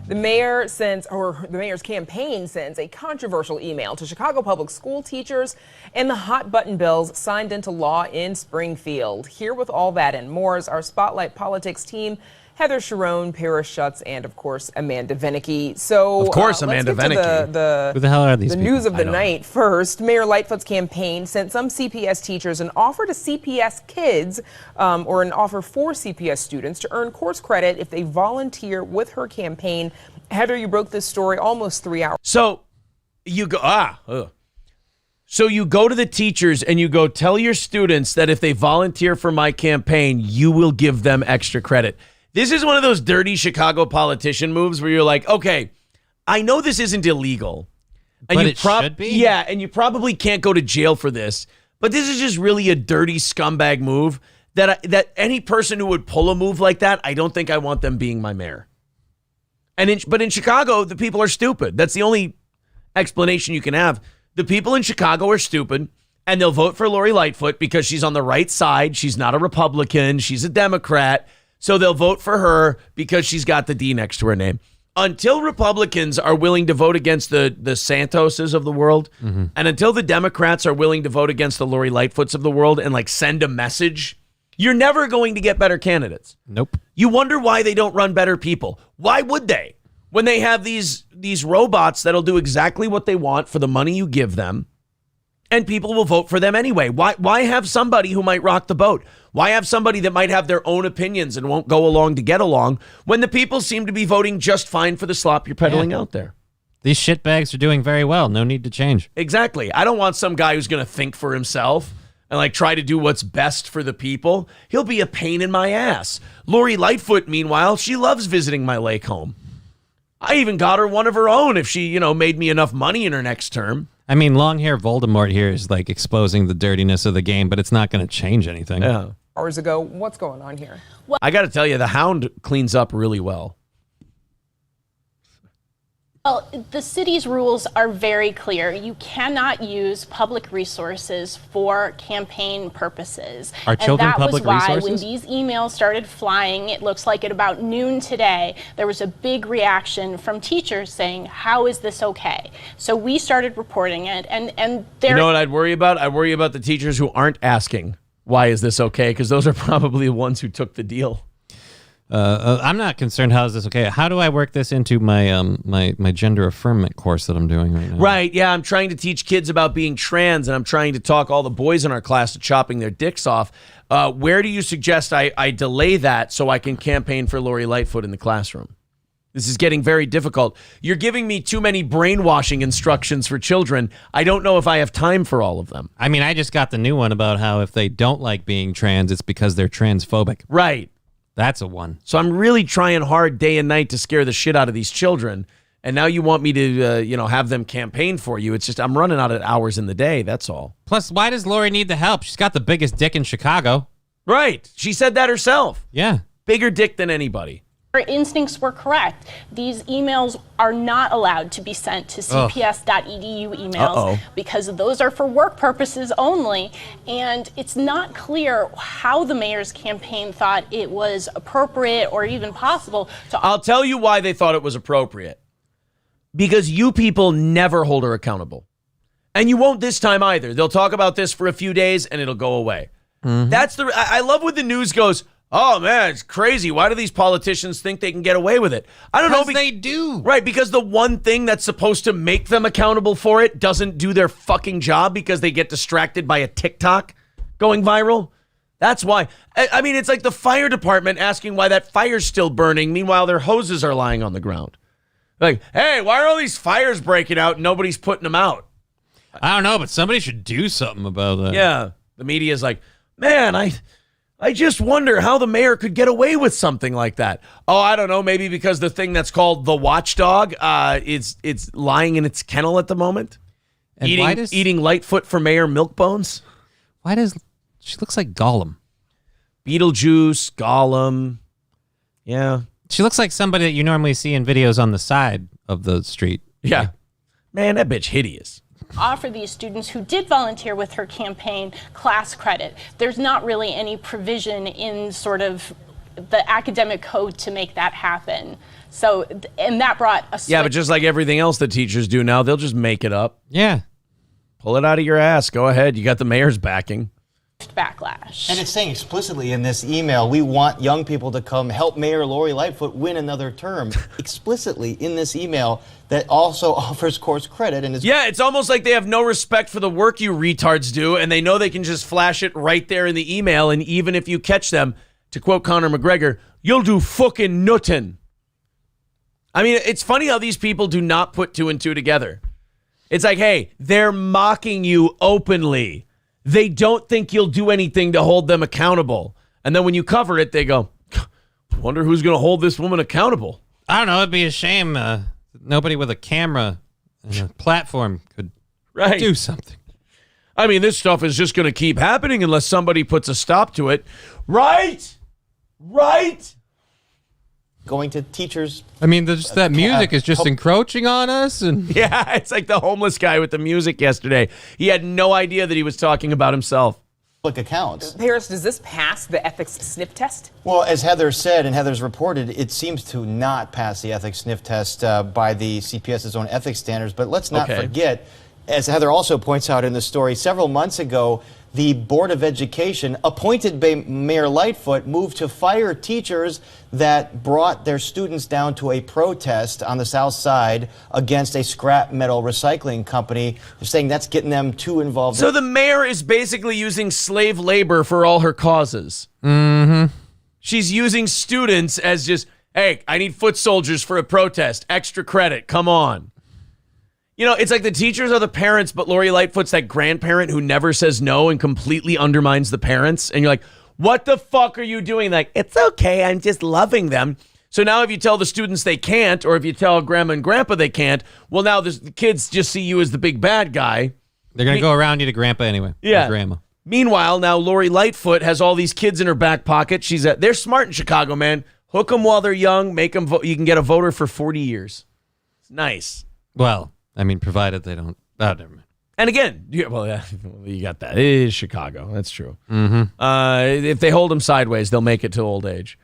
E: The mayor's campaign sends a controversial email to Chicago public school teachers and the hot button bills signed into law in Springfield. Here with all that and more is our Spotlight Politics team, Heather Sharon, Paris Schutz, and of course Amanda Vinicky. So,
A: of course, Amanda Vinicky.
B: Who the hell are these
E: The
B: people?
E: news of the night first. Mayor Lightfoot's campaign sent some CPS teachers an offer to CPS kids, or an offer for CPS students to earn course credit if they volunteer with her campaign. Heather, you broke this story almost 3 hours.
A: So you go So you go to the teachers and you go tell your students that if they volunteer for my campaign, you will give them extra credit. This is one of those dirty Chicago politician moves where you're like, okay, I know this isn't illegal. And
B: But
A: you
B: it should be?
A: Yeah, and you probably can't go to jail for this. But this is just really a dirty scumbag move that any person who would pull a move like that, I don't think I want them being my mayor. But in Chicago, the people are stupid. That's the only explanation you can have. The people in Chicago are stupid, and they'll vote for Lori Lightfoot because she's on the right side. She's not a Republican. She's a Democrat. So they'll vote for her because she's got the D next to her name. Until Republicans are willing to vote against the Santoses of the world, and until the Democrats are willing to vote against the Lori Lightfoots of the world and like send a message, you're never going to get better candidates.
B: Nope.
A: You wonder why they don't run better people. Why would they? When they have these robots that'll do exactly what they want for the money you give them, and people will vote for them anyway. Why have somebody who might rock the boat? Why have somebody that might have their own opinions and won't go along to get along when the people seem to be voting just fine for the slop you're peddling out there?
B: These shitbags are doing very well. No need to change.
A: Exactly. I don't want some guy who's going to think for himself and like try to do what's best for the people. He'll be a pain in my ass. Lori Lightfoot, meanwhile, she loves visiting my lake home. I even got her one of her own if she, made me enough money in her next term.
B: I mean, long hair Voldemort here is like exposing the dirtiness of the game, but it's not going to change anything.
A: Yeah.
E: Hours ago, what's going on here?
A: I got to tell you, the Hound cleans up really well.
G: Well, the city's rules are very clear. You cannot use public resources for campaign purposes.
B: Are children public
G: resources? And that was why
B: resources?
G: when these emails started flying, it looks like at about noon today, there was a big reaction from teachers saying, how is this okay? So we started reporting it, and there.
A: You know what I'd worry about? I worry about the teachers who aren't asking, why is this okay? Because those are probably the ones who took the deal.
B: I'm not concerned. How is this okay? How do I work this into my my gender affirmment course that I'm doing right now?
A: Right, yeah, I'm trying to teach kids about being trans, and I'm trying to talk all the boys in our class to chopping their dicks off. Where do you suggest I delay that so I can campaign for Lori Lightfoot in the classroom? This is getting very difficult. You're giving me too many brainwashing instructions for children. I don't know if I have time for all of them.
B: I mean, I just got the new one about how if they don't like being trans, it's because they're transphobic.
A: Right.
B: That's a one.
A: So I'm really trying hard day and night to scare the shit out of these children. And now you want me to, have them campaign for you. It's just I'm running out of hours in the day. That's all.
B: Plus, why does Lori need the help? She's got the biggest dick in Chicago.
A: Right. She said that herself.
B: Yeah.
A: Bigger dick than anybody.
G: Our instincts were correct. These emails are not allowed to be sent to cps.edu emails because those are for work purposes only. And it's not clear how the mayor's campaign thought it was appropriate or even possible to.
A: I'll tell you why they thought it was appropriate. Because you people never hold her accountable. And you won't this time either. They'll talk about this for a few days and it'll go away. Mm-hmm. I love when the news goes, oh, man, it's crazy. Why do these politicians think they can get away with it? I don't know.
B: Because they do.
A: Right, because the one thing that's supposed to make them accountable for it doesn't do their fucking job because they get distracted by a TikTok going viral. That's why. I mean, it's like the fire department asking why that fire's still burning. Meanwhile, their hoses are lying on the ground. Like, hey, why are all these fires breaking out and nobody's putting them out?
B: I don't know, but somebody should do something about that.
A: Yeah. The media's like, man, I just wonder how the mayor could get away with something like that. Oh, I don't know. Maybe because the thing that's called the watchdog, it's lying in its kennel at the moment.
B: And
A: eating Lightfoot for Mayor milk bones.
B: Why does she looks like Gollum?
A: Beetlejuice, Gollum. Yeah.
B: She looks like somebody that you normally see in videos on the side of the street.
A: Yeah. Man, that bitch hideous.
G: Offer these students who did volunteer with her campaign class credit. There's not really any provision in sort of the academic code to make that happen. So, and that brought a switch.
A: Yeah, but just like everything else that teachers do now, they'll just make it up.
B: Yeah.
A: Pull it out of your ass. Go ahead. You got the mayor's backing.
G: Backlash.
D: And it's saying explicitly in this email, we want young people to come help Mayor Lori Lightfoot win another term. Explicitly in this email that also offers course credit. And
A: yeah, it's almost like they have no respect for the work you retards do, and they know they can just flash it right there in the email, and even if you catch them, to quote Conor McGregor, you'll do fucking nothing. I mean, it's funny how these people do not put two and two together. It's like, hey, they're mocking you openly. They don't think you'll do anything to hold them accountable. And then when you cover it, they go, wonder who's going to hold this woman accountable.
B: I don't know. It'd be a shame nobody with a camera and a platform could do something.
A: I mean, this stuff is just going to keep happening unless somebody puts a stop to it. Right? Right?
D: Going to teachers.
B: I mean, that music is just encroaching on us. And
A: yeah, it's like the homeless guy with the music yesterday. He had no idea that he was talking about himself.
D: Public accounts.
E: Paris, does this pass the ethics sniff test?
D: Well, as Heather said and Heather's reported, it seems to not pass the ethics sniff test by the CPS's own ethics standards. But let's not forget, as Heather also points out in the story, several months ago, the Board of Education, appointed by Mayor Lightfoot, moved to fire teachers that brought their students down to a protest on the South Side against a scrap metal recycling company. They're saying that's getting them too involved.
A: So the mayor is basically using slave labor for all her causes.
B: Mm-hmm.
A: She's using students as just, hey, I need foot soldiers for a protest. Extra credit. Come on. You know, it's like the teachers are the parents, but Lori Lightfoot's that grandparent who never says no and completely undermines the parents. And you're like, what the fuck are you doing? Like, it's okay. I'm just loving them. So now if you tell the students they can't, or if you tell grandma and grandpa they can't, well, now the kids just see you as the big bad guy.
B: They're going to go around you to grandpa anyway.
A: Yeah.
B: Or grandma.
A: Meanwhile, now Lori Lightfoot has all these kids in her back pocket. They're smart in Chicago, man. Hook them while they're young. Make them vote. You can get a voter for 40 years. It's nice.
B: Well, I mean, provided they don't. Oh, never mind.
A: And again, you got that. It is Chicago. That's true.
B: Mm-hmm.
A: If they hold them sideways, they'll make it to old age.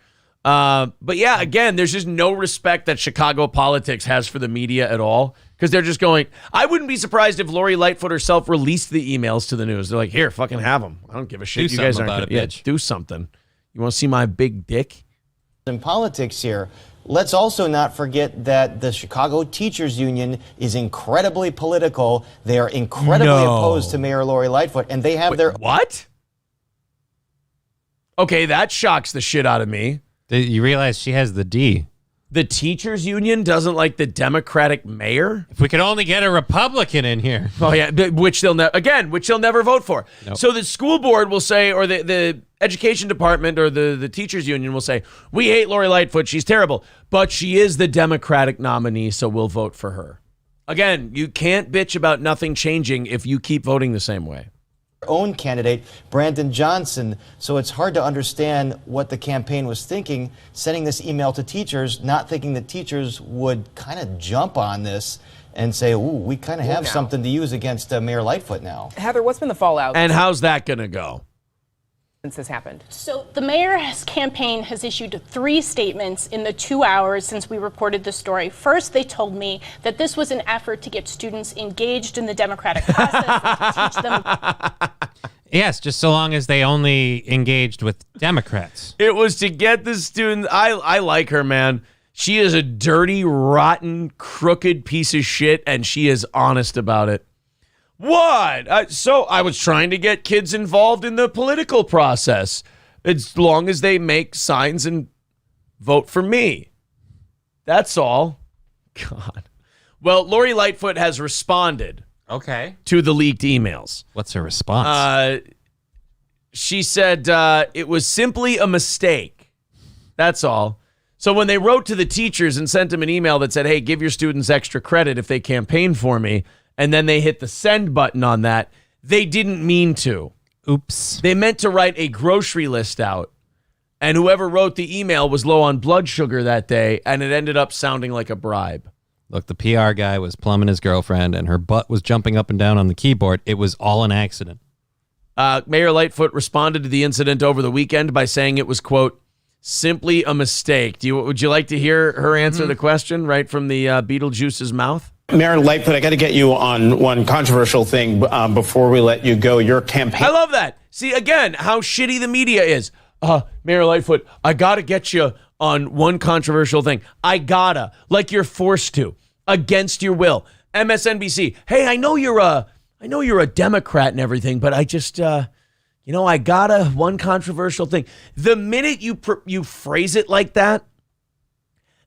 A: But yeah, again, there's just no respect that Chicago politics has for the media at all. Because they're just going, I wouldn't be surprised if Lori Lightfoot herself released the emails to the news. They're like, here, fucking have them. I don't give a shit.
B: Do
A: You guys
B: something
A: aren't
B: about
A: gonna,
B: it, bitch.
A: do something. You want to see my big dick?
D: In politics here, let's also not forget that the Chicago Teachers Union is incredibly political. They are incredibly opposed to Mayor Lori Lightfoot, and they have their...
A: What? Okay, that shocks the shit out of me.
B: You realize she has the D.
A: The teachers union doesn't like the Democratic mayor?
B: If we could only get a Republican in here.
A: Oh, yeah, which they'll never vote for.
B: Nope.
A: So the school board will say, or the education department or the teachers union will say, we hate Lori Lightfoot, she's terrible, but she is the Democratic nominee, so we'll vote for her. Again, you can't bitch about nothing changing if you keep voting the same way.
D: Own candidate, Brandon Johnson. So it's hard to understand what the campaign was thinking, sending this email to teachers, not thinking that teachers would kind of jump on this and say, ooh, we kind of have something to use against Mayor Lightfoot now.
E: Heather, what's been the fallout?
A: And how's that going to go?
E: Since this happened?
G: So the mayor's campaign has issued 3 statements in the 2 hours since we reported the story. First, they told me that this was an effort to get students engaged in the democratic process and to teach them.
B: Yes, just so long as they only engaged with Democrats.
A: It was to get the students. I like her, man. She is a dirty, rotten, crooked piece of shit, and she is honest about it. What? So I was trying to get kids involved in the political process as long as they make signs and vote for me. That's all. God. Well, Lori Lightfoot has responded
B: to
A: the leaked emails.
B: What's her response?
A: She said it was simply a mistake. That's all. So when they wrote to the teachers and sent them an email that said, hey, give your students extra credit if they campaign for me, and then they hit the send button on that, they didn't mean to.
B: Oops.
A: They meant to write a grocery list out, and whoever wrote the email was low on blood sugar that day, and it ended up sounding like a bribe.
B: Look, the PR guy was plumbing his girlfriend, and her butt was jumping up and down on the keyboard. It was all an accident.
A: Mayor Lightfoot responded to the incident over the weekend by saying it was, quote, simply a mistake. Would you like to hear her answer the question right from the Beetlejuice's mouth?
F: Mayor Lightfoot, I got to get you on one controversial thing before we let you go. Your campaign.
A: I love that. See, again, how shitty the media is. Mayor Lightfoot, I got to get you on one controversial thing. I gotta, like you're forced to, against your will. MSNBC, hey, I know you're a Democrat and everything, but I just, I gotta one controversial thing. The minute you phrase it like that,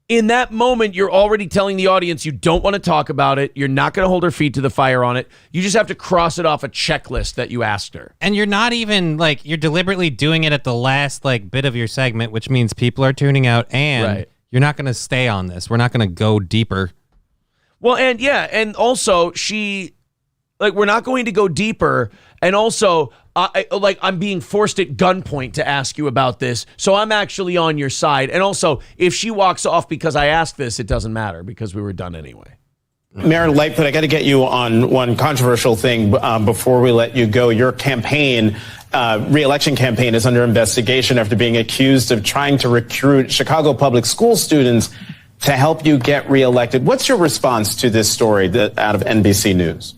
A: in that moment, you're already telling the audience you don't want to talk about it. You're not going to hold her feet to the fire on it. You just have to cross it off a checklist that you asked her.
B: And you're not even, you're deliberately doing it at the last, bit of your segment, which means people are tuning out, and you're not going to stay on this. We're not going to go deeper.
A: Well, and also, we're not going to go deeper, and also, I'm being forced at gunpoint to ask you about this, so I'm actually on your side. And also, if she walks off because I asked this, it doesn't matter because we were done anyway.
F: Mayor Lightfoot, I got to get you on one controversial thing before we let you go. Your campaign, re-election campaign, is under investigation after being accused of trying to recruit Chicago public school students to help you get reelected. What's your response to this story out of NBC News?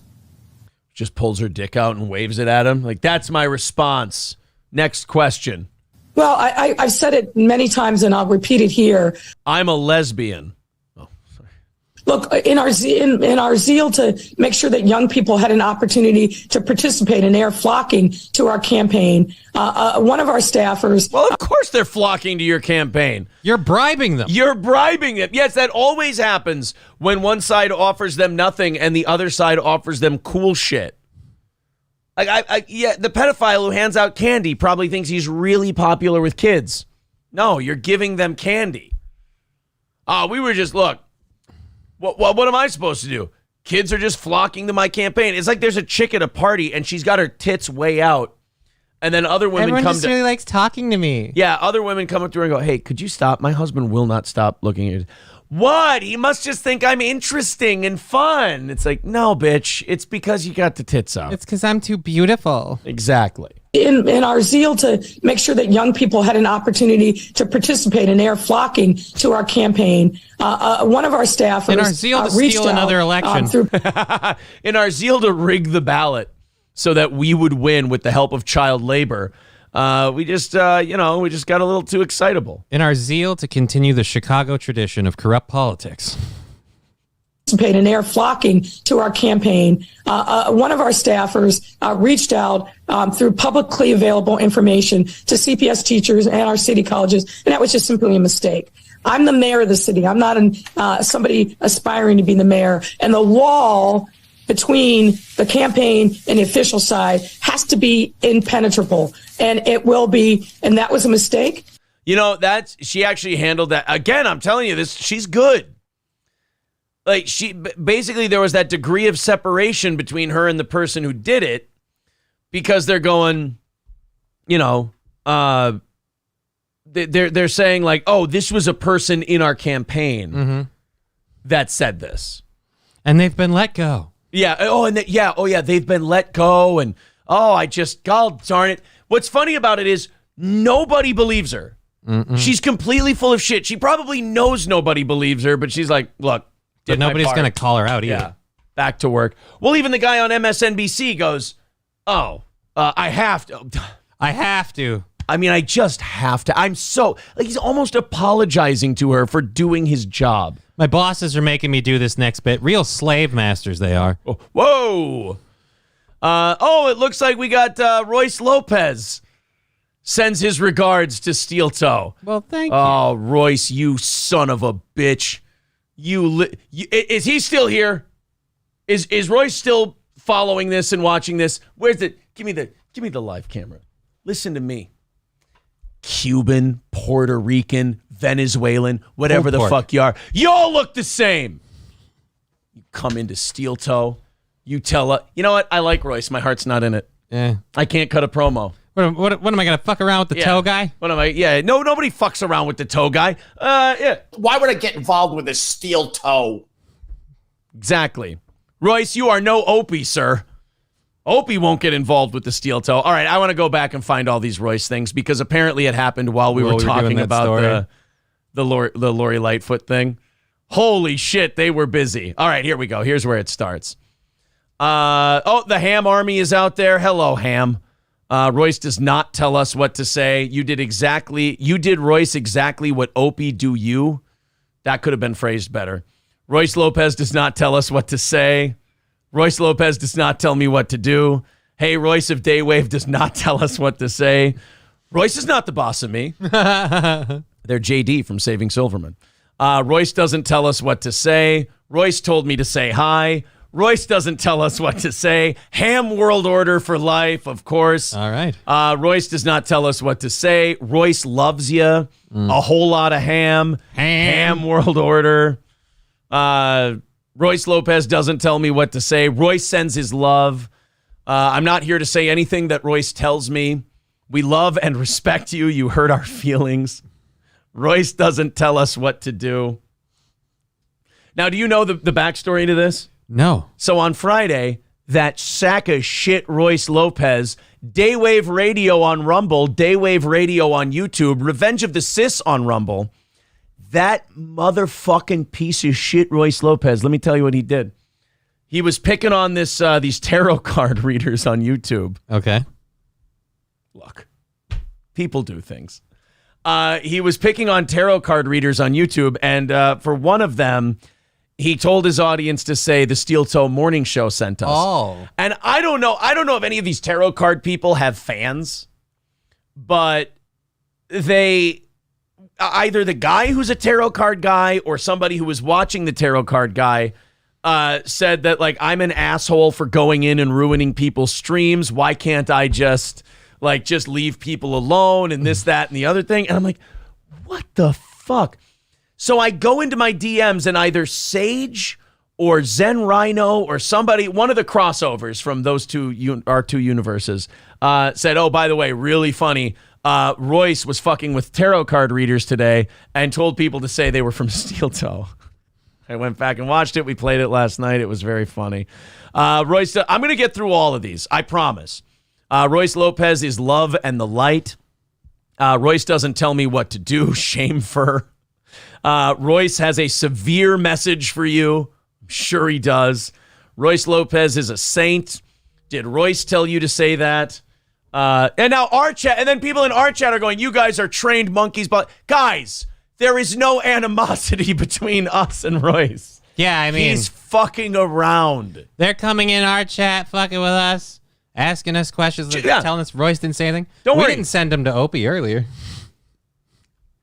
A: Just pulls her dick out and waves it at him. That's my response. Next question.
I: Well, I've said it many times and I'll repeat it here.
A: I'm a lesbian.
I: Look, in our zeal to make sure that young people had an opportunity to participate, and they are flocking to our campaign. One of our staffers.
A: Well, of course they're flocking to your campaign.
B: You're bribing them.
A: You're bribing them. Yes, that always happens when one side offers them nothing and the other side offers them cool shit. The pedophile who hands out candy probably thinks he's really popular with kids. No, you're giving them candy. We were just, look. What am I supposed to do? Kids are just flocking to my campaign. It's like there's a chick at a party and she's got her tits way out, and then other women
B: Everyone
A: come
B: just really likes talking to me.
A: Yeah, other women come up to her and go, "Hey, could you stop? My husband will not stop looking at you." What? He must just think I'm interesting and fun. It's like, no, bitch. It's because you got the tits out.
B: It's because I'm too beautiful.
A: Exactly.
I: In our zeal to make sure that young people had an opportunity to participate, and they are flocking to our campaign. One of our staffers,
B: in our zeal to steal another election,
A: in our zeal to rig the ballot so that we would win with the help of child labor, we just got a little too excitable.
B: In our zeal to continue the Chicago tradition of corrupt politics.
I: And they are flocking to our campaign. One of our staffers reached out through publicly available information to CPS teachers and our city colleges, and that was just simply a mistake. I'm the mayor of the city. I'm not somebody aspiring to be the mayor. And the wall between the campaign and the official side has to be impenetrable, and it will be. And that was a mistake.
A: She actually handled that. Again, I'm telling you this. She's good. There was that degree of separation between her and the person who did it, because they're going, they're saying oh, this was a person in our campaign that said this.
B: And they've been let go.
A: Yeah. They've been let go. And, God darn it. What's funny about it is nobody believes her. She's completely full of shit. She probably knows nobody believes her, but she's like, look.
B: But nobody's going to call her out either.
A: Yeah, back to work. Well, even the guy on MSNBC goes, I have to.
B: I have to.
A: I mean, I just have to. I'm so, he's almost apologizing to her for doing his job.
B: My bosses are making me do this next bit. Real slave masters they are.
A: Oh, whoa. It looks like we got Royce Lopez sends his regards to Steel Toe.
B: Well, thank you.
A: Oh, Royce, you son of a bitch. Is he still here? Is Royce still following this and watching this? Where's it? Give me the live camera. Listen to me. Cuban, Puerto Rican, Venezuelan, whatever the fuck you are. You all look the same. You come into steel toe. You tell you know what? I like Royce. My heart's not in it.
B: Yeah.
A: I can't cut a promo.
B: What am I going to fuck around with the toe guy?
A: What am I? Yeah. No, nobody fucks around with the toe guy. Yeah.
C: Why would I get involved with a steel toe?
A: Exactly. Royce, you are no Opie, sir. Opie won't get involved with the steel toe. All right, I want to go back and find all these Royce things because apparently it happened while we were talking about the Lori Lightfoot thing. Holy shit, they were busy. All right, here we go. Here's where it starts. The Ham Army is out there. Hello, Ham. Royce does not tell us what to say. You did Royce exactly what Opie do you. That could have been phrased better. Royce Lopez does not tell us what to say. Royce Lopez does not tell me what to do. Hey, Royce of Daywave does not tell us what to say. Royce is not the boss of me. They're JD from Saving Silverman. Royce doesn't tell us what to say. Royce told me to say hi. Royce doesn't tell us what to say. Ham World Order for life, of course.
B: All right.
A: Royce does not tell us what to say. Royce loves you. A whole lot of ham. Ham World Order. Royce Lopez doesn't tell me what to say. Royce sends his love. I'm not here to say anything that Royce tells me. We love and respect you. You hurt our feelings. Royce doesn't tell us what to do. Now, do you know the backstory to this?
B: No.
A: So on Friday, that sack of shit Royce Lopez, Daywave Radio on Rumble, Daywave Radio on YouTube, Revenge of the Sis on Rumble, that motherfucking piece of shit Royce Lopez, let me tell you what he did. He was picking on these tarot card readers on YouTube.
B: Okay.
A: Look, people do things. He was picking on tarot card readers on YouTube, and for one of them, he told his audience to say the Steel Toe Morning Show sent us.
B: Oh.
A: And I don't know if any of these tarot card people have fans, but they... either the guy who's a tarot card guy or somebody who was watching the tarot card guy said that, like, I'm an asshole for going in and ruining people's streams. Why can't I just leave people alone and this, that, and the other thing? And I'm like, what the fuck? So I go into my DMs and either Sage or Zen Rhino or somebody, one of the crossovers from those our two universes, said, oh, by the way, really funny. Royce was fucking with tarot card readers today and told people to say they were from Steel Toe. I went back and watched it. We played it last night. It was very funny. Royce, I'm going to get through all of these. I promise. Royce Lopez is love and the light. Royce doesn't tell me what to do. Shame for. Royce has a severe message for you. I'm sure he does. Royce Lopez is a saint. Did Royce tell you to say that? And now our chat, and then people in our chat are going, you guys are trained monkeys, but guys, there is no animosity between us and Royce.
B: Yeah, I mean,
A: he's fucking around.
B: They're coming in our chat, fucking with us, asking us questions, telling us Royce didn't say anything.
A: Don't worry.
B: We didn't send him to Opie earlier.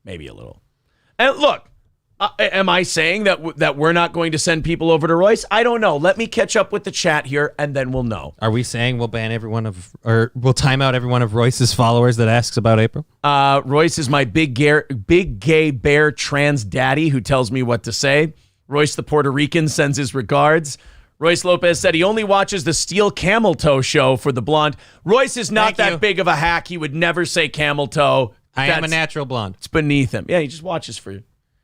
A: Maybe a little. And look, am I saying that we're not going to send people over to Royce? I don't know. Let me catch up with the chat here, and then we'll know.
B: Are we saying we'll ban we'll time out every one of Royce's followers that asks about April?
A: Royce is my big gay bear trans daddy who tells me what to say. Royce the Puerto Rican sends his regards. Royce Lopez said he only watches the Steel Camel Toe show for the blonde. Royce is not that big of a hack. He would never say camel toe.
B: I am a natural blonde.
A: It's beneath him. Yeah, he just watches for you.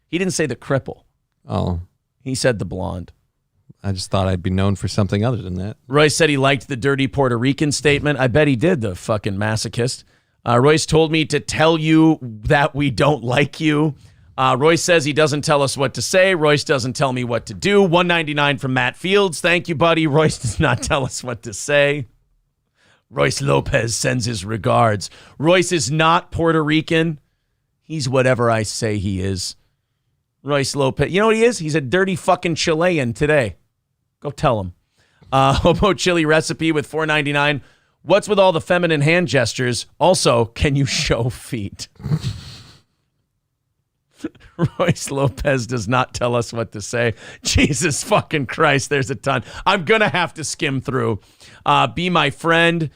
A: He didn't say the cripple.
B: Oh.
A: He said the blonde.
B: I just thought I'd be known for something other than that.
A: Royce said he liked the dirty Puerto Rican statement. I bet he did, the fucking masochist. Royce told me to tell you that we don't like you. Royce says he doesn't tell us what to say. Royce doesn't tell me what to do. $1.99 from Matt Fields. Thank you, buddy. Royce does not tell us what to say. Royce Lopez sends his regards. Royce is not Puerto Rican. He's whatever I say he is. Royce Lopez. You know what he is? He's a dirty fucking Chilean today. Go tell him. Hobo chili recipe with $4.99. What's with all the feminine hand gestures? Also, can you show feet? Royce Lopez does not tell us what to say. Jesus fucking Christ, there's a ton. I'm going to have to skim through. Be my friend.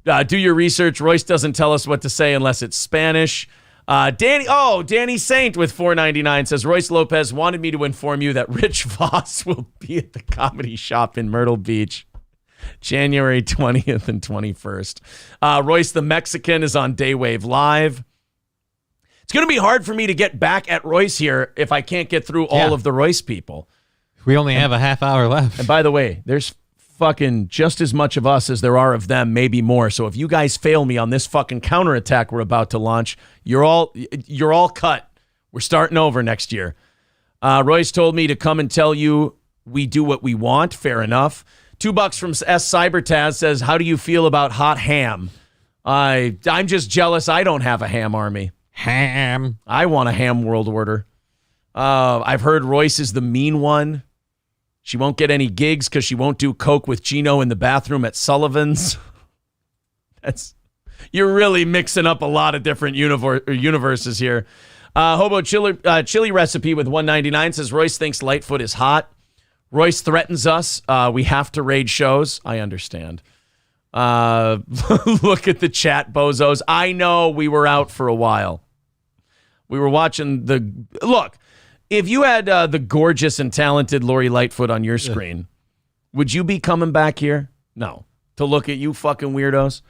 A: Do your research. Royce doesn't tell us what to say unless it's Spanish. Danny Saint with $4.99 says, Royce Lopez wanted me to inform you that Rich Voss will be at the Comedy Shop in Myrtle Beach January 20th and 21st. Royce the Mexican is on Daywave Live. It's going to be hard for me to get back at Royce here if I can't get through all of the Royce people.
B: We only have a half hour left.
A: And by the way, there's fucking just as much of us as there are of them, maybe more. So if you guys fail me on this fucking counterattack we're about to launch, you're all cut. We're starting over next year. Royce told me to come and tell you we do what we want. Fair enough. $2 from S Cybertaz says, how do you feel about hot ham? I'm just jealous I don't have a ham army.
B: Ham.
A: I want a ham world order. I've heard Royce is the mean one. She won't get any gigs because she won't do coke with Gino in the bathroom at Sullivan's. You're really mixing up a lot of different universes here. Hobo chili recipe with $1.99 says Royce thinks Lightfoot is hot. Royce threatens us. We have to raid shows. I understand. Look at the chat, bozos. I know we were out for a while. We were watching look. If you had the gorgeous and talented Lori Lightfoot on your screen, would you be coming back here? No. To look at you fucking weirdos?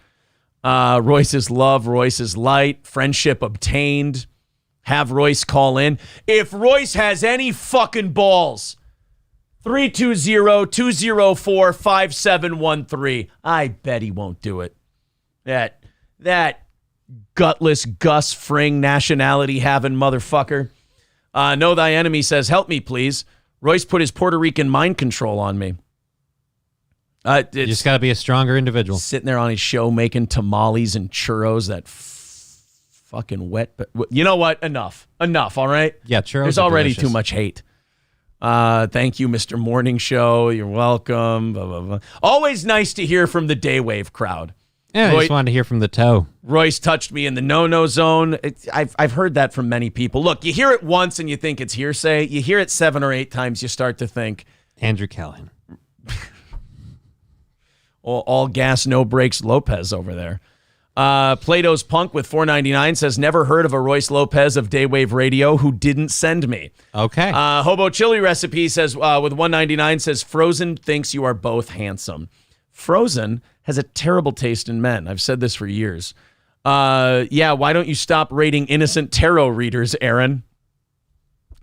A: Royce's love, Royce's light, friendship obtained. Have Royce call in. If Royce has any fucking balls, 320-204-5713. I bet he won't do it. That gutless Gus Fring nationality having motherfucker. Know Thy Enemy says, help me, please. Royce put his Puerto Rican mind control on me.
B: You just got to be a stronger individual.
A: Sitting there on his show making tamales and churros, that fucking wet. But you know what? Enough, all right?
B: Yeah, churros
A: There's already too much hate. Thank you, Mr. Morning Show. You're welcome. Blah, blah, blah. Always nice to hear from the Daywave crowd.
B: Yeah, I just wanted to hear from the toe.
A: Royce touched me in the no-no zone. I've heard that from many people. Look, you hear it once and you think it's hearsay. You hear it 7 or 8 times, you start to think.
B: Andrew Callahan.
A: all gas, no brakes Lopez over there. Plato's Punk with $4.99 says, never heard of a Royce Lopez of Daywave Radio who didn't send me.
B: Okay.
A: Hobo Chili Recipe says, with $1.99 says, Frozen thinks you are both handsome. Frozen has a terrible taste in men. I've said this for years. Yeah, why don't you stop rating innocent tarot readers, Aaron?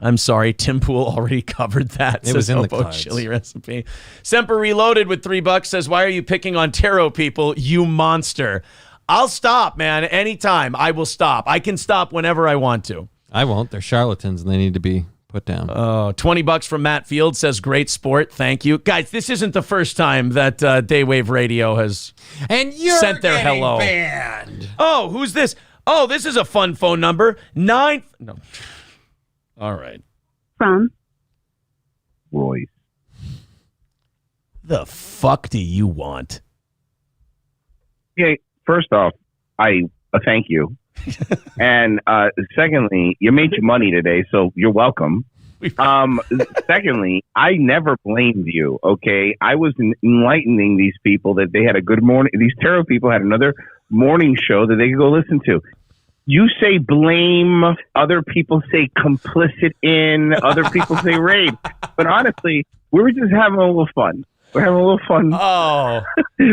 A: I'm sorry, Tim Pool already covered that.
B: It was in the
A: Hobo
B: cards.
A: Chili Recipe. Semper Reloaded with $3 says, why are you picking on tarot people, you monster? I'll stop, man, anytime. I will stop. I can stop whenever I want to.
B: I won't. They're charlatans and they need to be put down.
A: $20 from Matt Field says, great sport. Thank you. Guys, this isn't the first time that Daywave Radio has sent their hello.
B: Banned.
A: Oh, who's this? Oh, this is a fun phone number. No. All right.
H: From
U: Royce.
A: The fuck do you want?
U: Okay, first off, I thank you. And secondly, you made your money today, so you're welcome. Secondly, I never blamed you, okay? I was enlightening these people that they had a good morning. These tarot people had another morning show that they could go listen to. You say blame, other people say complicit in, other people say rape. But honestly, we were just having a little fun. We're having a little fun.
A: Oh.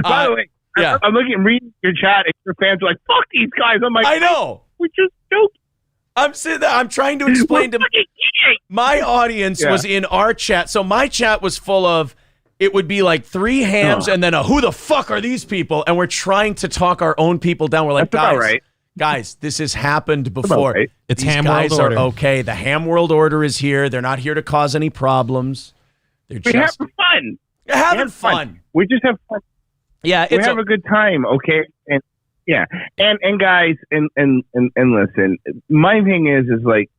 U: By the way,
A: yeah.
U: I'm reading your chat, and your fans are like, fuck these guys. I'm like,
A: I know.
U: We're just joking.
A: I'm sitting there. I'm trying to explain to my audience was in our chat. So my chat was full of, it would be like 3 hams and then a who the fuck are these people? And we're trying to talk our own people down. We're like, guys, this has happened before.
U: Right.
B: It's
A: These
B: ham
A: guys
B: world order.
A: are okay. The ham world order is here. They're not here to cause any problems. We're
U: having fun.
A: You're having fun.
U: We just have fun.
A: Yeah,
U: we have a good time, okay? And yeah, and guys, and listen. My thing is like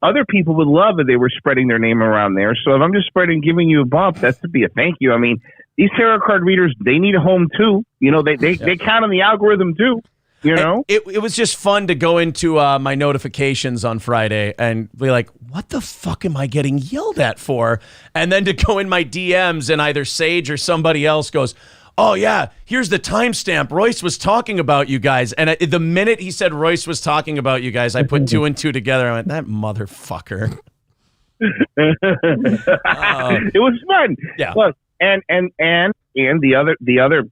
U: other people would love if they were spreading their name around there. So if I'm just giving you a bump, that's to be a thank you. I mean, these tarot card readers, they need a home too. You know, they count on the algorithm too. You know,
A: it was just fun to go into my notifications on Friday and be like, what the fuck am I getting yelled at for? And then to go in my DMs and either Sage or somebody else goes, oh, yeah, here's the timestamp. Royce was talking about you guys. And the minute he said Royce was talking about you guys, I put 2 and 2 together. I went, that motherfucker.
U: It was fun.
A: Yeah.
U: Look, and the other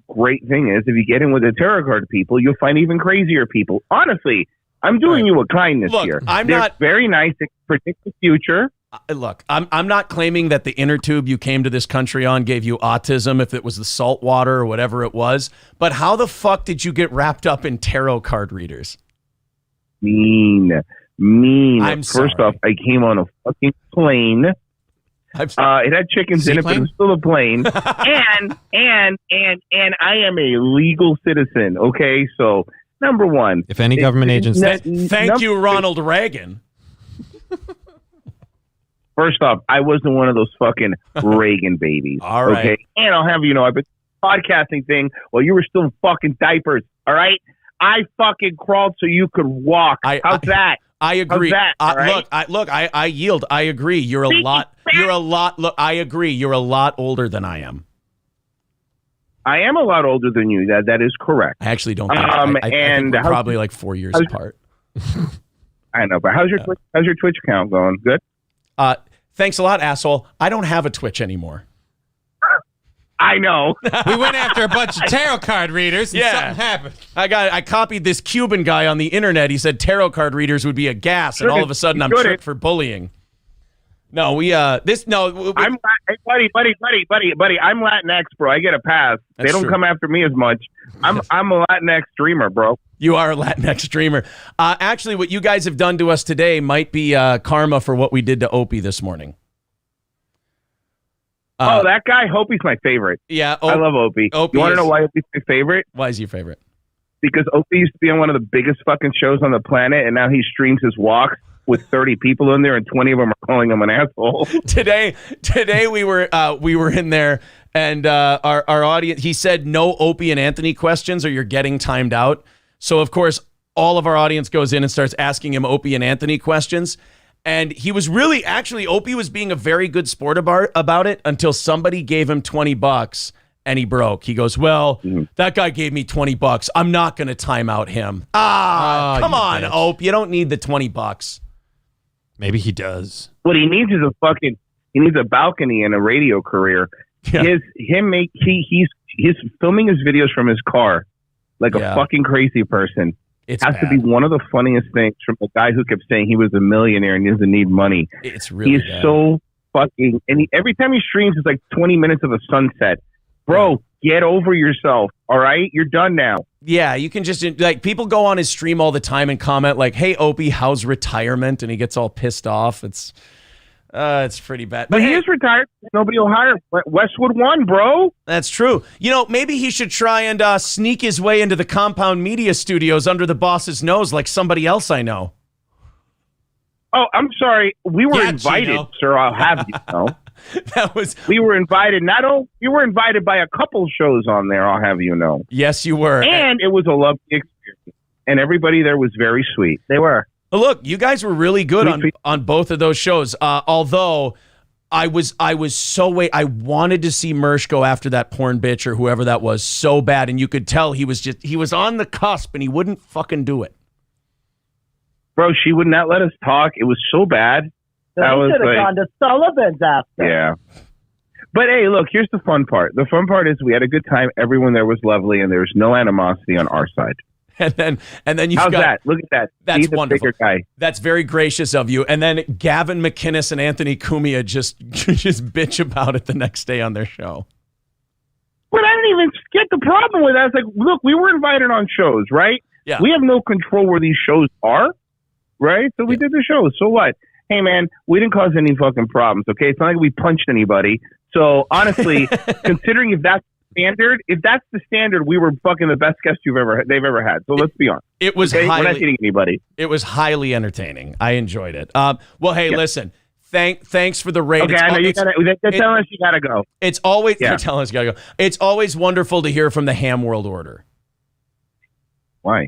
U: great thing is if you get in with the tarot card people, you'll find even crazier people. Honestly, I'm doing you a kindness here.
A: They're
U: not very nice. They predict the future.
A: Look, I'm not claiming that the inner tube you came to this country on gave you autism, if it was the salt water or whatever it was. But how the fuck did you get wrapped up in tarot card readers?
U: Mean.
A: I'm
U: First
A: sorry.
U: off, I came on a fucking plane. It had chickens in it, but it was still a plane. and I am a legal citizen. Okay, so number one,
B: if any government agency,
A: thank you, Ronald Reagan.
U: First off, I wasn't one of those fucking Reagan babies.
A: All right.
U: Okay, and I'll have you know, I've been podcasting thing while you were still in fucking diapers. All right, I fucking crawled so you could walk. How's that?
A: I agree.
U: How's that? All right?
A: Look, I yield. I agree. You're a lot. Look, I agree. You're a lot older than I am.
U: I am a lot older than you. That is correct.
A: I actually don't think. I think we're probably like 4 years apart.
U: I know, but how's your Twitch account going? Good.
A: Thanks a lot, asshole. I don't have a Twitch anymore.
U: I know.
B: We went after a bunch of tarot card readers and something happened.
A: I copied this Cuban guy on the internet. He said tarot card readers would be a gas, and all of a sudden I'm tricked for bullying. No, buddy. I'm Latinx, bro. I get a pass. They don't come after me as much. I'm a Latinx streamer, bro. You are a Latinx streamer. Actually, what you guys have done to us today might be karma for what we did to Opie this morning.
U: That guy, Opie's my favorite.
A: Yeah,
U: I love Opie. You want to know why Opie's my favorite?
A: Why is he your favorite?
U: Because Opie used to be on one of the biggest fucking shows on the planet, and now he streams his walks with 30 people in there, and 20 of them are calling him an asshole.
A: Today we were in there, and our audience. He said no Opie and Anthony questions, or you're getting timed out. So of course, all of our audience goes in and starts asking him Opie and Anthony questions. And he was Opie was being a very good sport about it until somebody gave him $20 and he broke. He goes, well, that guy gave me $20. I'm not going to time out him. Come on, Opie. You don't need the $20.
B: Maybe he does.
U: What he needs is he needs a balcony and a radio career. Yeah. He's filming his videos from his car like a fucking crazy person. It has to be one of the funniest things from the guy who kept saying he was a millionaire and he doesn't need money.
A: It's really
U: He's so fucking... And every time he streams, it's like 20 minutes of a sunset. Bro, get over yourself, all right? You're done now.
A: Yeah, you can just... Like, people go on his stream all the time and comment like, hey, Opie, how's retirement? And he gets all pissed off. It's pretty bad.
U: But he is retired. Nobody will hire him. Westwood won, bro.
A: That's true. You know, maybe he should try and sneak his way into the Compound Media Studios under the boss's nose like somebody else I know.
U: Oh, I'm sorry. We were invited, sir. I'll have you know. We were invited. We were invited by a couple shows on there. I'll have you know.
A: Yes, you were.
U: And it was a lovely experience. And everybody there was very sweet. They were.
A: Look, you guys were really good on both of those shows. Although I wanted to see Mersh go after that porn bitch or whoever that was so bad, and you could tell he was on the cusp and he wouldn't fucking do it.
U: Bro, she would not let us talk. It was so bad.
H: So we should have gone to Sullivan's after.
U: Yeah. But hey, look, here's the fun part. The fun part is we had a good time. Everyone there was lovely, and there was no animosity on our side.
A: And then you've
U: How's
A: got
U: that? Look at that.
A: That's
U: He's
A: wonderful.
U: Bigger guy.
A: That's very gracious of you. And then Gavin McInnes and Anthony Cumia just bitch about it the next day on their show.
U: But I didn't even get the problem with that. I was like, look, we were invited on shows, right?
A: Yeah.
U: We have no control where these shows are, right? So we did the shows. So what? Hey, man, we didn't cause any fucking problems, okay? It's not like we punched anybody. So honestly, considering if that's the standard, we were fucking the best guests they've ever had. So let's be honest.
A: It was
U: we're not hitting anybody.
A: It was highly entertaining. I enjoyed it. Well, hey, listen. Thanks for the raid.
U: Okay, I know they're telling us you gotta go.
A: It's always they're telling us you gotta go. It's always wonderful to hear from the Ham World Order.
U: Why?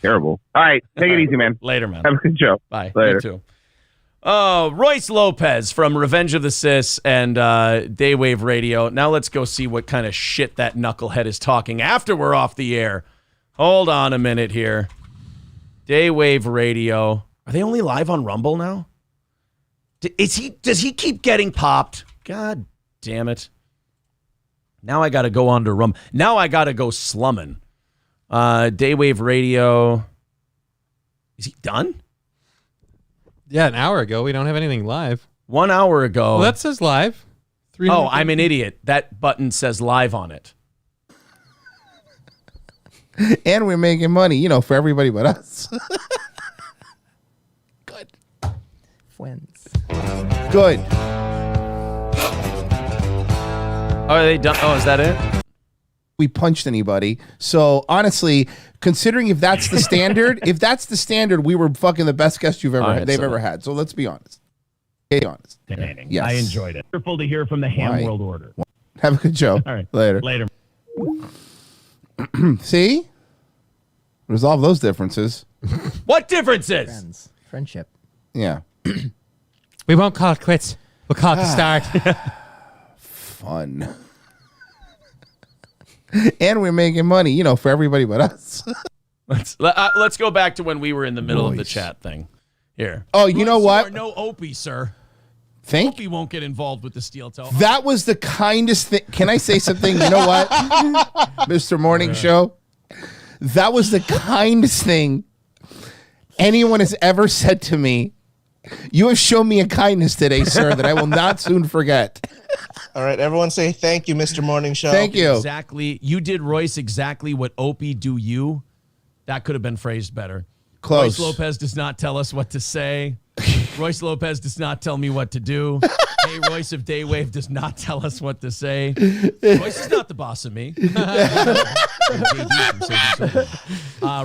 U: Terrible. All right, take it easy, man.
A: Later, man.
U: Have a good show.
A: Bye.
U: Later.
A: You too. Oh, Royce Lopez from Revenge of the Sis and Daywave Radio. Now let's go see what kind of shit that knucklehead is talking after we're off the air. Hold on a minute here. Daywave Radio. Are they only live on Rumble now? Does he keep getting popped? God damn it. Now I got to go on to Rumble. Now I got to go slumming. Daywave Radio. Is he done?
B: Yeah, an hour ago. We don't have anything live.
A: 1 hour ago.
B: Well, that says live.
A: Oh, I'm an idiot. That button says live on it.
J: And we're making money, for everybody but us.
K: Good. Friends.
J: Good.
A: Oh, are they done? Oh, is that it?
J: We punched anybody. So honestly, considering if that's the standard, we were fucking the best guest they've ever had. So let's be honest. Be honest.
W: Yes. I enjoyed it. Wonderful to hear from the Ham World Order.
J: Have a good show.
W: All right.
J: Later. See? Resolve those differences.
A: What differences?
K: Friends. Friendship.
J: Yeah.
T: We won't call it quits. We'll call it the start.
J: Fun. And we're making money, for everybody but us.
A: Let's go back to when we were in the middle of the chat thing. Here.
J: Oh, you know what?
A: No Opie, sir.
J: Think?
A: Opie won't get involved with the steel toe.
J: That was the kindest thing. Can I say something? You know what, Mr. Morning Show? That was the kindest thing anyone has ever said to me. You have shown me a kindness today, sir, that I will not soon forget.
X: All right, everyone say thank you, Mr. Morning Show.
J: Thank you.
A: Exactly. You did, Royce, exactly what Opie do you. That could have been phrased better.
J: Close.
A: Royce Lopez does not tell us what to say. Royce Lopez does not tell me what to do. Hey, Royce of Daywave does not tell us what to say. Royce is not the boss of me.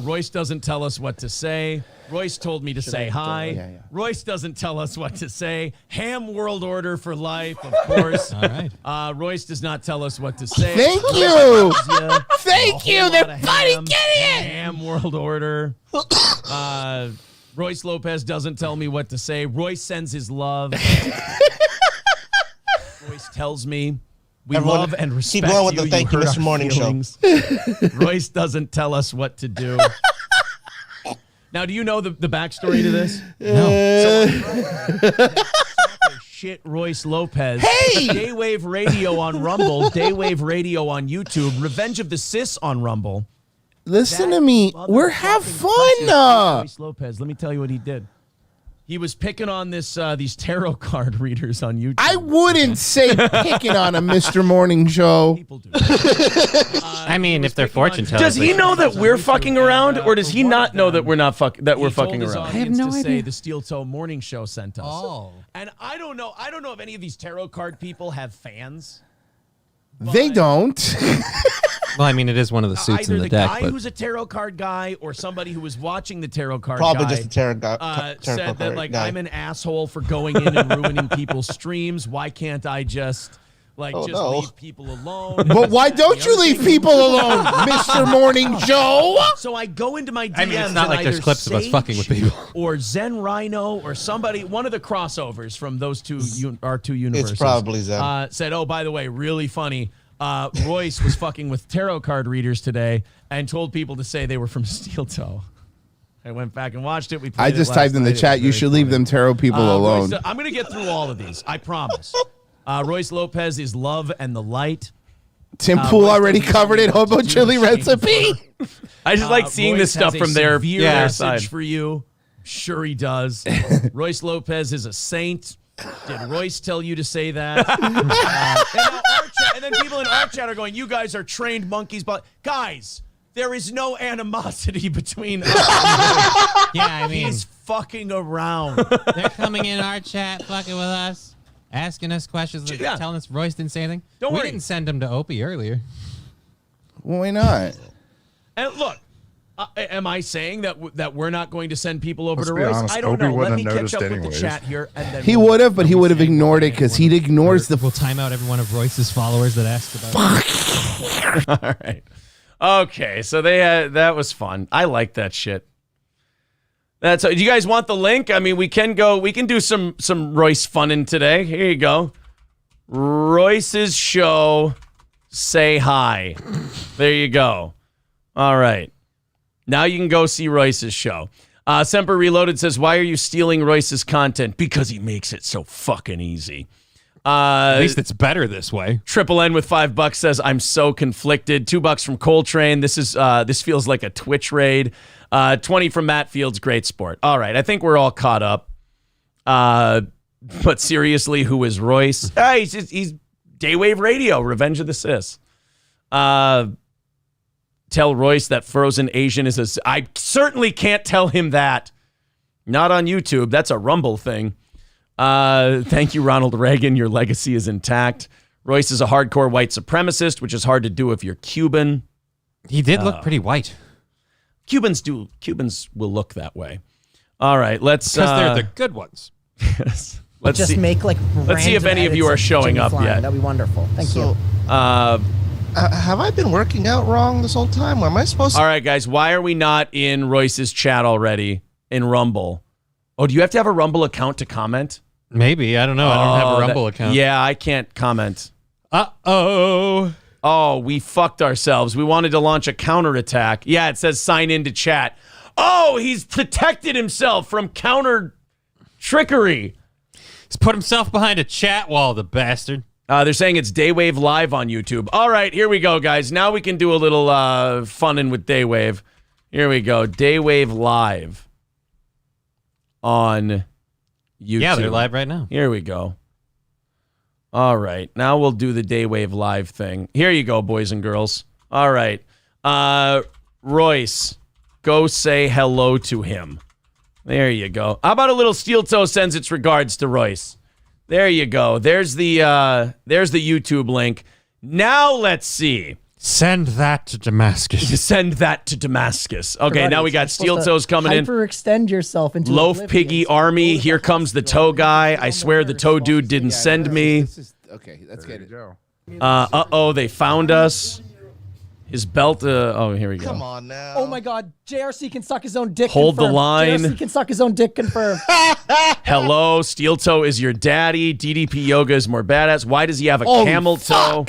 A: Royce doesn't tell us what to say. Royce told me to say hi.
J: Yeah.
A: Royce doesn't tell us what to say. Ham World Order for life, of course.
B: All right.
A: Royce does not tell us what to say.
J: Thank you. Thank you. They're funny getting it.
A: Ham World Order. Royce Lopez doesn't tell me what to say. Royce sends his love. Royce tells me we love and respect
X: keep going with
A: you.
X: the thank you, Mr. Morning Show.
A: Royce doesn't tell us what to do. Now, do you know the backstory to this?
B: No.
A: Shit, Royce Lopez.
J: Hey!
A: Daywave Radio on Rumble. Daywave Radio on YouTube. Revenge of the Sis on Rumble.
J: Listen to me. We're have fun.
A: Royce Lopez. Let me tell you what he did. He was picking on these tarot card readers on YouTube.
J: I wouldn't say picking on a Mr. Morning Show.
A: People do.
B: I mean, if they're fortune tellers.
A: Does he know that we're fucking around, or does he not know that we're not fucking around?
B: I have no idea.
A: Say the Steel Toe Morning Show sent us.
B: Oh.
A: And I don't know if any of these tarot card people have fans.
J: They don't.
B: Well, I mean, it is one of the suits
A: either
B: in the deck.
A: Guy
B: but
A: who's a tarot card guy or somebody who was watching the tarot card
X: Probably
A: guy
X: just a tarot guy.
A: said that I'm an asshole for going in and ruining people's streams. Why can't I just leave people alone?
J: But why don't you leave people alone, Mr. Morning Joe?
A: So I go into my DMs.
B: I mean, it's not like there's clips of us fucking with people.
A: Or Zen Rhino or somebody, one of the crossovers from those our two universes.
X: It's probably Zen.
A: Said, oh, by the way, really funny. Royce was fucking with tarot card readers today and told people to say they were from Steel Toe. I went back and watched it.
J: I just typed in the chat, you should leave them tarot people alone.
A: Royce, I'm going to get through all of these. I promise. Royce Lopez is love and the light.
J: Tim Pool already covered it. Hobo chili recipe.
A: I just like seeing
J: Royce
A: this stuff from their
B: message
A: side. For you. Sure he does. Royce Lopez is a saint. Did Royce tell you to say that? And then people in our chat are going, you guys are trained monkeys. But guys, there is no animosity between us.
B: Yeah, I mean,
A: he's fucking around.
B: They're coming in our chat, fucking with us, asking us questions, telling us Royce didn't say anything.
A: Don't
B: we
A: worry.
B: didn't send him to Opie earlier.
J: Why not?
A: And look, am I saying that we're not going to send people over
Y: Let's
A: to
Y: be
A: Royce?
Y: honest,
A: I don't
Y: Opie
A: know. Let
Y: wouldn't
A: me
Y: have
A: catch
Y: noticed
A: up with the
Y: anyways.
A: chat here. And then
J: He would have, but he would have ignored it because he ignores the.
B: We'll time out every one of Royce's followers that asked about it.
A: All right. Okay, so that was fun. I like that shit. Do you guys want the link? I mean, we can do some Royce funnin' today. Here you go. Royce's show. Say hi. There you go. All right. Now you can go see Royce's show. Semper Reloaded says, why are you stealing Royce's content? Because he makes it so fucking easy.
B: At least it's better this way.
A: Triple N with $5 says, I'm so conflicted. $2 from Coltrane. This feels like a Twitch raid. 20 from Matt Fields. Great sport. All right. I think we're all caught up. But seriously, who is Royce? He's Daywave Radio, Revenge of the Sis. Tell Royce that Frozen Asian is I certainly can't tell him that. Not on YouTube. That's a Rumble thing. Thank you, Ronald Reagan. Your legacy is intact. Royce is a hardcore white supremacist, which is hard to do if you're Cuban.
B: He did look pretty white.
A: Cubans will look that way. All right, let's
B: because they're the good ones.
A: Yes. Let's
K: just
A: see.
K: Make like
A: let's see if any of you are showing up yet.
K: That'd be wonderful. Thank you.
X: Have I been working out wrong this whole time? Or am I supposed to?
A: All right, guys, why are we not in Royce's chat already in Rumble? Oh, do you have to have a Rumble account to comment?
B: Maybe. I don't know. I don't have a Rumble account.
A: Yeah, I can't comment.
B: Uh-oh.
A: Oh, we fucked ourselves. We wanted to launch a counterattack. Yeah, it says sign into chat. Oh, he's protected himself from counter trickery.
B: He's put himself behind a chat wall, the bastard.
A: They're saying it's Daywave Live on YouTube. All right, here we go, guys. Now we can do a little funnin' with Daywave. Here we go. Daywave Live on YouTube.
B: Yeah, they're live right now.
A: Here we go. All right. Now we'll do the Daywave Live thing. Here you go, boys and girls. All right. Royce, go say hello to him. There you go. How about a little Steel Toe sends its regards to Royce? There you go. There's the YouTube link. Now let's see.
B: Send that to Damascus.
A: Send that to Damascus. Okay, now we got Steel Toes coming in.
K: Hyperextend yourself into
A: Loaf
K: oblivion.
A: Piggy Army. Here comes the toe guy. I swear the toe dude didn't send me.
J: Okay, let's get it.
A: Uh-oh, they found us. His belt. Oh, here we go.
X: Come on now.
K: Oh my God, JRC can suck his own dick.
A: Hold
K: confirmed.
A: the line.
K: JRC can suck his own dick. Confirmed.
A: Hello, Steel Toe is your daddy. DDP Yoga is more badass. Why does he have a camel toe?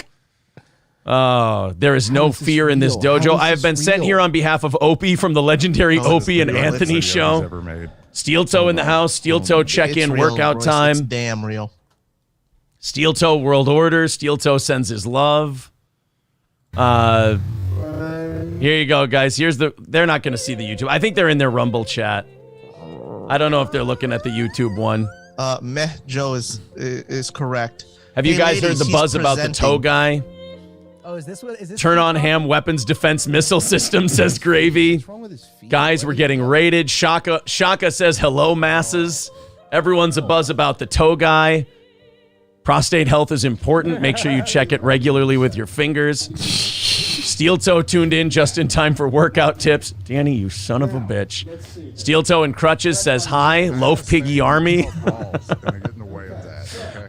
A: Oh, there is no fear in this dojo. I have been sent here on behalf of Opie from the legendary Opie and Anthony show. Steel Toe in the house. Steel Toe check-in workout time.
X: It's damn real.
A: Steel Toe World Order. Steel Toe sends his love. Here you go, guys. They're not going to see the YouTube. I think they're in their Rumble chat. I don't know if they're looking at the YouTube one.
X: Meh Joe is correct.
A: Have you guys heard the buzz about the toe guy?
K: Oh, is this what? Is this?
A: Turn on ham weapons defense missile system, says Gravy.
J: What's wrong with his feet?
A: Guys, we're getting raided. Shaka says hello, masses. Everyone's a buzz about the toe guy. Prostate health is important. Make sure you check it regularly with your fingers. Steel Toe tuned in just in time for workout tips. Danny, you son of a bitch. Steel Toe and Crutches says hi. Loaf Piggy Army.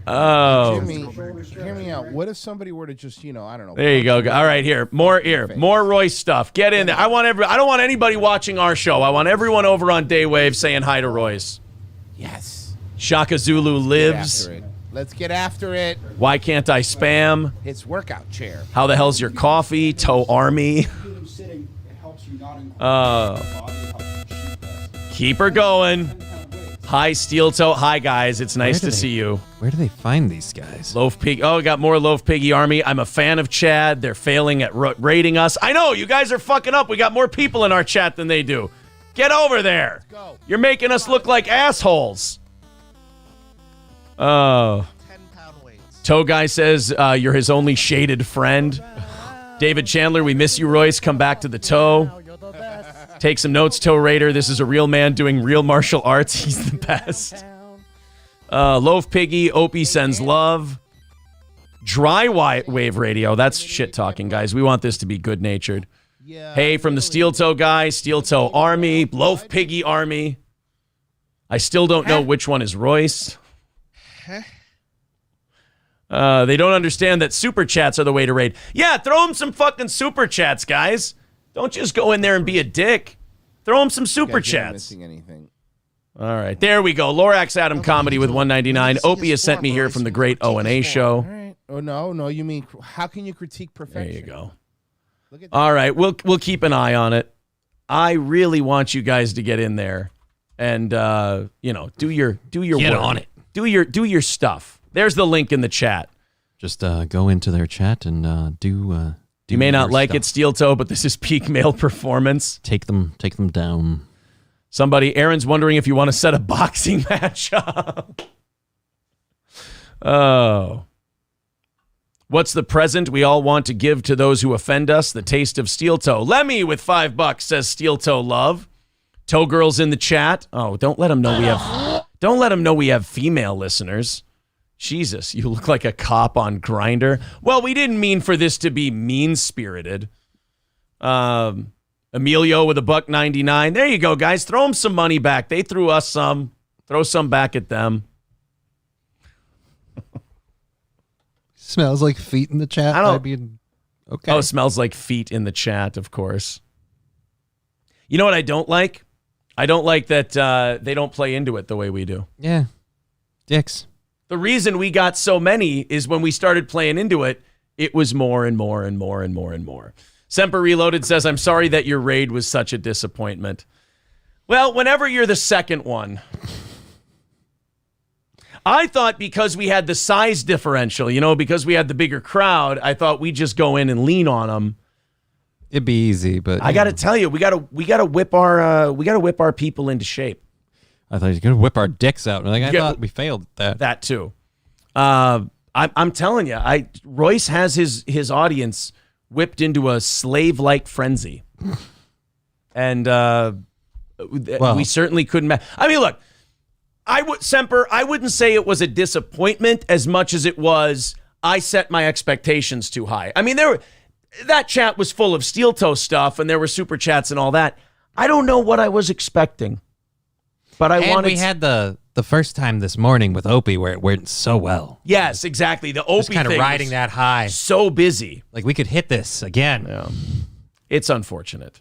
A: Oh.
J: Hear me out. What if somebody were to just, I don't know.
A: There you go. All right, here. More Royce stuff. Get in there. I don't want anybody watching our show. I want everyone over on Daywave saying hi to Royce.
J: Yes.
A: Shaka Zulu lives.
J: Let's get after it.
A: Why can't I spam?
J: It's workout chair.
A: How the hell's your coffee? Toe Army. Keep her going. Hi, Steel Toe. Hi, guys. It's nice to see you.
B: Where do they find these guys?
A: Loaf Pig. Oh, we got more Loaf Piggy Army. I'm a fan of Chad. They're failing at rating us. I know. You guys are fucking up. We got more people in our chat than they do. Get over there. Let's go. You're making us look like assholes. Oh.
X: 10-pound weights.
A: Toe Guy says you're his only shaded friend. David Chandler, we miss you, Royce. Come back to the toe. Take some notes, Toe Raider. This is a real man doing real martial arts. He's the best. Loaf Piggy, Opie sends love. Dry Wave Radio. That's shit talking, guys. We want this to be good natured. Hey, from the Steel Toe guy, Steel Toe Army, Loaf Piggy Army. I still don't know which one is Royce. They don't understand that super chats are the way to raid. Yeah, throw them some fucking super chats, guys. Don't just go in there and be a dick. Throw them some super chats.
J: Missing anything?
A: All right, there we go. Lorax Adam Comedy with $1.99. Opie has sent me here from the great O&A show.
J: All right. Oh, no. You mean, how can you critique perfection?
A: There you go. All right, we'll keep an eye on it. I really want you guys to get in there and do your
B: Get
A: work.
B: on it.
A: Do your stuff. There's the link in the chat.
B: Just go into their chat and do.
A: You may not like
B: stuff.
A: it, Steel Toe, but this is peak male performance.
B: Take them down.
A: Aaron's wondering if you want to set a boxing match up. Oh. What's the present we all want to give to those who offend us? The taste of Steel Toe. Lemmy with $5 says Steel Toe love. Toe Girl's in the chat. Oh, don't let him know we have female listeners. Jesus, you look like a cop on Grindr. Well, we didn't mean for this to be mean-spirited. Emilio with $1.99. There you go, guys. Throw them some money back. They threw us some. Throw some back at them.
B: Smells like feet in the chat. Okay.
A: Oh, smells like feet in the chat, of course. You know what I don't like? I don't like that they don't play into it the way we do.
B: Yeah. Dicks.
A: The reason we got so many is when we started playing into it, it was more and more and more and more and more. Semper Reloaded says, I'm sorry that your raid was such a disappointment. Well, whenever you're the second one, I thought because we had the size differential, because we had the bigger crowd, I thought we'd just go in and lean on them.
B: It'd be easy, but
A: I got to tell you, we got to whip our people into shape.
B: I thought you were going to whip our dicks out. I thought we failed at that.
A: That too. I'm telling you, Royce has his audience whipped into a slave-like frenzy. And we certainly couldn't. I mean, look, Semper, I wouldn't say it was a disappointment as much as it was I set my expectations too high. I mean, that chat was full of Steel Toe stuff, and there were super chats and all that. I don't know what I was expecting. But
B: we had the first time this morning with Opie where it went so well.
A: Yes, exactly. The Opie
B: kind of
A: thing
B: riding that high.
A: So busy.
B: Like we could hit this again.
A: Yeah. It's unfortunate.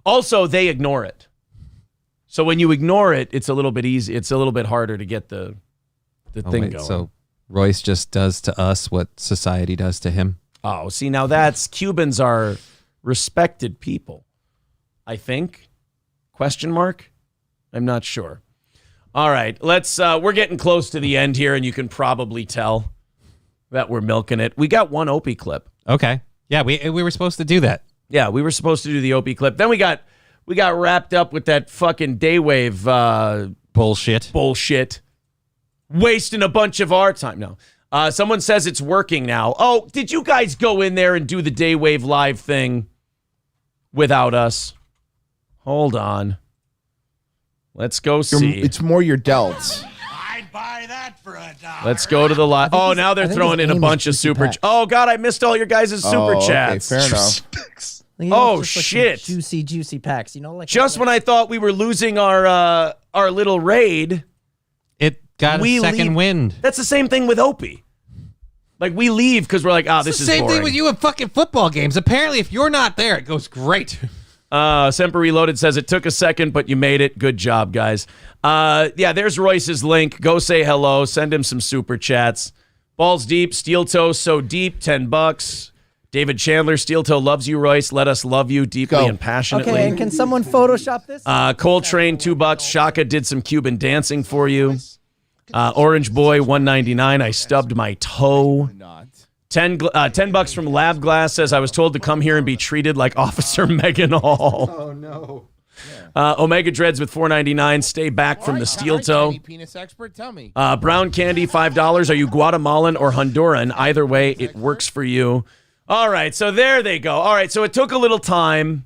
A: Also, they ignore it. So when you ignore it, it's a little bit easy. It's a little bit harder to get the thing going.
B: So Royce just does to us what society does to him.
A: Oh, see, now Cubans are respected people, I think. Question mark? I'm not sure. All right, we're getting close to the end here, and you can probably tell that we're milking it. We got one Opie clip.
B: Okay. Yeah, we were supposed to do that.
A: Yeah, we were supposed to do the Opie clip. Then we got wrapped up with that fucking Daywave bullshit. Wasting a bunch of our time. No. Someone says it's working now. Oh, did you guys go in there and do the Daywave live thing without us? Hold on. Let's go see.
J: It's more your delts.
L: I'd buy that for $1.
A: Let's go to the live. Oh, now they're throwing in a bunch of super. Oh God, I missed all your guys' super chats.
J: Okay, fair enough.
A: Oh shit!
K: Juicy packs.
A: Just when I thought we were losing our little raid,
B: it got a second wind.
A: That's the same thing with Opie. Like we leave because we're like, this is boring.
B: Same thing with you at fucking football games. Apparently, if you're not there, it goes great.
A: Semper Reloaded says it took a second, but you made it. Good job, guys. Yeah, there's Royce's link. Go say hello. Send him some super chats. Balls deep. Steel Toe so deep. $10. David Chandler. Steel Toe loves you, Royce. Let us love you deeply and passionately.
K: Okay, and can someone Photoshop this?
A: Coltrane $2. Shaka did some Cuban dancing for you. Orange Boy $1.99. I stubbed my toe. $10 from Lab Glass says I was told to come here and be treated like Officer Megan Hall.
J: Oh no.
A: Omega Dreads with $4.99. Stay back from the Steel Toe.
J: Penis expert, tell me.
A: Brown Candy $5. Are you Guatemalan or Honduran? Either way, it works for you. All right, so there they go. All right, so it took a little time,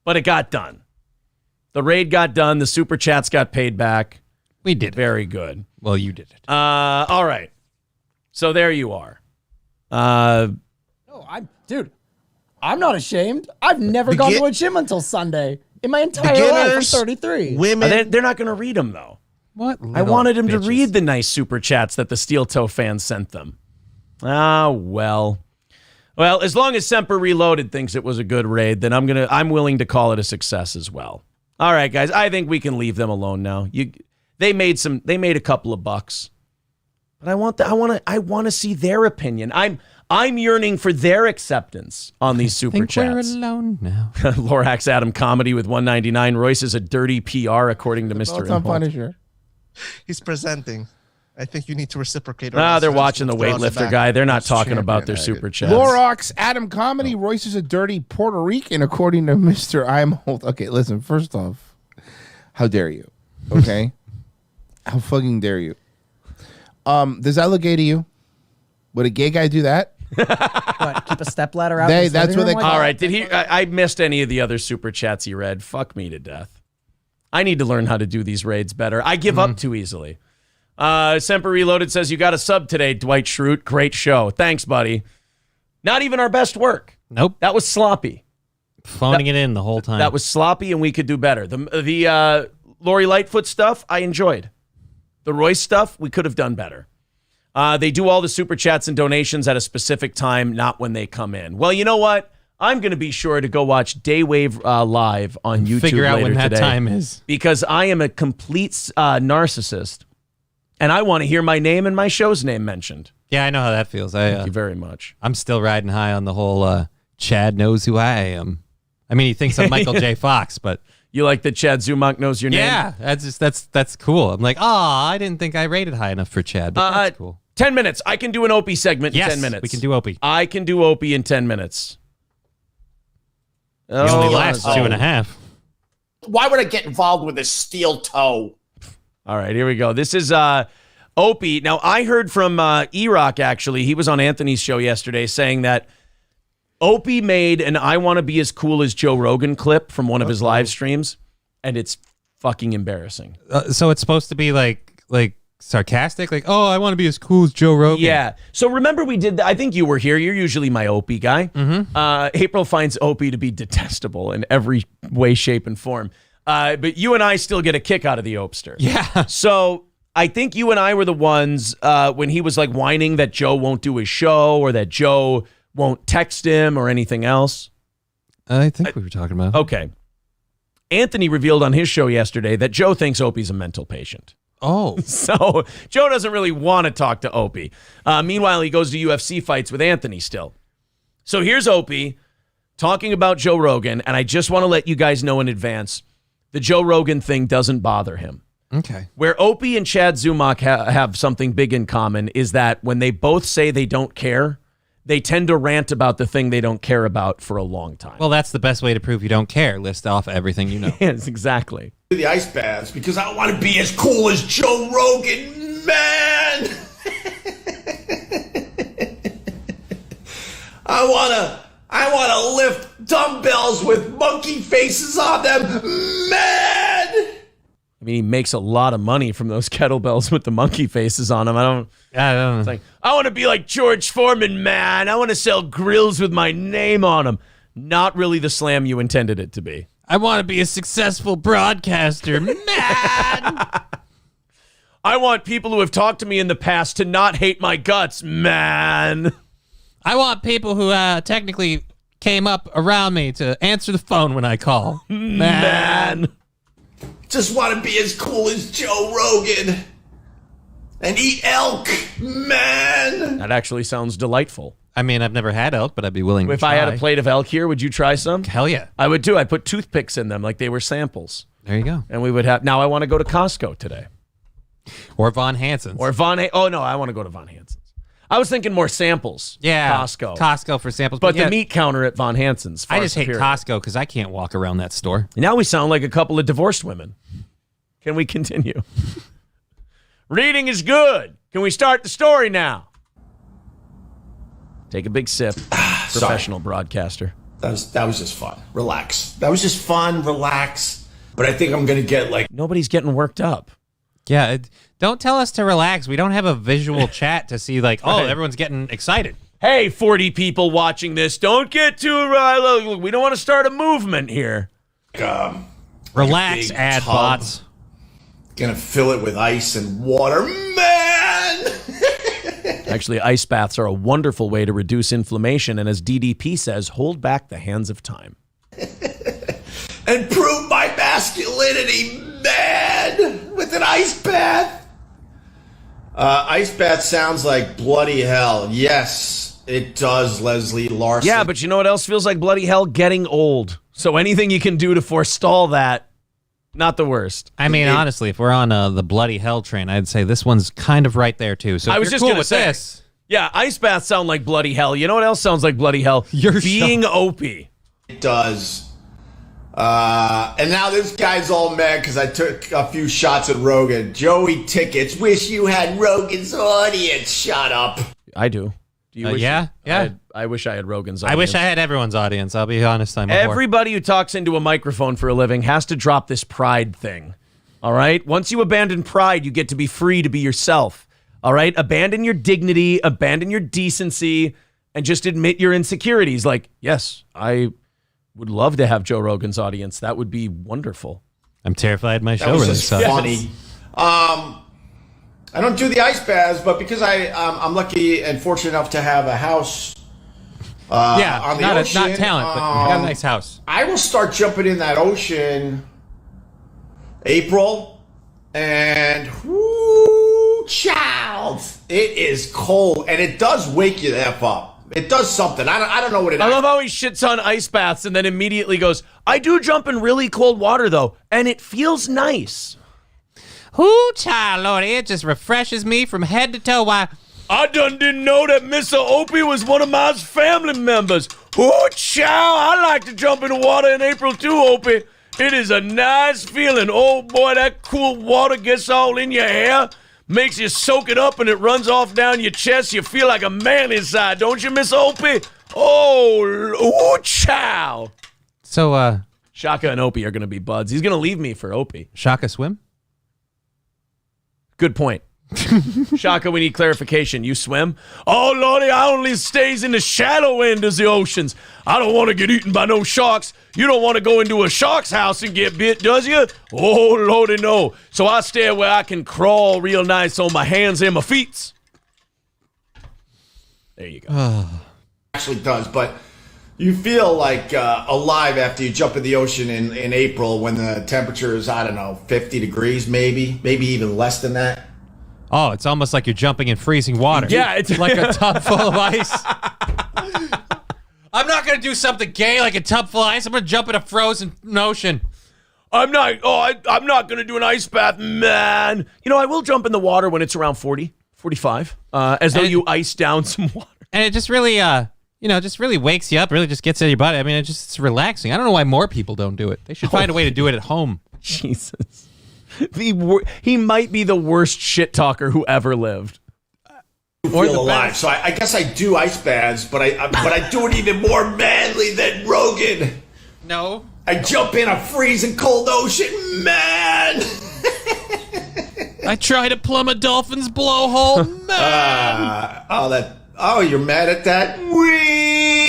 A: but it got done. The raid got done. The super chats got paid back.
B: We did.
A: Very good.
B: Well, you did it.
A: All right. So there you are.
K: I'm not ashamed. I've never gone to a gym until Sunday in my entire life. I'm 33.
A: Women, they're not going to read them though.
B: What?
A: I wanted him to read the nice super chats that the Steel Toe fans sent them. Well, as long as Semper Reloaded thinks it was a good raid, then I'm willing to call it a success as well. All right, guys. I think we can leave them alone now. They made a couple of bucks. But I want to see their opinion. I'm yearning for their acceptance on these super chats.
B: We're alone now.
A: Lorax Adam comedy with 199. Royce is a dirty PR according to Mr. Impulse.
J: Punisher.
X: He's presenting. I think you need to reciprocate.
A: They're watching the weightlifter guy. They're not talking about their super chats.
J: Lorax Adam comedy. Royce is a dirty Puerto Rican according to Mr. I'm old. Okay, listen. First off, how dare you? Okay, how fucking dare you? Does that look gay to you? Would a gay guy do that?
K: What, keep a stepladder out?
J: That's what they call.
A: All right. Did he? I missed any of the other super chats he read. Fuck me to death. I need to learn how to do these raids better. I give up too easily. Semper Reloaded says you got a sub today, Dwight Schrute. Great show. Thanks, buddy. Not even our best work.
B: Nope.
A: That was sloppy.
B: Phoning it in the whole time.
A: That was sloppy, and we could do better. The Lori Lightfoot stuff, I enjoyed. The Royce stuff, we could have done better. They do all the super chats and donations at a specific time, not when they come in. Well, you know what? I'm going to be sure to go watch Daywave live on YouTube
B: Figure out
A: later
B: when that
A: today,
B: time is.
A: because I am a complete narcissist, and I want to hear my name and my show's name mentioned.
B: Yeah, I know how that feels.
A: Thank you very much.
B: I'm still riding high on the whole Chad knows who I am. I mean, he thinks I'm Michael J. Fox, but...
A: You like that Chad Zumock knows your name?
B: Yeah, that's cool. I'm like, I didn't think I rated high enough for Chad, but that's cool.
A: 10 minutes. I can do an Opie segment in 10 minutes.
B: We can do Opie.
A: I can do Opie in 10 minutes.
B: He only lasts 2.5.
C: Why would I get involved with a steel toe?
A: All right, here we go. This is Opie. Now, I heard from E-Rock, actually. He was on Anthony's show yesterday saying that Opie made an I Want to Be As Cool as Joe Rogan clip from one of his live streams, and it's fucking embarrassing.
B: So it's supposed to be like sarcastic? Like, I want to be as cool as Joe Rogan.
A: Yeah. So remember we did, I think you were here. You're usually my Opie guy.
B: Mm-hmm.
A: April finds Opie to be detestable in every way, shape, and form. But you and I still get a kick out of the Opester.
B: Yeah.
A: So I think you and I were the ones when he was like whining that Joe won't do his show or that Joe won't text him or anything else.
B: I think we were talking about.
A: Okay. Anthony revealed on his show yesterday that Joe thinks Opie's a mental patient.
B: Oh.
A: So Joe doesn't really want to talk to Opie. Meanwhile, he goes to UFC fights with Anthony still. So here's Opie talking about Joe Rogan, and I just want to let you guys know in advance, the Joe Rogan thing doesn't bother him.
B: Okay.
A: Where Opie and Chad Zumock have something big in common is that when they both say they don't care, they tend to rant about the thing they don't care about for a long time.
B: Well, that's the best way to prove you don't care. List off everything you know.
A: Yes, exactly.
C: The ice baths because I want to be as cool as Joe Rogan, man. I want to lift dumbbells with monkey faces on them, man.
A: I mean, he makes a lot of money from those kettlebells with the monkey faces on them. I don't know. It's like, I want to be like George Foreman, man. I want to sell grills with my name on them. Not really the slam you intended it to be.
B: I want to be a successful broadcaster, man.
A: I want people who have talked to me in the past to not hate my guts, man.
B: I want people who technically came up around me to answer the phone when I call, man.
C: Just want to be as cool as Joe Rogan and eat elk, man.
A: That actually sounds delightful.
B: I mean, I've never had elk, but I'd be willing to try.
A: If I had a plate of elk here, would you try some?
B: Hell yeah.
A: I would too. I put toothpicks in them like they were samples.
B: There you go.
A: And we would have, now I want to go to Costco today.
B: Or Von Hansen's.
A: Oh no, I want to go to Von Hansen's. I was thinking more samples.
B: Yeah.
A: Costco
B: for samples.
A: But the meat counter at Von Hansen's.
B: I just hate Costco because I can't walk around that store.
A: Now we sound like a couple of divorced women. Can we continue? Reading is good. Can we start the story now? Take a big sip. Professional broadcaster.
C: That was just fun. Relax. That was just fun. Relax. But I think I'm going to get like...
A: Nobody's getting worked up.
B: Yeah. Don't tell us to relax. We don't have a visual chat to see like, everyone's getting excited.
A: Hey, 40 people watching this. Don't get too riled. We don't want to start a movement here.
B: Relax, ad bots.
C: Gonna fill it with ice and water. Man!
A: Actually, ice baths are a wonderful way to reduce inflammation. And as DDP says, hold back the hands of time.
C: And prove my masculinity, man, with an ice bath. Ice bath sounds like bloody hell. Yes, it does, Leslie Larson.
A: Yeah, but you know what else feels like bloody hell? Getting old. So anything you can do to forestall that, not the worst.
B: I mean, honestly, if we're on the bloody hell train, I'd say this one's kind of right there, too. So
A: I was just
B: cool
A: going to say
B: this.
A: Yeah, ice baths sound like bloody hell. You know what else sounds like bloody hell? Being Opie.
C: It does. And now this guy's all mad because I took a few shots at Rogan. Joey Tickets, wish you had Rogan's audience. Shut up.
A: I do. Do you wish
B: yeah.
A: I wish I had Rogan's audience.
B: I wish I had everyone's audience. I'll be honest.
A: Everybody who talks into a microphone for a living has to drop this pride thing. All right? Once you abandon pride, you get to be free to be yourself. All right? Abandon your dignity, abandon your decency, and just admit your insecurities. Like, yes, I would love to have Joe Rogan's audience. That would be wonderful.
B: I'm terrified my show
C: that was
B: really
C: just
B: sucks.
C: Funny. I don't do the ice baths, but because I'm lucky and fortunate enough to have a house on the ocean.
B: Not talent, but you got a nice house.
C: I will start jumping in that ocean April, and whoo, child, it is cold, and it does wake you the F up. It does something. I don't know what it is.
A: I love how he shits on ice baths and then immediately goes, I do jump in really cold water, though, and it feels nice.
B: Ooh, child, Lordy, it just refreshes me from head to toe. Why?
A: I didn't know that Mr. Opie was one of my family members. Ooh, child, I like to jump in the water in April too, Opie. It is a nice feeling. Oh, boy, that cool water gets all in your hair, makes you soak it up, and it runs off down your chest. You feel like a man inside, don't you, Miss Opie? Oh, ooh, child.
B: So,
A: Shaka and Opie are going to be buds. He's going to leave me for Opie.
B: Shaka swim?
A: Good point. Shaka, we need clarification. You swim? Oh, Lordy, I only stays in the shallow end of the oceans. I don't want to get eaten by no sharks. You don't want to go into a shark's house and get bit, does you? Oh, Lordy, no. So I stay where I can crawl real nice on my hands and my feet. There you go.
C: Actually does, but you feel like alive after you jump in the ocean in April when the temperature is, I don't know, 50 degrees maybe even less than that.
B: Oh, it's almost like you're jumping in freezing water.
A: Yeah, it's
B: like a tub full of ice. I'm not going to do something gay like a tub full of ice. I'm going to jump in a frozen ocean.
A: I'm not going to do an ice bath, man. You know, I will jump in the water when it's around 40, 45, as though you ice down some water.
B: And it just really, just really wakes you up, really just gets in your body. I mean, it's relaxing. I don't know why more people don't do it. They should find a way to do it at home.
A: Jesus. He might be the worst shit talker who ever lived.
C: Or feel alive. So I guess I do ice baths, but I do it even more manly than Rogan.
B: No.
C: I jump in a freezing cold ocean, man.
B: I try to plumb a dolphin's blowhole, man.
C: You're mad at that? Whee!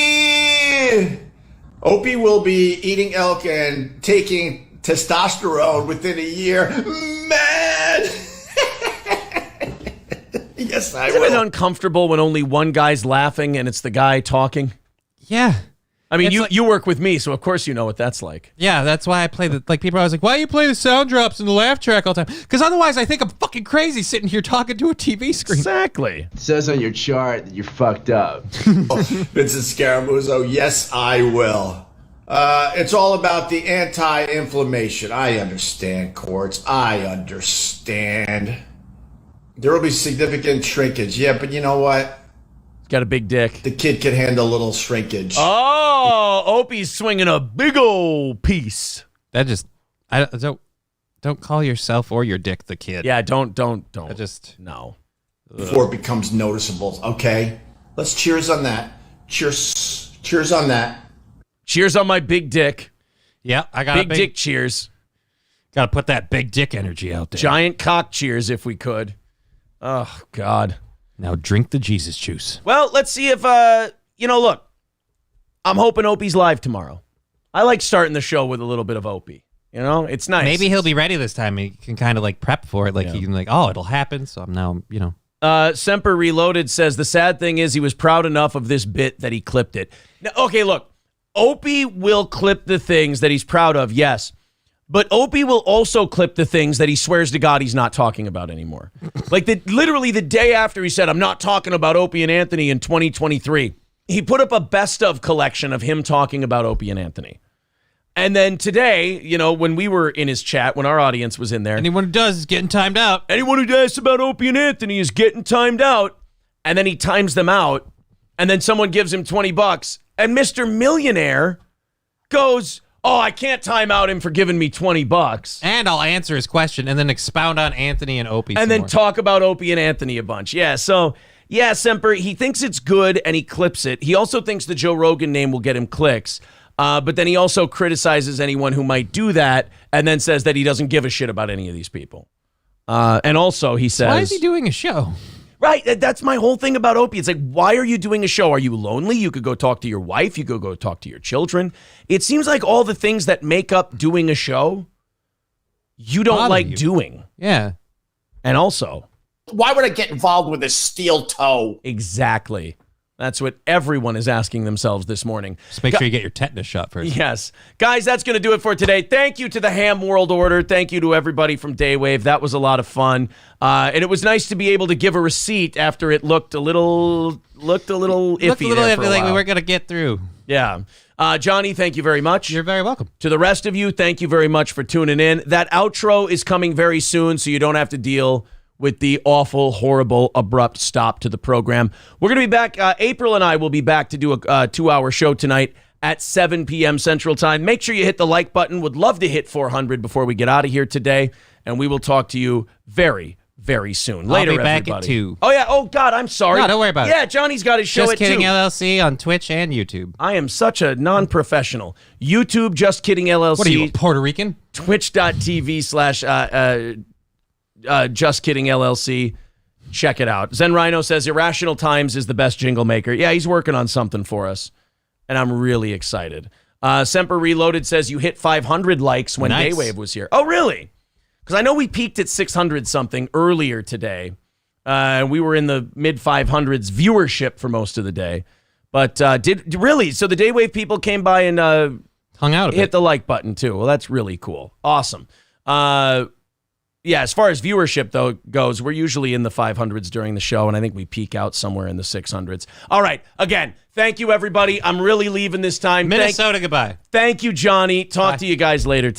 C: Opie will be eating elk and taking testosterone within a year, man. Yes, I will.
A: Isn't it uncomfortable when only one guy's laughing and it's the guy talking?
B: Yeah.
A: I mean, you work with me, so of course you know what that's like.
B: Yeah, that's why I play people are always like, why do you play the sound drops and the laugh track all the time? Because otherwise I think I'm fucking crazy sitting here talking to a TV screen.
A: Exactly.
M: It says on your chart that you're fucked up.
C: Vincent Scaramuzzo, yes, I will. It's all about the anti-inflammation. I understand, courts. I understand. There will be significant shrinkage. Yeah, but you know what?
A: Got a big dick.
C: The kid can handle a little shrinkage.
A: Oh, Opie's swinging a big old piece.
B: That just, don't call yourself or your dick the kid.
A: Yeah, don't.
C: No. Before it becomes noticeable. Okay, let's cheers on that. Cheers on that.
A: Cheers on my big dick.
B: Yeah, I got
A: big dick cheers.
B: Got to put that big dick energy out there.
A: Giant cock cheers if we could. Oh, God.
B: Now drink the Jesus juice.
A: Well, let's see if, look, I'm hoping Opie's live tomorrow. I like starting the show with a little bit of Opie. You know, it's nice.
B: Maybe he'll be ready this time. He can kind of like prep for it. Like he can it'll happen. So I'm now,
A: Semper Reloaded says the sad thing is he was proud enough of this bit that he clipped it. Now, okay, look, Opie will clip the things that he's proud of, yes. But Opie will also clip the things that he swears to God he's not talking about anymore. Like literally the day after he said, I'm not talking about Opie and Anthony in 2023, he put up a best of collection of him talking about Opie and Anthony. And then today, when we were in his chat, when our audience was in there.
B: Anyone who does is getting timed out.
A: Anyone who asks about Opie and Anthony is getting timed out. And then he times them out. And then someone gives him $20. And Mr. Millionaire goes, oh, I can't time out him for giving me $20.
B: And I'll answer his question and then expound on Anthony and Opie.
A: And then talk about Opie and Anthony a bunch. Yeah, so, yeah, Semper, he thinks it's good and he clips it. He also thinks the Joe Rogan name will get him clicks. But then he also criticizes anyone who might do that and then says that he doesn't give a shit about any of these people. And also he says...
B: Why is he doing a show?
A: Right, that's my whole thing about Opie. It's like, why are you doing a show? Are you lonely? You could go talk to your wife. You could go talk to your children. It seems like all the things that make up doing a show, you don't like doing.
B: Yeah.
A: And also...
C: Why would I get involved with a steel toe?
A: Exactly. That's what everyone is asking themselves this morning.
B: Just make sure you get your tetanus shot first.
A: Yes. Guys, that's going to do it for today. Thank you to the Ham World Order. Thank you to everybody from Daywave. That was a lot of fun. And it was nice to be able to give a receipt after it looked a little iffy.
B: Looked a little iffy, like we weren't going to get through.
A: Yeah. Johnny, thank you very much.
B: You're very welcome.
A: To the rest of you, thank you very much for tuning in. That outro is coming very soon, so you don't have to deal with the awful, horrible, abrupt stop to the program. We're going to be back. April and I will be back to do a 2-hour show tonight at 7 p.m. Central Time. Make sure you hit the like button. Would love to hit 400 before we get out of here today. And we will talk to you very, very soon. Later,
B: I'll be back
A: everybody.
B: At 2.
A: Oh, yeah. Oh, God, I'm sorry.
B: No, don't worry about it.
A: Yeah, Johnny's got his show
B: Just
A: at 2.
B: Kidding LLC on Twitch and YouTube.
A: I am such a non-professional. YouTube, Just Kidding LLC.
B: What are you, Puerto Rican?
A: Twitch.tv/ Just Kidding LLC. Check it out. Zen Rhino says Irrational Times is the best jingle maker. Yeah, he's working on something for us, and I'm really excited. Semper Reloaded says you hit 500 likes when
B: Nice.
A: Daywave was here. Oh, really? Because I know we peaked at 600 something earlier today. We were in the mid 500s viewership for most of the day. But did really? So the Daywave people came by and
B: hung out,
A: hit the like button too. Well, that's really cool. Awesome. Yeah, as far as viewership, though, goes, we're usually in the 500s during the show, and I think we peak out somewhere in the 600s. All right, again, thank you, everybody. I'm really leaving this time.
B: Minnesota, goodbye.
A: Thank you, Johnny. Talk to you guys later tonight.